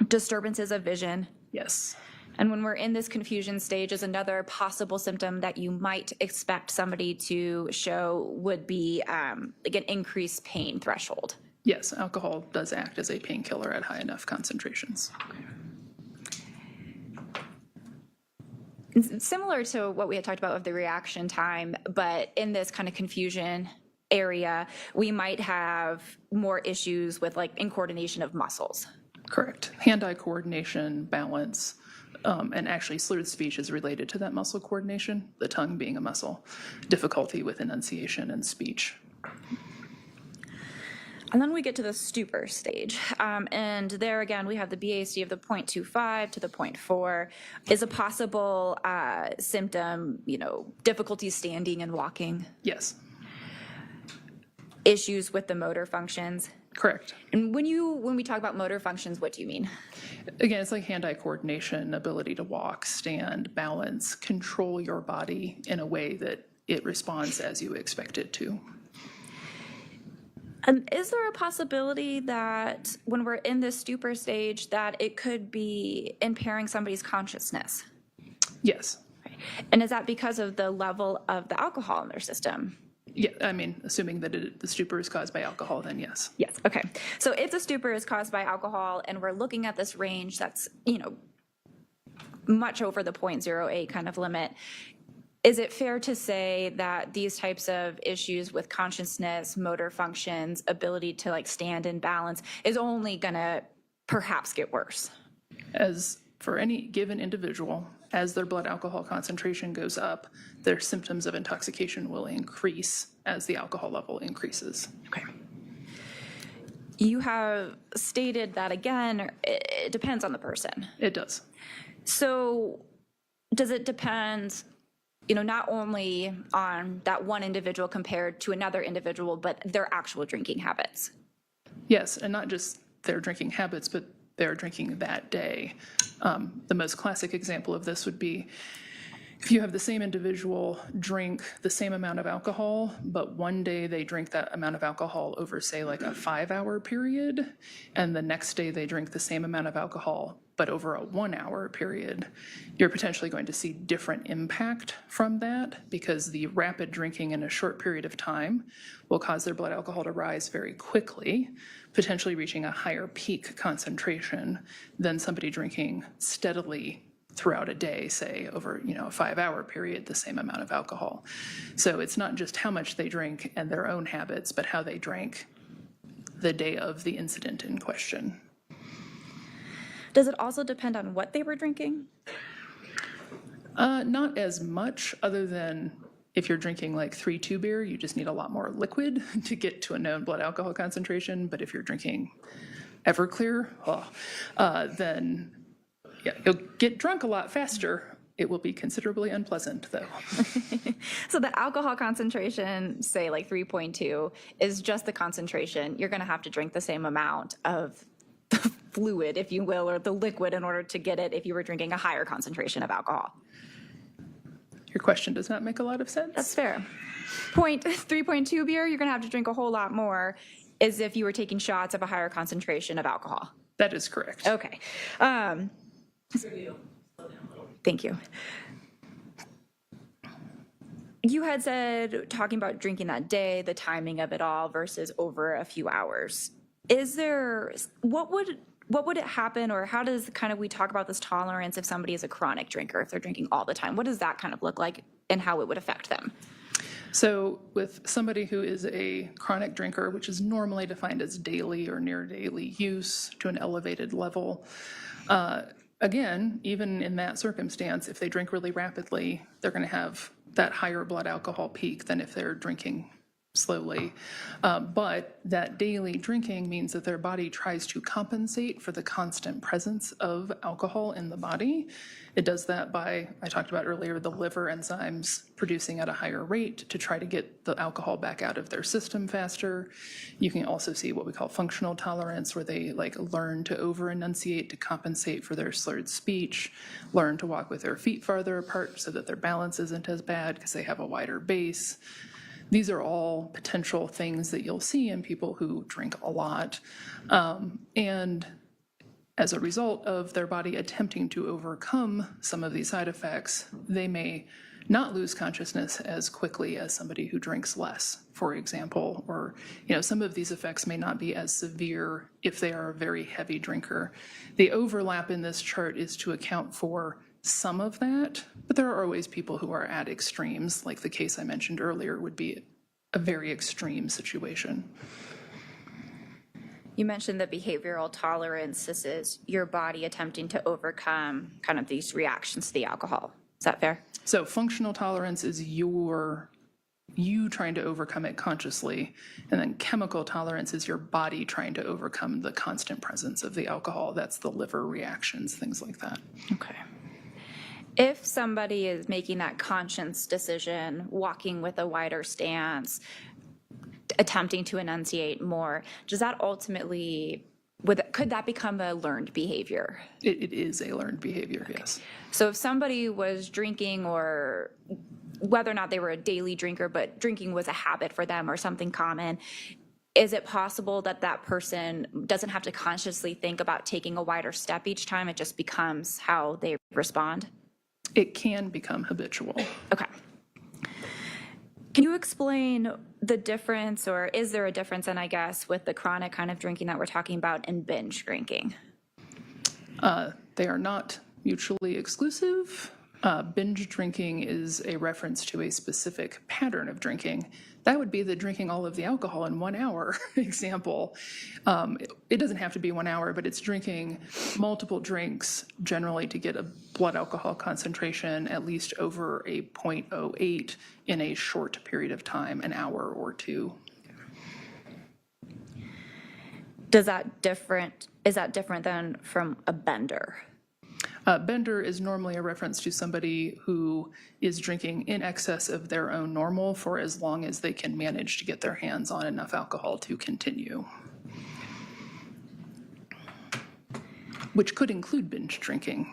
Disturbances of vision? Yes. And when we're in this confusion stage, is another possible symptom that you might expect somebody to show would be like an increased pain threshold? Yes, alcohol does act as a painkiller at high enough concentrations. It's similar to what we had talked about with the reaction time, but in this kind of confusion area, we might have more issues with like incoordination of muscles. Correct. Hand-eye coordination, balance, and actually slurred speech is related to that muscle coordination, the tongue being a muscle, difficulty with enunciation and speech. And then we get to the stupor stage. And there again, we have the BAC of the 0.25 to the 0.4. Is a possible symptom, difficulty standing and walking? Yes. Issues with the motor functions? Correct. And when we talk about motor functions, what do you mean? Again, it's like hand-eye coordination, ability to walk, stand, balance, control your body in a way that it responds as you expect it to. Is there a possibility that when we're in this stupor stage that it could be impairing somebody's consciousness? Yes. And is that because of the level of the alcohol in their system? Yeah, I mean, assuming that the stupor is caused by alcohol, then yes. Yes, okay. So if the stupor is caused by alcohol and we're looking at this range that's, much over the 0.08 kind of limit, is it fair to say that these types of issues with consciousness, motor functions, ability to like stand in balance is only gonna perhaps get worse? As for any given individual, as their blood alcohol concentration goes up, their symptoms of intoxication will increase as the alcohol level increases. Okay. You have stated that, again, it depends on the person. It does. So does it depend, not only on that one individual compared to another individual, but their actual drinking habits? Yes, and not just their drinking habits, but their drinking that day. The most classic example of this would be if you have the same individual drink the same amount of alcohol, but one day they drink that amount of alcohol over, say, like a 5-hour period, and the next day they drink the same amount of alcohol, but over a 1-hour period, you're potentially going to see different impact from that because the rapid drinking in a short period of time will cause their blood alcohol to rise very quickly, potentially reaching a higher peak concentration than somebody drinking steadily throughout a day, say over a 5-hour period, the same amount of alcohol. So it's not just how much they drink and their own habits, but how they drank the day of the incident in question. Does it also depend on what they were drinking? Not as much, other than if you're drinking like 3-2 beer, you just need a lot more liquid to get to a known blood alcohol concentration. But if you're drinking Everclear, then yeah, you'll get drunk a lot faster. It will be considerably unpleasant, though. So the alcohol concentration, say like 3.2, is just the concentration. You're going to have to drink the same amount of the fluid, if you will, or the liquid in order to get it if you were drinking a higher concentration of alcohol. Your question does not make a lot of sense. That's fair. 3.2 beer, you're going to have to drink a whole lot more as if you were taking shots of a higher concentration of alcohol. That is correct. Okay. Thank you. You had said, talking about drinking that day, the timing of it all versus over a few hours. Is there, what would it happen, or how does we talk about this tolerance if somebody is a chronic drinker, if they're drinking all the time? What does that kind of look like and how it would affect them? So with somebody who is a chronic drinker, which is normally defined as daily or near daily use to an elevated level, again, even in that circumstance, if they drink really rapidly, they're going to have that higher blood alcohol peak than if they're drinking slowly. But that daily drinking means that their body tries to compensate for the constant presence of alcohol in the body. It does that by, I talked about earlier, the liver enzymes producing at a higher rate to try to get the alcohol back out of their system faster. You can also see what we call functional tolerance, where they learn to over-enunciate to compensate for their slurred speech, learn to walk with their feet farther apart so that their balance isn't as bad because they have a wider base. These are all potential things that you'll see in people who drink a lot. And as a result of their body attempting to overcome some of these side effects, they may not lose consciousness as quickly as somebody who drinks less, for example, or some of these effects may not be as severe if they are a very heavy drinker. The overlap in this chart is to account for some of that, but there are always people who are at extremes, like the case I mentioned earlier would be a very extreme situation. You mentioned the behavioral tolerance. This is your body attempting to overcome kind of these reactions to the alcohol. Is that fair? So functional tolerance is you trying to overcome it consciously, and then chemical tolerance is your body trying to overcome the constant presence of the alcohol. That's the liver reactions, things like that. Okay. If somebody is making that conscious decision, walking with a wider stance, attempting to enunciate more, does that ultimately, could that become a learned behavior? It is a learned behavior, okay. Yes. So if somebody was drinking, or whether or not they were a daily drinker, but drinking was a habit for them or something common, is it possible that that person doesn't have to consciously think about taking a wider step each time? It just becomes how they respond? It can become habitual. Okay. Can you explain the difference, or is there a difference, and I guess, with the chronic kind of drinking that we're talking about and binge drinking? They are not mutually exclusive. Binge drinking is a reference to a specific pattern of drinking. That would be the drinking all of the alcohol in 1 hour example. It doesn't have to be 1 hour, but it's drinking multiple drinks generally to get a blood alcohol concentration at least over a 0.08 in a short period of time, an hour or two. Is that different than from a bender? Bender is normally a reference to somebody who is drinking in excess of their own normal for as long as they can manage to get their hands on enough alcohol to continue, which could include binge drinking.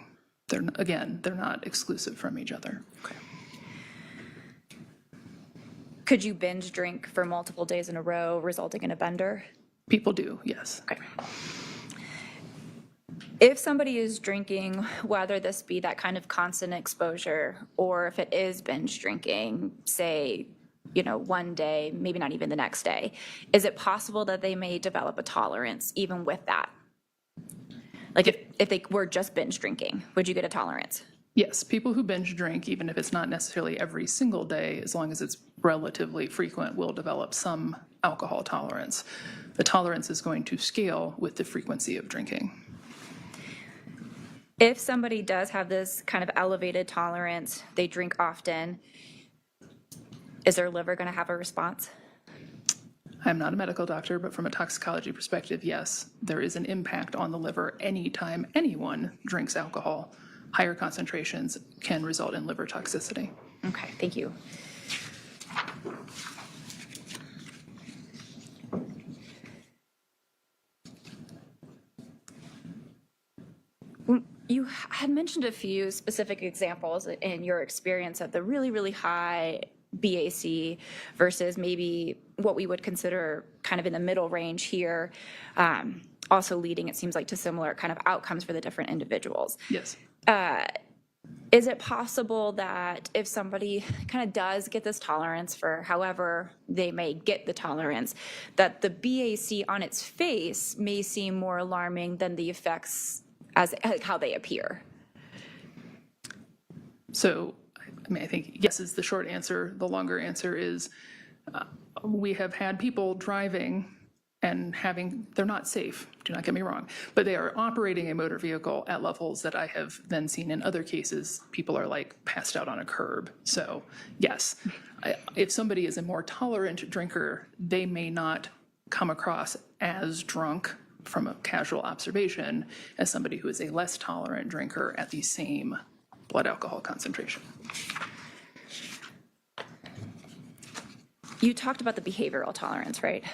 They're not exclusive from each other. Okay. Could you binge drink for multiple days in a row, resulting in a bender? People do, yes. Okay. If somebody is drinking, whether this be that kind of constant exposure, or if it is binge drinking, say, 1 day, maybe not even the next day, is it possible that they may develop a tolerance even with that? Like if they were just binge drinking, would you get a tolerance? Yes, people who binge drink, even if it's not necessarily every single day, as long as it's relatively frequent, will develop some alcohol tolerance. The tolerance is going to scale with the frequency of drinking. If somebody does have this kind of elevated tolerance, they drink often, is their liver going to have a response? I'm not a medical doctor, but from a toxicology perspective, yes, there is an impact on the liver anytime anyone drinks alcohol. Higher concentrations can result in liver toxicity. Okay, thank you. You had mentioned a few specific examples in your experience of the really, really high BAC versus maybe what we would consider kind of in the middle range here, also leading, it seems like, to similar kind of outcomes for the different individuals. Yes. Is it possible that if somebody kind of does get this tolerance for however they may get the tolerance, that the BAC on its face may seem more alarming than the effects as how they appear? So, I think yes is the short answer. The longer answer is we have had people driving and they're not safe, do not get me wrong, but they are operating a motor vehicle at levels that I have then seen in other cases. People are like passed out on a curb. So yes, if somebody is a more tolerant drinker, they may not come across as drunk from a casual observation as somebody who is a less tolerant drinker at the same blood alcohol concentration. You talked about the behavioral tolerance, right?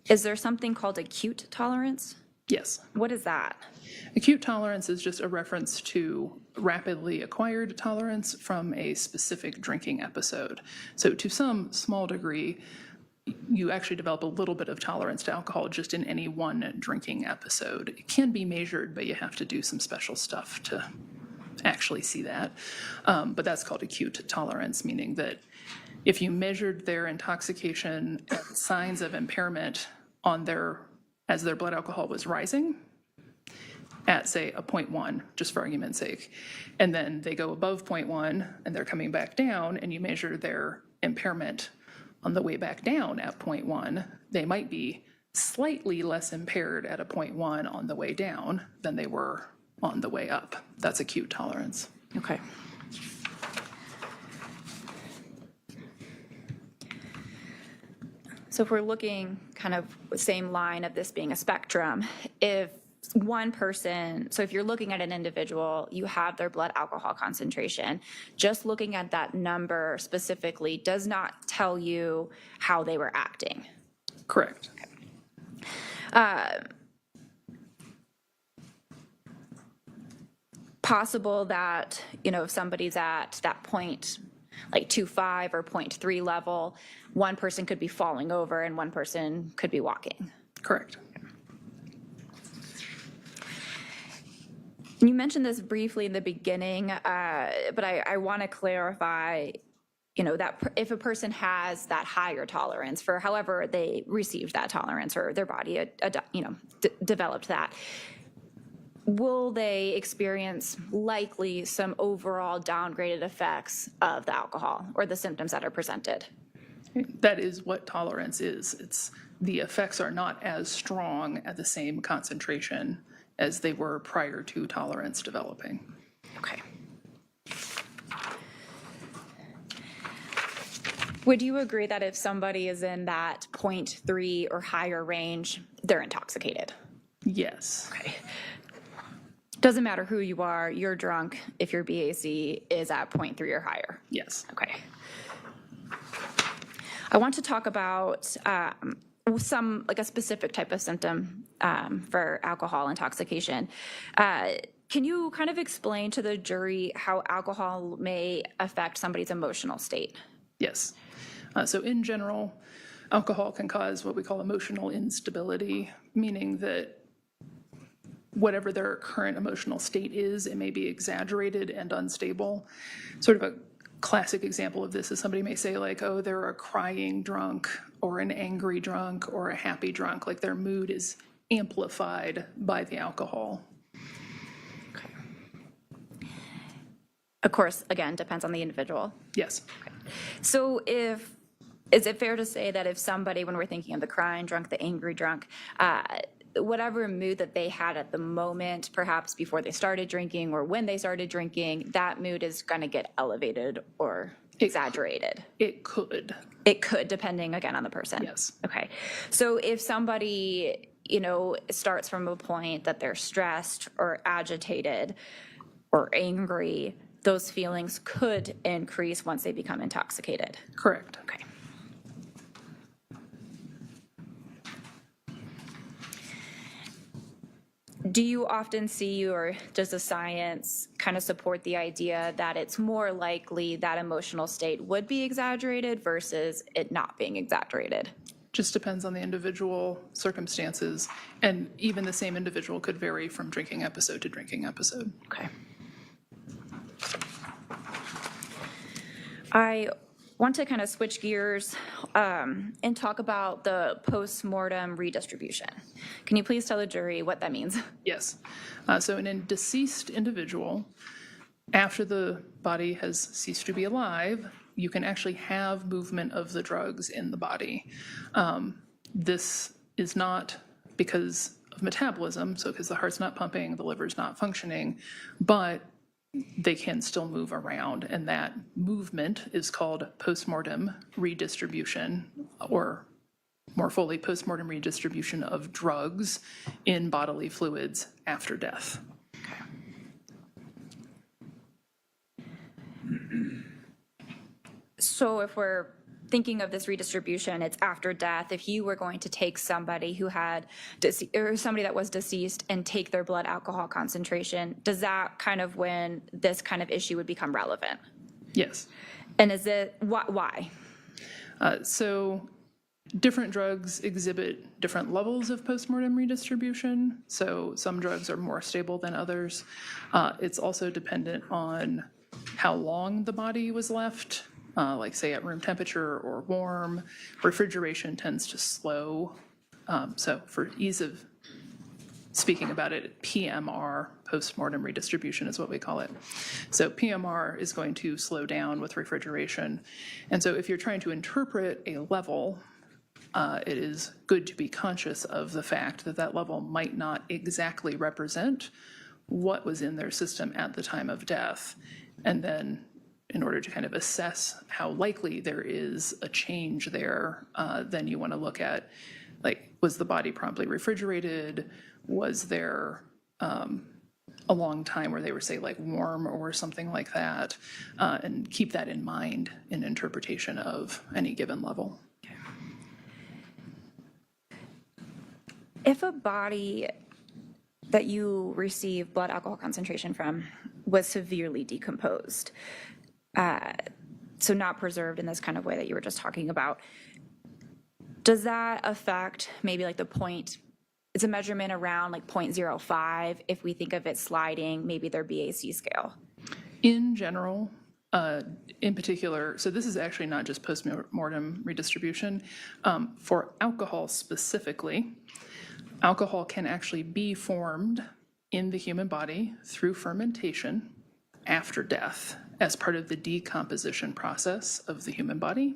Is there something called acute tolerance? Yes. What is that? Acute tolerance is just a reference to rapidly acquired tolerance from a specific drinking episode. So to some small degree, you actually develop a little bit of tolerance to alcohol just in any one drinking episode. It can be measured, but you have to do some special stuff to actually see that. But that's called acute tolerance, meaning that if you measured their intoxication and signs of impairment as their blood alcohol was rising at, say, a 0.1, just for argument's sake, and then they go above 0.1 and they're coming back down, and you measure their impairment on the way back down at 0.1, they might be slightly less impaired at a 0.1 on the way down than they were on the way up. That's acute tolerance. Okay. So if we're looking kind of the same line of this being a spectrum, if one person, so if you're looking at an individual, you have their blood alcohol concentration, just looking at that number specifically does not tell you how they were acting. Correct. Okay. Possible that, if somebody's at that point like 2.5 or 0.3 level, one person could be falling over and one person could be walking. Correct. You mentioned this briefly in the beginning, but I want to clarify, that if a person has that higher tolerance for however they received that tolerance or their body, developed that, will they experience likely some overall downgraded effects of the alcohol or the symptoms that are presented? That is what tolerance is. The effects are not as strong at the same concentration as they were prior to tolerance developing. Okay. Would you agree that if somebody is in that 0.3 or higher range, they're intoxicated? Yes. Okay. Doesn't matter who you are, you're drunk if your BAC is at 0.3 or higher? Yes. Okay. I want to talk about a specific type of symptom for alcohol intoxication. Can you kind of explain to the jury how alcohol may affect somebody's emotional state? Yes. So in general, alcohol can cause what we call emotional instability, meaning that whatever their current emotional state is, it may be exaggerated and unstable. Sort of a classic example of this is somebody may say like, oh, they're a crying drunk or an angry drunk or a happy drunk, like their mood is amplified by the alcohol. Okay. Of course, again, depends on the individual. Yes. Okay. So is it fair to say that if somebody, when we're thinking of the crying drunk, the angry drunk, whatever mood that they had at the moment, perhaps before they started drinking or when they started drinking, that mood is going to get elevated or exaggerated? It could. It could, depending, again, on the person. Yes. Okay. So if somebody, starts from a point that they're stressed or agitated or angry, those feelings could increase once they become intoxicated. Correct. Okay. Do you often see, or does the science kind of support the idea that it's more likely that emotional state would be exaggerated versus it not being exaggerated? Just depends on the individual circumstances, and even the same individual could vary from drinking episode to drinking episode. Okay. I want to kind of switch gears and talk about the post-mortem redistribution. Can you please tell the jury what that means? Yes. So in a deceased individual, after the body has ceased to be alive, you can actually have movement of the drugs in the body. This is not because of metabolism, so because the heart's not pumping, the liver's not functioning, but they can still move around, and that movement is called postmortem redistribution, or more fully, postmortem redistribution of drugs in bodily fluids after death. So if we're thinking of this redistribution, it's after death. If you were going to take somebody who had, or somebody that was deceased and take their blood alcohol concentration, does that kind of when this kind of issue would become relevant? Yes. And is it, why? So different drugs exhibit different levels of postmortem redistribution. So some drugs are more stable than others. It's also dependent on how long the body was left. Like say at room temperature or warm. Refrigeration tends to slow. So for ease of speaking about it, PMR, postmortem redistribution is what we call it. So PMR is going to slow down with refrigeration. And so if you're trying to interpret a level, it is good to be conscious of the fact that that level might not exactly represent what was in their system at the time of death. And then in order to kind of assess how likely there is a change there, then you want to look at, like, was the body promptly refrigerated? Was there a long time where they were, say, like warm or something like that? And keep that in mind in interpretation of any given level. If a body that you receive blood alcohol concentration from was severely decomposed, so not preserved in this kind of way that you were just talking about. Does that affect maybe like the point, it's a measurement around like 0.05, if we think of it sliding, maybe their BAC scale? In general, in particular, so this is actually not just post-mortem redistribution. For alcohol specifically, alcohol can actually be formed in the human body through fermentation after death as part of the decomposition process of the human body.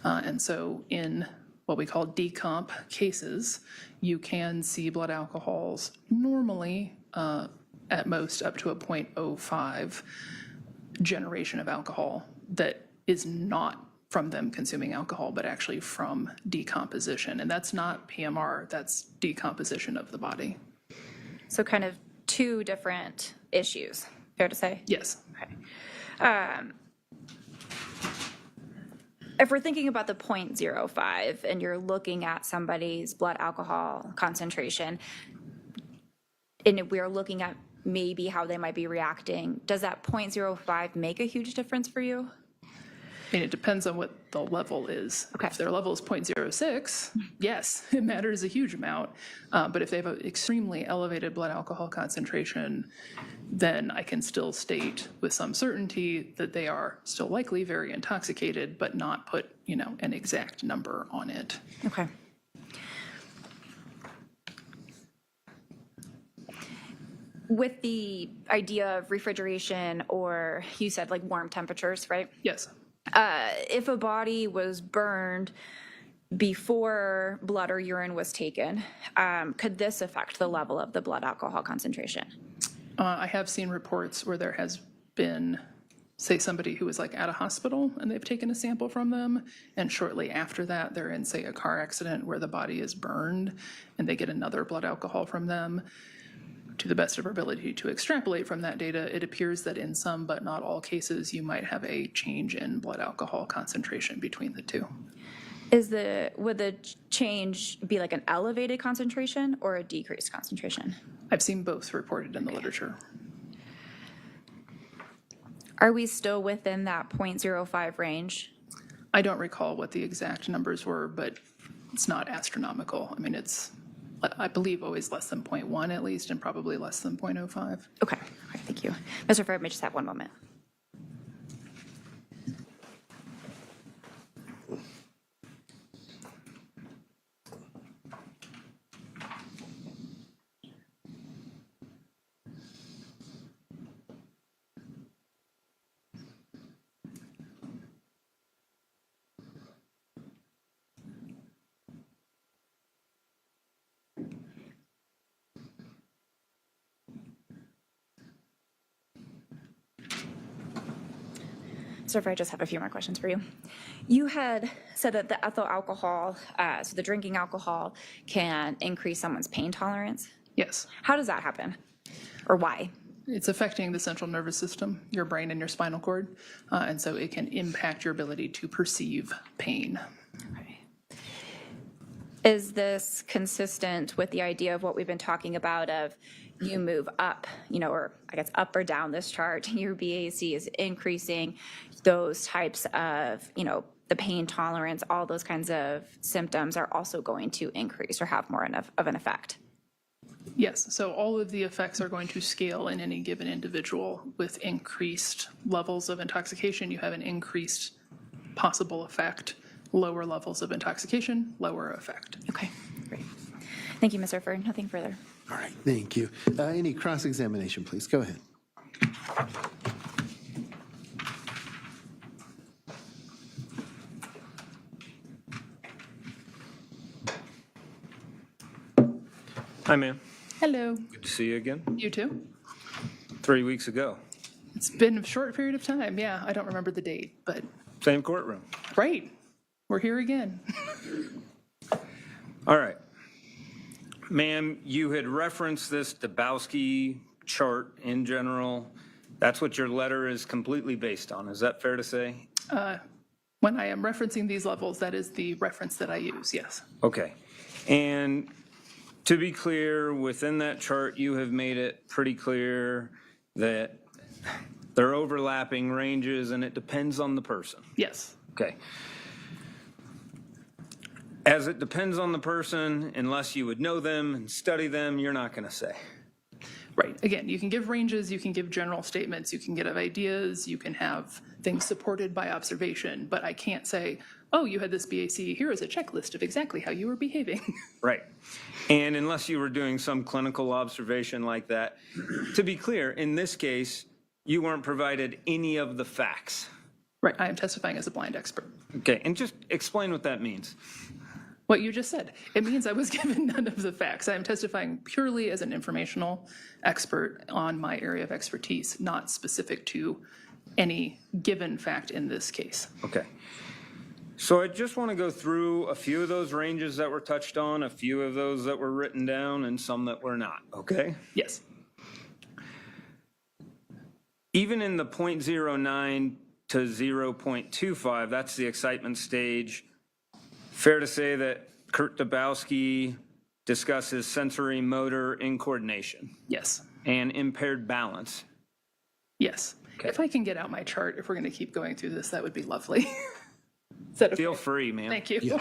And so in what we call decomp cases, you can see blood alcohols normally at most up to a 0.05 generation of alcohol that is not from them consuming alcohol, but actually from decomposition. And that's not PMR, that's decomposition of the body. So kind of two different issues, fair to say? Yes. Okay. If we're thinking about the 0.05 and you're looking at somebody's blood alcohol concentration, and we're looking at maybe how they might be reacting, does that 0.05 make a huge difference for you? And it depends on what the level is. Okay. If their level is 0.06, yes, it matters a huge amount. But if they have an extremely elevated blood alcohol concentration, then I can still state with some certainty that they are still likely very intoxicated, but not put, an exact number on it. Okay. With the idea of refrigeration, or you said like warm temperatures, right? Yes. If a body was burned before blood or urine was taken, could this affect the level of the blood alcohol concentration? I have seen reports where there has been, say, somebody who was like at a hospital and they've taken a sample from them, and shortly after that they're in, say, a car accident where the body is burned and they get another blood alcohol from them. To the best of our ability to extrapolate from that data, it appears that in some but not all cases, you might have a change in blood alcohol concentration between the two. Would the change be like an elevated concentration or a decreased concentration? I've seen both reported in the literature. Are we still within that 0.05 range? I don't recall what the exact numbers were, but it's not astronomical. I mean, it's, I believe, always less than 0.1 at least, and probably less than 0.05. Okay, thank you. Mr. Ferb, may just have one moment. So if I just have a few more questions for you. You had said that the ethyl alcohol, so the drinking alcohol, can increase someone's pain tolerance. Yes. How does that happen? Or why? It's affecting the central nervous system, your brain and your spinal cord, and so it can impact your ability to perceive pain. Okay. Is this consistent with the idea of what we've been talking about of you move up, or I guess up or down this chart, your BAC is increasing, those types of, the pain tolerance, all those kinds of symptoms are also going to increase or have more of an effect? Yes, so all of the effects are going to scale in any given individual. With increased levels of intoxication, you have an increased possible effect. Lower levels of intoxication, lower effect. Okay, great. Thank you, Mr. Ferd. Nothing further. All right, thank you. Any cross-examination, please? Go ahead. Hi, ma'am. Hello. Good to see you again. You too? 3 weeks ago. It's been a short period of time. Yeah, I don't remember the date, but Same courtroom. right. We're here again. All right. Ma'am, you had referenced this Dabowski chart in general. That's what your letter is completely based on. Is that fair to say? When I am referencing these levels, that is the reference that I use, yes. Okay. And to be clear, within that chart, you have made it pretty clear that They're overlapping ranges, and it depends on the person. Yes. Okay. As it depends on the person, unless you would know them and study them, you're not going to say. Right. Again, you can give ranges, you can give general statements, you can give ideas, you can have things supported by observation, but I can't say, oh, you had this BAC, here is a checklist of exactly how you were behaving. Right. And unless you were doing some clinical observation like that, to be clear, in this case, you weren't provided any of the facts. Right. I am testifying as a blind expert. Okay. And just explain what that means. What you just said. It means I was given none of the facts. I am testifying purely as an informational expert on my area of expertise, not specific to any given fact in this case. Okay. So I just want to go through a few of those ranges that were touched on, a few of those that were written down, and some that were not, okay? Yes. Even in the 0.09 to 0.25, that's the excitement stage. Fair to say that Kurt Dabowski discusses sensory motor incoordination. Yes. And impaired balance. Yes. Okay. If I can get out my chart, if we're going to keep going through this, that would be lovely. Is that okay? Feel free, man. Thank you. Yeah.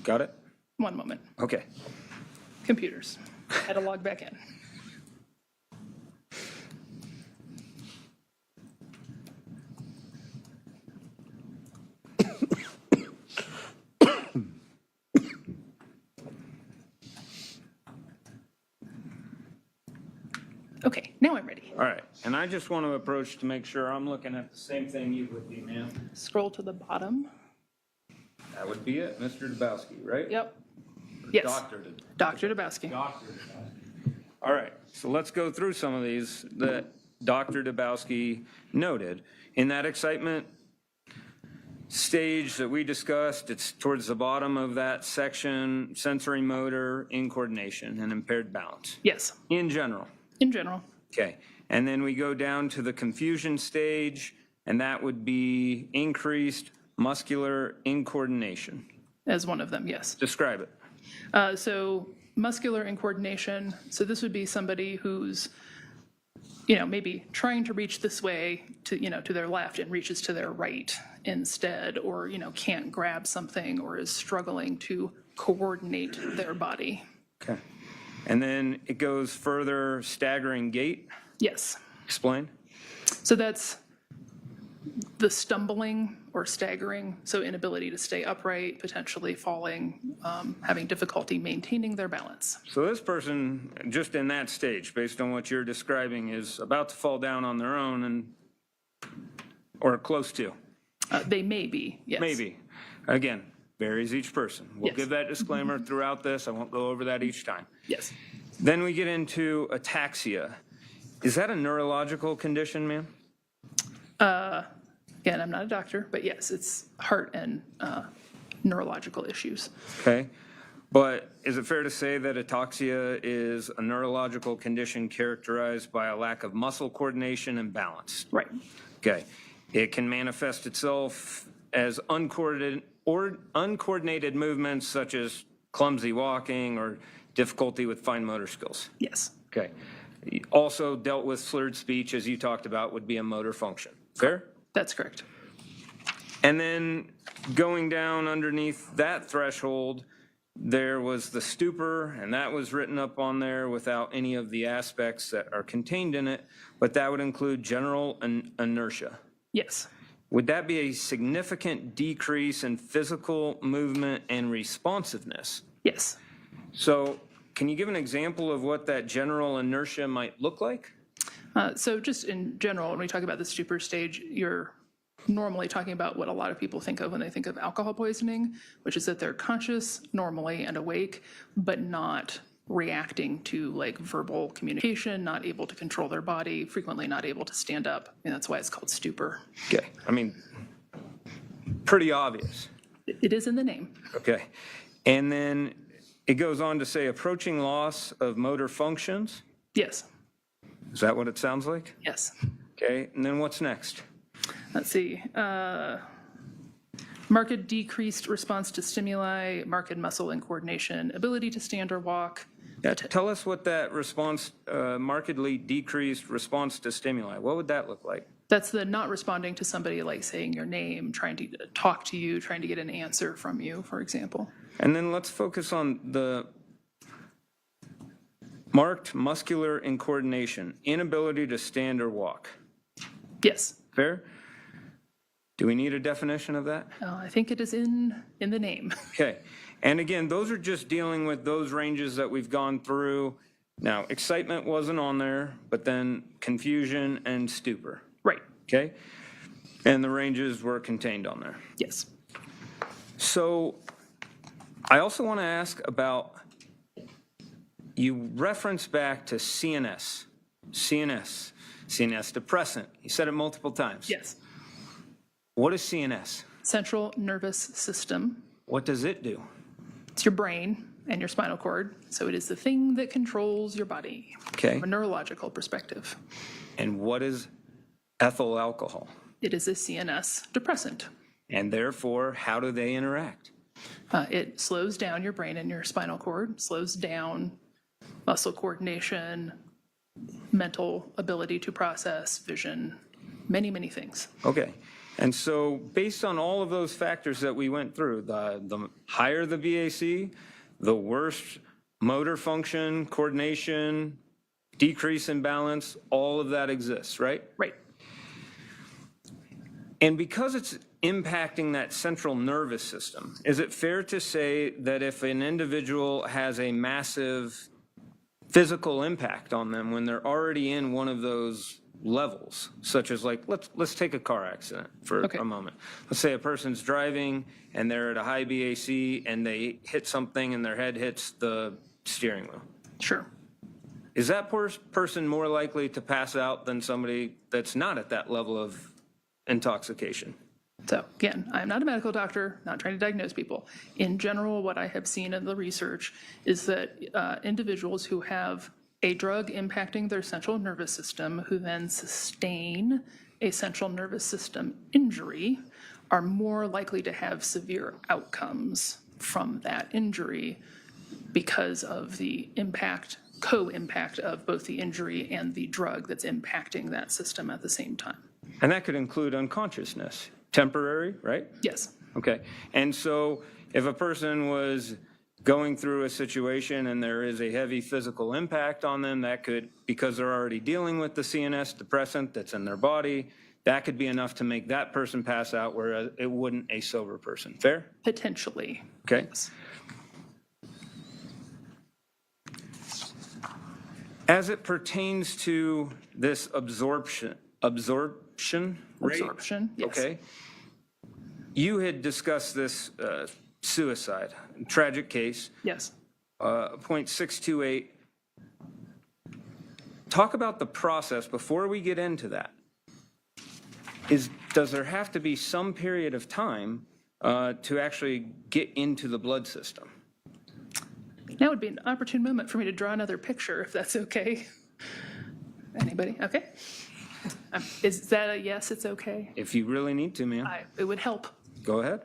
Got it? One moment. Okay. Computers. Had to log back in. Okay, now I'm ready. All right. And I just want to approach to make sure I'm looking at the same thing you would be, ma'am. Scroll to the bottom. That would be it, Mr. Dabowski, right? Yep. Yes. Dr. Dabowski. Dr. Dabowski. All right, so let's go through some of these that Dr. Dabowski noted. In that excitement stage that we discussed, it's towards the bottom of that section, sensory motor incoordination and impaired balance. Yes. In general. In general. Okay, and then we go down to the confusion stage, and that would be increased muscular incoordination. As one of them, yes. Describe it. So muscular incoordination, so this would be somebody who's, you know, maybe trying to reach this way to, you know, to their left and reaches to their right instead, or, you know, can't grab something or is struggling to coordinate their body. Okay. And then it goes further, staggering gait. Yes. Explain. So that's the stumbling or staggering, so inability to stay upright, potentially falling, having difficulty maintaining their balance. So this person, just in that stage, based on what you're describing, is about to fall down on their own and, or close to. They may be, yes. Maybe. Again, varies each person. We'll Yes. give that disclaimer throughout this. I won't go over that each time. Yes. Then we get into ataxia. Is that a neurological condition, ma'am? Again, I'm not a doctor, but yes, it's heart and neurological issues. Okay. But is it fair to say that ataxia is a neurological condition characterized by a lack of muscle coordination and balance? Right. Okay. It can manifest itself as uncoordinated movements such as clumsy walking or difficulty with fine motor skills. Yes. Okay. Also dealt with slurred speech, as you talked about, would be a motor function. Fair? That's correct. And then going down underneath that threshold, there was the stupor, and that was written up on there without any of the aspects that are contained in it, but that would include general inertia. Yes. Would that be a significant decrease in physical movement and responsiveness? Yes. So can you give an example of what that general inertia might look like? So just in general, when we talk about the stupor stage, you're normally talking about what a lot of people think of when they think of alcohol poisoning, which is that they're conscious normally and awake, but not reacting to like verbal communication, not able to control their body, frequently not able to stand up. And that's why it's called stupor. Okay. I mean, pretty obvious. It is in the name. Okay. And then it goes on to say approaching loss of motor functions. Yes, Is that what it sounds like? yes. Okay, and then what's next? Let's see. Marked decreased response to stimuli, marked muscle and coordination, ability to stand or walk. Yeah, tell us what that response, markedly decreased response to stimuli, what would that look like? That's the not responding to somebody like saying your name, trying to talk to you, trying to get an answer from you, for example. And then let's focus on the marked muscular incoordination, inability to stand or walk. Yes. Fair? Do we need a definition of that? I think it is in the name. Okay. And again, those are just dealing with those ranges that we've gone through. Now, excitement wasn't on there, but then confusion and stupor. Right. Okay? And the ranges were contained on there. Yes. So I also want to ask about, you reference back to CNS depressant. You said it multiple times. Yes. What is CNS? Central nervous system. What does it do? It's your brain and your spinal cord. So it is the thing that controls your body Okay. from a neurological perspective. And what is ethyl alcohol? It is a CNS depressant. And therefore, how do they interact? It slows down your brain and your spinal cord, slows down muscle coordination, mental ability to process, vision, many, many things. Okay. And so based on all of those factors that we went through, the higher the BAC, the worse motor function, coordination, decrease in balance, all of that exists, right? Right. And because it's impacting that central nervous system, is it fair to say that if an individual has a massive physical impact on them when they're already in one of those levels, such as like, let's take a car accident for a moment. Let's say a person's driving and they're at a high BAC and they hit something and their head hits the steering wheel. Sure. Is that person more likely to pass out than somebody that's not at that level of intoxication? So again, I'm not a medical doctor, not trying to diagnose people. In general, what I have seen in the research is that individuals who have a drug impacting their central nervous system, who then sustain a central nervous system injury, are more likely to have severe outcomes from that injury because of the co-impact of both the injury and the drug that's impacting that system at the same time. And that could include unconsciousness, temporary, right? Yes. Okay. And so if a person was going through a situation and there is a heavy physical impact on them, that could, because they're already dealing with the CNS depressant that's in their body, that could be enough to make that person pass out, whereas it wouldn't a sober person. Fair? Potentially. Okay. Yes. As it pertains to this absorption rate? Absorption, yes. Okay. You had discussed this suicide, tragic case. Yes. .628. Talk about the process before we get into that. Does there have to be some period of time to actually get into the blood system? Now would be an opportune moment for me to draw another picture, if that's okay. Anybody? Okay. Is that a yes, it's okay? If you really need to, man. It would help. Go ahead.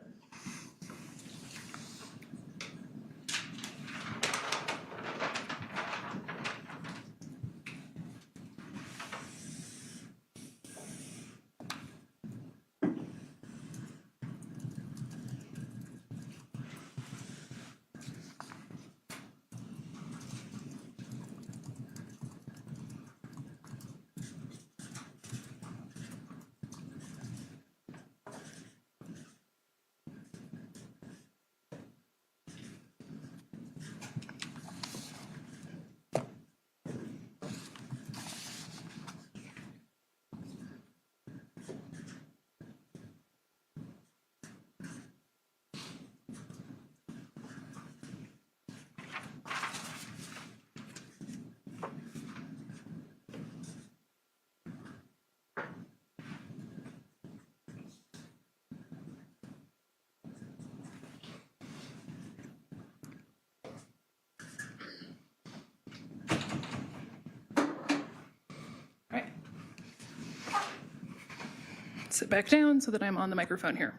sit back down so that I'm on the microphone here.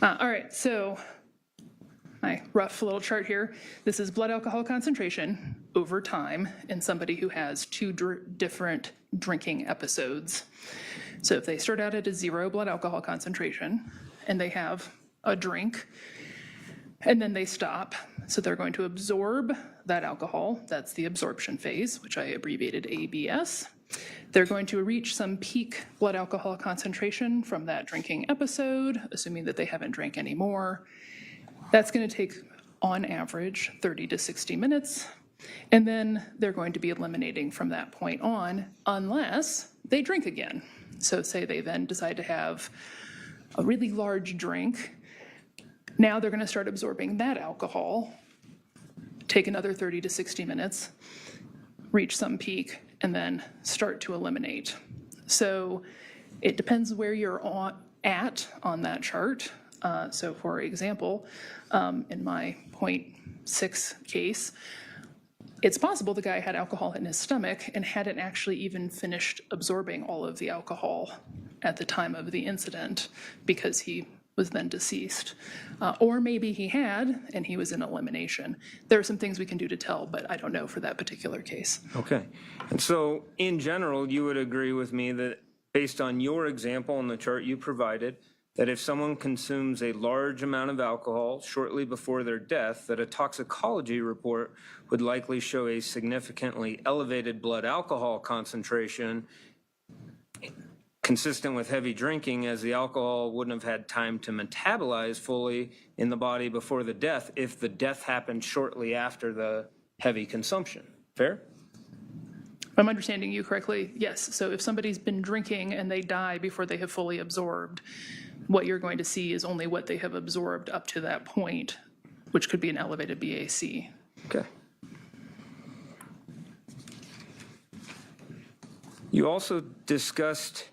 All right, so my rough little chart here. This is blood alcohol concentration over time in somebody who has two different drinking episodes. So if they start out at a 0 blood alcohol concentration and they have a drink and then they stop, so they're going to absorb that alcohol. That's the absorption phase, which I abbreviated ABS. They're going to reach some peak blood alcohol concentration from that drinking episode, assuming that they haven't drank any more. That's going to take, on average, 30 to 60 minutes. And then they're going to be eliminating from that point on, unless they drink again. So say they then decide to have a really large drink. Now they're going to start absorbing that alcohol, take another 30 to 60 minutes, reach some peak, and then start to eliminate. So it depends where you're at on that chart. So for example, in my 0.6 case, it's possible the guy had alcohol in his stomach and hadn't actually even finished absorbing all of the alcohol at the time of the incident because he was then deceased. Or maybe he had, and he was in elimination. There are some things we can do to tell, but I don't know for that particular case. Okay. And so in general, you would agree with me that based on your example on the chart you provided, that if someone consumes a large amount of alcohol shortly before their death, that a toxicology report would likely show a significantly elevated blood alcohol concentration consistent with heavy drinking, as the alcohol wouldn't have had time to metabolize fully in the body before the death if the death happened shortly after the heavy consumption. Fair? If I'm understanding you correctly, yes. So if somebody's been drinking and they die before they have fully absorbed, what you're going to see is only what they have absorbed up to that point, which could be an elevated BAC. Okay. You also discussed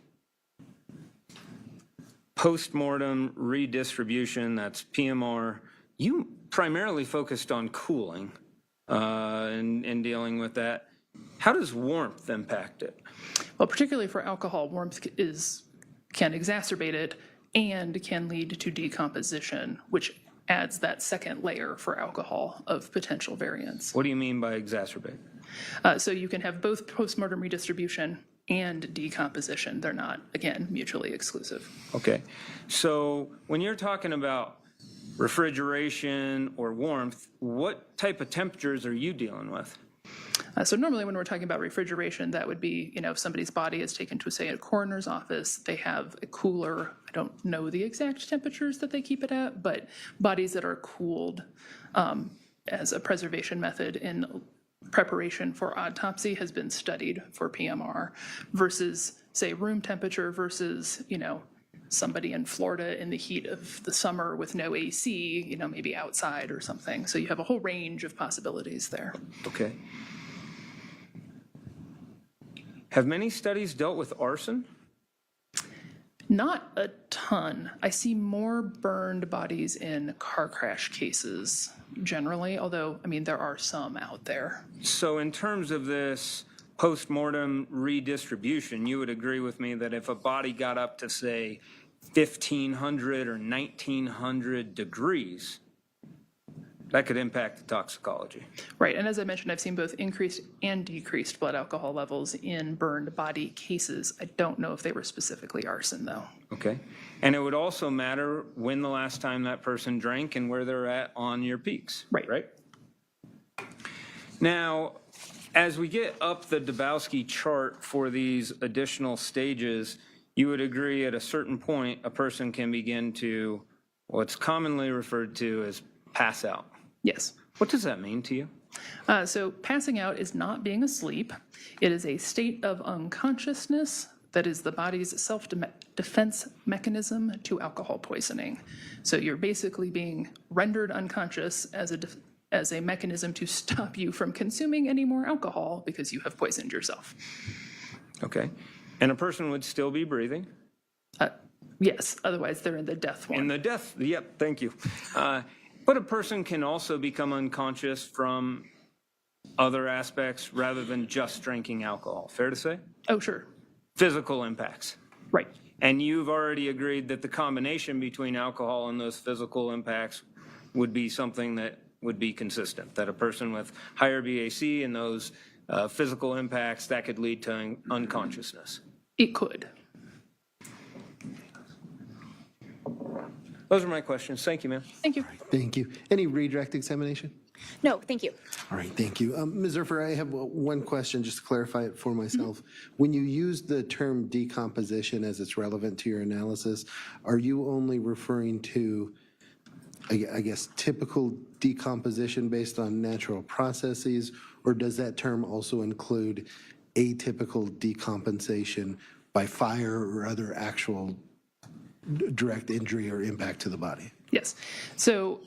post-mortem redistribution, that's PMR. You primarily focused on cooling and dealing with that. How does warmth impact it? Well, particularly for alcohol, warmth can exacerbate it and can lead to decomposition, which adds that second layer for alcohol of potential variance. What do you mean by exacerbate? So you can have both post-mortem redistribution and decomposition. They're not, again, mutually exclusive. Okay. So when you're talking about refrigeration or warmth, what type of temperatures are you dealing with? So normally when we're talking about refrigeration, that would be, if somebody's body is taken to, say, a coroner's office, they have a cooler. I don't know the exact temperatures that they keep it at, but bodies that are cooled as a preservation method in preparation for autopsy has been studied for PMR versus, say, room temperature versus, somebody in Florida in the heat of the summer with no AC, maybe outside or something. So you have a whole range of possibilities there. Okay. Have many studies dealt with arson? Not a ton. I see more burned bodies in car crash cases generally, although, there are some out there. So in terms of this post-mortem redistribution, you would agree with me that if a body got up to, say, 1,500 or 1,900 degrees, that could impact the toxicology. Right, and as I mentioned, I've seen both increased and decreased blood alcohol levels in burned body cases. I don't know if they were specifically arson, though. Okay, and it would also matter when the last time that person drank and where they're at on your peaks. Right? Now, as we get up the Dabowski chart for these additional stages, you would agree at a certain point, a person can begin to what's commonly referred to as pass out. Yes. What does that mean to you? So passing out is not being asleep. It is a state of unconsciousness that is the body's self-defense mechanism to alcohol poisoning. So you're basically being rendered unconscious as a mechanism to stop you from consuming any more alcohol because you have poisoned yourself. Okay. And a person would still be breathing? Yes, otherwise they're in the death one. In the death, yep, thank you. But a person can also become unconscious from other aspects rather than just drinking alcohol. Fair to say? Oh, sure. Physical impacts. Right. And you've already agreed that the combination between alcohol and those physical impacts would be something that would be consistent, that a person with higher BAC and those physical impacts, that could lead to unconsciousness. It could. Those are my questions. Thank you, ma'am. Thank you. Thank you. Any redirect examination? No, thank you. All right, thank you. Ms. Zerfer, I have one question, just to clarify it for myself. When you use the term decomposition as it's relevant to your analysis, are you only referring to, I guess, typical decomposition based on natural processes, or does that term also include atypical decompensation by fire or other actual direct injury or impact to the body? Yes. So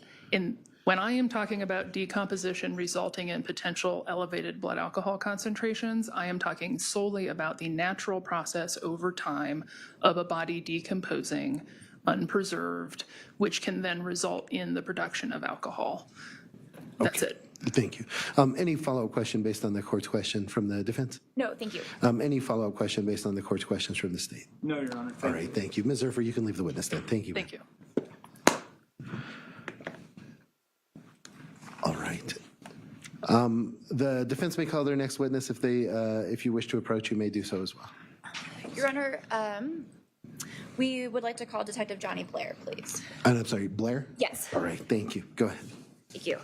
when I am talking about decomposition resulting in potential elevated blood alcohol concentrations, I am talking solely about the natural process over time of a body decomposing unpreserved, which can then result in the production of alcohol. That's it. Thank you. Any follow-up question based on the court's question from the defense? No, thank you. Any follow-up question based on the court's questions from the state? No, Your Honor. All right, thank you. Ms. Zerfer, you can leave the witness stand. Thank you. Thank you. All right. The defense may call their next witness. If you wish to approach, you may do so as well. Your Honor, we would like to call Detective Johnny Blair, please. And I'm sorry, Blair? Yes. All right, thank you. Go ahead. Thank you.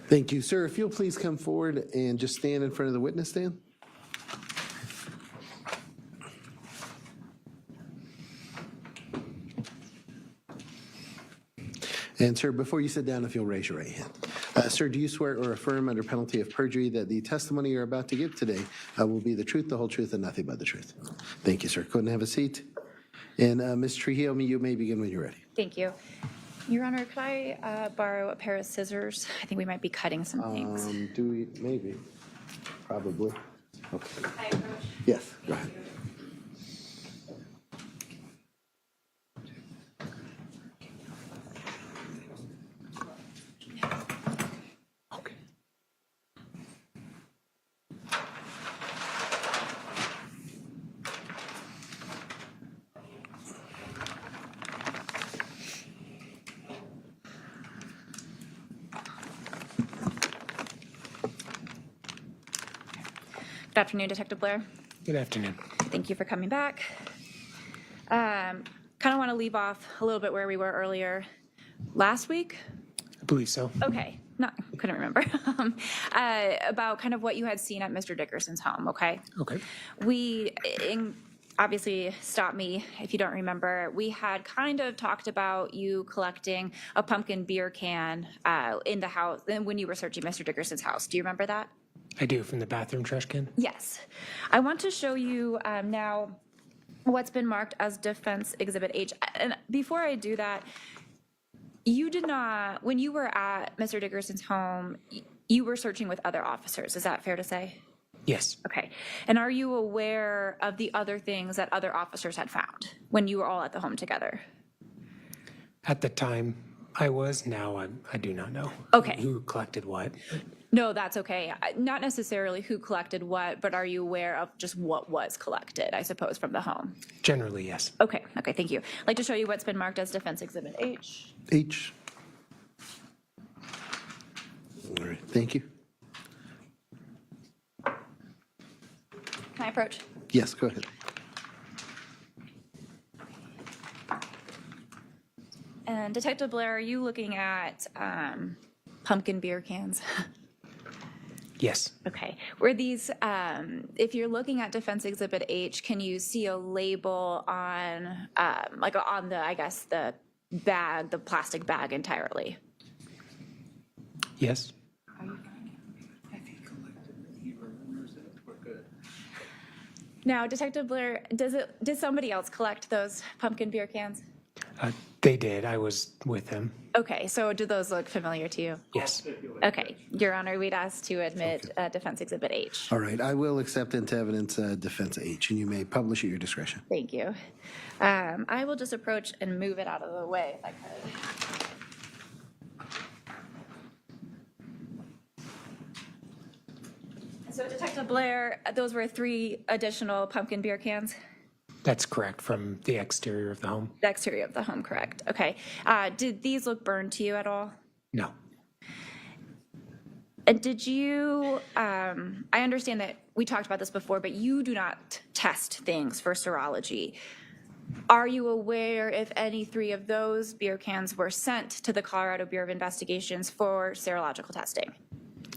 Thank you, sir. If you'll please come forward and just stand in front of the witness stand. And sir, before you sit down, if you'll raise your right hand. Sir, do you swear or affirm under penalty of perjury that the testimony you're about to give today will be the truth, the whole truth, and nothing but the truth? Thank you, sir. Go ahead and have a seat. And Ms. Trujillo, you may begin when you're ready. Thank you. Your Honor, could I borrow a pair of scissors? I think we might be cutting some things. Do we? Maybe. Probably. Okay. Yes, go ahead. Good afternoon, Detective Blair. Good afternoon. Thank you for coming back. Kind of want to leave off a little bit where we were earlier. Last week? I believe so. Okay, couldn't remember. About kind of what you had seen at Mr. Dickerson's home, okay? Okay. Obviously, stop me if you don't remember. We had kind of talked about you collecting a pumpkin beer can in the house when you were searching Mr. Dickerson's house. Do you remember that? I do, from the bathroom trash can? Yes. I want to show you now what's been marked as Defense Exhibit H. And before I do that, you did not, when you were at Mr. Dickerson's home, you were searching with other officers. Is that fair to say? Yes. Okay. And are you aware of the other things that other officers had found when you were all at the home together? At the time, I was. Now I do not know. Okay. Who collected what? No, that's okay. Not necessarily who collected what, but are you aware of just what was collected, I suppose, from the home? Generally, yes. Okay, thank you. I'd like to show you what's been marked as Defense Exhibit H. H. All right, thank you. Can I approach? Yes, go ahead. And Detective Blair, are you looking at pumpkin beer cans? Yes. Okay. Were these, if you're looking at Defense Exhibit H, can you see a label on, on the, I guess, the bag, the plastic bag entirely? Yes. Now, Detective Blair, did somebody else collect those pumpkin beer cans? They did. I was with him. Okay, so do those look familiar to you? Yes. Okay, Your Honor, we'd ask to admit Defense Exhibit H. All right, I will accept into evidence defense H, and you may publish at your discretion. Thank you. I will just approach and move it out of the way if I could. So Detective Blair, those were 3 additional pumpkin beer cans? That's correct, from the exterior of the home. The exterior of the home, correct. Okay. Did these look burned to you at all? No. And did you, I understand that we talked about this before, but you do not test things for serology. Are you aware if any 3 of those beer cans were sent to the Colorado Bureau of Investigations for serological testing?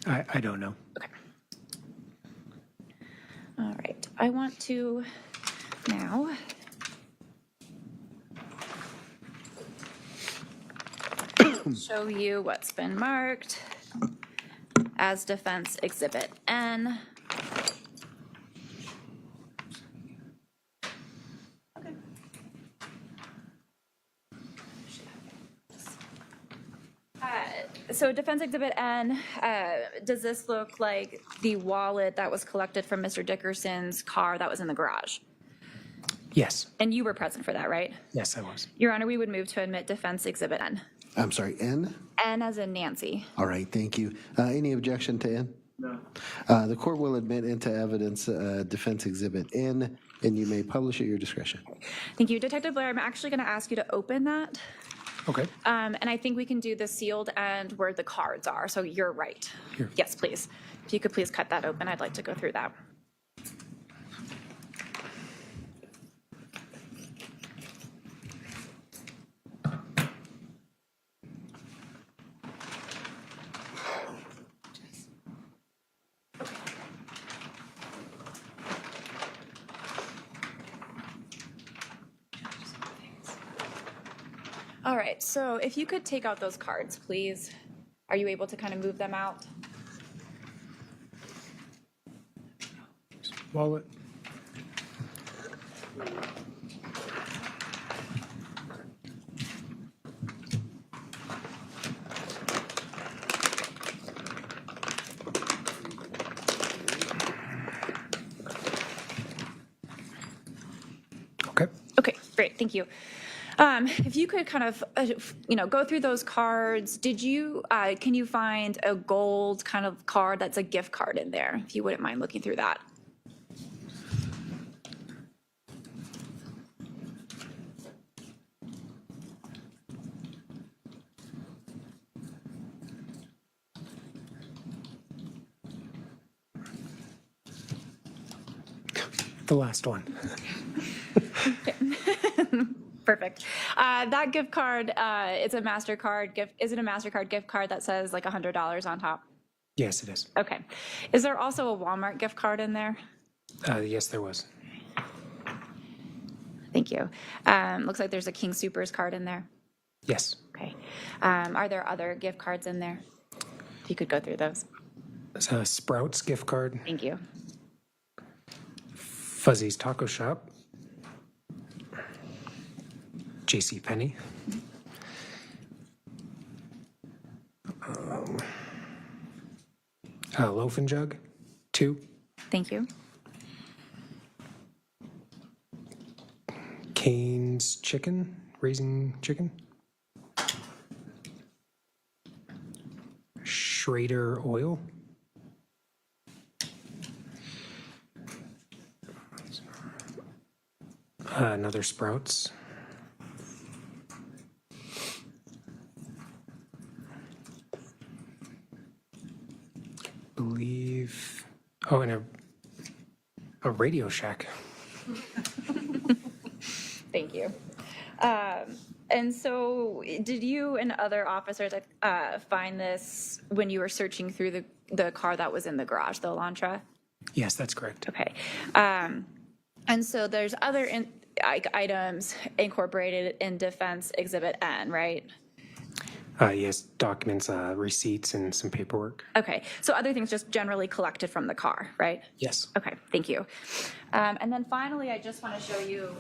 I don't know. Okay. All right. I want to now show you what's been marked as Defense Exhibit N. Okay. So Defense Exhibit N, does this look like the wallet that was collected from Mr. Dickerson's car that was in the garage? Yes. And you were present for that, right? Yes, I was. Your Honor, we would move to admit Defense Exhibit N. I'm sorry, N? N as in Nancy. All right, thank you. Any objection to N? No. The court will admit into evidence defense exhibit N, and you may publish at your discretion. Thank you. Detective Blair, I'm actually going to ask you to open that. Okay. And I think we can do the sealed end where the cards are, so you're right. Here. Yes, please. If you could please cut that open, I'd like to go through that. All right, so if you could take out those cards, please. Are you able to kind of move them out? Wallet. Okay. Okay, great, thank you. If you could kind of, go through those cards, can you find a gold kind of card that's a gift card in there, if you wouldn't mind looking through that? The last one. Perfect. That gift card, it's a MasterCard gift. Is it a MasterCard gift card that says like $100 on top? Yes, it is. Okay. Is there also a Walmart gift card in there? Yes, there was. Thank you. Looks like there's a King Soopers card in there. Yes. Okay. Are there other gift cards in there? If you could go through those. There's a Sprouts gift card. Thank you. Fuzzy's Taco Shop. JCPenney. Loaf and Jug, 2. Thank you. Cane's Chicken, Raising Chicken. Schrader Oil. Another Sprouts. Believe, and a Radio Shack. Thank you. And so did you and other officers find this when you were searching through the car that was in the garage, the Elantra? Yes, that's correct. Okay. And so there's other items incorporated in Defense Exhibit N, right? Yes, documents, receipts, and some paperwork. Okay, so other things just generally collected from the car, right? Yes. Okay, thank you. And then finally, I just want to show you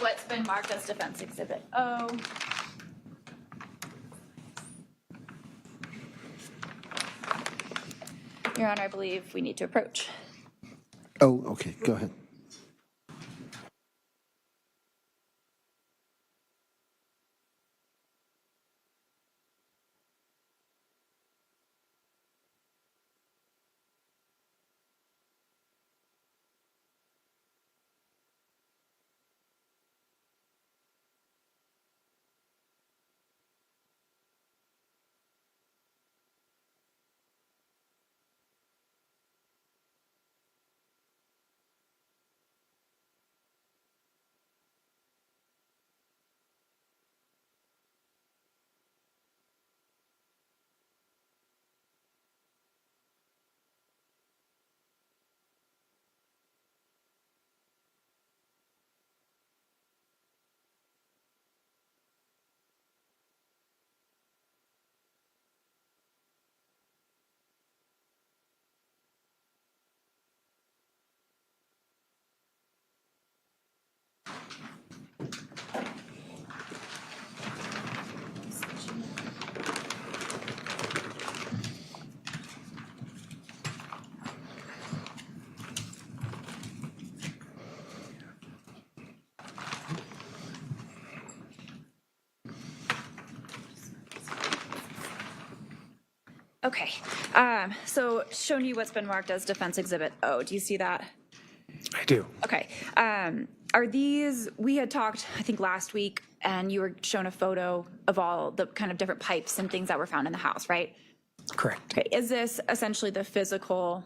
what's been marked as Defense Exhibit O. Your Honor, I believe we need to approach. Oh, okay, go ahead. Okay, so showing you what's been marked as Defense Exhibit O. Do you see that? I do. Okay. Are these, we had talked, I think last week, and you were shown a photo of all the kind of different pipes and things that were found in the house, right? Correct. Okay, is this essentially the physical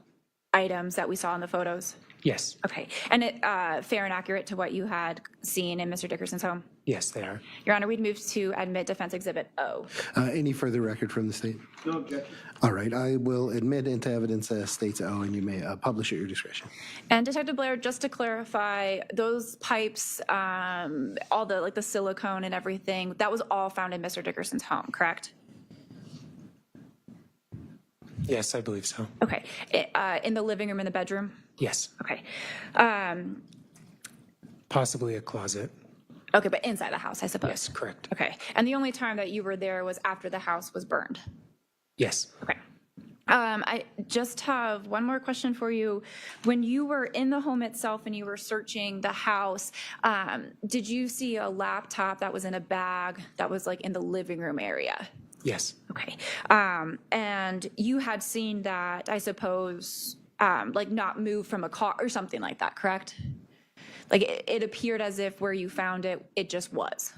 items that we saw in the photos? Yes. Okay, and it fair and accurate to what you had seen in Mr. Dickerson's home? Yes, they are. Your Honor, we'd move to admit Defense Exhibit O. Any further record from the state? No objection. All right, I will admit into evidence states O, and you may publish at your discretion. And Detective Blair, just to clarify, those pipes, all the like the silicone and everything, that was all found in Mr. Dickerson's home, correct? Yes, I believe so. Okay, in the living room, in the bedroom? Yes. Okay. Possibly a closet. Okay, but inside the house, I suppose? Yes, correct. Okay, and the only time that you were there was after the house was burned? Yes. Okay. I just have one more question for you. When you were in the home itself and you were searching the house, did you see a laptop that was in a bag that was like in the living room area? Yes. Okay. And you had seen that, I suppose, like not move from a car or something like that, correct? Like it appeared as if where you found it, it just was.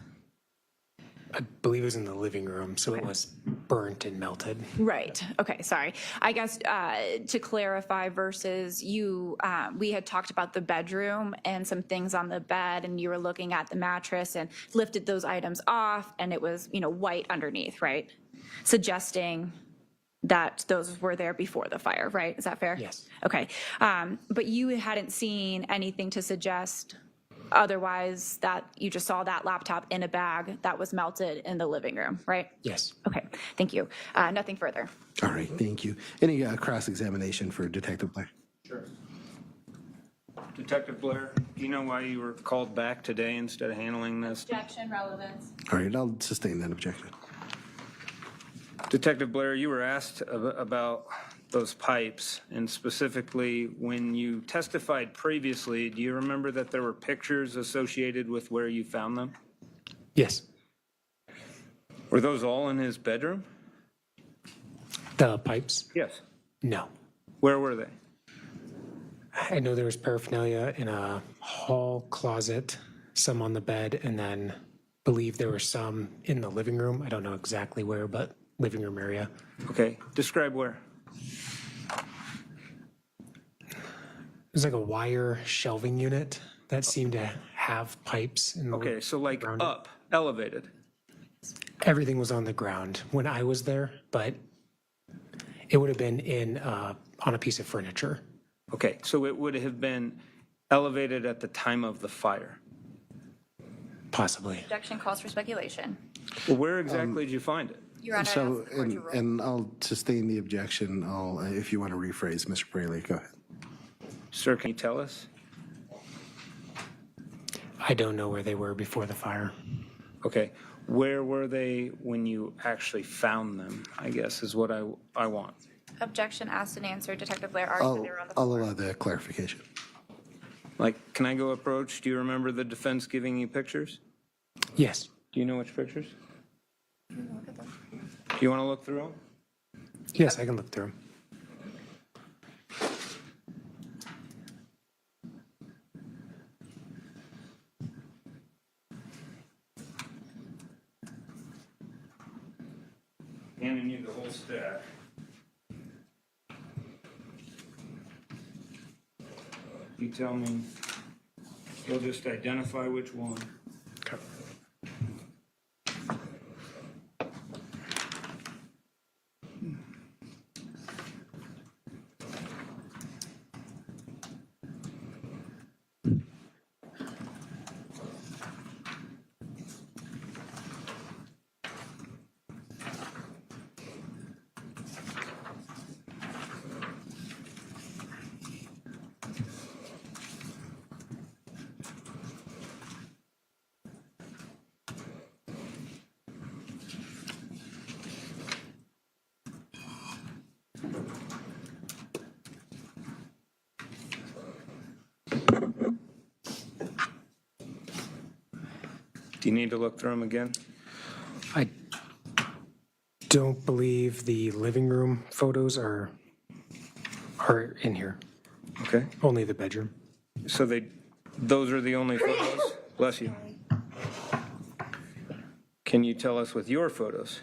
I believe it was in the living room, so it was burnt and melted. Right. Okay. Sorry. I guess to clarify, versus you, we had talked about the bedroom and some things on the bed, and you were looking at the mattress and lifted those items off, and it was, white underneath, right? Suggesting that those were there before the fire, right? Is that fair? Yes. Okay. But you hadn't seen anything to suggest otherwise, that you just saw that laptop in a bag that was melted in the living room, right? Yes. Okay, thank you. Nothing further. All right, thank you. Any cross-examination for Detective Blair? Sure. Detective Blair, do you know why you were called back today instead of handling this? Objection, relevance. All right, I'll sustain that objection. Detective Blair, you were asked about those pipes, and specifically when you testified previously, do you remember that there were pictures associated with where you found them? Yes. Were those all in his bedroom? The pipes? Yes. No. Where were they? I know there was paraphernalia in a hall closet, some on the bed, and then believe there were some in the living room. I don't know exactly where, but living room area. Okay, describe where. It was like a wire shelving unit that seemed to have pipes. In the Okay, so like around up, elevated. Everything was on the ground when I was there, but it would have been in on a piece of furniture. Okay, so it would have been elevated at the time of the fire. Possibly. Objection calls for speculation. Well, where exactly did you find it? Your Honor, So, and I'll sustain the objection. I'll, if you want to rephrase, Mr. Braley, go ahead. Sir, can you tell us? I don't know where they were before the fire. Okay. Where were they when you actually found them, I guess, is what I want. Objection asked and answered. Detective Blair argued they were on the I'll floor. allow the clarification. Like, can I go approach? Do you remember the defense giving you pictures? Yes. Do you know which pictures? Do you want to look through them? Yes, I can look through them. Handing you the whole stack. You tell me, you'll just identify which one. Okay. Do you need to look through them again? I don't believe the living room photos are in here. Okay. Only the bedroom. So those are the only photos? Bless you. Can you tell us with your photos?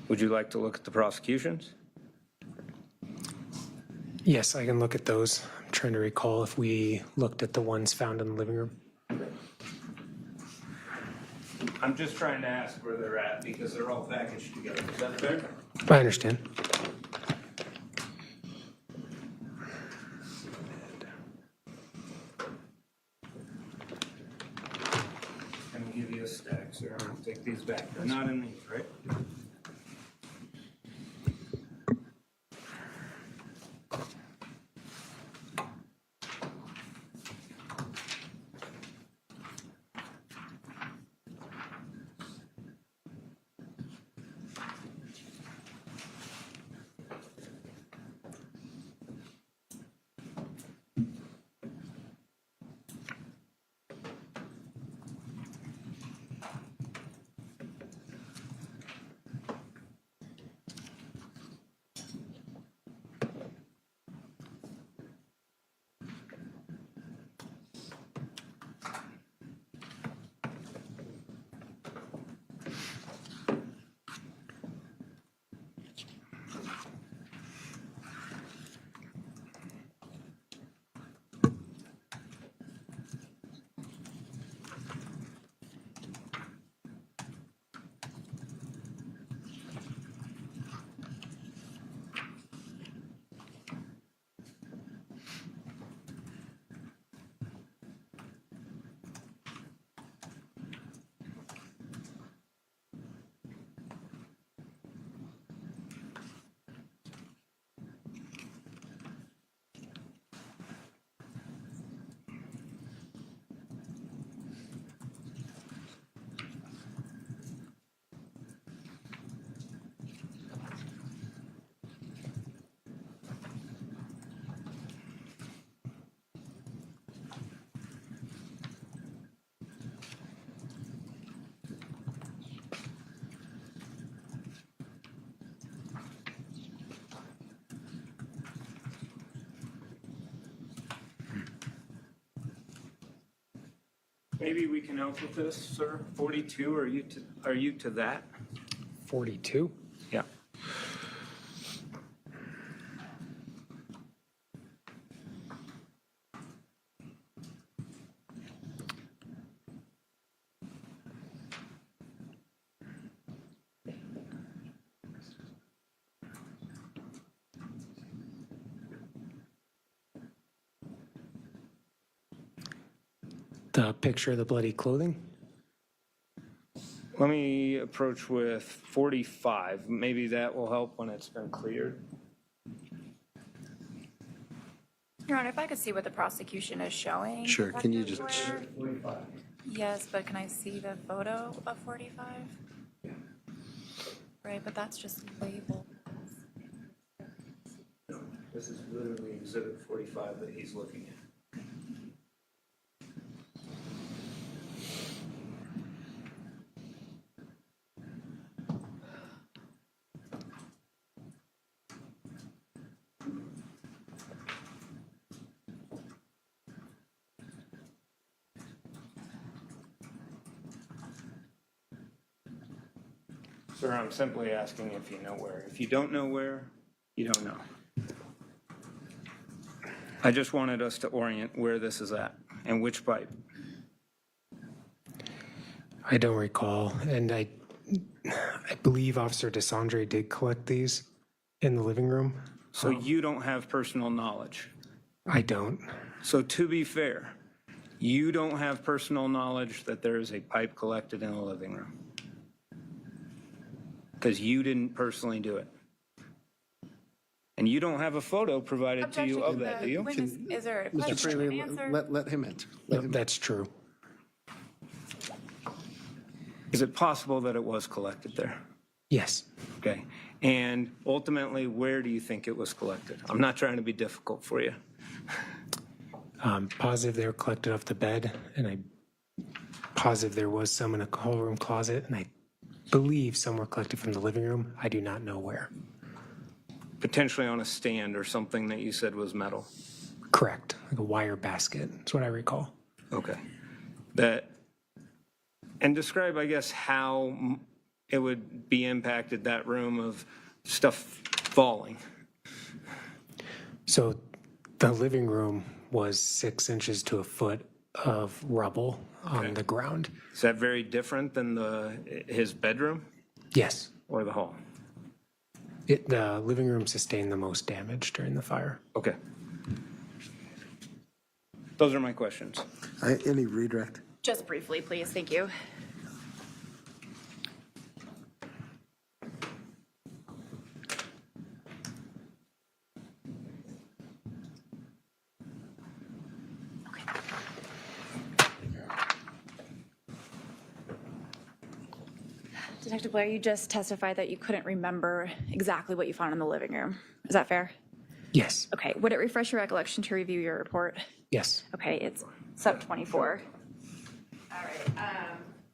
Would you like to look at the prosecutions? Yes, I can look at those. I'm trying to recall if we looked at the ones found in the living room. I'm just trying to ask where they're at because they're all packaged together. Is that fair? I understand. Let me give you a stack, sir. I'll take these back. They're not in these, right? Maybe we can help with this, sir. 42, are you to that? 42? Yeah. The picture of the bloody clothing? Let me approach with 45. Maybe that will help when it's been cleared. Your Honor, if I could see what the prosecution is showing. Sure, can you just, Yes, but can I see the photo of 45? Right, but that's just labeled. This is literally exhibit 45 that he's looking at. Sir, I'm simply asking if you know where. If you don't know where, you don't know. I just wanted us to orient where this is at and which pipe. I don't recall, and I believe Officer DeSandre did collect these in the living room. So you don't have personal knowledge. I don't. So to be fair, you don't have personal knowledge that there is a pipe collected in the living room. Because you didn't personally do it. And you don't have a photo provided to you of that, do you? Is there a Mr. question Fraley, and answer? let him answer. That's true. Is it possible that it was collected there? Yes. Okay. And ultimately, where do you think it was collected? I'm not trying to be difficult for you. Positive they were collected off the bed, and I'm positive there was some in a hall room closet, and I believe some were collected from the living room. I do not know where. Potentially on a stand or something that you said was metal. Correct. Like a wire basket. That's what I recall. Okay. And describe, I guess, how it would be impacted, that room, of stuff falling. So the living room was 6 inches to a foot of rubble on the ground. Is that very different than his bedroom Yes. or the hall? The living room sustained the most damage during the fire. Okay. Those are my questions. Any redirect? Just briefly, please. Thank you. Detective Blair, you just testified that you couldn't remember exactly what you found in the living room. Is that fair? Yes. Okay. Would it refresh your recollection to review your report? Yes. Okay, it's sub 24. All right.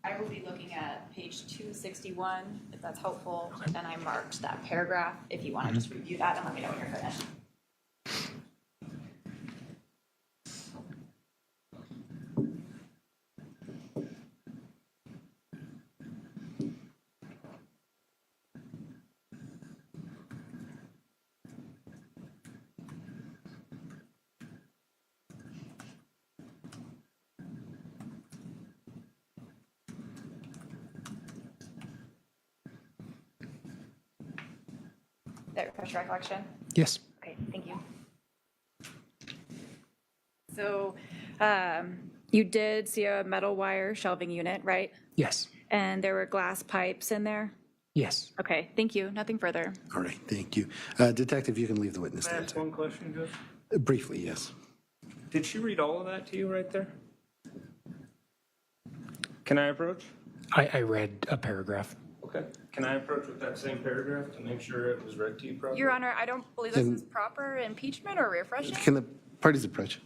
I will be looking at page 261, if that's helpful. And I marked that paragraph. If you want to just review that and let me know when you're finished. That refresh your recollection? Yes. Okay, thank you. So you did see a metal wire shelving unit, right? Yes. And there were glass pipes in there? Yes. Okay, thank you. Nothing further. All right, thank you. Detective, you can leave the witness Can I stand. ask one question, Judge? Briefly, yes. Did she read all of that to you right there? Can I approach? I read a paragraph. Okay. Can I approach with that same paragraph to make sure it was read to you properly? Your Honor, I don't believe this is proper impeachment or refreshing. Can the parties approach?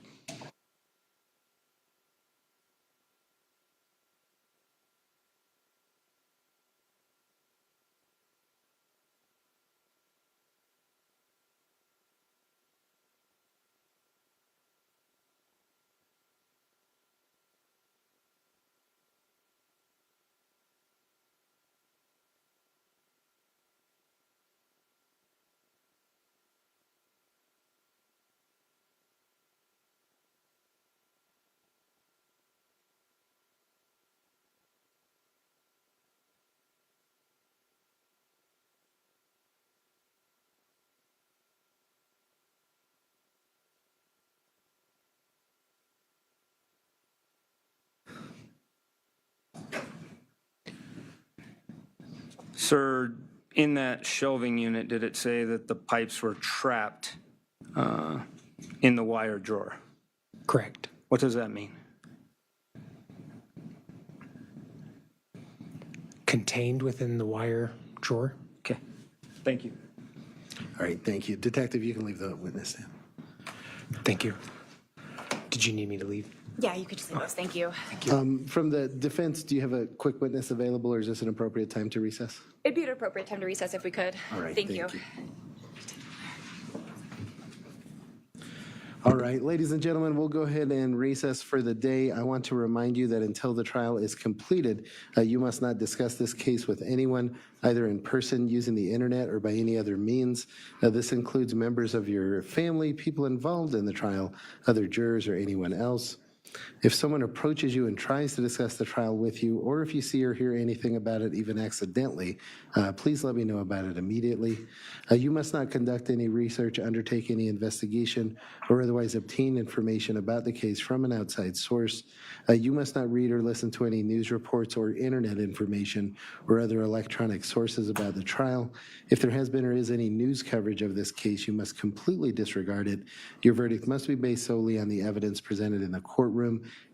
Sir, in that shelving unit, did it say that the pipes were trapped in the wire drawer. Correct. What does that mean? Contained within the wire drawer. Okay, thank you. All right, thank you. Detective, you can leave the witness stand. Thank you. Did you need me to leave? Yeah, you could just leave those. Thank you. From the defense, do you have a quick witness available, or is this an appropriate time to recess? It'd be an appropriate time to recess if we could. All right, Thank you. All right, ladies and gentlemen, we'll go ahead and recess for the day. I want to remind you that until the trial is completed, you must not discuss this case with anyone, either in person, using the internet, or by any other means. This includes members of your family, people involved in the trial, other jurors, or anyone else. If someone approaches you and tries to discuss the trial with you, or if you see or hear anything about it, even accidentally, please let me know about it immediately. You must not conduct any research, undertake any investigation, or otherwise obtain information about the case from an outside source. You must not read or listen to any news reports or internet information or other electronic sources about the trial. If there has been or is any news coverage of this case, you must completely disregard it. Your verdict must be based solely on the evidence presented in the courtroom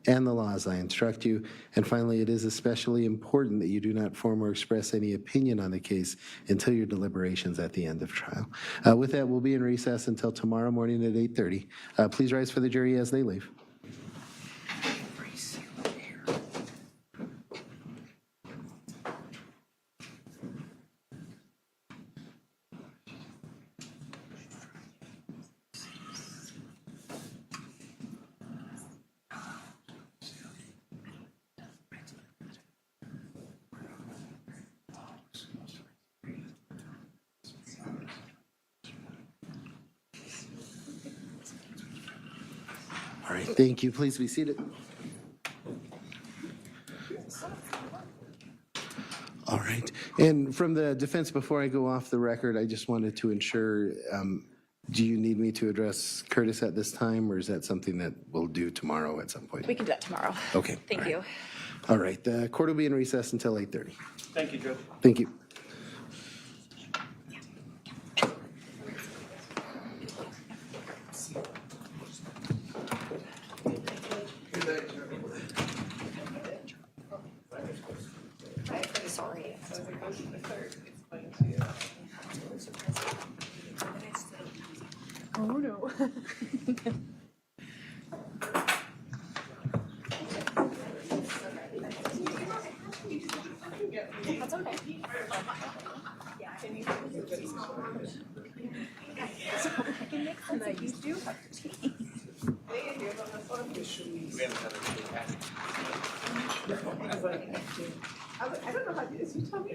and the laws I instruct you. And finally, it is especially important that you do not form or express any opinion on the case until your deliberations at the end of trial. With that, we'll be in recess until tomorrow morning at 8:30. Please rise for the jury as they leave. All right, thank you. Please be seated. All right. And from the defense, before I go off the record, I just wanted to ensure, do you need me to address Curtis at this time, or is that something that we'll do tomorrow at some point? We can do that tomorrow. Okay. Thank you. All right. The court will be in recess until 8:30. Thank you, Judge. Thank you. Sorry. Oh, no. That's okay. You do have to change. I don't know how to do this. You tell me.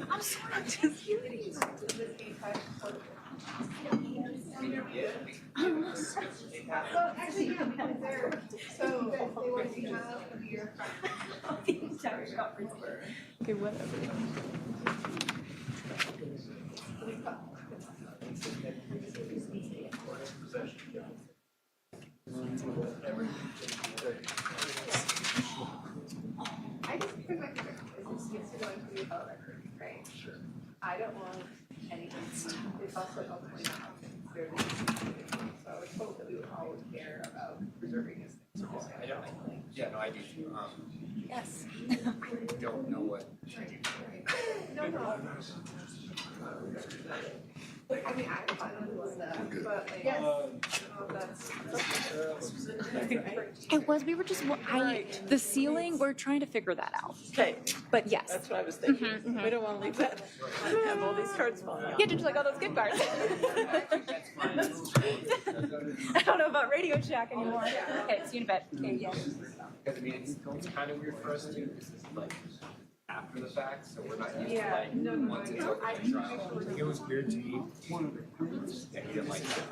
I'm sorry, I'm just kidding. Actually, yeah, they're, so they want to have your. Okay, whatever. I just think my favorite is needs to go into the appellate record, right? Sure. I don't want anything. It's also ultimately not fairly. So I would hope that we would always care about preserving this. I don't. Yeah, no, I do. Yes. I don't know what. No. I mean, I'm fine with that, but like, yes, that's. It was, we were just, the ceiling, we're trying to figure that out. Okay, But yes. that's what I was thinking. We don't want to leave that, have all these cards falling out. Yeah, just like all those gift cards. I don't know about Radio Shack anymore. Okay, see you in a bit. Okay, yeah. Because I mean, it's kind of weird for us too, because this is like after the fact, so we're not used to like once it's over the trial. It was weird to me. Yeah, he didn't like that.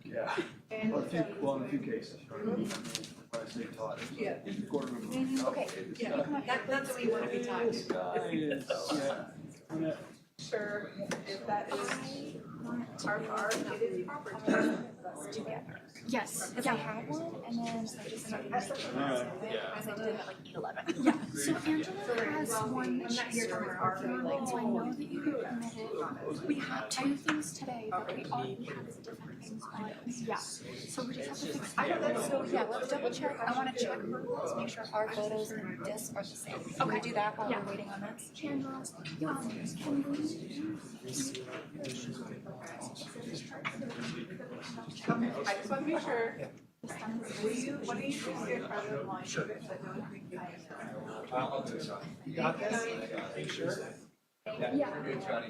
Yeah. Well, in a few cases. When I say taught. Yeah. Okay, yeah, that's what we want to be talking about. sure if that is our part, it is property. Together. Yes, because I had one, and then I just started making it as I did it at like 8:11. Yeah, so Angela has one that she's tomorrow, so I know that you can permit it. We have 2 things today, but we have different things on it. Yeah, so we just have to fix it. So yeah, let's double check. I want to check her to make sure our photos and discs are the same. Okay. Can we do that while we're waiting on this? Can I just want to make sure. What do you think your brother wants? You got this? Are you sure? Yeah. Good, Johnny.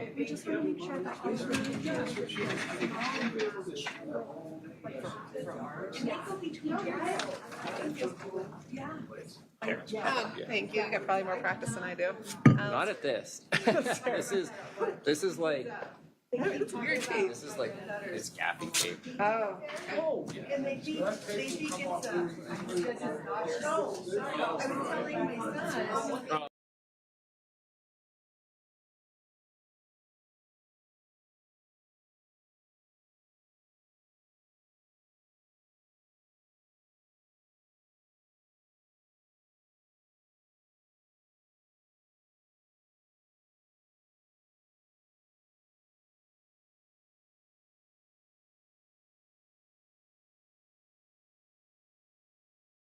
We just want to make sure that Thank you. You got probably more practice than I do. Not at this. This is like. It's weird tape. This is like it's gapping tape. Oh. And they think it's no. I was telling my son.